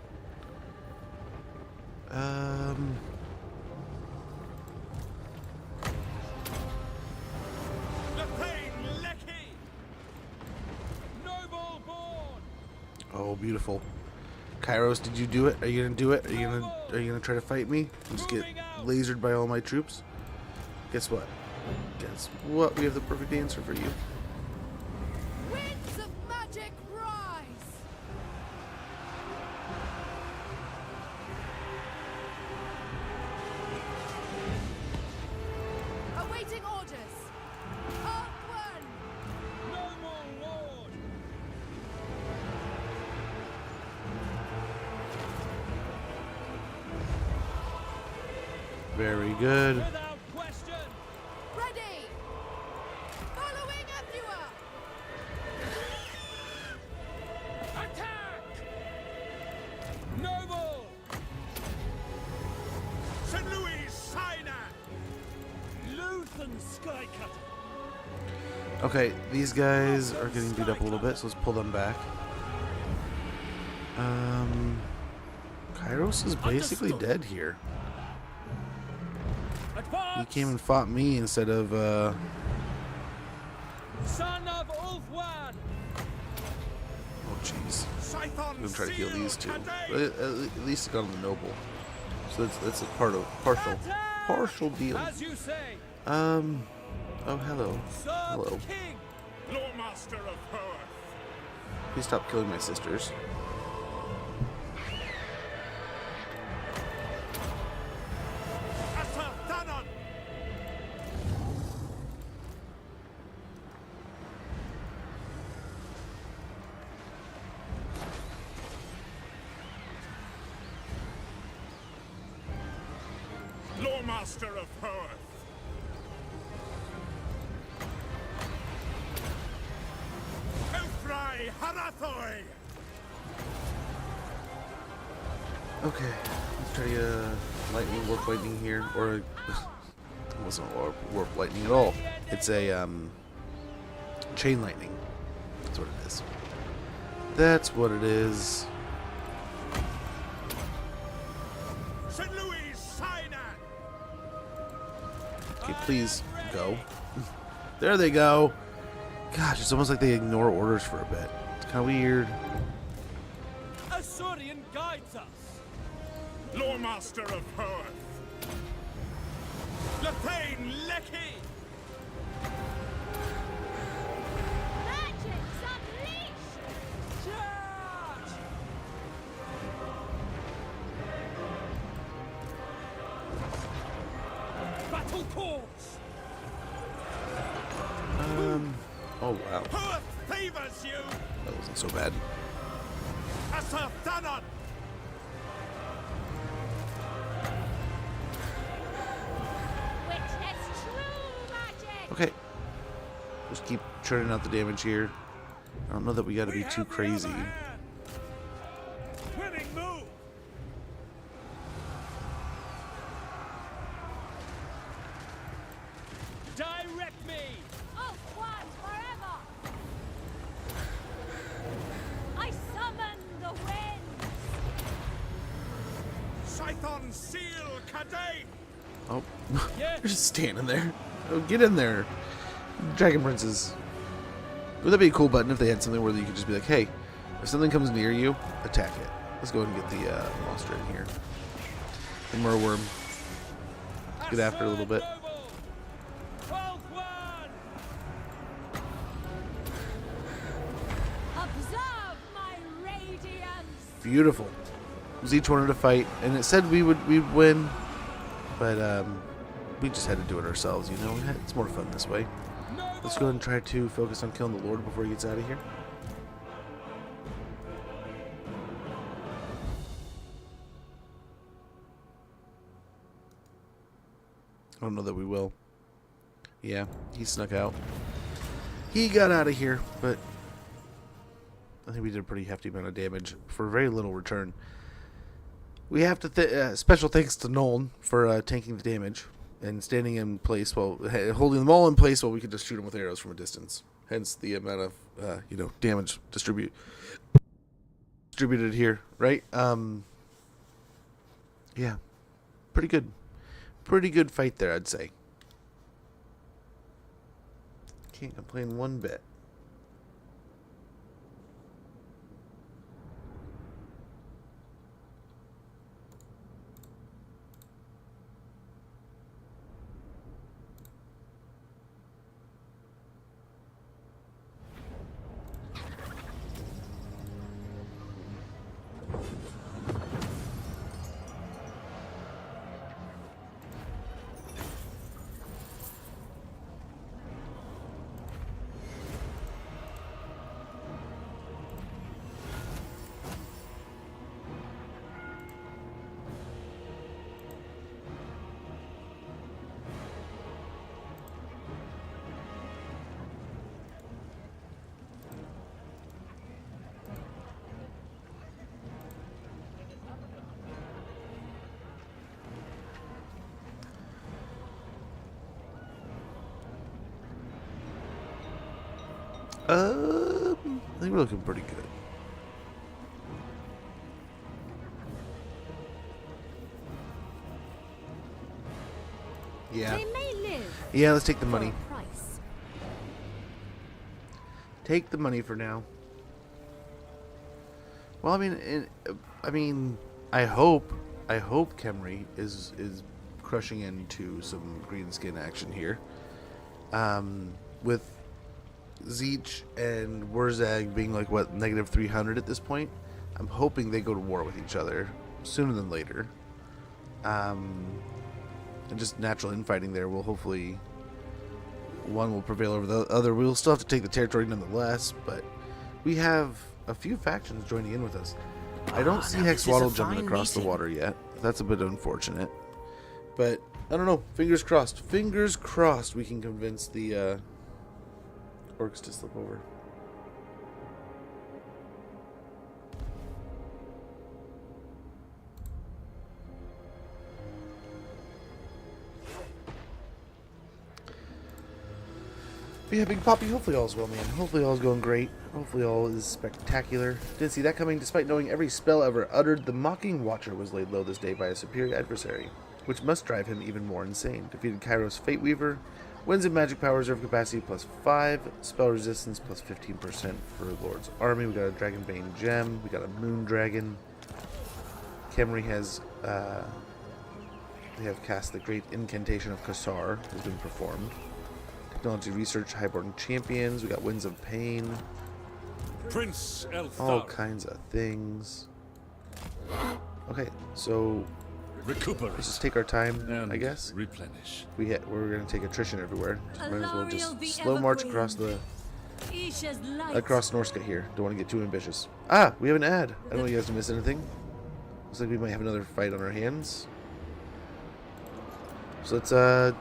The Thane Lecky! Noble born! Oh, beautiful. Kairos, did you do it? Are you gonna do it? Are you gonna try to fight me and just get lasered by all my troops? Guess what? Guess what? We have the perfect answer for you. Winds of magic rise. Awaiting orders. Upward. Noble Lord! Very good. Without question! Ready. Following Emperor. Attack! Noble! St. Louis Sinai! Luthen Skycutter! Okay, these guys are getting beat up a little bit, so let's pull them back. Kairos is basically dead here. He came and fought me instead of, Son of Ulfwan! oh jeez. I'm gonna try to heal these two. But at least it got on the noble. So that's a partial deal. As you say! Oh, hello. Hello. King! Loremaster of Earth! Please stop killing my sisters. Loremaster of Earth. Elfrai Harathoi. Okay, let's try to get a lightning, warp lightning here, or it wasn't a warp lightning at all. It's a chain lightning. That's what it is. That's what it is. St. Louis Sinai. Okay, please go. There they go. Gosh, it's almost like they ignore orders for a bit. It's kind of weird. Asurian guides us. Loremaster of Earth. Lethane Lecky. Magics unleashed! Charge! Battle calls. Oh wow. Earth favors you. That wasn't so bad. Asaf Danon. Witness true magic! Okay. Just keep churning out the damage here. I don't know that we got to be too crazy. Winning move. Direct me. Oh, what forever! I summon the winds! Scython Seal Kadane. Oh, they're just standing there. Oh, get in there, Dragon Princes. Would that be a cool button if they had something where you could just be like, hey, if something comes near you, attack it. Let's go ahead and get the monster in here. The Merworm. Let's get after it a little bit. Observe my radiance! Beautiful. Zeech wanted to fight, and it said we'd win, but we just had to do it ourselves. You know, it's more fun this way. Let's go ahead and try to focus on killing the Lord before he gets out of here. I don't know that we will. Yeah, he snuck out. He got out of here, but I think we did a pretty hefty amount of damage for very little return. We have to special thanks to Nolan for tanking the damage and standing in place while holding them all in place while we could just shoot them with arrows from a distance. Hence the amount of damage distributed here, right? Yeah, pretty good fight there, I'd say. Can't complain one bit. I think we're looking pretty good. Yeah. They may live. Yeah, let's take the money. For a price. Take the money for now. Well, I mean, I hope Khemri is crushing into some green skin action here. With Zeech and Wurzag being like what, negative 300 at this point, I'm hoping they go to war with each other sooner than later. And just natural infighting there will hopefully, one will prevail over the other. We'll still have to take the territory nonetheless, but we have a few factions joining in with us. I don't see Hexwaddle jumping across the water yet. That's a bit unfortunate, but I don't know. Fingers crossed. Fingers crossed we can convince the orcs to slip over. But yeah, Big Poppy, hopefully all's well, man. Hopefully all's going great. Hopefully all is spectacular. Didn't see that coming. Despite knowing every spell ever uttered, the Mocking Watcher was laid low this day by a superior adversary, which must drive him even more insane. Defeated Kairos Fate Weaver. Winds of magic power reserve capacity +5. Spell resistance +15% for Lord's Army. We got a Dragonbane Gem. We got a Moon Dragon. Camry has... they have cast the Great Incantation of Kassar. Has been performed. Technology Research, Highborn Champions. We got Winds of Pain. Prince Elthar. All kinds of things. Okay, so recuperate. Let's just take our time, and I guess. Replenish. We're gonna take attrition everywhere. So might as well just slow march across Norska here. Don't want to get too ambitious. Ah, we have an ad. I don't want you guys to miss anything. Looks like we might have another fight on our hands. So let's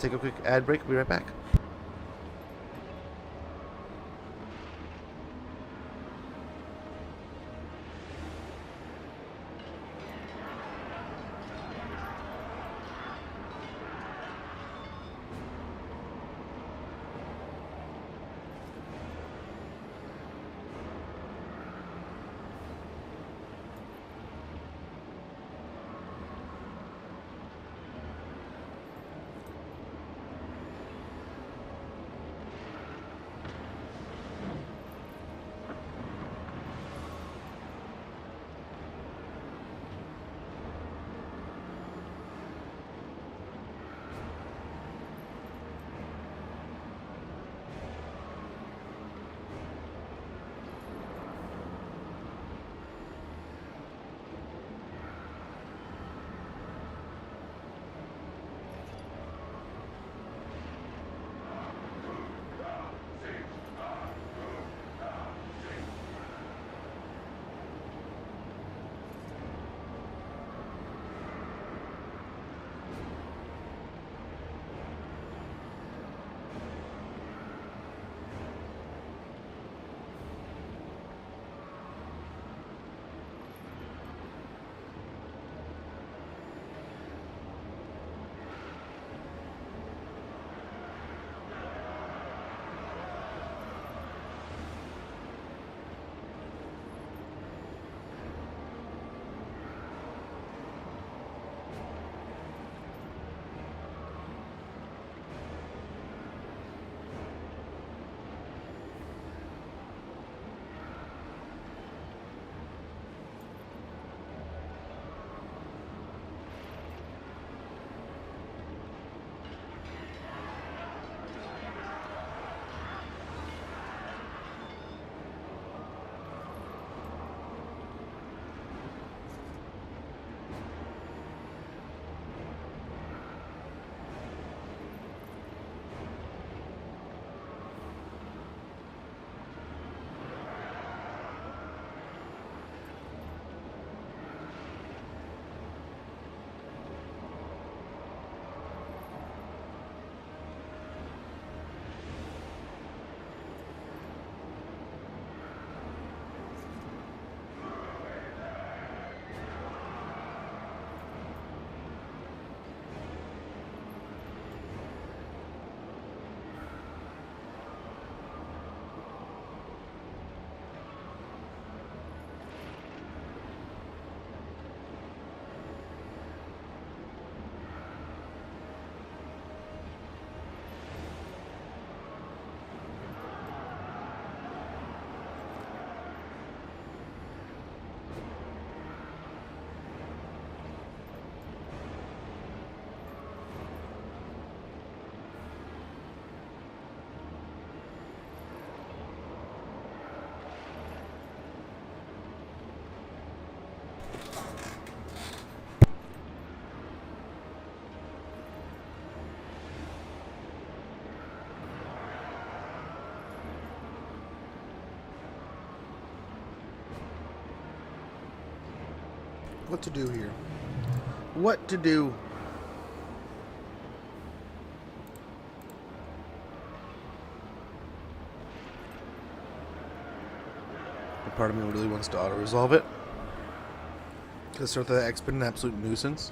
take a quick ad break. We'll be right back. What to do here? What to do? But part of me really wants to auto-resolve it. Because Sort of X's been an absolute nuisance.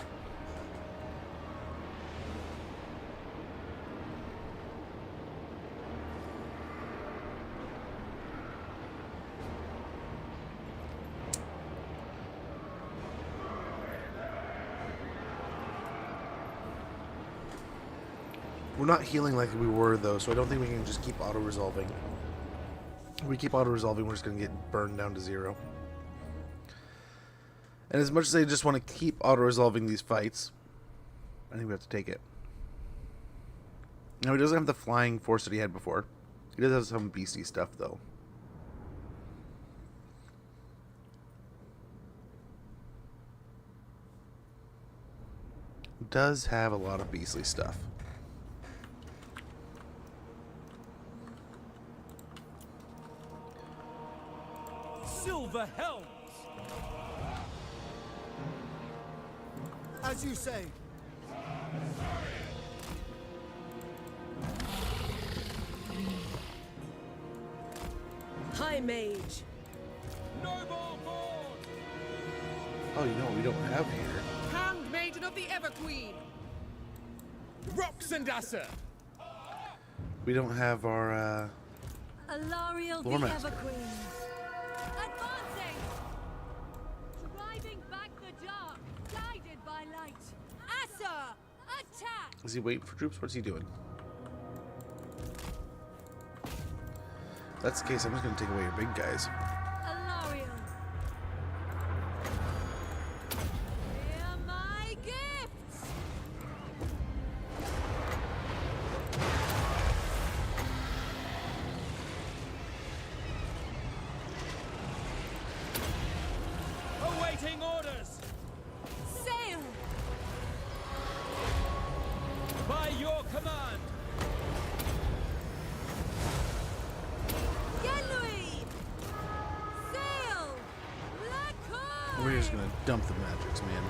We're not healing like we were, though, so I don't think we can just keep auto-resolving. If we keep auto-resolving, we're just going to get burned down to 0. And as much as I just want to keep auto-resolving these fights, I think we have to take it. Now, he doesn't have the flying force that he had before. He does have some beastie stuff, though. He does have a lot of beastly stuff. Silver helms! As you say. High Mage. Noble Lord! Oh, you know what we don't have here? Handmaiden of the Everqueen. Roxandasser! We don't have our, Alariel the Loremaster. Everqueen. Advancing! Driving back the dark, guided by light. Asa! Attack! Is he waiting for troops? What's he doing? If that's the case, I'm just going to take away your big guys. Alariel. Hear my gifts! Awaiting orders! Sail! By your command! Genui! Sail! Lacoy! We're just going to dump the magics, man.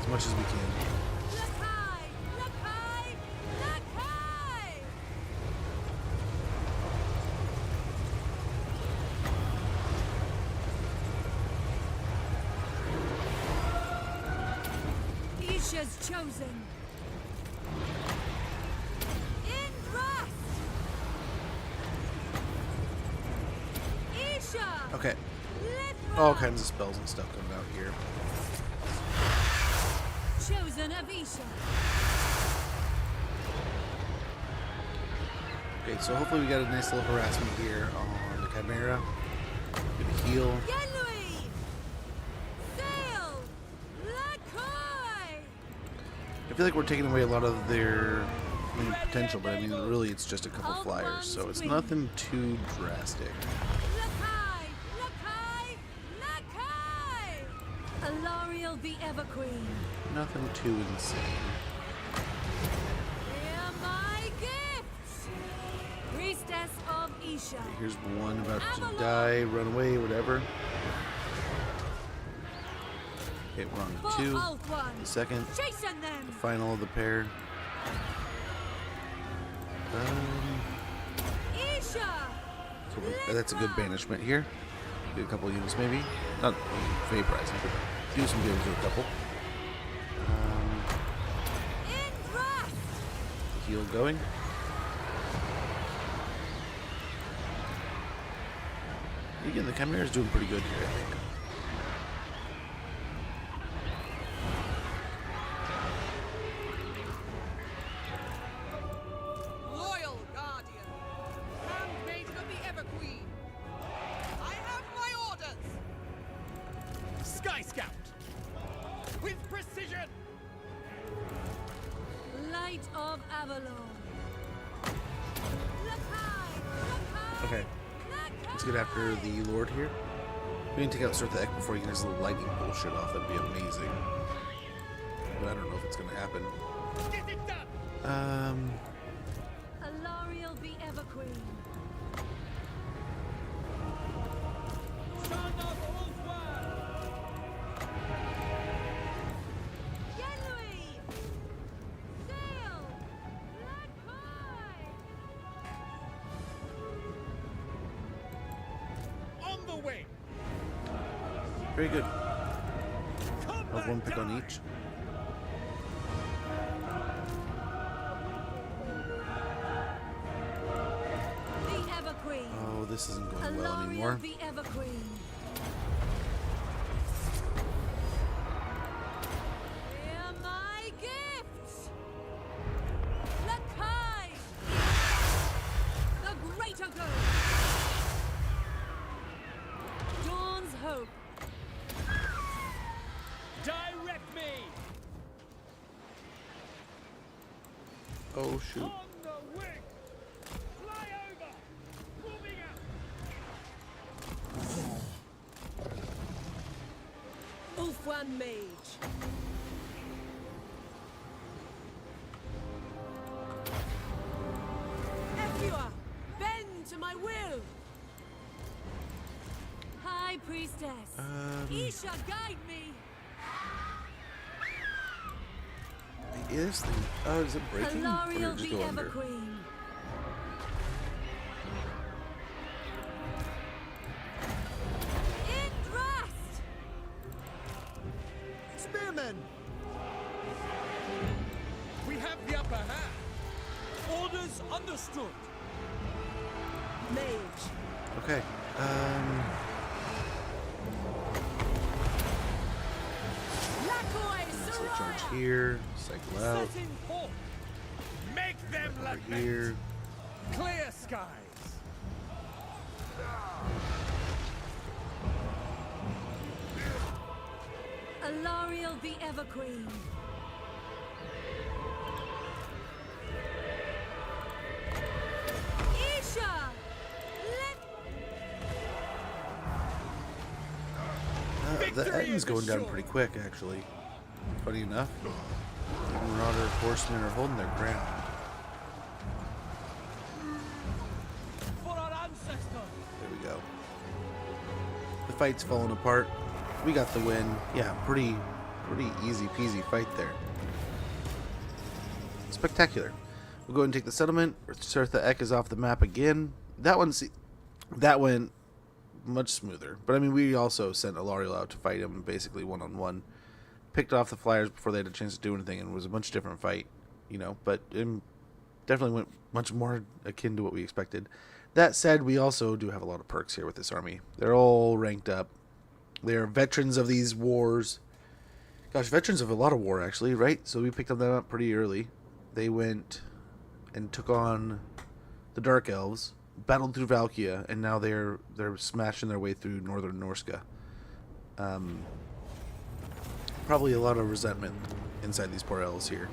As much as we can. Lakai! Lakai! Lakai! Isha's chosen. In thrust! Isha! Okay. Lithra! All kinds of spells and stuff coming out here. Chosen of Isha. Okay, so hopefully we got a nice little harassment here on the Chimera. Gonna heal. Genui! Sail! Lacoy! I feel like we're taking away a lot of their potential, but I mean, really, it's just a couple Old flyers, ones so it's win. nothing too drastic. Lakai! Lakai! Lakai! Alariel the Everqueen. Nothing too insane. Hear my gifts! Priestess of Isha. Here's one about to die, run away, whatever. Okay, we're on to For 2. Old One! The second, Chasing them! the final of the pair. Isha! So that's a good banishment here. Do a couple units maybe. Not vaporizing, but do some damage to a couple. In thrust! Heal going. Again, the Chimera's doing pretty good here, I think. Loyal Guardian. Handmaiden of the Everqueen. I have my orders. Sky Scout! With precision! Light of Avalon. Lakai! Lakai! Okay. Let's get after the Lord here. We can take out Sort of X before he can his little lightning bullshit off. That'd be amazing. But I don't know if it's gonna happen. Get it done! Alariel the Everqueen. Son of Ulfwan! Genui! Sail! Lakai! On the way. Very good. I'll have one pick on each. The Everqueen. Oh, this isn't going well Alariel anymore. the Everqueen. Hear my gifts. Lakai. The greater good. Dawn's hope. Direct me! Oh shoot. On the wing! Fly over! Moving out! Ulfwan Mage. Efua, bend to my will. High Priestess. Isha, guide me. Is the is it breaking? Or did Alariel it just the go under? Everqueen. Indrast. Spearmen! We have the upper hand. Orders understood. Mage. Okay. Lakoi So Soraya. charge here. Cycle out. Setting forth. Make them Over lament. here. Clear skies. Alariel the Everqueen. Isha! Let The end's going down pretty quick, actually. Funny enough. Marauder horsemen are holding their ground. For our ancestors. There we go. The fight's falling apart. We got the win. Yeah, pretty easy peasy fight there. Spectacular. We'll go ahead and take the settlement. Cirtha Ek is off the map again. That went much smoother. But I mean, we also sent Alariel out to fight him basically one-on-one. Picked off the flyers before they had a chance to do anything, and it was a much different fight, you know. But it definitely went much more akin to what we expected. That said, we also do have a lot of perks here with this army. They're all ranked up. They're veterans of these wars. Gosh, veterans of a lot of war, actually, right? So we picked them up pretty early. They went and took on the Dark Elves, battled through Valkia, and now they're smashing their way through northern Norska. Probably a lot of resentment inside these poor elves here.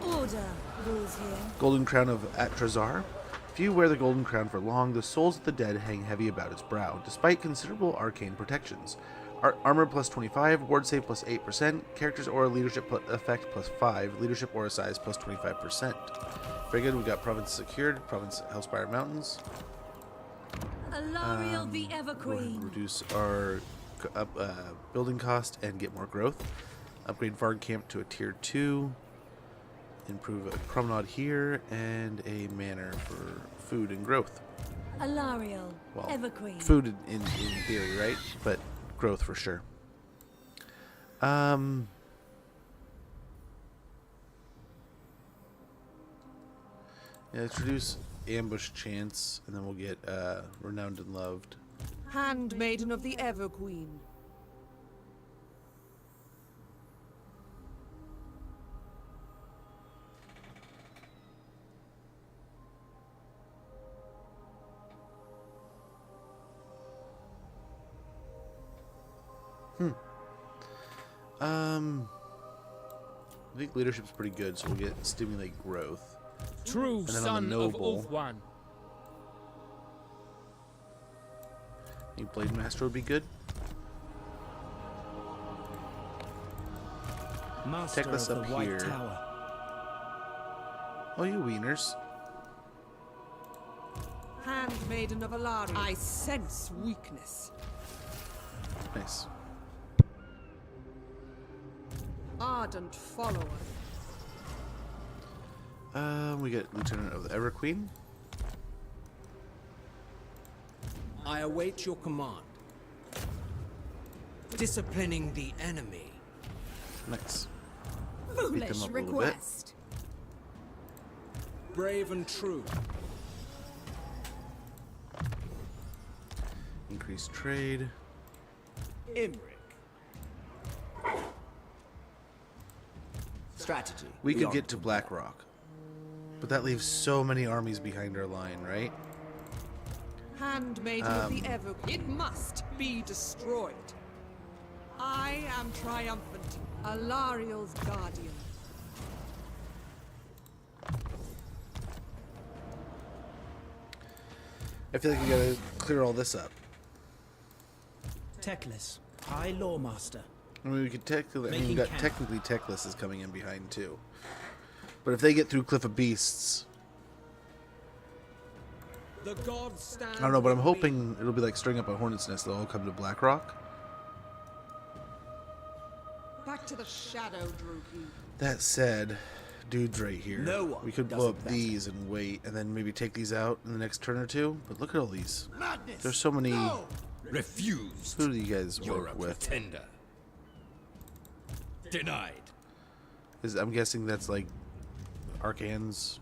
order rules here. Golden Crown of Atrazar. If you wear the Golden Crown for long, the souls of the dead hang heavy about its brow, despite considerable arcane protections. Armor plus 25, ward save plus 8%, character's aura leadership effect plus 5, leadership aura size plus 25%. Very good, we got province secured, province Hellspire Mountains. Alariel the Go ahead and Everqueen. reduce our building cost and get more growth. Upgrade Varg Camp to a tier 2. Improve a promenade here and a manor for food and growth. Alariel Well, Everqueen. food in theory, right? But growth for sure. Yeah, let's reduce ambush chance, and then we'll get renowned and loved. Handmaiden of the Everqueen. I think leadership's pretty good, so we'll get stimulate growth. True And then son on the of noble, Ulfwan. I think Blade Master would be good. Master Teclis of up the White here. Tower. Oh, you wieners. Handmaiden of Alariel. I sense weakness. Nice. Ardent follower. We get Lieutenant of the Everqueen. I await your command. Disciplining the enemy. Nice. Beat them Foolish up a little bit. request. Brave and true. Increase trade. Imric. Strategy. We could get to Blackrock, but that leaves so many armies behind our line, right? Handmaiden of the Ever. It must be destroyed. I am triumphant. Alariel's guardian. I feel like we gotta clear all this up. Teclis, High Loremaster. I mean, we could technically. I mean, we Making got camp. technically Teclis is coming in behind too. But if they get through Cliff of Beasts, The gods stand. I don't know. But I'm with me. hoping it'll be like stirring up a hornet's nest. They'll all come to Blackrock. Back to the shadow, Druki. That said, dudes right here. No one we could does blow it up better. these and wait, and then maybe take these out in the next turn or two. But look at all these. Madness. There's so many. No. Refused. Who do you guys You're work a with? pretender. Denied. I'm guessing that's like Arcans,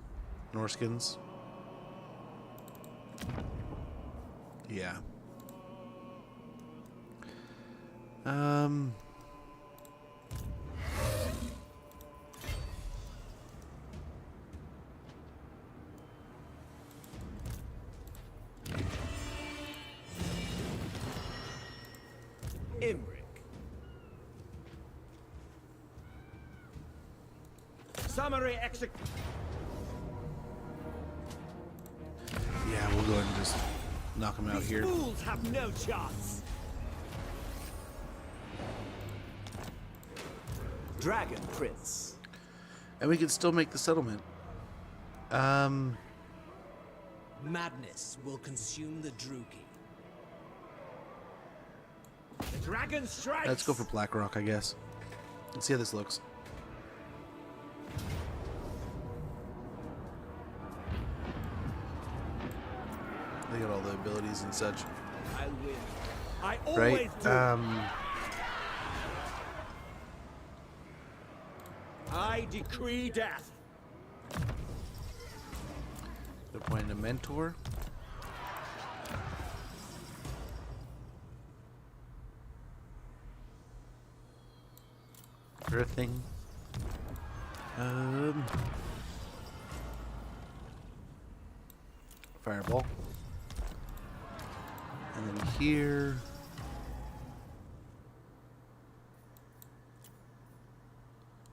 Norskins. Yeah. Imric. Summary exec. Yeah, we'll go ahead and just knock them out These here. fools have no chance. Dragon Prince. And we can still make the settlement. Madness will consume the Druki. The dragon strikes. Let's go for Blackrock, I guess. Let's see how this looks. They got all the abilities and such. I win. I always Right? do. I decree death. Appoint a mentor. Earthing. Fireball. And then here.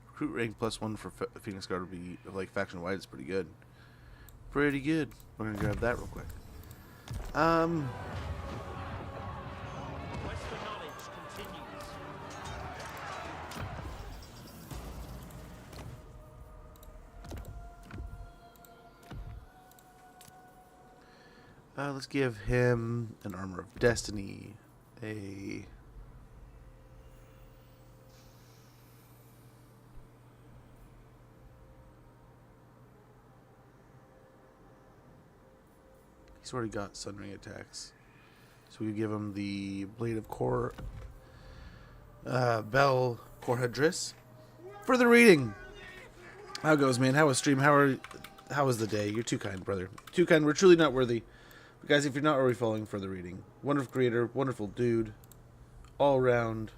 Recruit rank +1 for Phoenix Guard would be, like, faction wide is pretty good. Pretty good. We're gonna grab that real quick. Quest for knowledge continues. Let's give him an Armor of Destiny. He's already got Sunray attacks. So we could give him the Blade of Core, Bell Corhedris. Further reading. How goes, man? How was stream? How was the day? You're too kind, brother. Too kind. We're truly not worthy. But guys, if you're not already following Further Reading, wonderful creator, wonderful dude, all around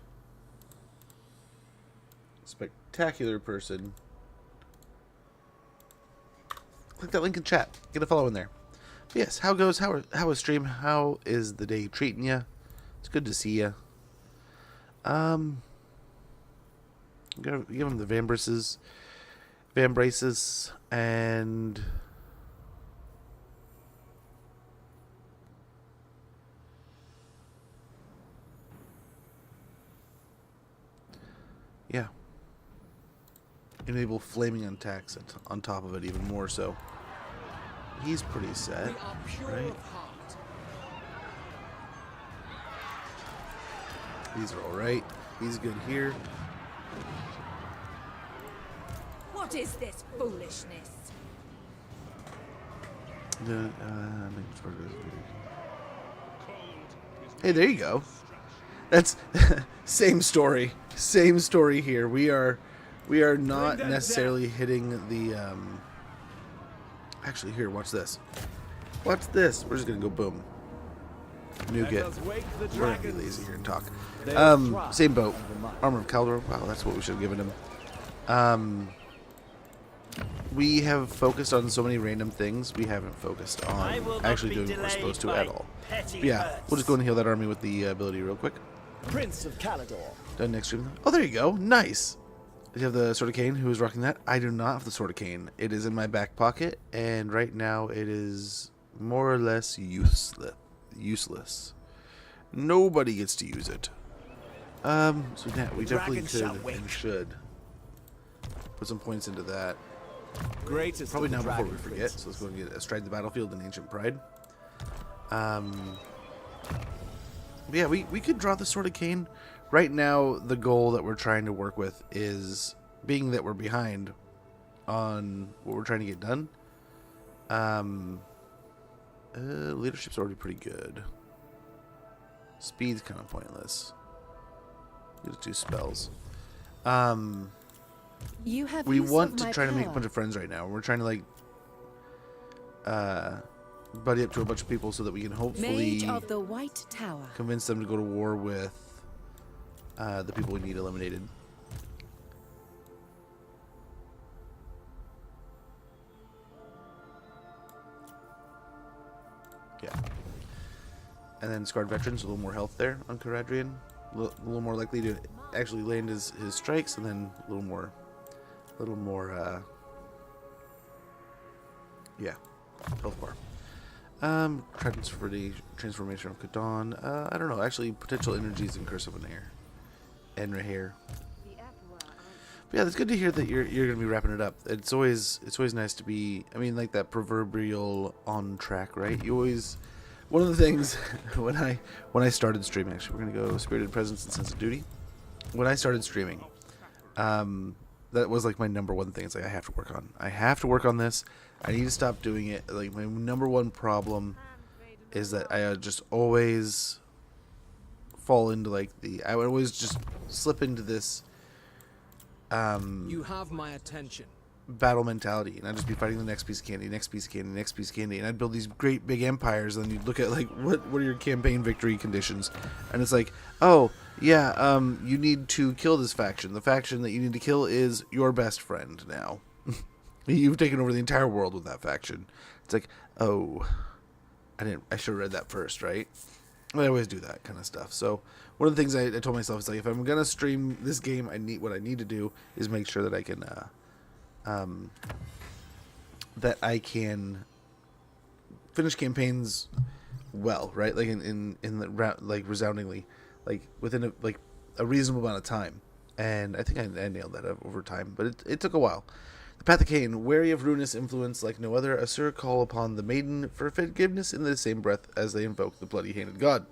spectacular person. Click that link in chat. Get a follow in there. But yes, how goes? How is stream? How is the day treating you? It's good to see you. Gotta give him the Vambraces, and yeah, enable flaming attacks on top of it even more so. He's pretty set, We are pure right? of heart. These are all right. He's good here. What is this foolishness? Hey, there you go. That's same story. Same story here. We are not necessarily hitting the actually here, watch this. Watch this. We're just gonna go boom. Nuke it. We're gonna be lazy here and talk. Same boat. Armor of Caldor. Wow, that's what we should have given him. We have focused on so many random things. We haven't focused on actually doing what we're supposed to at all. But yeah, we'll just go and heal that army with the ability real quick. Prince of Calador. Done next stream. Oh, there you go. Nice. Do you have the Sword of Cain? Who is rocking that? I do not have the Sword of Cain. It is in my back pocket, and right now it is more or less useless. Nobody gets to use it. So yeah, we definitely could and should put some points into that. Probably now before we forget. So let's go and get Astride the Battlefield and Ancient Pride. Yeah, we could draw the Sword of Cain. Right now, the goal that we're trying to work with is, being that we're behind on what we're trying to get done. Leadership's already pretty good. Speed's kind of pointless. These 2 spells. You have we use want of to my try to make a power. bunch of friends right now. We're trying to like buddy up to a bunch of people so that we can hopefully Mage of the White Tower. convince them to go to war with the people we need eliminated. Yeah. And then Scarred Veterans, a little more health there on Caradrian. A little more likely to actually land his strikes, and then a little more yeah, health bar. Transformation of Kadon. I don't know. Actually, potential energies in Curse of Enrahir. But yeah, it's good to hear that you're gonna be wrapping it up. It's always nice to be. I mean, like that proverbial on track, right? You always. One of the things when I started streaming, actually, we're gonna go Spirited Presence and Sense of Duty. When I started streaming, that was like my number one thing. It's like I have to work on. I have to work on this. I need to stop doing it. Like my number one problem is that I just always fall into like I would always just slip into this You have my attention. battle mentality, and I'd just be fighting the next piece of candy, next piece of candy, next piece of candy, and I'd build these great big empires, and then you'd look at like what are your campaign victory conditions, and it's like, oh yeah, you need to kill this faction. The faction that you need to kill is your best friend now. You've taken over the entire world with that faction. It's like, oh, I should have read that first, right? I always do that kind of stuff. So one of the things I told myself is like, if I'm gonna stream this game, what I need to do is make sure that I can finish campaigns well, right? Like in the like resoundingly, like within a reasonable amount of time. And I think I nailed that over time, but it took a while. The Path of Cain, wary of ruinous influence like no other, Asur call upon the maiden for forgiveness in the same breath as they invoke the bloody-handed god.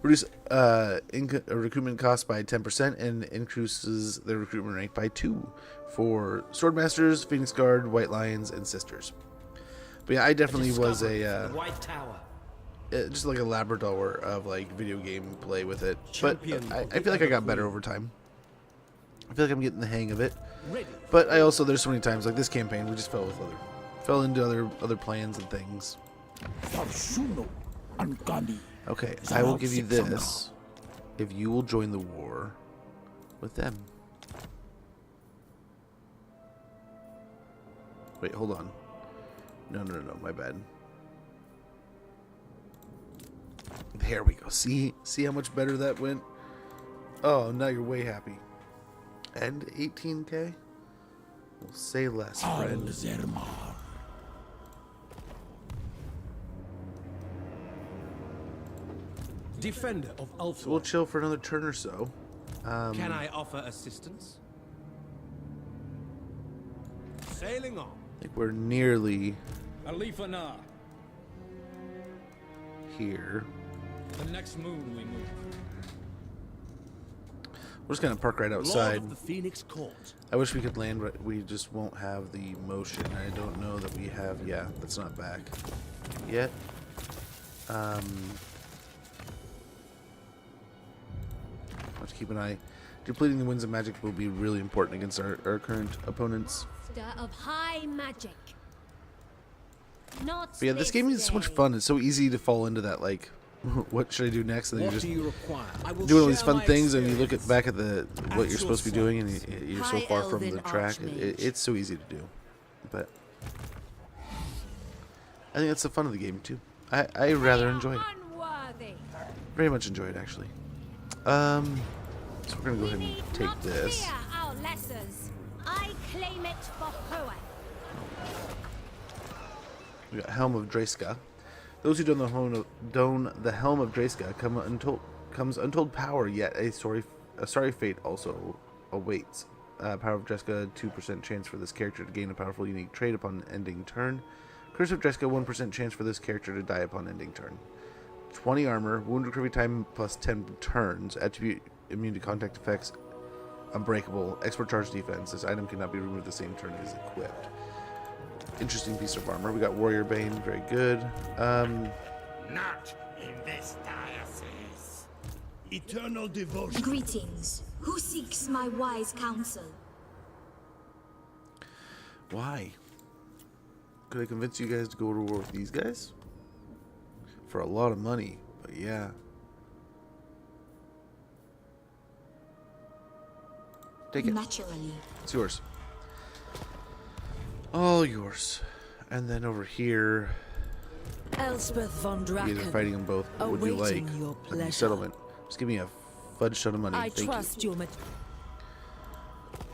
Reduce recruitment cost by 10% and increases their recruitment rank by 2 for Swordmasters, Phoenix Guard, White Lions, and Sisters. But yeah, I definitely was a White Tower. just like a Labrador of like video game play with it. But I feel like I got better over time. I feel like I'm getting the hang of it. But I also, there's so many times like this campaign, we just fell into other plans and things. Okay, I will give you this if you will join the war with them. Wait, hold on. No, my bad. There we go. See how much better that went? Oh, now you're way happy. And 18k? We'll say less, friend. Defender of Ulf. So we'll chill for another turn or so. Can I offer assistance? Sailing on. I think we're nearly Alifana. here. The next moon we move. We're just gonna park right outside. Lord of the Phoenix Court. I wish we could land. We just won't have the motion. I don't know that we have. Yeah, that's not back yet. I'll have to keep an eye. Depleting the winds of magic will be really important against our current opponents. Master of high magic. Not But yeah, this game is so much fun. It's so easy to fall into that, like, what should I do next? And then you're just doing all these fun things, and you look back at what you're supposed to be doing, and you're so far from the track. It's so easy to do. But I think that's the fun of the game, too. I rather enjoy it. Very much enjoy it, actually. So we're going to go ahead and take this. I claim it for Hoa. We got Helm of Dreska. Those who don the Helm of Dreska comes untold power, yet a sorry fate also awaits. Power of Dreska, 2% chance for this character to gain a powerful unique trait upon ending turn. Curse of Dreska, 1% chance for this character to die upon ending turn. 20 armor, wound recovery time plus 10 turns, attribute immune to contact effects, unbreakable, expert charge defense. This item cannot be removed the same turn as equipped. Interesting piece of armor. We got Warrior Bane, very good. Not in this diocese. Eternal devotion. Greetings. Who seeks my wise counsel? Why? Could I convince you guys to go to war with these guys? For a lot of money, but yeah. Take it. Naturally. It's yours. All yours. And then over here, Elspeth von Draken. either fighting them both. What would you like? Your pleasure. Settlement. Just give me a fudge ton of money. I Thank trust you. your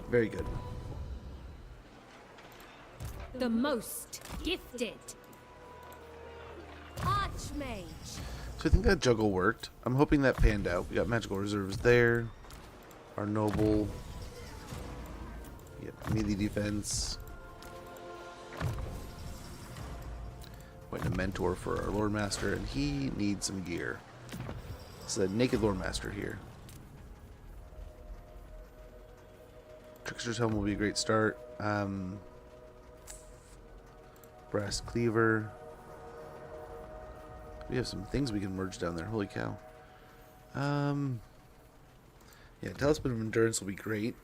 Very good. The most gifted. Archmage. So I think that juggle worked. I'm hoping that panned out. We got magical reserves there. Our noble. Yep, melee defense. Waiting a mentor for our Lord Master, and he needs some gear. It's a naked Lord Master here. Trickster's Helm will be a great start. Brass Cleaver. We have some things we can merge down there. Holy cow. Yeah, Talisman of Endurance will be great.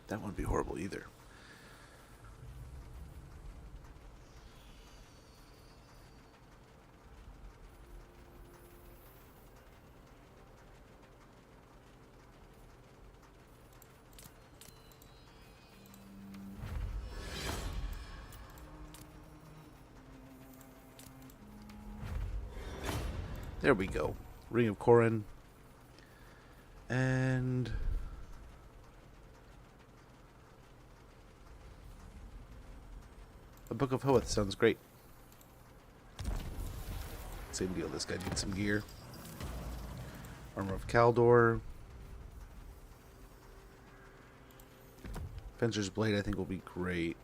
That wouldn't be horrible either. There we go. Ring of Corin. And the Book of Hoeth sounds great. Same deal. This guy needs some gear. Armor of Kaldor. Fencer's Blade I think will be great.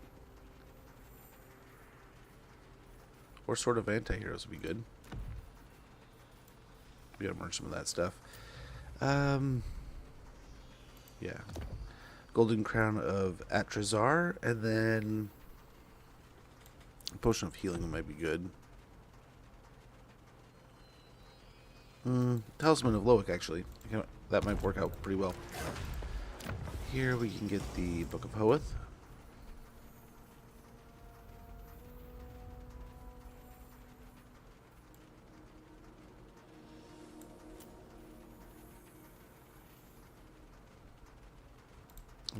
Or Sword of Anti-Heroes would be good. We gotta merge some of that stuff. Yeah. Golden Crown of Atrazar, and then Potion of Healing might be good. Talisman of Loic, actually. That might work out pretty well. Here we can get the Book of Hoeth.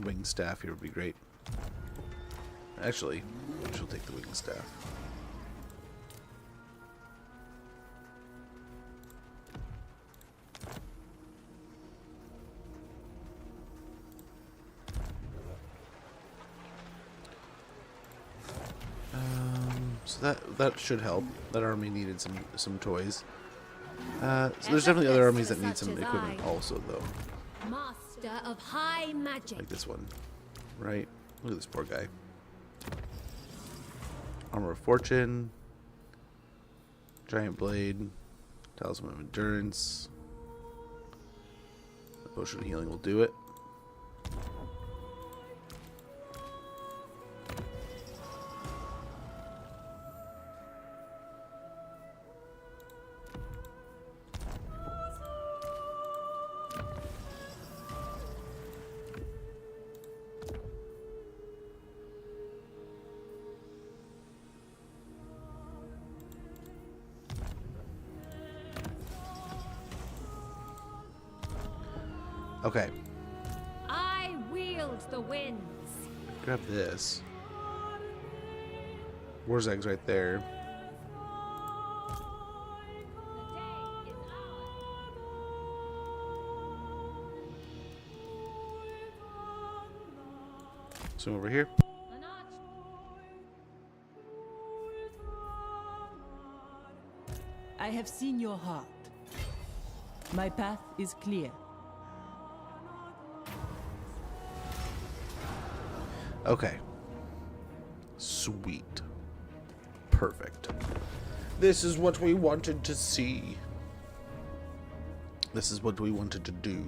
Wing staff here would be great. Actually, she'll take the wing staff. So that should help. That army needed some toys. So there's definitely other armies that need some equipment also, though. Master of high magic. Like this one. Right? Look at this poor guy. Armor of Fortune. Giant Blade. Talisman of Endurance. The Potion of Healing will do it. Okay. I wield the winds. Grab this. Wurzag's right there. So over here. I have seen your heart. My path is clear. Okay. Sweet. Perfect. This is what we wanted to see. This is what we wanted to do.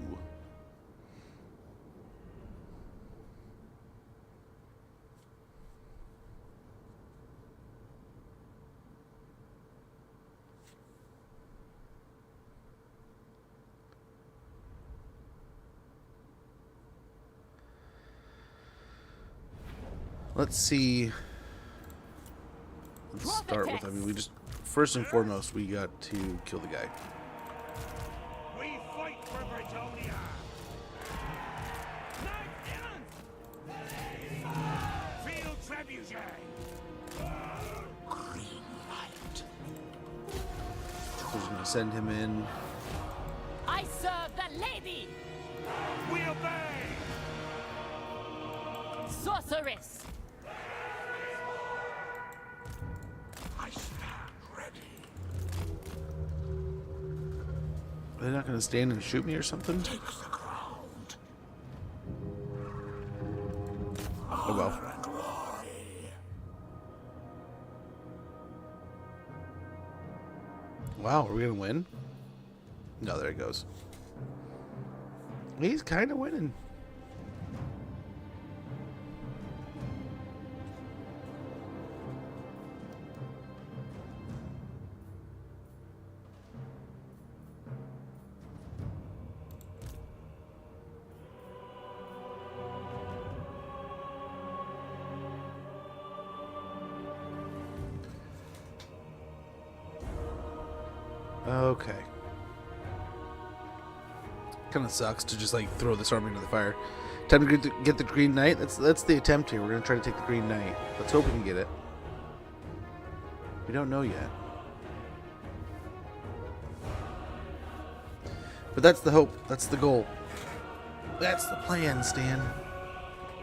Let's see. Let's start with, I mean, we just, first and foremost, we got to kill the guy. We fight for Britonia. Field trebuchet. Green light. We're just gonna send him in. I serve the lady. We obey. Sorceress. I stand ready. They're not gonna stand and shoot me or something? Take the ground. Oh well. Wow, are we gonna win? No, there he goes. He's kind of winning. Okay. Kind of sucks to just like throw this army into the fire. Time to get the Green Knight. That's the attempt here. We're gonna try to take the Green Knight. Let's hope we can get it. We don't know yet. But that's the hope. That's the goal. That's the plan, Stan.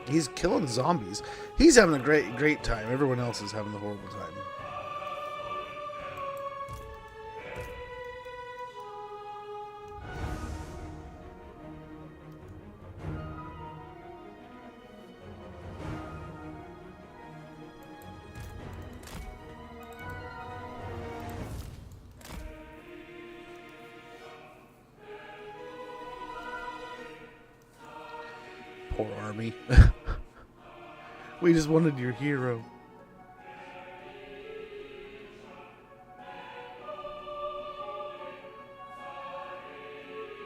He's killing zombies. He's having a great time. Everyone else is having a horrible time. Poor army. We just wanted your hero.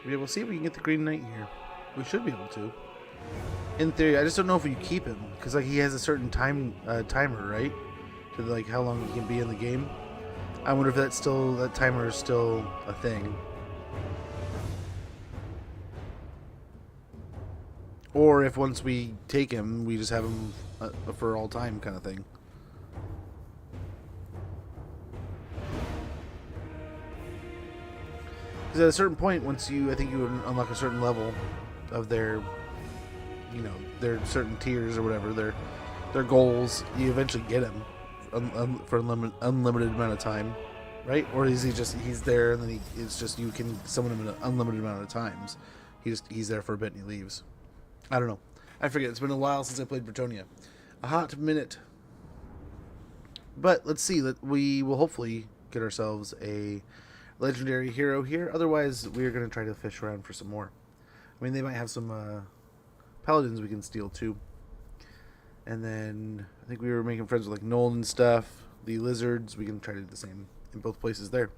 Yeah, we'll see if we can get the Green Knight here. We should be able to. In theory, I just don't know if we keep him because like he has a certain timer, right? To like how long he can be in the game. I wonder if that timer is still a thing. Or if once we take him, we just have him for all time kind of thing. Because at a certain point, once I think you unlock a certain level of their, their certain tiers or whatever, their goals, you eventually get him for unlimited amount of time, right? Or is he's there and then it's just you can summon him an unlimited amount of times. He's there for a bit and he leaves. I don't know. I forget. It's been a while since I played Britonia. A hot minute. But let's see. We will hopefully get ourselves a legendary hero here. Otherwise, we are going to try to fish around for some more. I mean, they might have some paladins we can steal too. And then I think we were making friends with like Nolan and stuff. The lizards. We can try to do the same in both places there.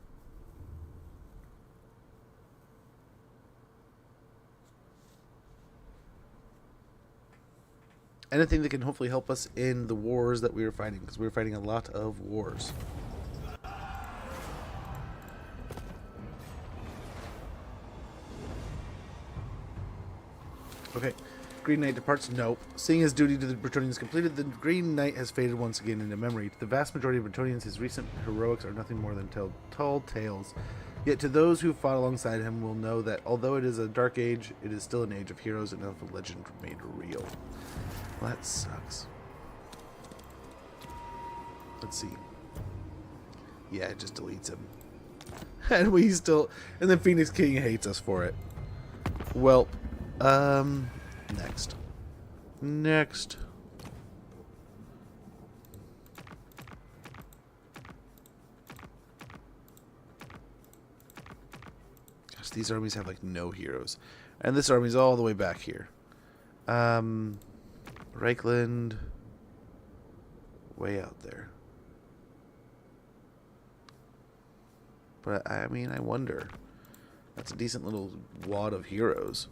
Anything that can hopefully help us in the wars that we were fighting, because we were fighting a lot of wars. Okay. Green Knight departs? Nope. Seeing his duty to the Bretonnians completed, the Green Knight has faded once again into memory. To the vast majority of Bretonnians, his recent heroics are nothing more than tall tales. Yet to those who fought alongside him will know that although it is a dark age, it is still an age of heroes and of a legend made real. Well, that sucks. Let's see. Yeah, it just deletes him. And we still... And then Phoenix King hates us for it. Well, next. Next. Gosh, these armies have, like, no heroes. And this army's all the way back here. Reichland... Way out there. But, I mean, I wonder. That's a decent little wad of heroes.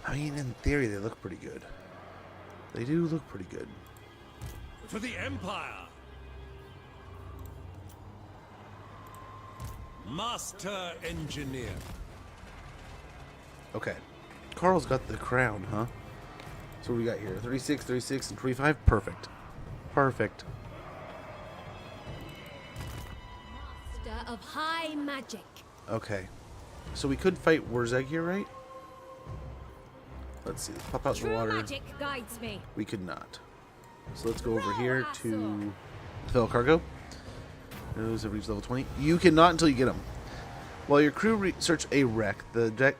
I mean, in theory, they look pretty good. They do look pretty good. For the Empire! Master Engineer. Okay. Carl's got the crown, huh? So what we got here? 36, 36, and 25? Perfect. Perfect. Master of high magic. Okay. So we could fight Wurzag here, right? Let's see. Let's pop out in the water. Magic guides me. We could not. So let's go over here to fill cargo. Those have reached level 20. You cannot until you get them. While your crew research a wreck, the deck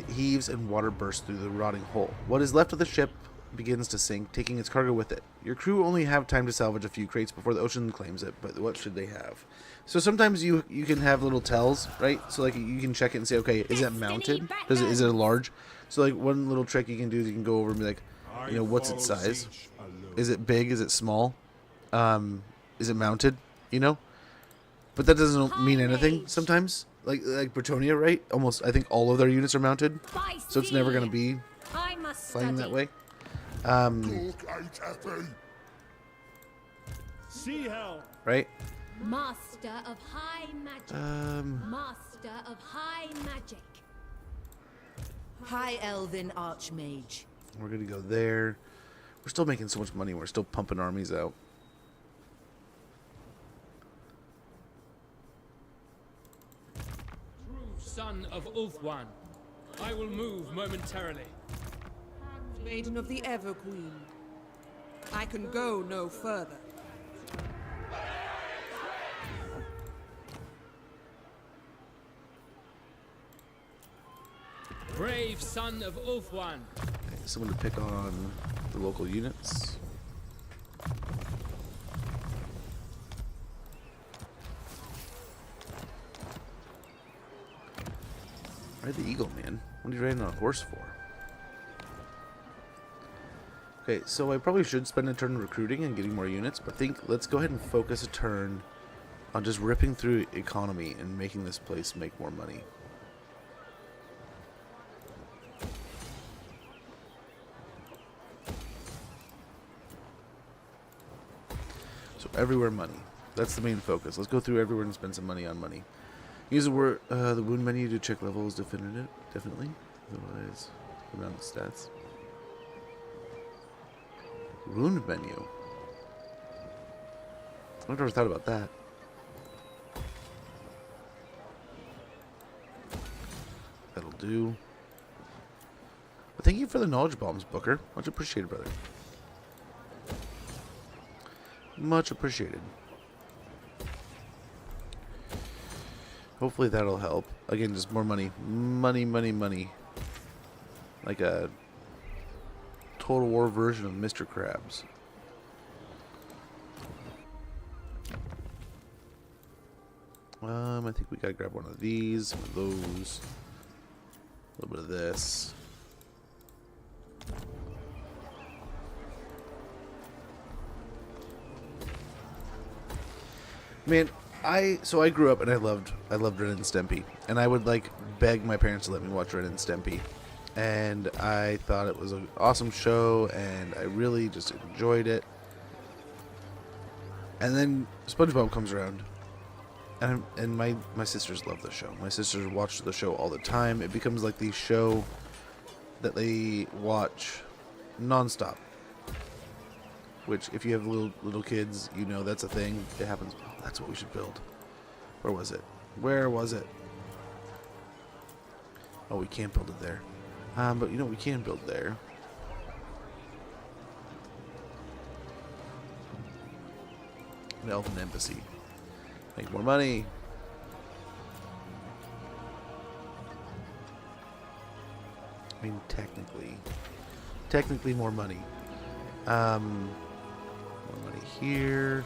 heaves and water bursts through the rotting hull. What is left of the ship begins to sink, taking its cargo with it. Your crew only have time to salvage a few crates before the ocean claims it, but what should they have? So sometimes you can have little tells, right? So like you can check it and say, okay, is it mounted? Is it a large? So like one little trick you can do is you can go over and be like, you know, what's its size? Is it big? Is it small? Is it mounted? You know? But that doesn't mean anything sometimes. Like Bretonnia, right? Almost, I think all of their units are mounted. So it's never going to be playing that way. Right? Master of high magic. Master of high magic. High Elven Archmage. We're going to go there. We're still making so much money. We're still pumping armies out. Son of Ulthuan, I will move momentarily. Maiden of the Everqueen. I can go no further. Brave son of Ulthuan. Okay, someone to pick on the local units. Ride the eagle, man. What are you riding on a horse for? Okay, so I probably should spend a turn recruiting and getting more units, but let's go ahead and focus a turn on just ripping through economy and making this place make more money. So everywhere money. That's the main focus. Let's go through everywhere and spend some money on money. Use the wound menu to check levels definitely. Otherwise, go down to stats. Wound menu. I've never thought about that. That'll do. But thank you for the knowledge bombs, Booker. Much appreciated, brother. Much appreciated. Hopefully that'll help. Again, just more money. Money, money, money. Like a Total War version of Mr. Krabs. I think we gotta grab one of these, some of those. A little bit of this. Man, So I grew up and I loved Ren and Stimpy, and I would like beg my parents to let me watch Ren and Stimpy, and I thought it was an awesome show, and I really just enjoyed it. And then SpongeBob comes around, and my sisters love the show. My sisters watch the show all the time. It becomes like the show that they watch nonstop. Which, if you have little kids, you know that's a thing. It happens. Oh, that's what we should build. Where was it? Where was it? Oh, we can't build it there. But you know we can build there. An elven embassy. Make more money. I mean, technically more money. More money here.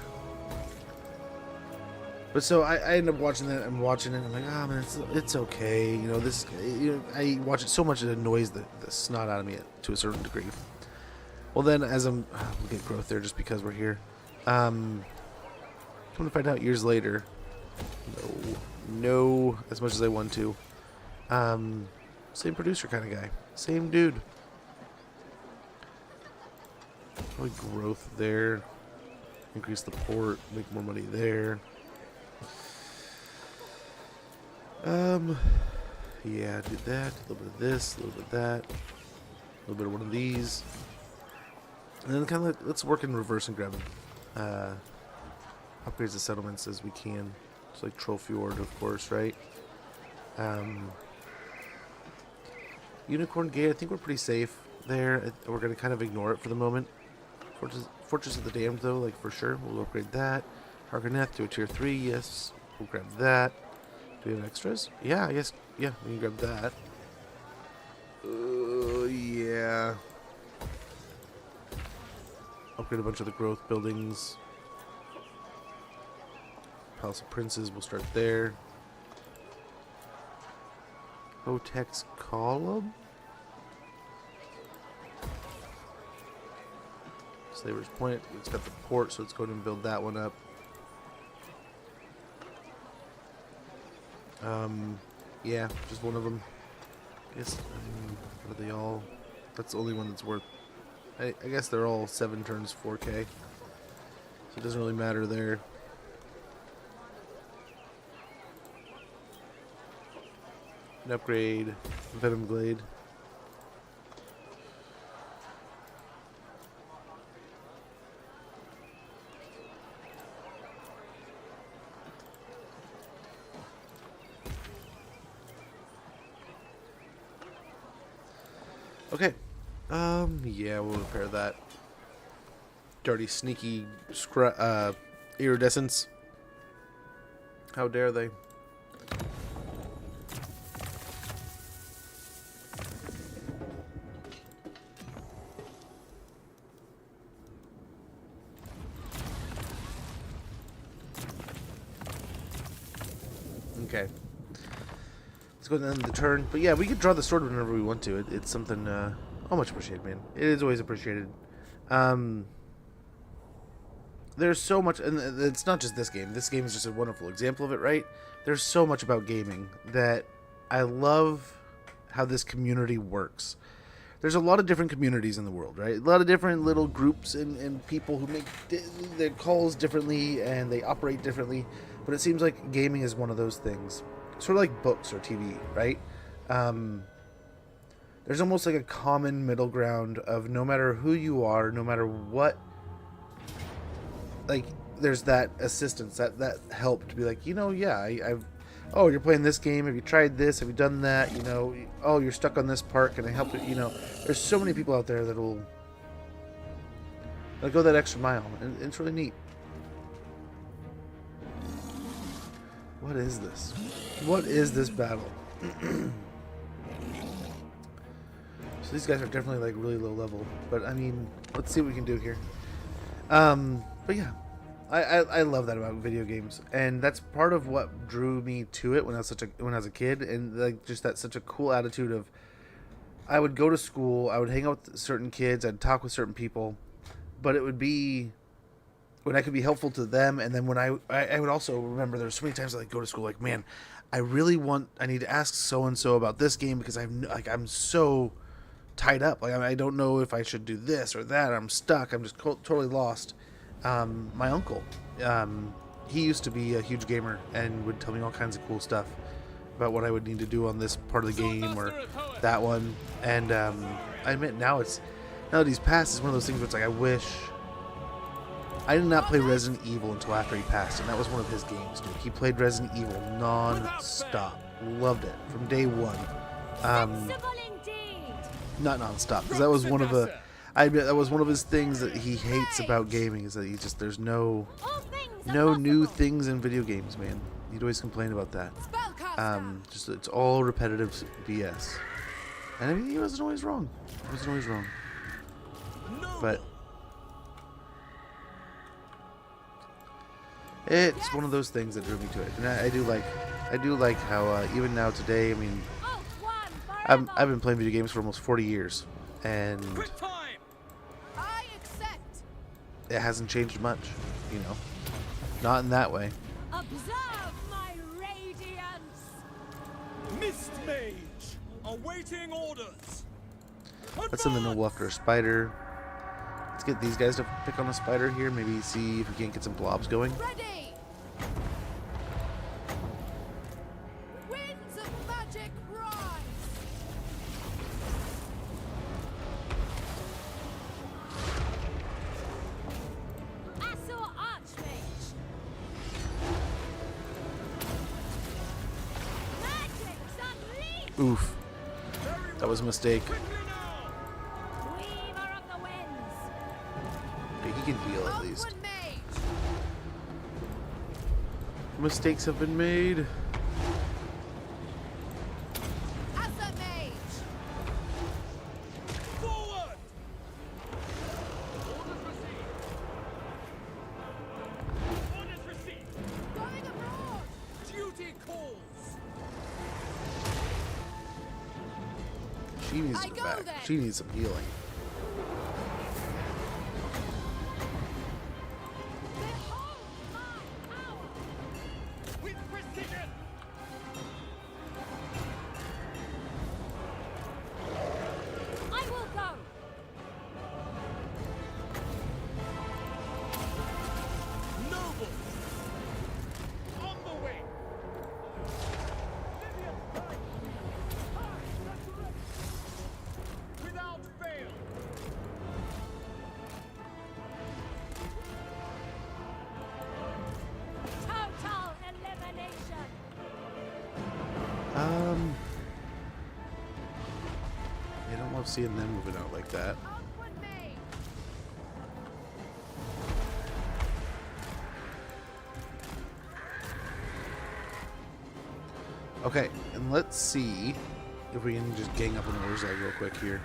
But so I end up watching that. I'm watching it. I'm like, ah, man, it's okay. You know, this. You know, I watch it so much it annoys the snot out of me to a certain degree. Well, then as we'll get growth there just because we're here. Come to find out years later. No, as much as I want to. Same producer kind of guy. Same dude. Probably growth there. Increase the port. Make more money there. Yeah, do that. A little bit of this. A little bit of that. A little bit of one of these. And then kind of let's work in reverse and grab upgrades the settlements as we can. It's like Trollfjord, of course, right? Unicorn Gate, I think we're pretty safe there. We're going to kind of ignore it for the moment. Fortress of the Damned, though, like for sure. We'll upgrade that. Hargoneth to a tier 3, yes. We'll grab that. Do we have extras? Yeah, I guess. Yeah, we can grab that. Yeah. Upgrade a bunch of the growth buildings. Palace of Princes, we'll start there. Hotex Column? Slaver's Point, it's got the port, so let's go ahead and build that one up. Yeah, just one of them. I guess, are they all? That's the only one that's worth. I guess they're all 7 turns 4K. So it doesn't really matter there. An upgrade, Venom Glade. Okay. Yeah, we'll repair that. Dirty, sneaky, iridescence. How dare they? Okay. Let's go down the turn. But yeah, we can draw the sword whenever we want to. It's something, much appreciated, man. It is always appreciated. There's so much, and it's not just this game. This game is just a wonderful example of it, right? There's so much about gaming that I love how this community works. There's a lot of different communities in the world, right? A lot of different little groups and people who make their calls differently and they operate differently. But it seems like gaming is one of those things. Sort of like books or TV, right? There's almost like a common middle ground of no matter who you are, no matter what, like there's that assistance, that help to be like, oh, you're playing this game, have you tried this, have you done that, oh, you're stuck on this part, can I help you, there's so many people out there that'll go that extra mile, and it's really neat. What is this? What is this battle? So these guys are definitely like really low level, but I mean, let's see what we can do here. But yeah, I love that about video games, and that's part of what drew me to it when I was a kid, and like just that such a cool attitude of, I would go to school, I would hang out with certain kids, I'd talk with certain people, but it would be when I could be helpful to them, and then when I would also remember there's so many times I like go to school like, man, I need to ask so and so about this game because I'm so tied up. Like I don't know if I should do this or that. I'm stuck. I'm just totally lost. My uncle, he used to be a huge gamer and would tell me all kinds of cool stuff about what I would need to do on this part of the game or that one. And I admit now that he's passed, it's one of those things where it's like I wish. I did not play Resident Evil until after he passed, and that was one of his games, dude. He played Resident Evil non-stop. Loved it from day one. Not non-stop, because that was one of the. I admit that was one of his things that he hates about gaming is that there's no new things in video games, man. He'd always complain about that. Just it's all repetitive BS. And I mean, he wasn't always wrong. But it's one of those things that drew me to it, and I do like how even now today, I mean, I've been playing video games for almost 40 years, and it hasn't changed much, you know, not in that way. Observe my radiance. Mist Mage, awaiting orders. Let's send the noble after a spider. Let's get these guys to pick on a spider here. Maybe see if we can't get some blobs going. Ready. Winds of magic rise. I saw Archmage. Magic's unleashed. Oof. That was a mistake. Weaver of the winds. Okay, he can heal at least. Mistakes have been made. Forward. Orders received. Going abroad. Duty calls. She needs to go back. then. She needs some healing. With precision. I will go. Noble. On the way. Without fail. Total elimination. I don't love seeing them moving out like that. Okay, and let's see if we can just gang up on Wurzag real quick here.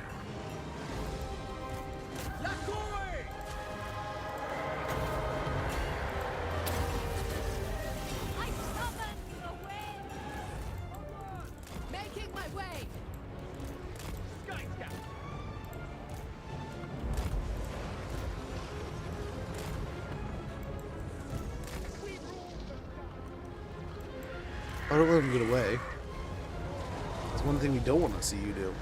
I summon the wind. Making my way. Sky Scout. Oh, don't let him get away. It's one thing we don't want to see you do.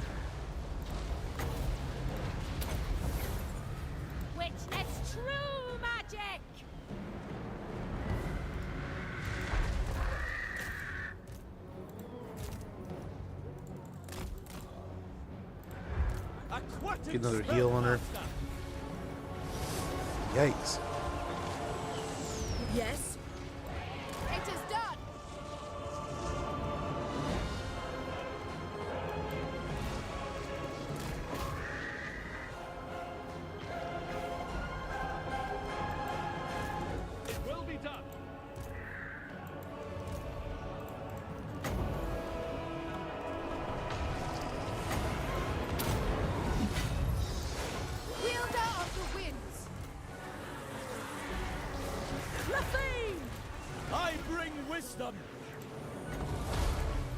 Witness true magic. Get another heal on her. Yikes. Yes. It is done. It will be done. Wielder of the winds. Rafine! I bring wisdom.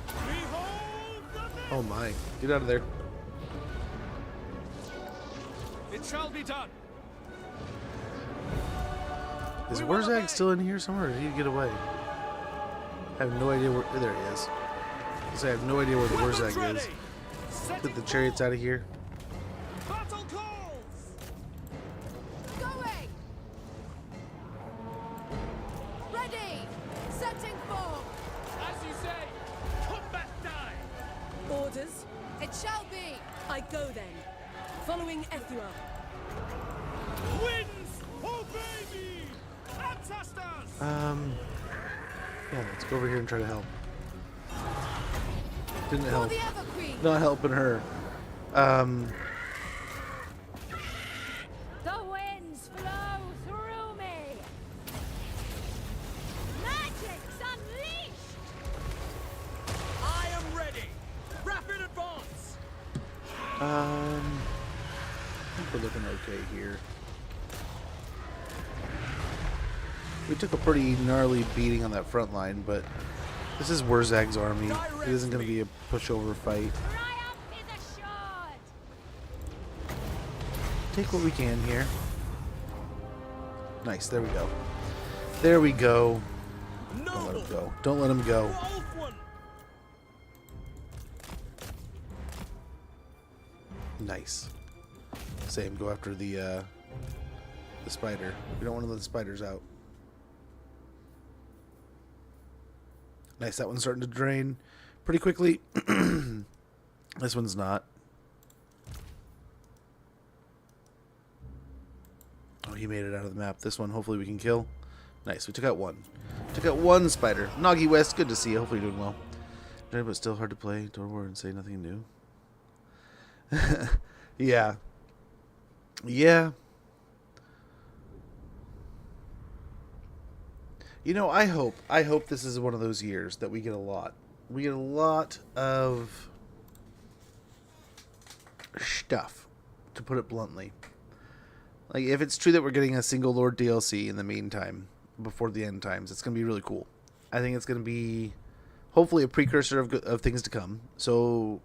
Behold the mist. Oh my. Get out of there. It shall be done. Is Wurzag still in here somewhere, or did he get away? I have no idea where... There he is. I have no idea where the Wurzag is. Get the chariots out of here. Battle calls! Going! Ready! Setting form! As you say, combat die! Orders? It shall be! I go then. Following Ethua. Winds! Obey me! Ancestors! Yeah, let's go over here and try to help. Didn't For help. the Everqueen! Not helping her. The winds flow through me. Magic's unleashed. I am ready! Rapid advance! I think we're looking okay here. We took a pretty gnarly beating on that front line, but this is Wurzag's army. It isn't going to be a pushover fight. Triumph is assured. Take what we can here. Nice, there we go. There we go. Don't let him go. Don't let him go. Nice. Same, go after the spider. We don't want to let the spiders out. Nice, that one's starting to drain pretty quickly. This one's not. Oh, he made it out of the map. This one, hopefully we can kill. Nice, we took out one. Took out one spider. Noggy West, good to see you. Hopefully you're doing well. But still hard to play. Don't worry and say nothing new. Yeah. Yeah. You know, I hope this is one of those years that we get a lot. We get a lot of stuff, to put it bluntly. Like, if it's true that we're getting a single Lord DLC in the meantime, before the end times, it's going to be really cool. I think it's going to be, hopefully, a precursor of things to come. So,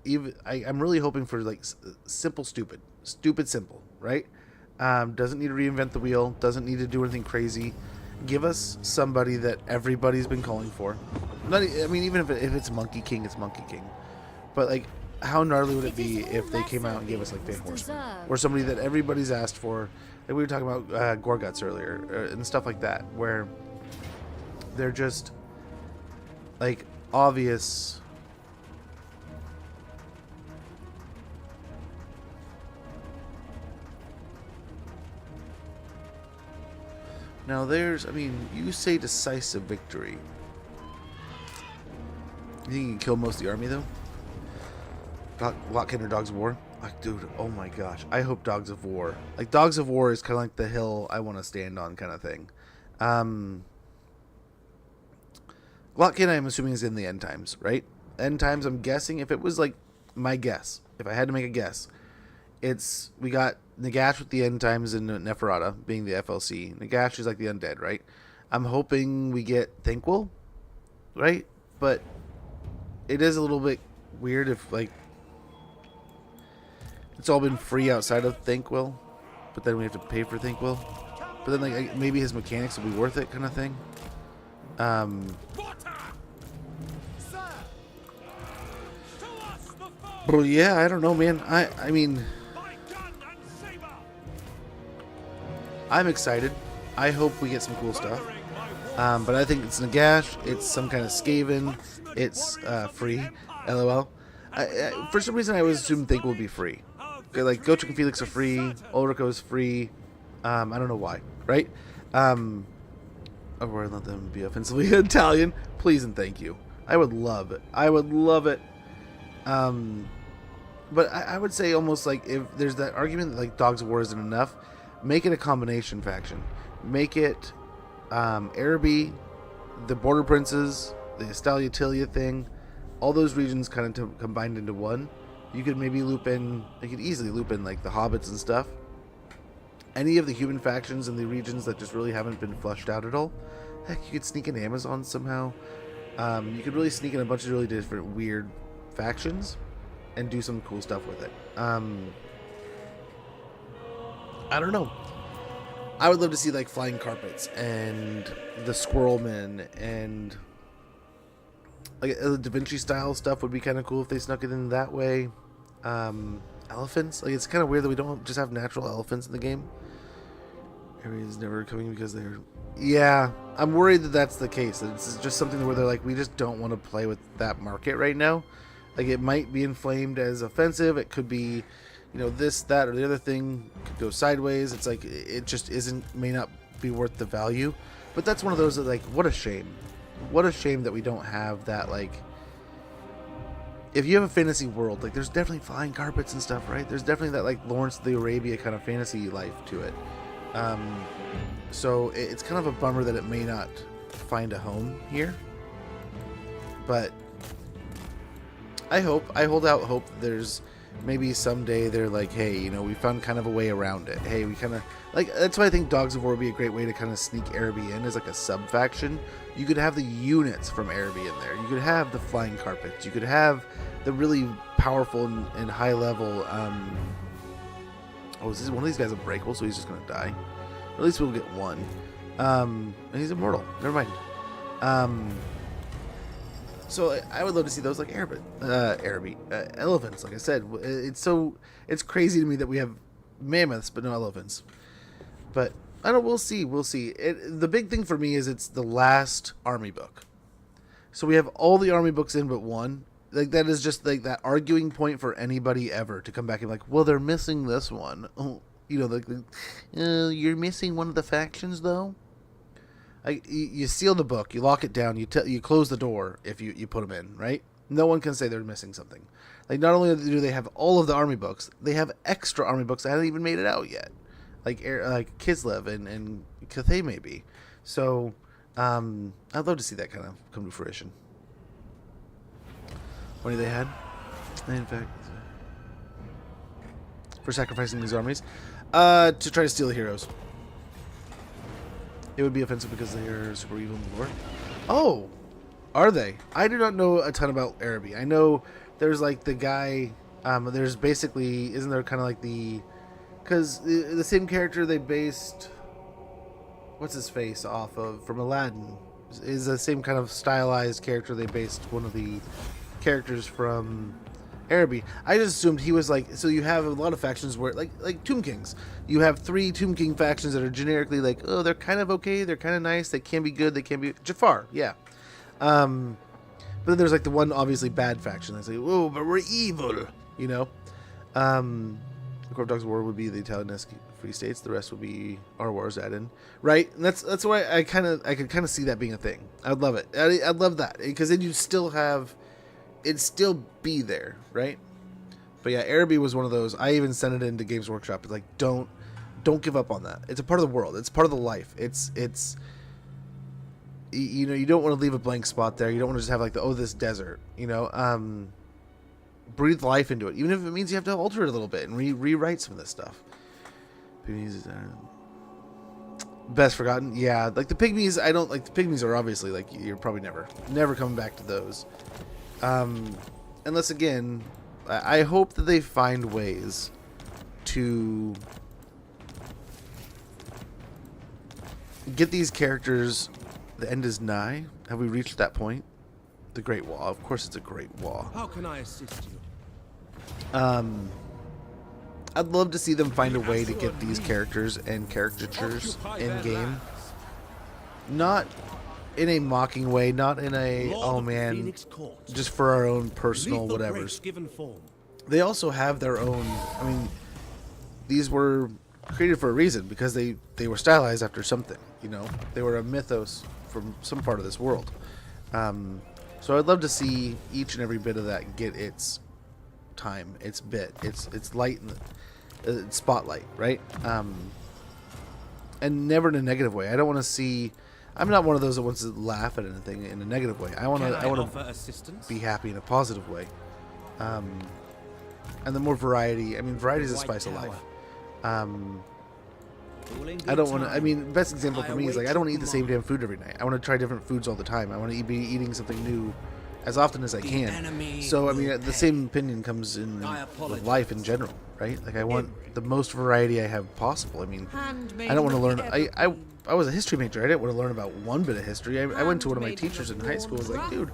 I'm really hoping for, like, simple, stupid. Stupid, simple, right? Doesn't need to reinvent the wheel. Doesn't need to do anything crazy. Give us somebody that everybody's been calling for. I mean, even if it's Monkey King, it's Monkey King. But, like, how gnarly would it be if they came out and gave us, like, Fan Horseman? Or somebody that everybody's asked for. Like, we were talking about Gorguts earlier, and stuff like that, where they're just, like, obvious. Now I mean, you say decisive victory. You think you can kill most of the army, though? Lock-in or Dogs of War? Like, dude, oh my gosh. I hope Dogs of War. Like, Dogs of War is kind of like the hill I want to stand on kind of thing. Lock-in, I'm assuming, is in the end times, right? End times, I'm guessing, if it was, like, my guess, if I had to make a guess, we got Nagash with the end times and Neferata being the FLC. Nagash is like the undead, right? I'm hoping we get Thanquil, right? But it is a little bit weird if, like, it's all been free outside of Thanquil, but then we have to pay for Thanquil. But then, like, maybe his mechanics will be worth it, kind of thing. But yeah, I don't know, man. I mean, I'm excited. I hope we get some cool stuff. But I think it's Nagash. It's some kind of Skaven. It's free. LOL. For some reason, I always assumed Think will be free. Okay, like, Gotrek and Felix are free. Ulrico is free. I don't know why, right? Or let them be offensively Italian. Please and thank you. I would love it. I would love it. But I would say almost like if there's that argument that, like, Dogs of War isn't enough, make it a combination faction. Make it Araby, the Border Princes, the Estalia thing, all those regions kind of combined into one. You could maybe loop in, you could easily loop in, like, the Hobbits and stuff. Any of the human factions in the regions that just really haven't been fleshed out at all. Heck, you could sneak in Amazon somehow. You could really sneak in a bunch of really different weird factions and do some cool stuff with it. I don't know. I would love to see like flying carpets and the squirrelmen and like the Da Vinci style stuff would be kind of cool if they snuck it in that way. Elephants, like it's kind of weird that we don't just have natural elephants in the game. Area is never coming because they're... Yeah, I'm worried that that's the case. It's just something where they're like, we just don't want to play with that market right now. Like, it might be inflamed as offensive. It could be, you know, this, that, or the other thing could go sideways. It's like, it just may not be worth the value. But that's one of those that, like, what a shame. What a shame that we don't have that, like... If you have a fantasy world, like, there's definitely flying carpets and stuff, right? There's definitely that, like, Lawrence of the Arabia kind of fantasy life to it. So it's kind of a bummer that it may not find a home here. But I hold out hope that there's maybe someday they're like, hey, you know, we found kind of a way around it. Hey, we kind of, like, that's why I think Dogs of War would be a great way to kind of sneak Araby in as like a sub-faction. You could have the units from Araby in there. You could have the flying carpets. You could have the really powerful and high level, oh, is this one of these guys unbreakable, so he's just going to die? Or at least we'll get one. And he's immortal. Never mind. So I would love to see those like Araby, elephants. Like I said, it's crazy to me that we have mammoths but no elephants. But I don't. We'll see. The big thing for me is it's the last army book. So we have all the army books in but one. Like that is just like that arguing point for anybody ever to come back and like, well, they're missing this one. Oh, you know, like you're missing one of the factions though. You seal the book, you lock it down, you close the door if you put them in, right? No one can say they're missing something. Like, not only do they have all of the army books, they have extra army books that haven't even made it out yet, like Kislev and Cathay maybe. So I'd love to see that kind of come to fruition. What do they had? In fact, for sacrificing these armies, to try to steal the heroes. It would be offensive because they are super evil in the lore. Oh, are they? I do not know a ton about Araby. I know there's like the guy. There's basically, isn't there kind of like because the same character they based, what's his face off of from Aladdin, is the same kind of stylized character they based one of the characters from Araby. I just assumed he was like, so you have a lot of factions where like Tomb Kings. You have 3 Tomb King factions that are generically like, oh, they're kind of okay, they're kind of nice, they can be good, they can be Jafar, yeah. But then there's like the one obviously bad faction that's like, oh, but we're evil, you know. The Court of Dogs of War would be the Italianesque Free States. The rest would be our wars added in, right? And that's why I could kind of see that being a thing. I'd love it. I'd love that because then you still have. It'd still be there, right? But yeah, Araby was one of those. I even sent it into Games Workshop. It's like, don't give up on that. It's a part of the world. It's part of the life. It's you know, you don't want to leave a blank spot there. You don't want to just have like this desert, you know. Breathe life into it, even if it means you have to alter it a little bit and rewrite some of this stuff. Pygmies, best forgotten. Yeah, like the Pygmies. I don't like the Pygmies. Are obviously like you're probably never coming back to those. Unless again, I hope that they find ways to get these characters. The end is nigh. Have we reached that point? The Great Wall. Of course, it's a Great Wall. How can I assist you? I'd love to see them find a way to get these characters and caricatures in game. Not in a mocking way, not in a, oh man, just for our own personal whatevers. They also have their own, I mean, these were created for a reason because they were stylized after something, you know. They were a mythos from some part of this world. So I'd love to see each and every bit of that get its time, its bit, its light and its spotlight, right? And never in a negative way. I don't want to see. I'm not one of those that wants to laugh at anything in a negative way. I want to be happy in a positive way. And the more variety. I mean, variety is the spice of life. I don't want to. I mean, best example for me is like I don't want to eat the same damn food every night. I want to try different foods all the time. I want to be eating something new as often as I can. So I mean, the same opinion comes in with life in general, right? Like I want the most variety I have possible. I mean, I don't want to learn. I was a history major. I didn't want to learn about one bit of history. I went to one of my teachers in high school and was like, dude,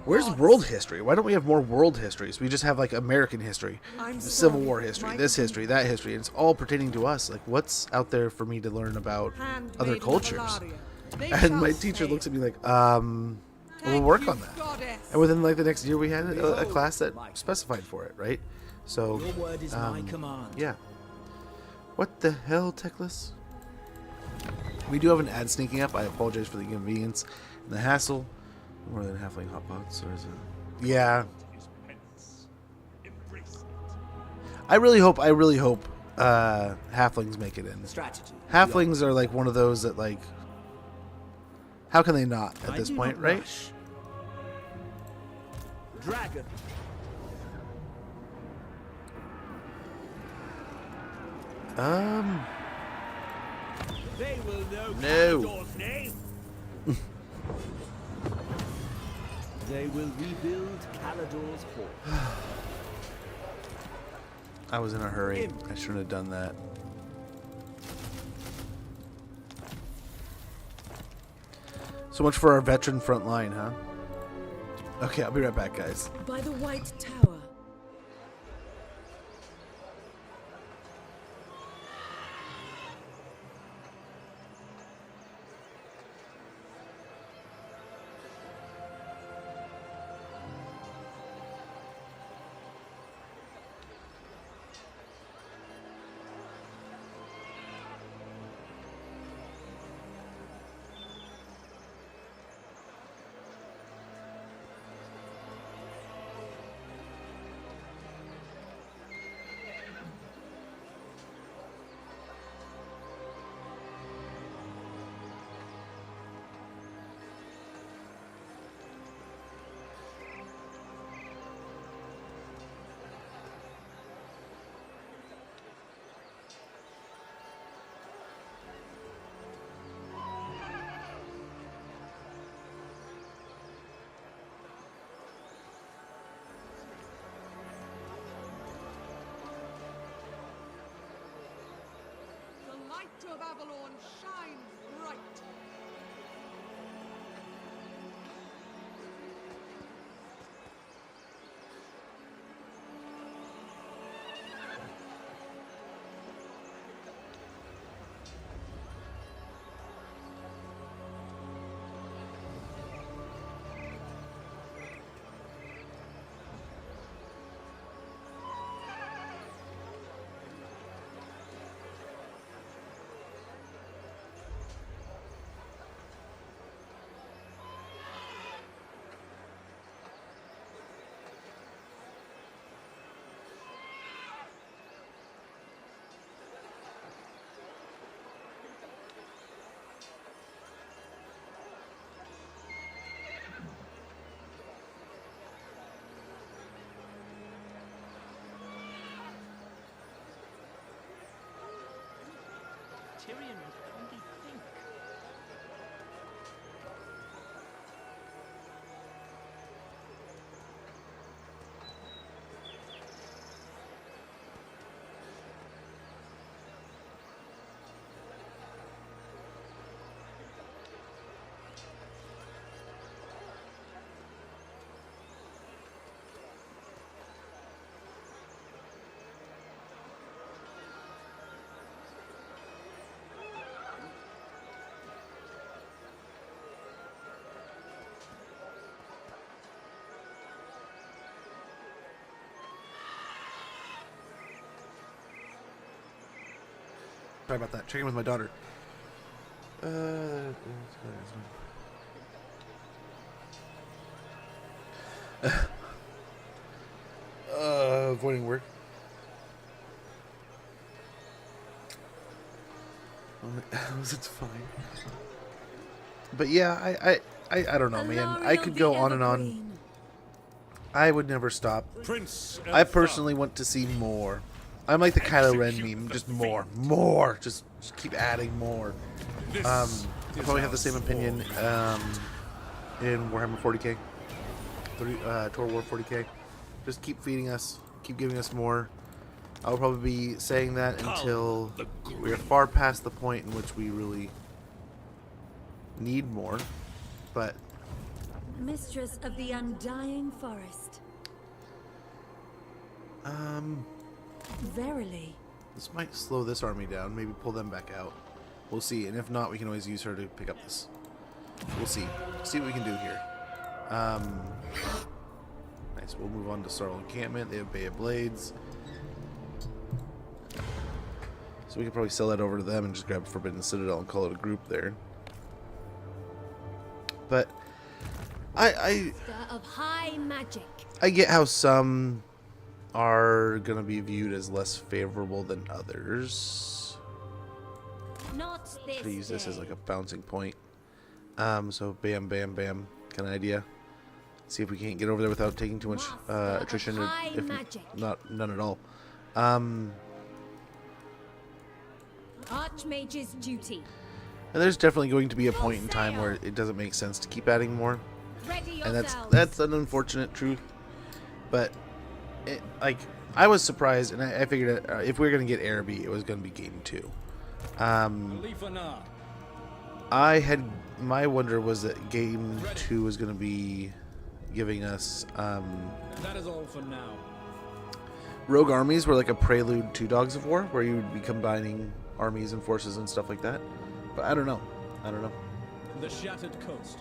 where's world history? Why don't we have more world histories? We just have like American history, Civil War history, this history, that history. And it's all pertaining to us. Like, what's out there for me to learn about other cultures? And my teacher looks at me like, we'll work on that. And within like the next year, we had a class that specified for it, right? So, Your word is my command. Yeah. What the hell, Teclis? We do have an ad sneaking up. I apologize for the inconvenience and the hassle. More than halfling hot pots, or is it? Yeah. I really hope halflings make it in. Strategy. Halflings are like one of those that like. How can they not at this point, right? Dragon. They will know Kalador's name. They will rebuild Kalador's port. I was in a hurry. I shouldn't have done that. So much for our veteran front line, huh? Okay, I'll be right back, guys. By the White Tower. Of Avalon shines bright. Tyrion would only think. Sorry about that. Checking with my daughter. Avoiding work. It's fine. But yeah, I don't know, man. I could go on and on. I would never stop. I personally want to see more. I'm like the Kylo Ren meme, just more. Just keep adding more. I probably have the same opinion in Warhammer 40k. Tour War 40k. Just keep feeding us, keep giving us more. I'll probably be saying that until we are far past the point in which we really need more. But Mistress of the Undying Forest. Verily. This might slow this army down. Maybe pull them back out. We'll see. And if not, we can always use her to pick up this. We'll see. See what we can do here. Nice. We'll move on to Sorrel Encampment. They have Bay of Blades. So we could probably sell that over to them and just grab Forbidden Citadel and call it a group there. But I of high magic. I get how some are gonna be viewed as less favorable than others. Not this. Should use this as like a bouncing point. So bam, bam, bam, kind of idea. See if we can't get over there without taking too much attrition, or if none at all. Archmage's duty. And there's definitely going to be a point in time where it doesn't make sense to keep adding more, and that's an unfortunate truth. But like, I was surprised, and I figured if we were going to get Araby, it was going to be game 2. My wonder was that game 2 was going to be giving us that is all for now. rogue armies were like a prelude to Dogs of War, where you would be combining armies and forces and stuff like that. But I don't know. The Shattered Coast.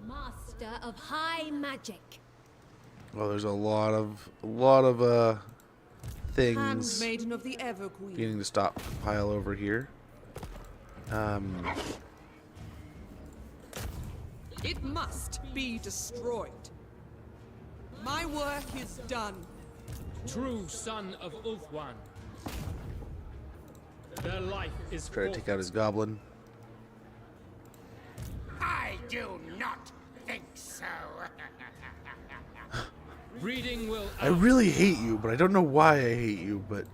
Master of high magic. Well, there's a lot of things Handmaiden of the Everqueen. beginning to stop pile over here. It must be destroyed. My work is done. True son of Ulthuan. Their life is Try to take out his goblin. I do not think so. Breeding will. I really hate you, but I don't know why I hate you. But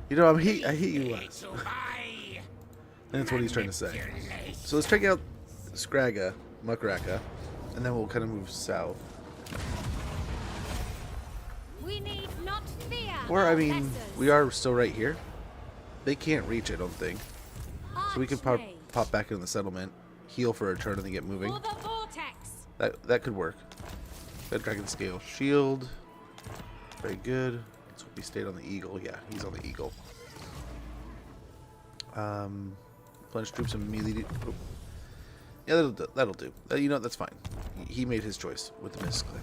you know, I hate you less. And that's what he's trying to say. So let's check out Scragga, Muckraka, and then we'll kind of move south. We need not fear. Or I mean, we are still right here. They can't reach, I don't think. So we could pop back into the settlement, heal for a turn, and then get moving. For the vortex. That could work. Red Dragon Scale Shield. Very good. Let's hope he stayed on the Eagle. Yeah, he's on the Eagle. Plunge troops immediately. Oh. Yeah, that'll do. You know, that's fine. He made his choice with the misclick.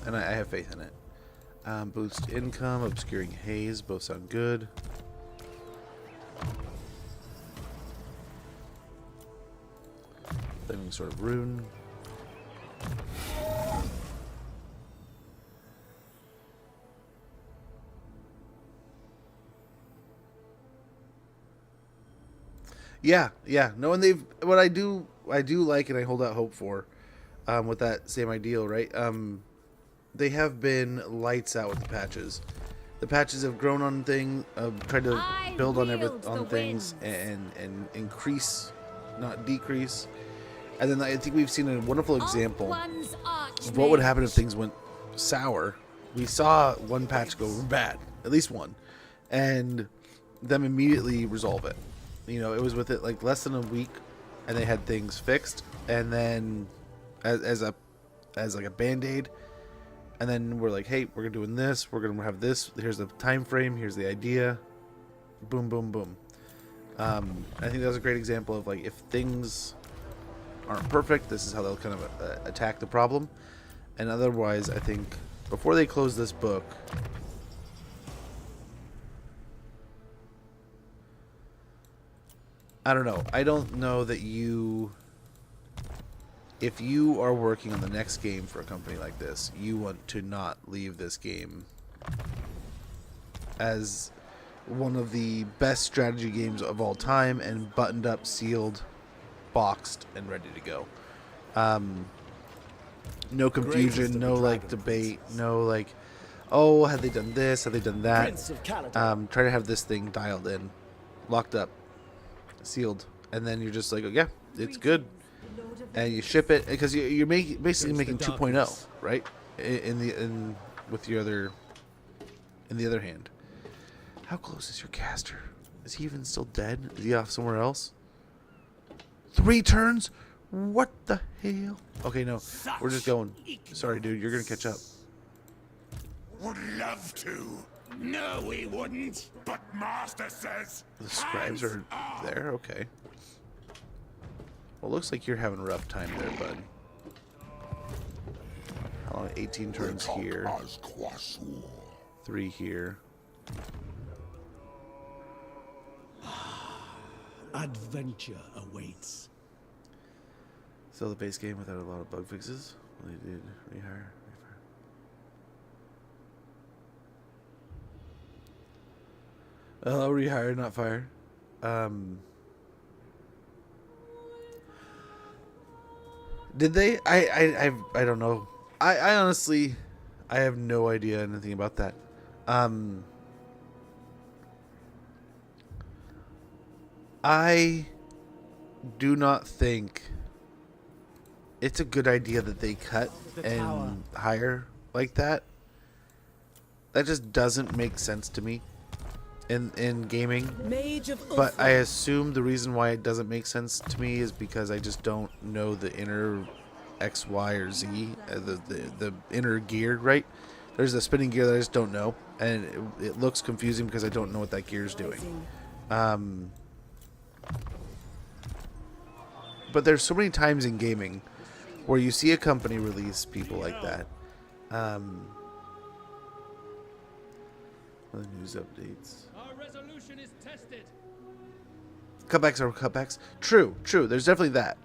And I have faith in it. Boost income, obscuring haze, both sound good. Flaming Sword of Rune. Yeah. No, and what I do like, and I hold out hope for, with that same ideal, right? They have been lights out with the patches. The patches have grown on things, tried to build on things and increase, not decrease. And then I think we've seen a wonderful example of what would happen if things went sour. We saw one patch go bad, at least one, and them immediately resolve it. You know, it was with it like less than a week, and they had things fixed, and then as like a band-aid, and then we're like, hey, we're doing this, we're gonna have this, here's the time frame, here's the idea, boom, boom, boom. I think that was a great example of, like, if things aren't perfect, this is how they'll kind of attack the problem. And otherwise, I think before they close this book, I don't know. I don't know that if you are working on the next game for a company like this, you want to not leave this game as one of the best strategy games of all time, and buttoned up, sealed, boxed, and ready to go. No confusion, no like debate, no like, oh, had they done this? Had they done that? Prince of Caledon. Try to have this thing dialed in, locked up, sealed, and then you're just like, oh, yeah, it's good, and you ship it because you're basically making 2.0, right? In the other hand, how close is your caster? Is he even still dead? Is he off somewhere else? 3 turns? What the hell? Okay, no, we're just going. Sorry, dude, you're gonna catch up. Would love to. No, we wouldn't. But Master says. The scribes are there. Okay. Well, looks like you're having a rough time there, bud. How long? 18 turns here. 3 here. Adventure awaits. So the base game without a lot of bug fixes. Well, they did rehire. Rehire, not fire. Did they? I don't know. I honestly, I have no idea anything about that. I do not think it's a good idea that they cut and hire like that. That just doesn't make sense to me in gaming. But I assume the reason why it doesn't make sense to me is because I just don't know the inner X, Y, or Z, the inner gear, right? There's a spinning gear that I just don't know, and it looks confusing because I don't know what that gear is doing. But there's so many times in gaming where you see a company release people like that. The news updates. Our resolution is tested. Cutbacks are cutbacks. True. There's definitely that.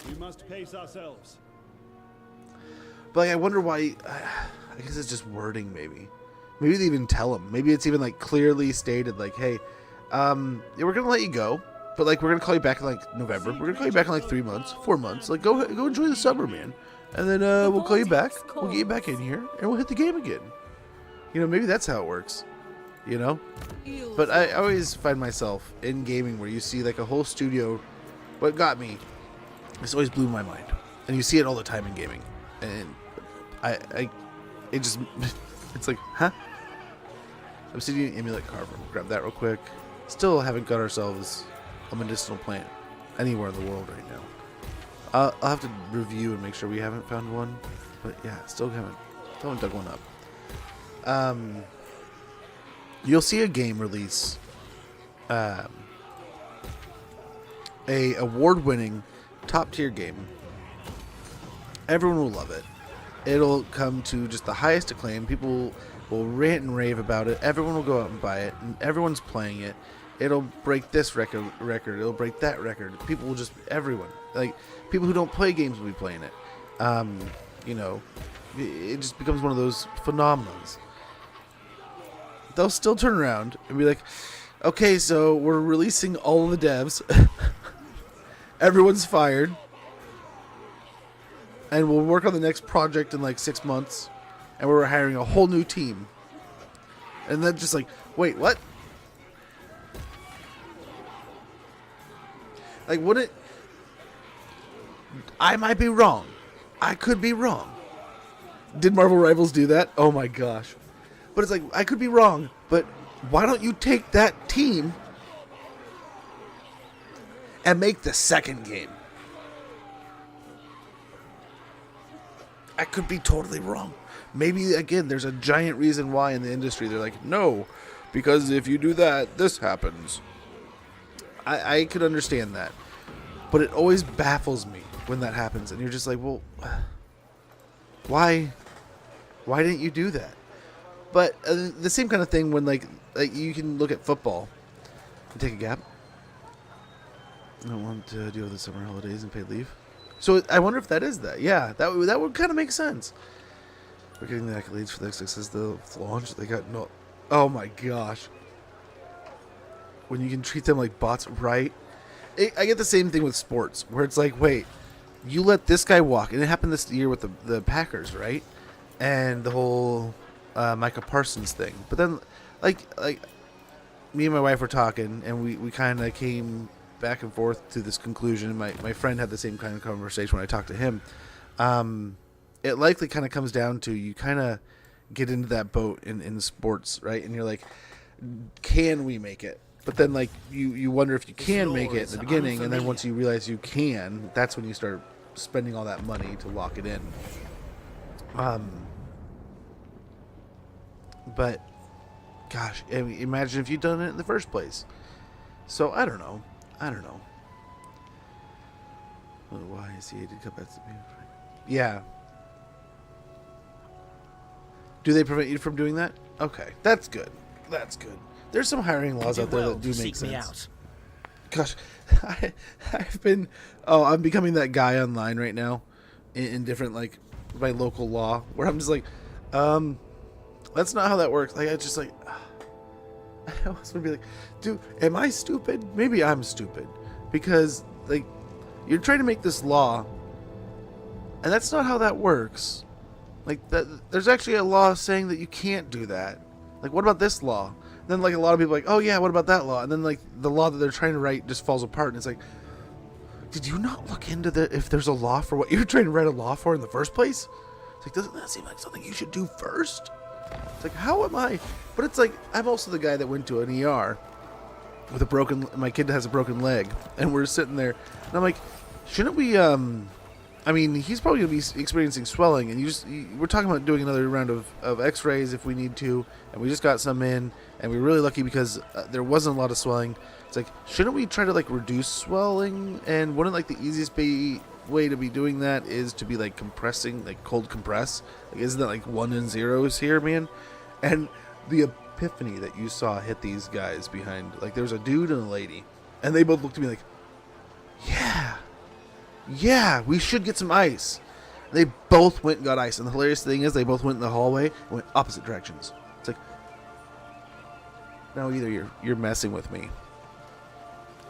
We must pace ourselves. But like, I wonder why. I guess it's just wording, maybe. Maybe they even tell them. Maybe it's even like clearly stated, like, hey, yeah, we're gonna let you go, but like we're gonna call you back in like November. We're gonna call you back in like 3 months, 4 months. Like go enjoy the summer, man. And then we'll call you back. We'll get you back in here, and we'll hit the game again. You know, maybe that's how it works. You know. But I always find myself in gaming where you see like a whole studio. What got me? This always blew my mind, and you see it all the time in gaming, and it just, it's like, huh? Obsidian Amulet Carver. Grab that real quick. Still haven't got ourselves a medicinal plant anywhere in the world right now. I'll have to review and make sure we haven't found one, but yeah, still haven't dug one up. You'll see a game release, a award-winning top-tier game. Everyone will love it. It'll come to just the highest acclaim. People will rant and rave about it. Everyone will go out and buy it, and everyone's playing it. It'll break this record. It'll break that record. People will just, everyone, like people who don't play games will be playing it. You know, it just becomes one of those phenomenons. They'll still turn around and be like, okay, so we're releasing all of the devs. Everyone's fired. And we'll work on the next project in like 6 months. And we're hiring a whole new team. And then just like, wait, what? Like, wouldn't... I might be wrong. I could be wrong. Did Marvel Rivals do that? Oh my gosh. But it's like, I could be wrong, but why don't you take that team and make the second game? I could be totally wrong. Maybe, again, there's a giant reason why in the industry they're like, no, because if you do that, this happens. I could understand that. But it always baffles me when that happens. And you're just like, well, why didn't you do that? But the same kind of thing when, like you can look at football and take a gap. I don't want to deal with the summer holidays and paid leave. So I wonder if that is that. Yeah, that would kind of make sense. We're getting the accolades for the success of the launch. They got no... Oh my gosh. When you can treat them like bots, right? I get the same thing with sports, where it's like, wait, you let this guy walk. And it happened this year with the Packers, right? and the whole Micah Parsons thing. But then, like me and my wife were talking, and we kind of came back and forth to this conclusion. And my friend had the same kind of conversation when I talked to him. It likely kind of comes down to you kind of get into that boat in sports, right? And you're like, can we make it? But then, like, you wonder if you can make it in the beginning, and then once you realize you can, that's when you start spending all that money to lock it in. But, gosh, I mean, imagine if you'd done it in the first place. So, I don't know. Well, why is he to come back to me? Yeah. Do they prevent you from doing that? Okay, that's good. There's some hiring laws out there that do make sense. Gosh, I'm becoming that guy online right now in different, like, my local law, where I'm just like, that's not how that works. Like, I just like, I always want to be like, dude, am I stupid? Maybe I'm stupid, because, like, you're trying to make this law, and that's not how that works. Like, there's actually a law saying that you can't do that. Like, what about this law? Then, like, a lot of people are like, oh yeah, what about that law? And then, like, the law that they're trying to write just falls apart, and it's like, did you not look into if there's a law for what you're trying to write a law for in the first place? It's like, doesn't that seem like something you should do first? It's like, how am I? But it's like, I'm also the guy that went to an ER with my kid has a broken leg, and we're sitting there, and I'm like, shouldn't we, I mean, he's probably going to be experiencing swelling, and we're talking about doing another round of x-rays if we need to, and we just got some in, and we were really lucky because there wasn't a lot of swelling. It's like, shouldn't we try to, like, reduce swelling? And wouldn't, like, the easiest way to be doing that is to be, like, compressing, like, cold compress? Like, isn't that, like, 1 and 0s here, man? And the epiphany that you saw hit these guys behind, like, there was a dude and a lady, and they both looked at me like, yeah, we should get some ice. They both went and got ice, and the hilarious thing is they both went in the hallway and went opposite directions. It's like, now either you're messing with me,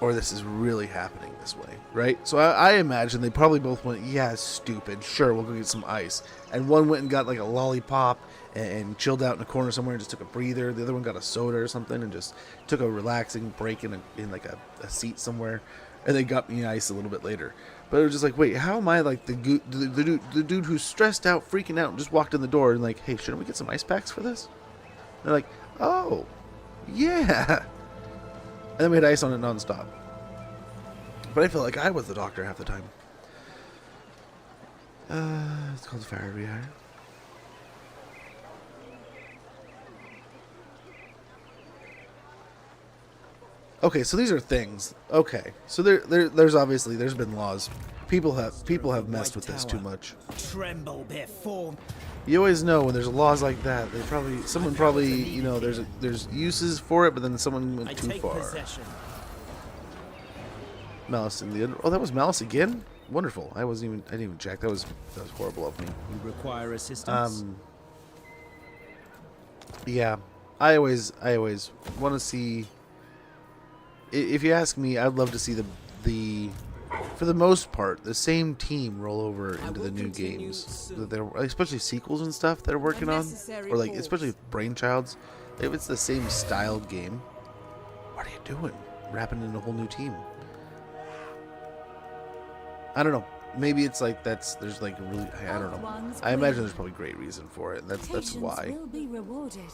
or this is really happening this way, right? So I imagine they probably both went, yeah, stupid, sure, we'll go get some ice. And one went and got, like, a lollipop and chilled out in a corner somewhere and just took a breather. The other one got a soda or something and just took a relaxing break in like a seat somewhere, and they got me ice a little bit later. But it was just like, wait, how am I, like, the dude who's stressed out, freaking out, and just walked in the door and like, hey, shouldn't we get some ice packs for this? And they're like, oh, yeah. And then we had ice on it nonstop. But I felt like I was the doctor half the time. It's called fire rehire. Okay, so these are things. Okay, so there's obviously there's been laws. People have messed with this too much. Tremble before. You always know when there's laws like that. Someone probably you know there's uses for it, but then someone went too far. Possession. Malice in the that was Malice again. Wonderful. I didn't even check. That was horrible of me. You require assistance. Yeah, I always want to see. If you ask me, I'd love to see the for the most part, the same team roll over into the new games that they're, especially sequels and stuff that are working on, or like especially Brainchilds. If it's the same styled game, what are you doing? Wrapping in a whole new team? I don't know. Maybe it's like there's like really I don't know. I imagine there's probably great reason for it. That's why. Will be rewarded.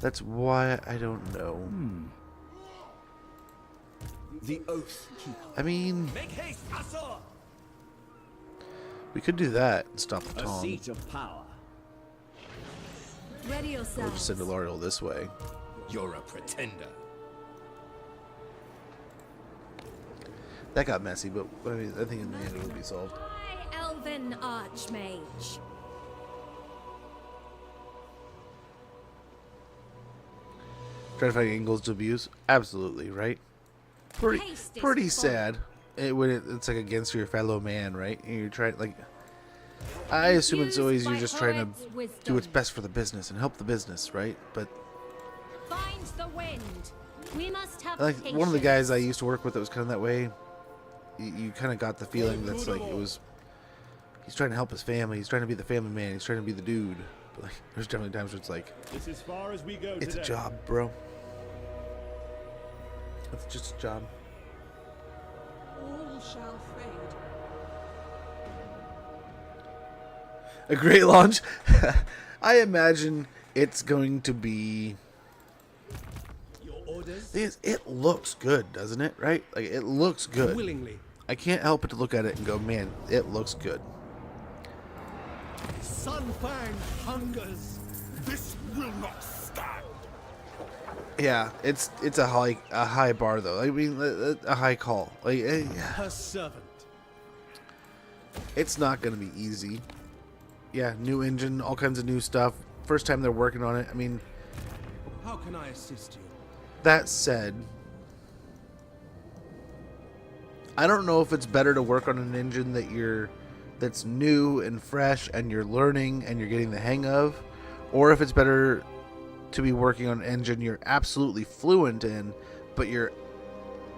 That's why I don't know. The oath. I mean, make haste, Asor. We could do that and stop the A Tom. seat of power. Ready Or yourself. just send Ilariel this way. You're a pretender. That got messy, but I mean, I think in the end it will be solved. High Elven Archmage. Try to find angles to abuse? Absolutely, right? Pretty sad when it's like against your fellow man, right? And you're trying, like, I assume it's always you're just trying to do what's best for the business and help the business, right? But Find the wind. We must have like one of the guys I used to work with that was kind of that way. You kind of got the feeling that's like he's he's trying to help his family. He's trying to be the family man. He's trying to be the dude. But like, there's definitely times where it's like, This is far as we go it's today. a job, bro. It's just a job. All shall fade. A great launch. I imagine it's going to be. It looks good, doesn't it? Right? Like it looks good. Willingly. I can't help but to look at it and go, man, it looks good. Sunfang hungers. This will not stand. Yeah, it's a high bar though. I mean, a high call. Like, Her servant. It's not going to be easy. Yeah, new engine, all kinds of new stuff. First time they're working on it. I mean, How can I assist you? that said, I don't know if it's better to work on an engine that's new and fresh and you're learning and you're getting the hang of, or if it's better to be working on an engine you're absolutely fluent in, but you're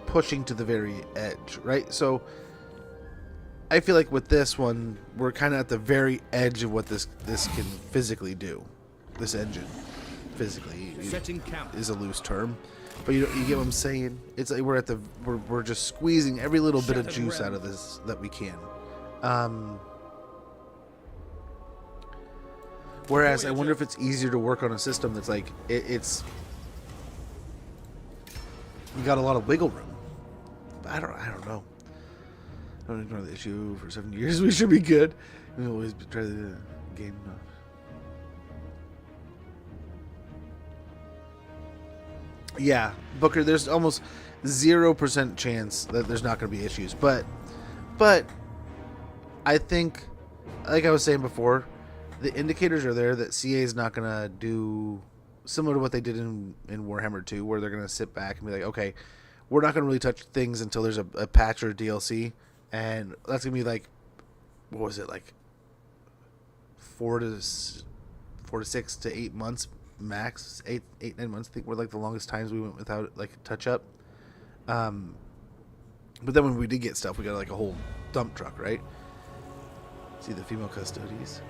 pushing to the very edge, right? So I feel like with this one, we're kind of at the very edge of what this can physically do. This engine, physically, Setting camp. is a loose term, but you get what I'm saying. It's like we're just squeezing every little bit of juice out of this that we can. Whereas I wonder if it's easier to work on a system that's like it's you got a lot of wiggle room. I don't know. Don't ignore the issue for 7 years. We should be good. We always try to game. Yeah, Booker. There's almost 0% chance that there's not going to be issues, but I think, like I was saying before, the indicators are there that CA is not going to do similar to what they did in Warhammer 2, where they're going to sit back and be like, okay, we're not going to really touch things until there's a patch or a DLC, and that's going to be like, what was it, like 4 to 6 to 8 months max, 9 months. I think were like the longest times we went without like a touch up. But then when we did get stuff, we got like a whole dump truck, right? See the female custodies.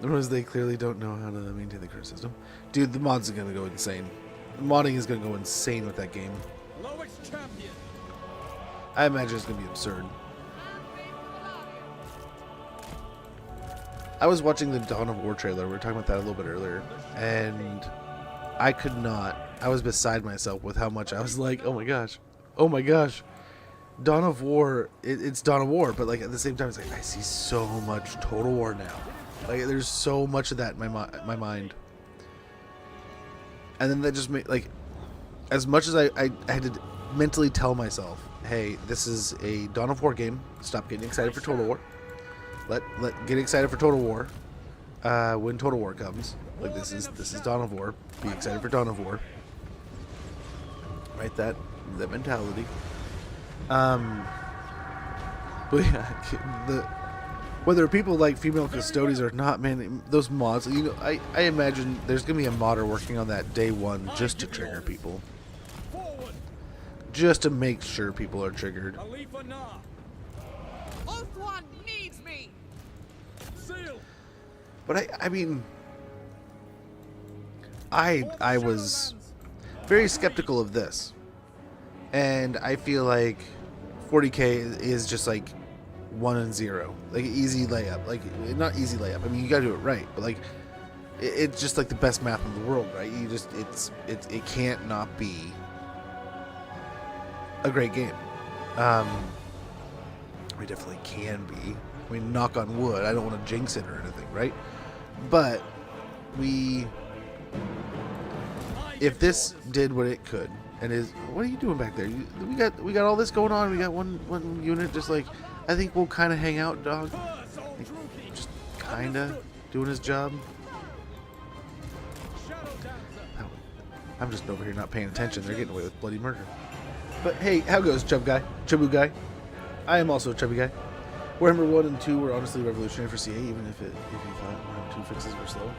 Otherwise, they clearly don't know how to maintain the current system. Dude, the mods are gonna go insane. The modding is gonna go insane with that game. Champion. I imagine it's gonna be absurd. I was watching the Dawn of War trailer. We were talking about that a little bit earlier, and I could not. I was beside myself with how much I was like, oh my gosh, Dawn of War. It's Dawn of War, but like at the same time, it's like I see so much Total War now. Like there's so much of that in my mind, and then that just made like, as much as I had to mentally tell myself, hey, this is a Dawn of War game. Stop getting excited for Total War. Let get excited for Total War. When Total War comes, like this is Dawn of War. Be excited for Dawn of War. Right, that mentality. But yeah, whether people like female custodians or not, man, those mods. You know, I imagine there's gonna be a modder working on that day one just to trigger people, just to make sure people are triggered. Oath One needs me. But I mean, I was very skeptical of this, and I feel like 40K is just like 1 and 0, like an easy layup. Like not easy layup. I mean, you gotta do it right, but like it's just like the best math in the world, right? You just it can't not be a great game. We definitely can be. I mean, knock on wood. I don't want to jinx it or anything, right? But if this did what it could, and is, what are you doing back there? We got all this going on. We got one unit just like, I think we'll kind of hang out, dog. Just kind of doing his job. I'm just over here not paying attention. They're getting away with bloody murder. But hey, how goes, Chubby guy? I am also a chubby guy. Warhammer 1 and 2 were honestly revolutionary for CA, even if you thought Warhammer 2 fixes were slow.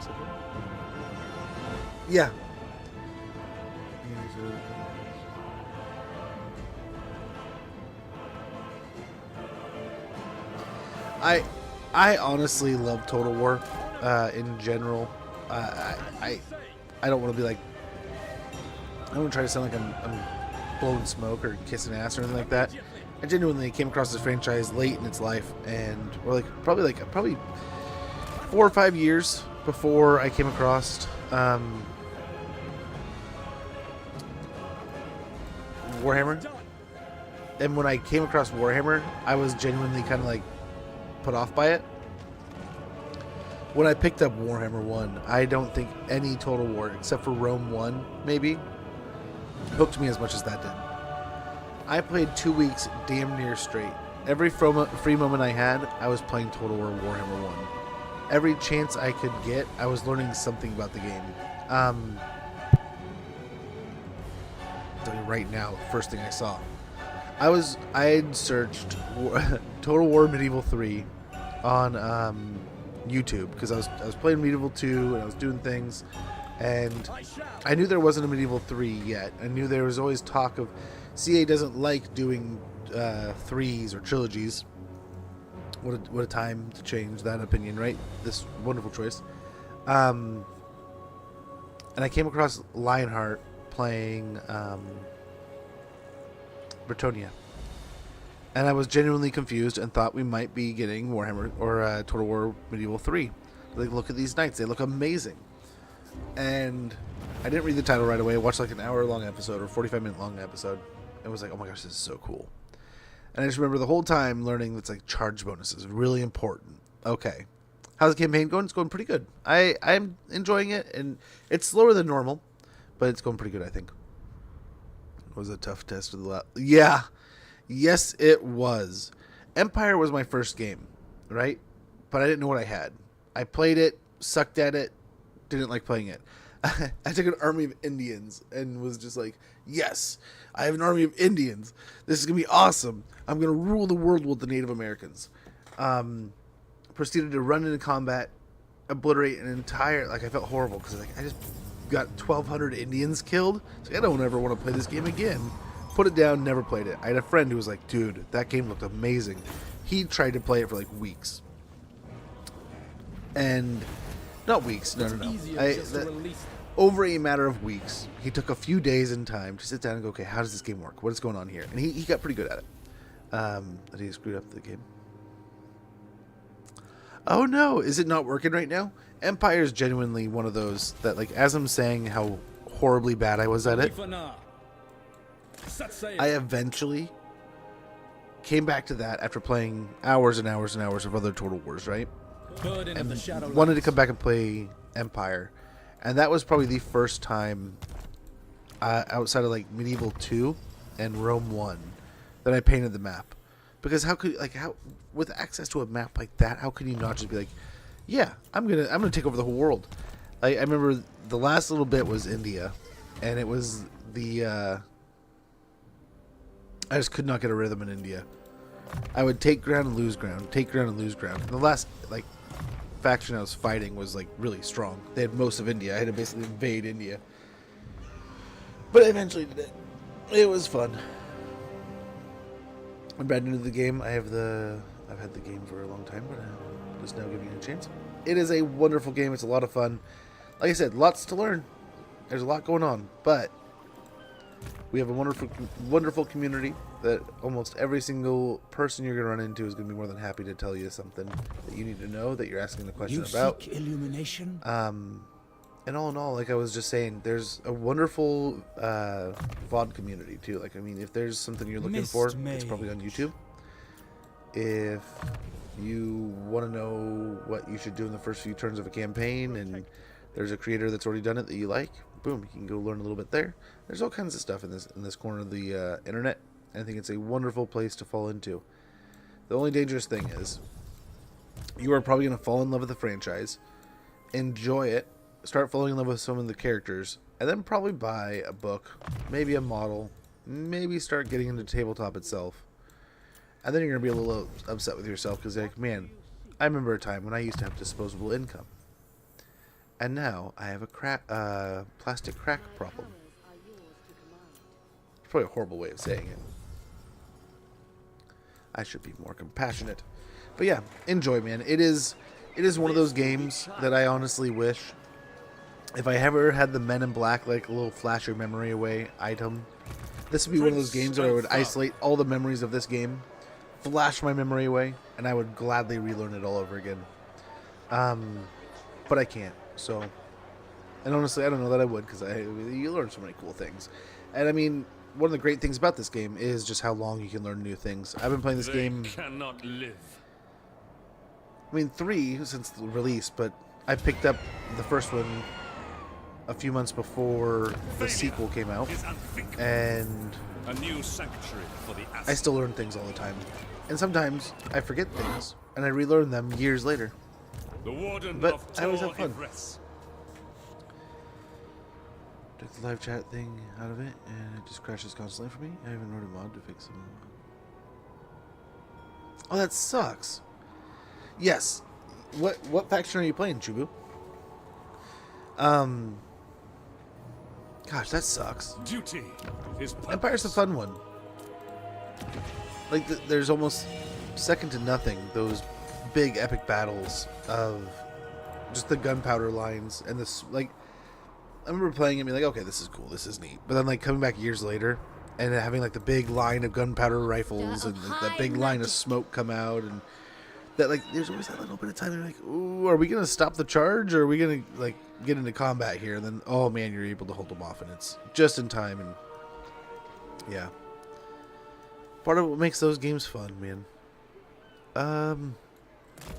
Yeah. I honestly love Total War in general. I don't want to be like, I don't want to try to sound like I'm blowing smoke or kissing ass or anything like that. I genuinely came across this franchise late in its life, and or probably 4 or 5 years before I came across Warhammer. And when I came across Warhammer, I was genuinely kind of like put off by it. When I picked up Warhammer 1, I don't think any Total War, except for Rome 1, maybe, hooked me as much as that did. I played 2 weeks damn near straight. Every free moment I had, I was playing Total War Warhammer 1. Every chance I could get, I was learning something about the game. I'll tell you right now, first thing I saw. I had searched Total War Medieval 3 on YouTube because I was playing Medieval 2 and I was doing things, and I knew there wasn't a Medieval 3 yet. I knew there was always talk of CA doesn't like doing threes or trilogies. What a time to change that opinion, right? This wonderful choice. And I came across Lionheart playing Bretonia, and I was genuinely confused and thought we might be getting Warhammer or Total War Medieval 3. Like, look at these knights, they look amazing. And I didn't read the title right away. I watched like an hour-long episode or 45-minute long episode, and was like, oh my gosh, this is so cool. And I just remember the whole time learning that's like charge bonuses, really important. Okay, how's the campaign going? It's going pretty good. I'm enjoying it, and it's slower than normal, but it's going pretty good, I think. It was a tough test of the last. Yeah. Yes, it was. Empire was my first game, right? But I didn't know what I had. I played it, sucked at it, didn't like playing it. I took an army of Indians and was just like, yes, I have an army of Indians. This is going to be awesome. I'm going to rule the world with the Native Americans. Proceeded to run into combat, obliterate an entire... Like, I felt horrible because like, I just got 1,200 Indians killed. So I don't ever want to play this game again. Put it down, never played it. I had a friend who was like, dude, that game looked amazing. He tried to play it for like weeks. And... Not weeks, no. Over a matter of weeks, he took a few days in time to sit down and go, okay, how does this game work? What is going on here? And he got pretty good at it. That he screwed up the game. Oh no, is it not working right now? Empire is genuinely one of those that, like, as I'm saying how horribly bad I was at it, I eventually came back to that after playing hours and hours and hours of other Total Wars, right? And wanted to come back and play Empire. And that was probably the first time outside of like Medieval 2 and Rome 1 that I painted the map. Because how with access to a map like that, how can you not just be like, yeah, I'm gonna take over the whole world. I remember the last little bit was India, and it was the I just could not get a rhythm in India. I would take ground and lose ground, take ground and lose ground. And the last like faction I was fighting was like really strong. They had most of India. I had to basically invade India, but I eventually did it. It was fun. I'm brand new to the game. I've had the game for a long time, but I'm just now giving it a chance. It is a wonderful game. It's a lot of fun. Like I said, lots to learn. There's a lot going on, but we have a wonderful community that almost every single person you're going to run into is going to be more than happy to tell you something that you need to know, that you're asking the question about. Seek illumination? And all in all, like I was just saying, there's a wonderful VOD community too. Like, I mean, if there's something you're looking for, it's probably on YouTube. If you want to know what you should do in the first few turns of a campaign, and there's a creator that's already done it that you like, boom, you can go learn a little bit there. There's all kinds of stuff in this corner of the internet. I think it's a wonderful place to fall into. The only dangerous thing is you are probably going to fall in love with the franchise, enjoy it, start falling in love with some of the characters, and then probably buy a book, maybe a model, maybe start getting into tabletop itself. And then you're going to be a little upset with yourself because you're like, man, I remember a time when I used to have disposable income. And now I have a plastic crack problem. It's probably a horrible way of saying it. I should be more compassionate. But yeah, enjoy, man. It is one of those games that I honestly wish, if I ever had the Men in Black, like, a little flash your memory away item, this would be one of those games where I would isolate all the memories of this game, flash my memory away, and I would gladly relearn it all over again. But I can't, so... And honestly, I don't know that I would, because you learn so many cool things. And I mean, one of the great things about this game is just how long you can learn new things. I've been playing this game... cannot live. I mean, 3 since the release, but I picked up the first one a few months before the sequel came out, and a new sanctuary for the I still learn things all the time. And sometimes I forget things, and I relearn them years later. The Warden but of I always have Tor fun. Ivress. Took the live chat thing out of it, and it just crashes constantly for me. I haven't wrote a mod to fix them. Oh, that sucks. Yes. What faction are you playing, Chubu? Gosh, that sucks. Duty is Empire's a fun one. Like, there's almost second to nothing those big epic battles of just the gunpowder lines and this, like, I remember playing it and being like, okay, this is cool, this is neat. But then, like, coming back years later and having, like, the big line of gunpowder rifles and the big line of smoke come out, and that, like, there's always that little bit of time you're like, ooh, are we gonna stop the charge, or are we gonna, like, get into combat here? And then, oh man, you're able to hold them off, and it's just in time. And yeah, part of what makes those games fun, man.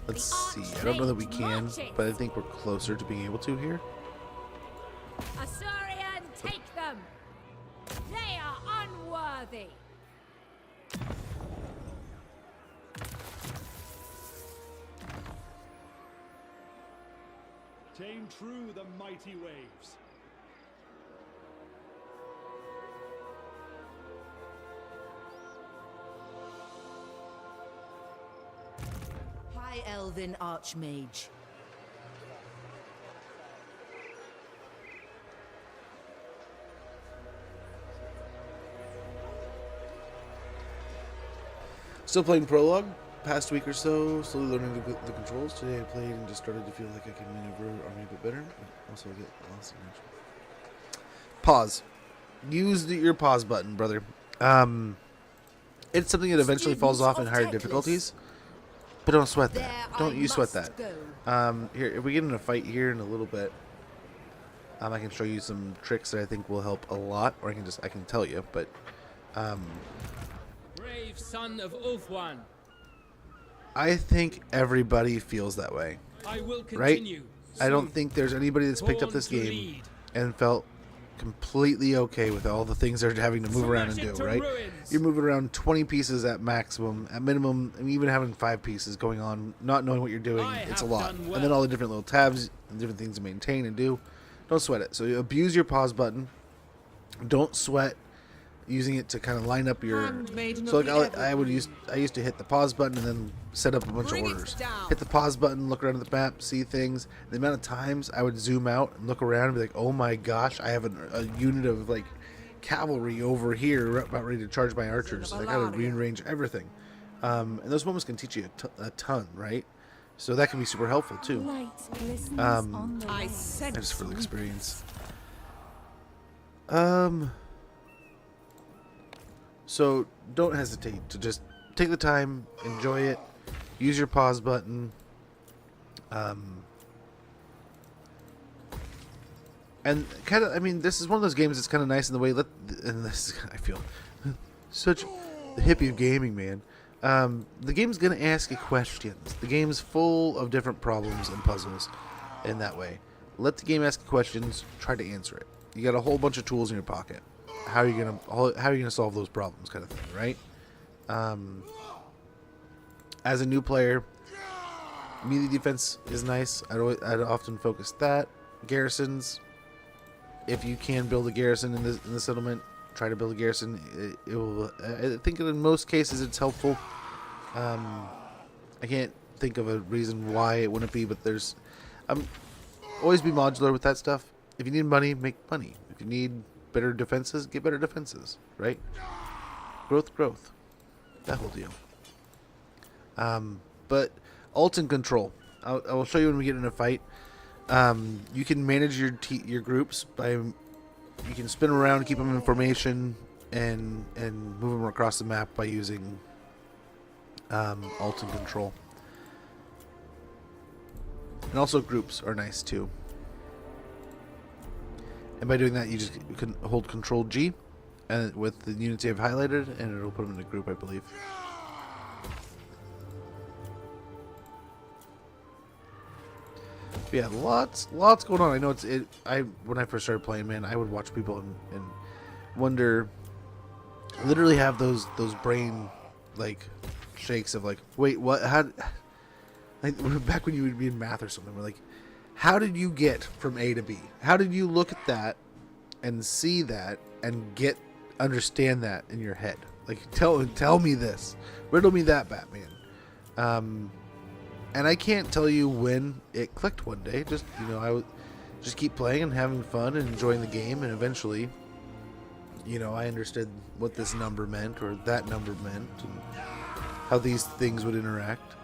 Let's see, I don't know that we can, but I think we're closer to being able to here. Assyrian, take them! They are unworthy! Tame true the mighty waves. High Elven Archmage. Still playing Prologue. Past week or so, slowly learning the controls. Today I played and just started to feel like I can maneuver army a bit better. Also, I get lost in action. Pause. Use your pause button, brother. It's something that eventually falls off in higher difficulties, but don't sweat that. Don't you sweat that. Here, if we get in a fight here in a little bit, I can show you some tricks that I think will help a lot, or I can tell you, but Brave son of Ulthuan. I think everybody feels that way, I will right? continue I don't think there's anybody that's picked up this game and felt completely okay with all the things they're having to move around and do, right? You're moving around 20 pieces at maximum, at minimum, and even having 5 pieces going on, not knowing what you're doing, it's a lot. And then all the different little tabs and different things to maintain and do. Don't sweat it. So you abuse your pause button. Don't sweat using it to kind of line up your... So like I used to hit the pause button and then set up a bunch of orders. Hit the pause button, look around at the map, see things. The amount of times I would zoom out and look around and be like, oh my gosh, I have a unit of like cavalry over here about ready to charge my archers. I gotta rearrange everything. And those moments can teach you a ton, right? So that can be super helpful too. Just for the experience. So don't hesitate to just take the time, enjoy it, use your pause button, and kind of, I mean, this is one of those games that's kind of nice in the way. And this, I feel such the hippie of gaming, man. The game's gonna ask you questions. The game's full of different problems and puzzles in that way. Let the game ask you questions. Try to answer it. You got a whole bunch of tools in your pocket. How are you gonna solve those problems, kind of thing, right? As a new player, melee defense is nice. I'd often focus that. Garrisons, if you can build a garrison in the settlement, try to build a garrison. It will. I think in most cases it's helpful. I can't think of a reason why it wouldn't be, but there's. Always be modular with that stuff. If you need money, make money. If you need better defenses, get better defenses, right? Growth, that whole deal. But but alt and control. I will show you when we get in a fight. You can manage your groups by, you can spin around, keep them in formation, and move them across the map by using alt and control. And also groups are nice too. And by doing that, you can hold Control G, and with the units you have highlighted, and it'll put them in a group, I believe. But yeah, lots going on. I know when I first started playing, man, I would watch people and wonder, literally have those brain like shakes of like, wait, what? How? Like, back when you would be in math or something, we're like, how did you get from A to B? How did you look at that and see that and understand that in your head? Like, tell me this, riddle me that, Batman. And I can't tell you when it clicked one day. Just, I would just keep playing and having fun and enjoying the game, and eventually, I understood what this number meant or that number meant and how these things would interact.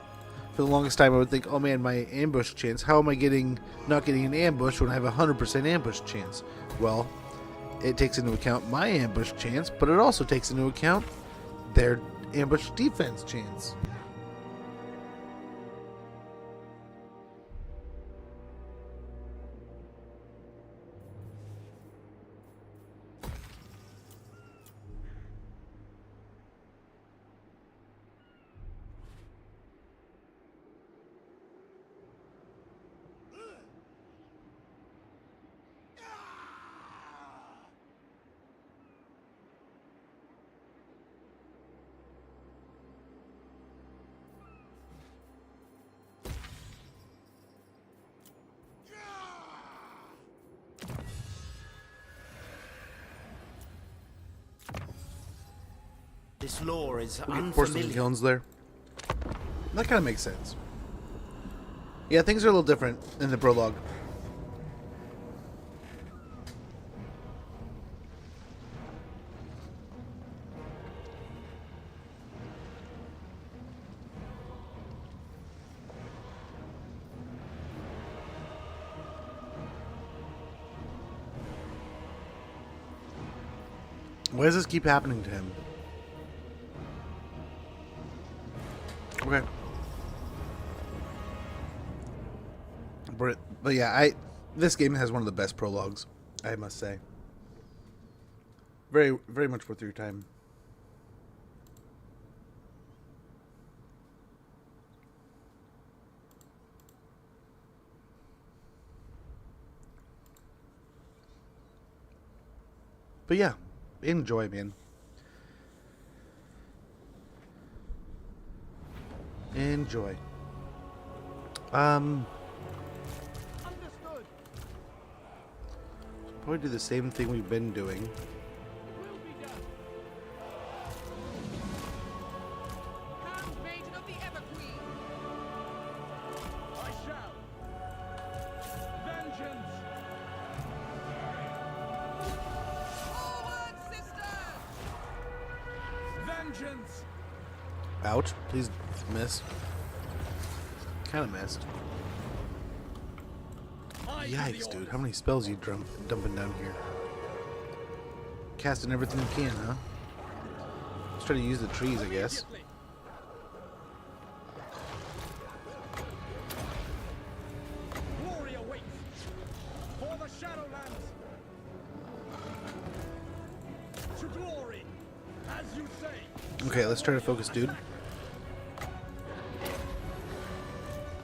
For the longest time, I would think, oh man, my ambush chance, how am I not getting an ambush when I have a 100% ambush chance? Well, it takes into account my ambush chance, but it also takes into account their ambush defense chance. This lore is Porcelain unfamiliar. kilns there. That kind of makes sense. Yeah, things are a little different in the prologue. Why does this keep happening to him? Okay. But yeah, this game has one of the best prologues, I must say. Very, very much worth your time. But yeah, enjoy, man. Enjoy. Probably do the same thing we've been doing. Handmaiden of the Everqueen. I shall. Vengeance. Forward, sisters. Vengeance. Ouch. Please miss. Kind of missed. Yikes, dude. How many spells you dumping down here? Casting everything you can, huh? Let's try to use the trees, I guess. Glory awaits for the Shadowlands. To glory, as you say. Okay, let's try to focus, dude.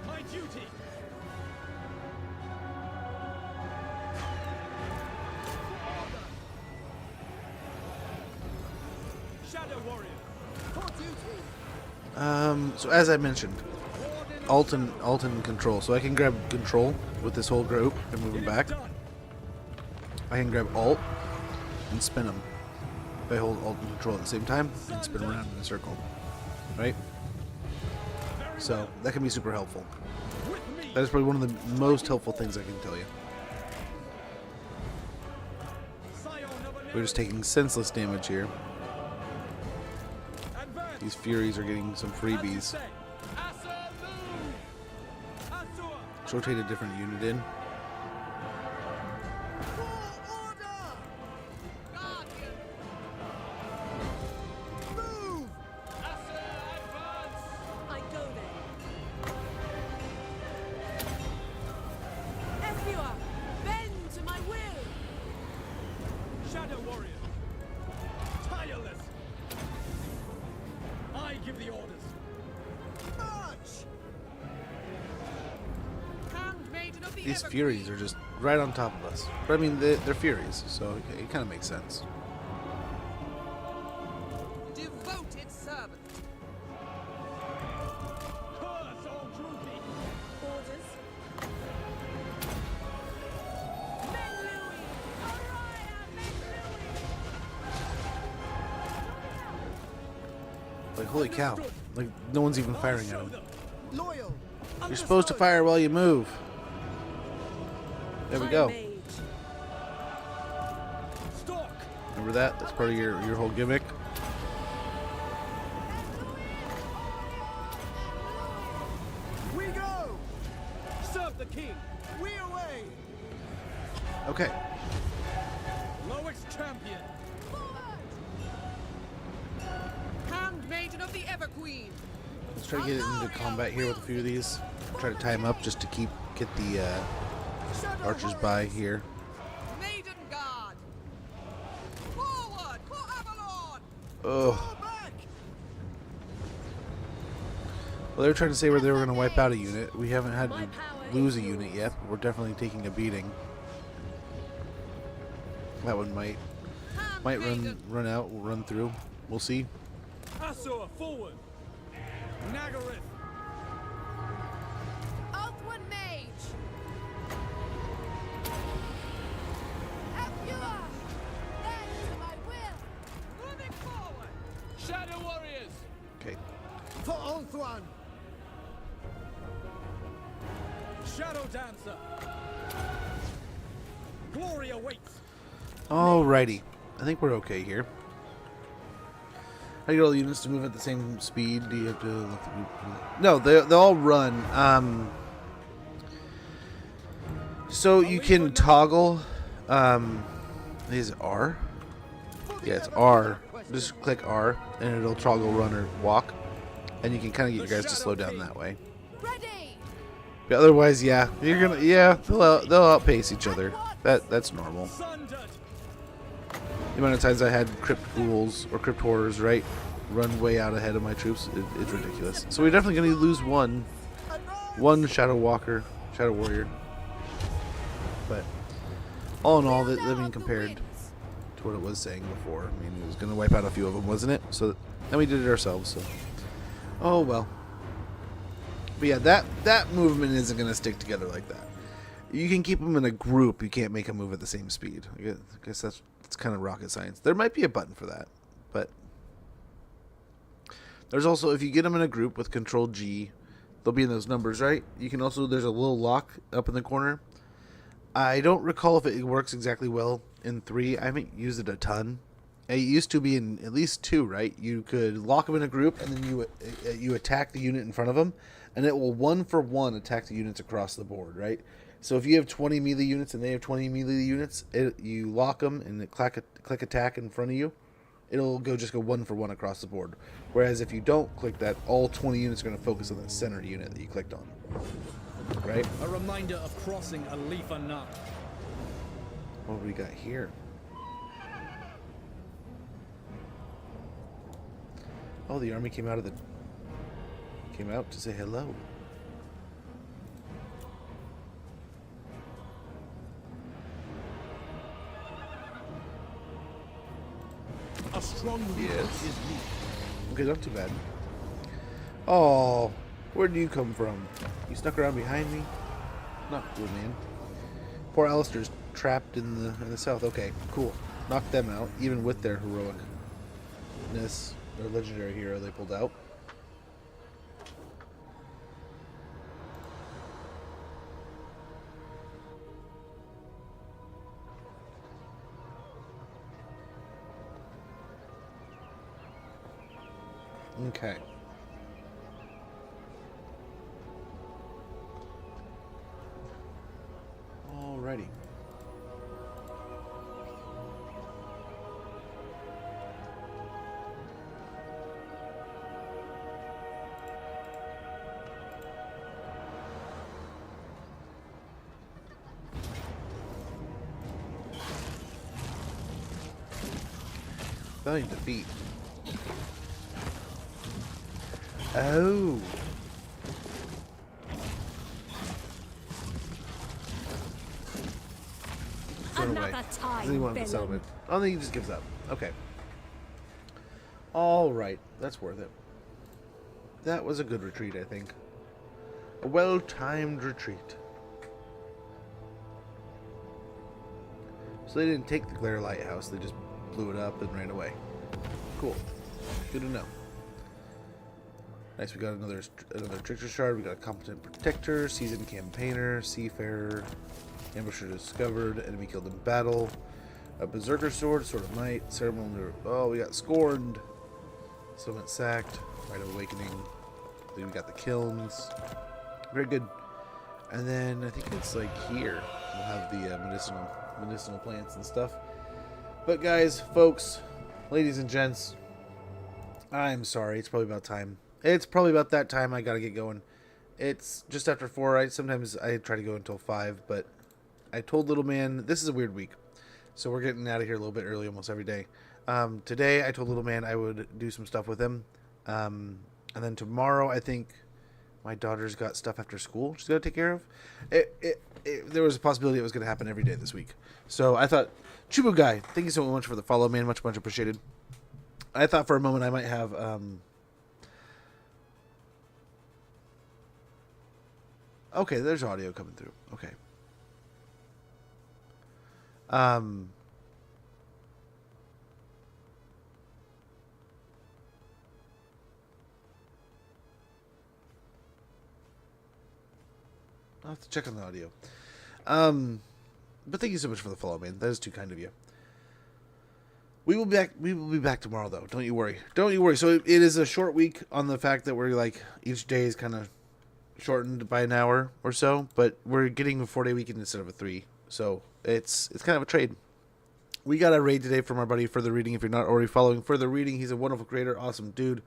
My duty. Shadow warrior. For duty. So as I mentioned, alt and control. So I can grab control with this whole group and move them back. I can grab alt and spin them. If I hold alt and control at the same time and spin around in a circle, right? So that can be super helpful. That is probably one of the most helpful things I can tell you. We're just taking senseless damage here. These Furies are getting some freebies. Let's rotate a different unit in. I go there. Everyone, bend to my will. Shadow warrior. Tireless. I give the orders. March! Handmaiden of the These Evergreen. Furies are just right on top of us. But I mean, they're Furies, so it kind of makes sense. Devoted servant. Curse all Drupi. Orders. Like, holy cow. Like, no one's even firing at him. Loyal. You're supposed to fire while you move. There we go. Remember that? That's part of your whole gimmick. We go. Serve the king. We away. Okay. Lowest champion. Handmaiden of the Everqueen. Let's try to get into combat here with a few of these. Try to tie them up just to get the archers by here. Maiden Guard. Forward for Avalon. Oh. Well, they were trying to say where they were going to wipe out a unit. We haven't had to lose a unit yet, but we're definitely taking a beating. That one might run out. We'll run through. We'll see. Asur, forward. Nagareth. Oathwood Mage. Apua. Bend to my will. Moving forward. Shadow warriors. Okay. For Ulthuan. Shadow dancer. Glory awaits. Alrighty. I think we're okay here. How do you get all the units to move at the same speed? Do you have to... No, they all run. So you can toggle... is it R? Yeah, it's R. Just click R, and it'll toggle run or walk. And you can kind of get your guys to slow down that way. But otherwise, yeah, you're gonna... Yeah, they'll outpace each other. That's normal. The amount of times I had crypt ghouls or crypt horrors, right, run way out ahead of my troops, it's ridiculous. So we're definitely going to lose one shadow warrior. But all in all, I mean, compared to what it was saying before, I mean, it was going to wipe out a few of them, wasn't it? So then we did it ourselves. So, oh well. But yeah, that movement isn't going to stick together like that. You can keep them in a group. You can't make them move at the same speed. I guess that's kind of rocket science. There might be a button for that, but there's also, if you get them in a group with Control G, they'll be in those numbers, right? You can also, there's a little lock up in the corner. I don't recall if it works exactly well in 3. I haven't used it a ton. It used to be in at least 2, right? You could lock them in a group, and then you attack the unit in front of them, and it will 1-for-1 attack the units across the board, right? So if you have 20 melee units and they have 20 melee units, you lock them and it click attack in front of you, it'll just go 1-for-1 across the board. Whereas if you don't click that, all 20 units are going to focus on the center unit that you clicked on. Right? A reminder of crossing a leaf or not. What do we got here? Oh, the army came out to say hello. A strong yes. Okay, not too bad. Oh, where did you come from? You snuck around behind me? Not cool, man. Poor Alistair's trapped in the south. Okay, cool. Knocked them out, even with their heroicness, their legendary hero they pulled out. Okay. Alrighty. Valiant defeat. Oh. Another time, He wanted the settlement. I don't think he just gives up. Okay. Alright. That's worth it. That was a good retreat, I think. A well-timed retreat. So they didn't take the Glare Lighthouse. They just blew it up and ran away. Cool. Good to know. Nice, we got another Trickster Shard. We got a Competent Protector, Seasoned Campaigner, Seafarer, Ambusher Discovered, Enemy Killed in Battle, a Berserker Sword, Sword of Might, Ceremonial. Oh, we got Scorned, Settlement Sacked, Rite of Awakening. Then we got the Kilns. Very good. And then I think it's like here we'll have the medicinal plants and stuff. But guys, folks, ladies and gents, I'm sorry. It's probably about time. It's probably about that time I gotta get going. It's just after 4. Sometimes I try to go until 5, but I told little man, this is a weird week, so we're getting out of here a little bit early almost every day. Today I told little man I would do some stuff with him, and then tomorrow I think my daughter's got stuff after school she's got to take care of. There was a possibility it was going to happen every day this week, so I thought, Chubu Guy, thank you so much for the follow, man. Much appreciated. I thought for a moment I might have okay, there's audio coming through. Okay. I'll have to check on the audio. But thank you so much for the follow, man. That is too kind of you. We will be back tomorrow, though. Don't you worry. Don't you worry. So it is a short week on the fact that we're like each day is kind of shortened by an hour or so, but we're getting a 4-day weekend instead of a 3. So it's kind of a trade. We got a raid today from our buddy Further Reading. If you're not already following Further Reading, he's a wonderful creator, awesome dude,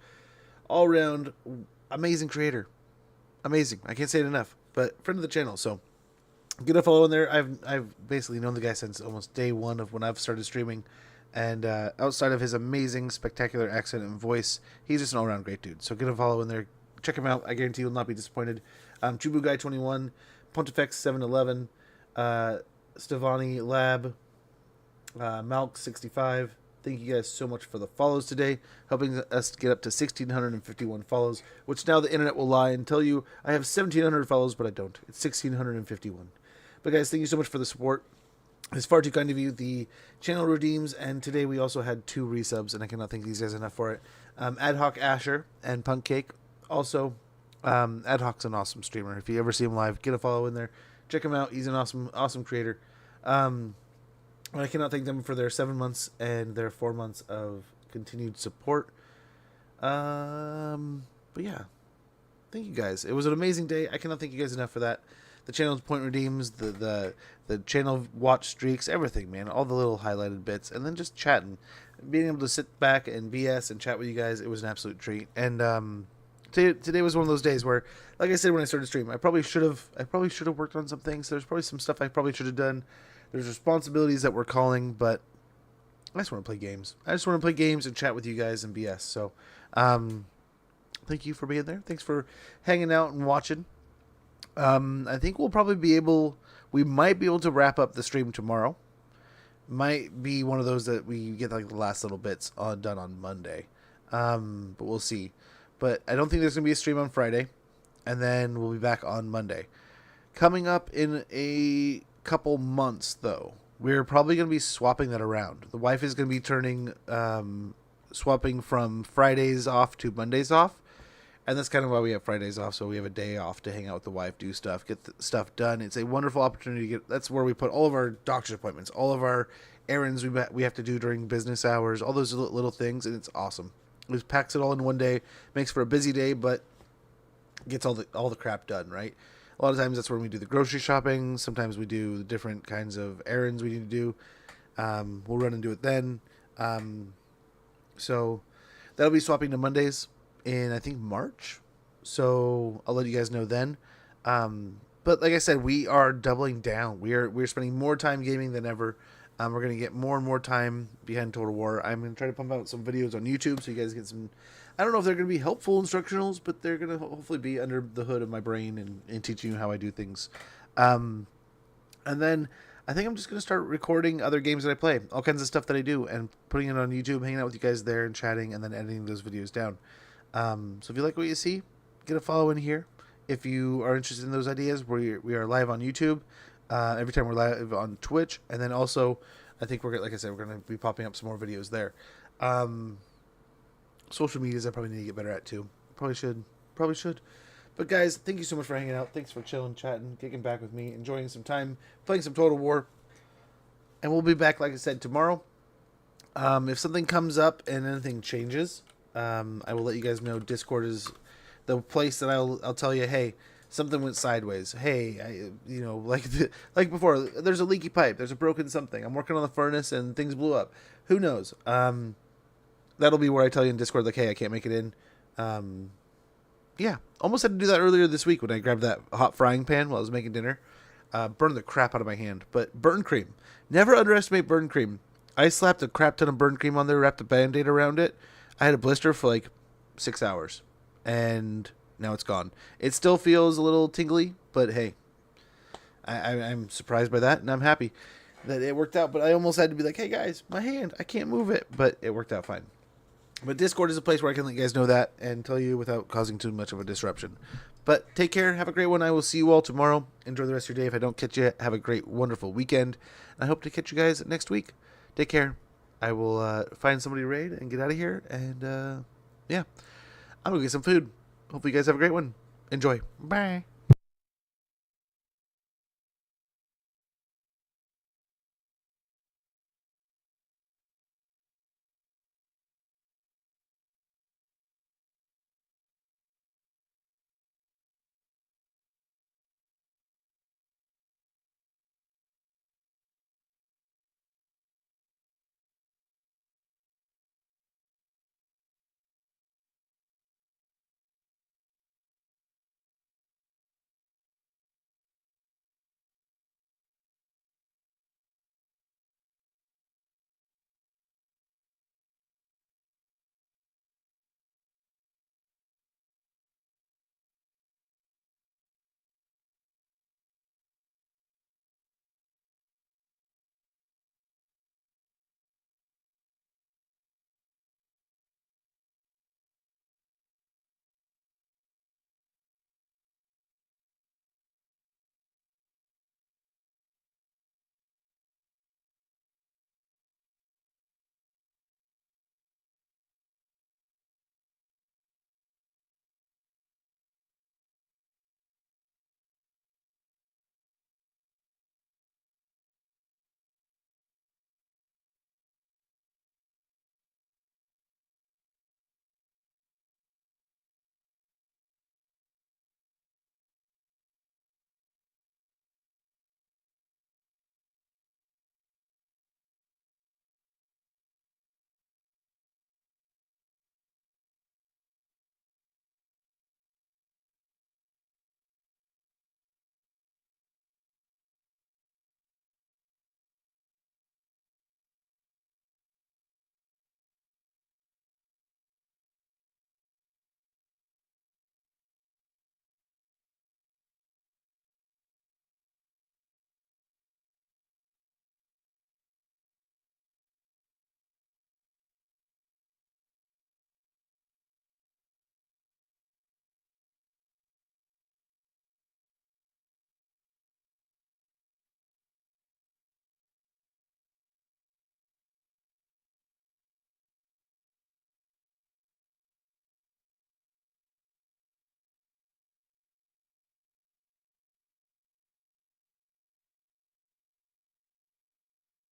all around amazing creator, amazing. I can't say it enough. But friend of the channel, so get a follow in there. I've basically known the guy since almost day 1 of when I've started streaming, and outside of his amazing, spectacular accent and voice, he's just an all-around great dude. So get a follow in there. Check him out. I guarantee you'll not be disappointed. Chubu Guy 21, Pontifex 711, Stevani Lab, Malk 65. Thank you guys so much for the follows today, helping us get up to 1,651 follows, which now the internet will lie and tell you I have 1,700 follows, but I don't. It's 1,651. But guys, thank you so much for the support. It's far too kind of you. The channel redeems, and today we also had 2 resubs, and I cannot thank these guys enough for it. Ad Hoc Asher and Punk Cake. Also, Ad Hoc's an awesome streamer. If you ever see him live, get a follow in there. Check him out. He's an awesome creator. I cannot thank them for their 7 months and their 4 months of continued support. But yeah, thank you guys. It was an amazing day. I cannot thank you guys enough for that. The channel's point redeems, the channel watch streaks, everything, man. All the little highlighted bits, and then just chatting, being able to sit back and BS and chat with you guys. It was an absolute treat. And today was one of those days where, like I said when I started streaming, I probably should have worked on some things. There's probably some stuff I probably should have done. There's responsibilities that we're calling, but I just want to play games. I just want to play games and chat with you guys and BS. So, thank you for being there. Thanks for hanging out and watching. I think we might be able to wrap up the stream tomorrow. Might be one of those that we get like the last little bits done on Monday. But we'll see. But I don't think there's going to be a stream on Friday. And then we'll be back on Monday. Coming up in a couple months, though, we're probably going to be swapping that around. The wife is going to be swapping from Fridays off to Mondays off. And that's kind of why we have Fridays off, so we have a day off to hang out with the wife, do stuff, get the stuff done. It's a wonderful opportunity to that's where we put all of our doctor's appointments, all of our errands we have to do during business hours, all those little things, and it's awesome. It packs it all in one day, makes for a busy day, but gets all the crap done, right? A lot of times that's when we do the grocery shopping. Sometimes we do different kinds of errands we need to do. We'll run and do it then. So that'll be swapping to Mondays in, I think, March. So I'll let you guys know then. But like I said, we are doubling down. We're spending more time gaming than ever. We're going to get more and more time behind Total War. I'm going to try to pump out some videos on YouTube so you guys get some... I don't know if they're going to be helpful instructionals, but they're going to hopefully be under the hood of my brain and teaching you how I do things. And then I think I'm just going to start recording other games that I play, all kinds of stuff that I do, and putting it on YouTube, hanging out with you guys there and chatting, and then editing those videos down. So if you like what you see, get a follow in here. If you are interested in those ideas, we are live on YouTube. Every time we're live on Twitch, and then also, I think like I said, we're going to be popping up some more videos there. Social medias I probably need to get better at too. Probably should. But guys, thank you so much for hanging out. Thanks for chilling, chatting, kicking back with me, enjoying some time, playing some Total War. And we'll be back, like I said, tomorrow. If something comes up and anything changes, I will let you guys know. Discord is the place that I'll tell you, hey, something went sideways. Hey, like before, there's a leaky pipe, there's a broken something. I'm working on the furnace and things blew up. Who knows? That'll be where I tell you in Discord, like, hey, I can't make it in. Yeah, almost had to do that earlier this week when I grabbed that hot frying pan while I was making dinner. Burned the crap out of my hand. But burn cream. Never underestimate burn cream. I slapped a crap ton of burn cream on there, wrapped a Band-Aid around it. I had a blister for like 6 hours. And now it's gone. It still feels a little tingly, but hey. I'm surprised by that, and I'm happy that it worked out. But I almost had to be like, hey guys, my hand, I can't move it. But it worked out fine. But Discord is a place where I can let you guys know that and tell you without causing too much of a disruption. But take care. Have a great one. I will see you all tomorrow. Enjoy the rest of your day. If I don't catch you, have a great, wonderful weekend. I hope to catch you guys next week. Take care. I will find somebody to raid and get out of here. And, yeah. I'm going to get some food. Hopefully you guys have a great one. Enjoy. Bye.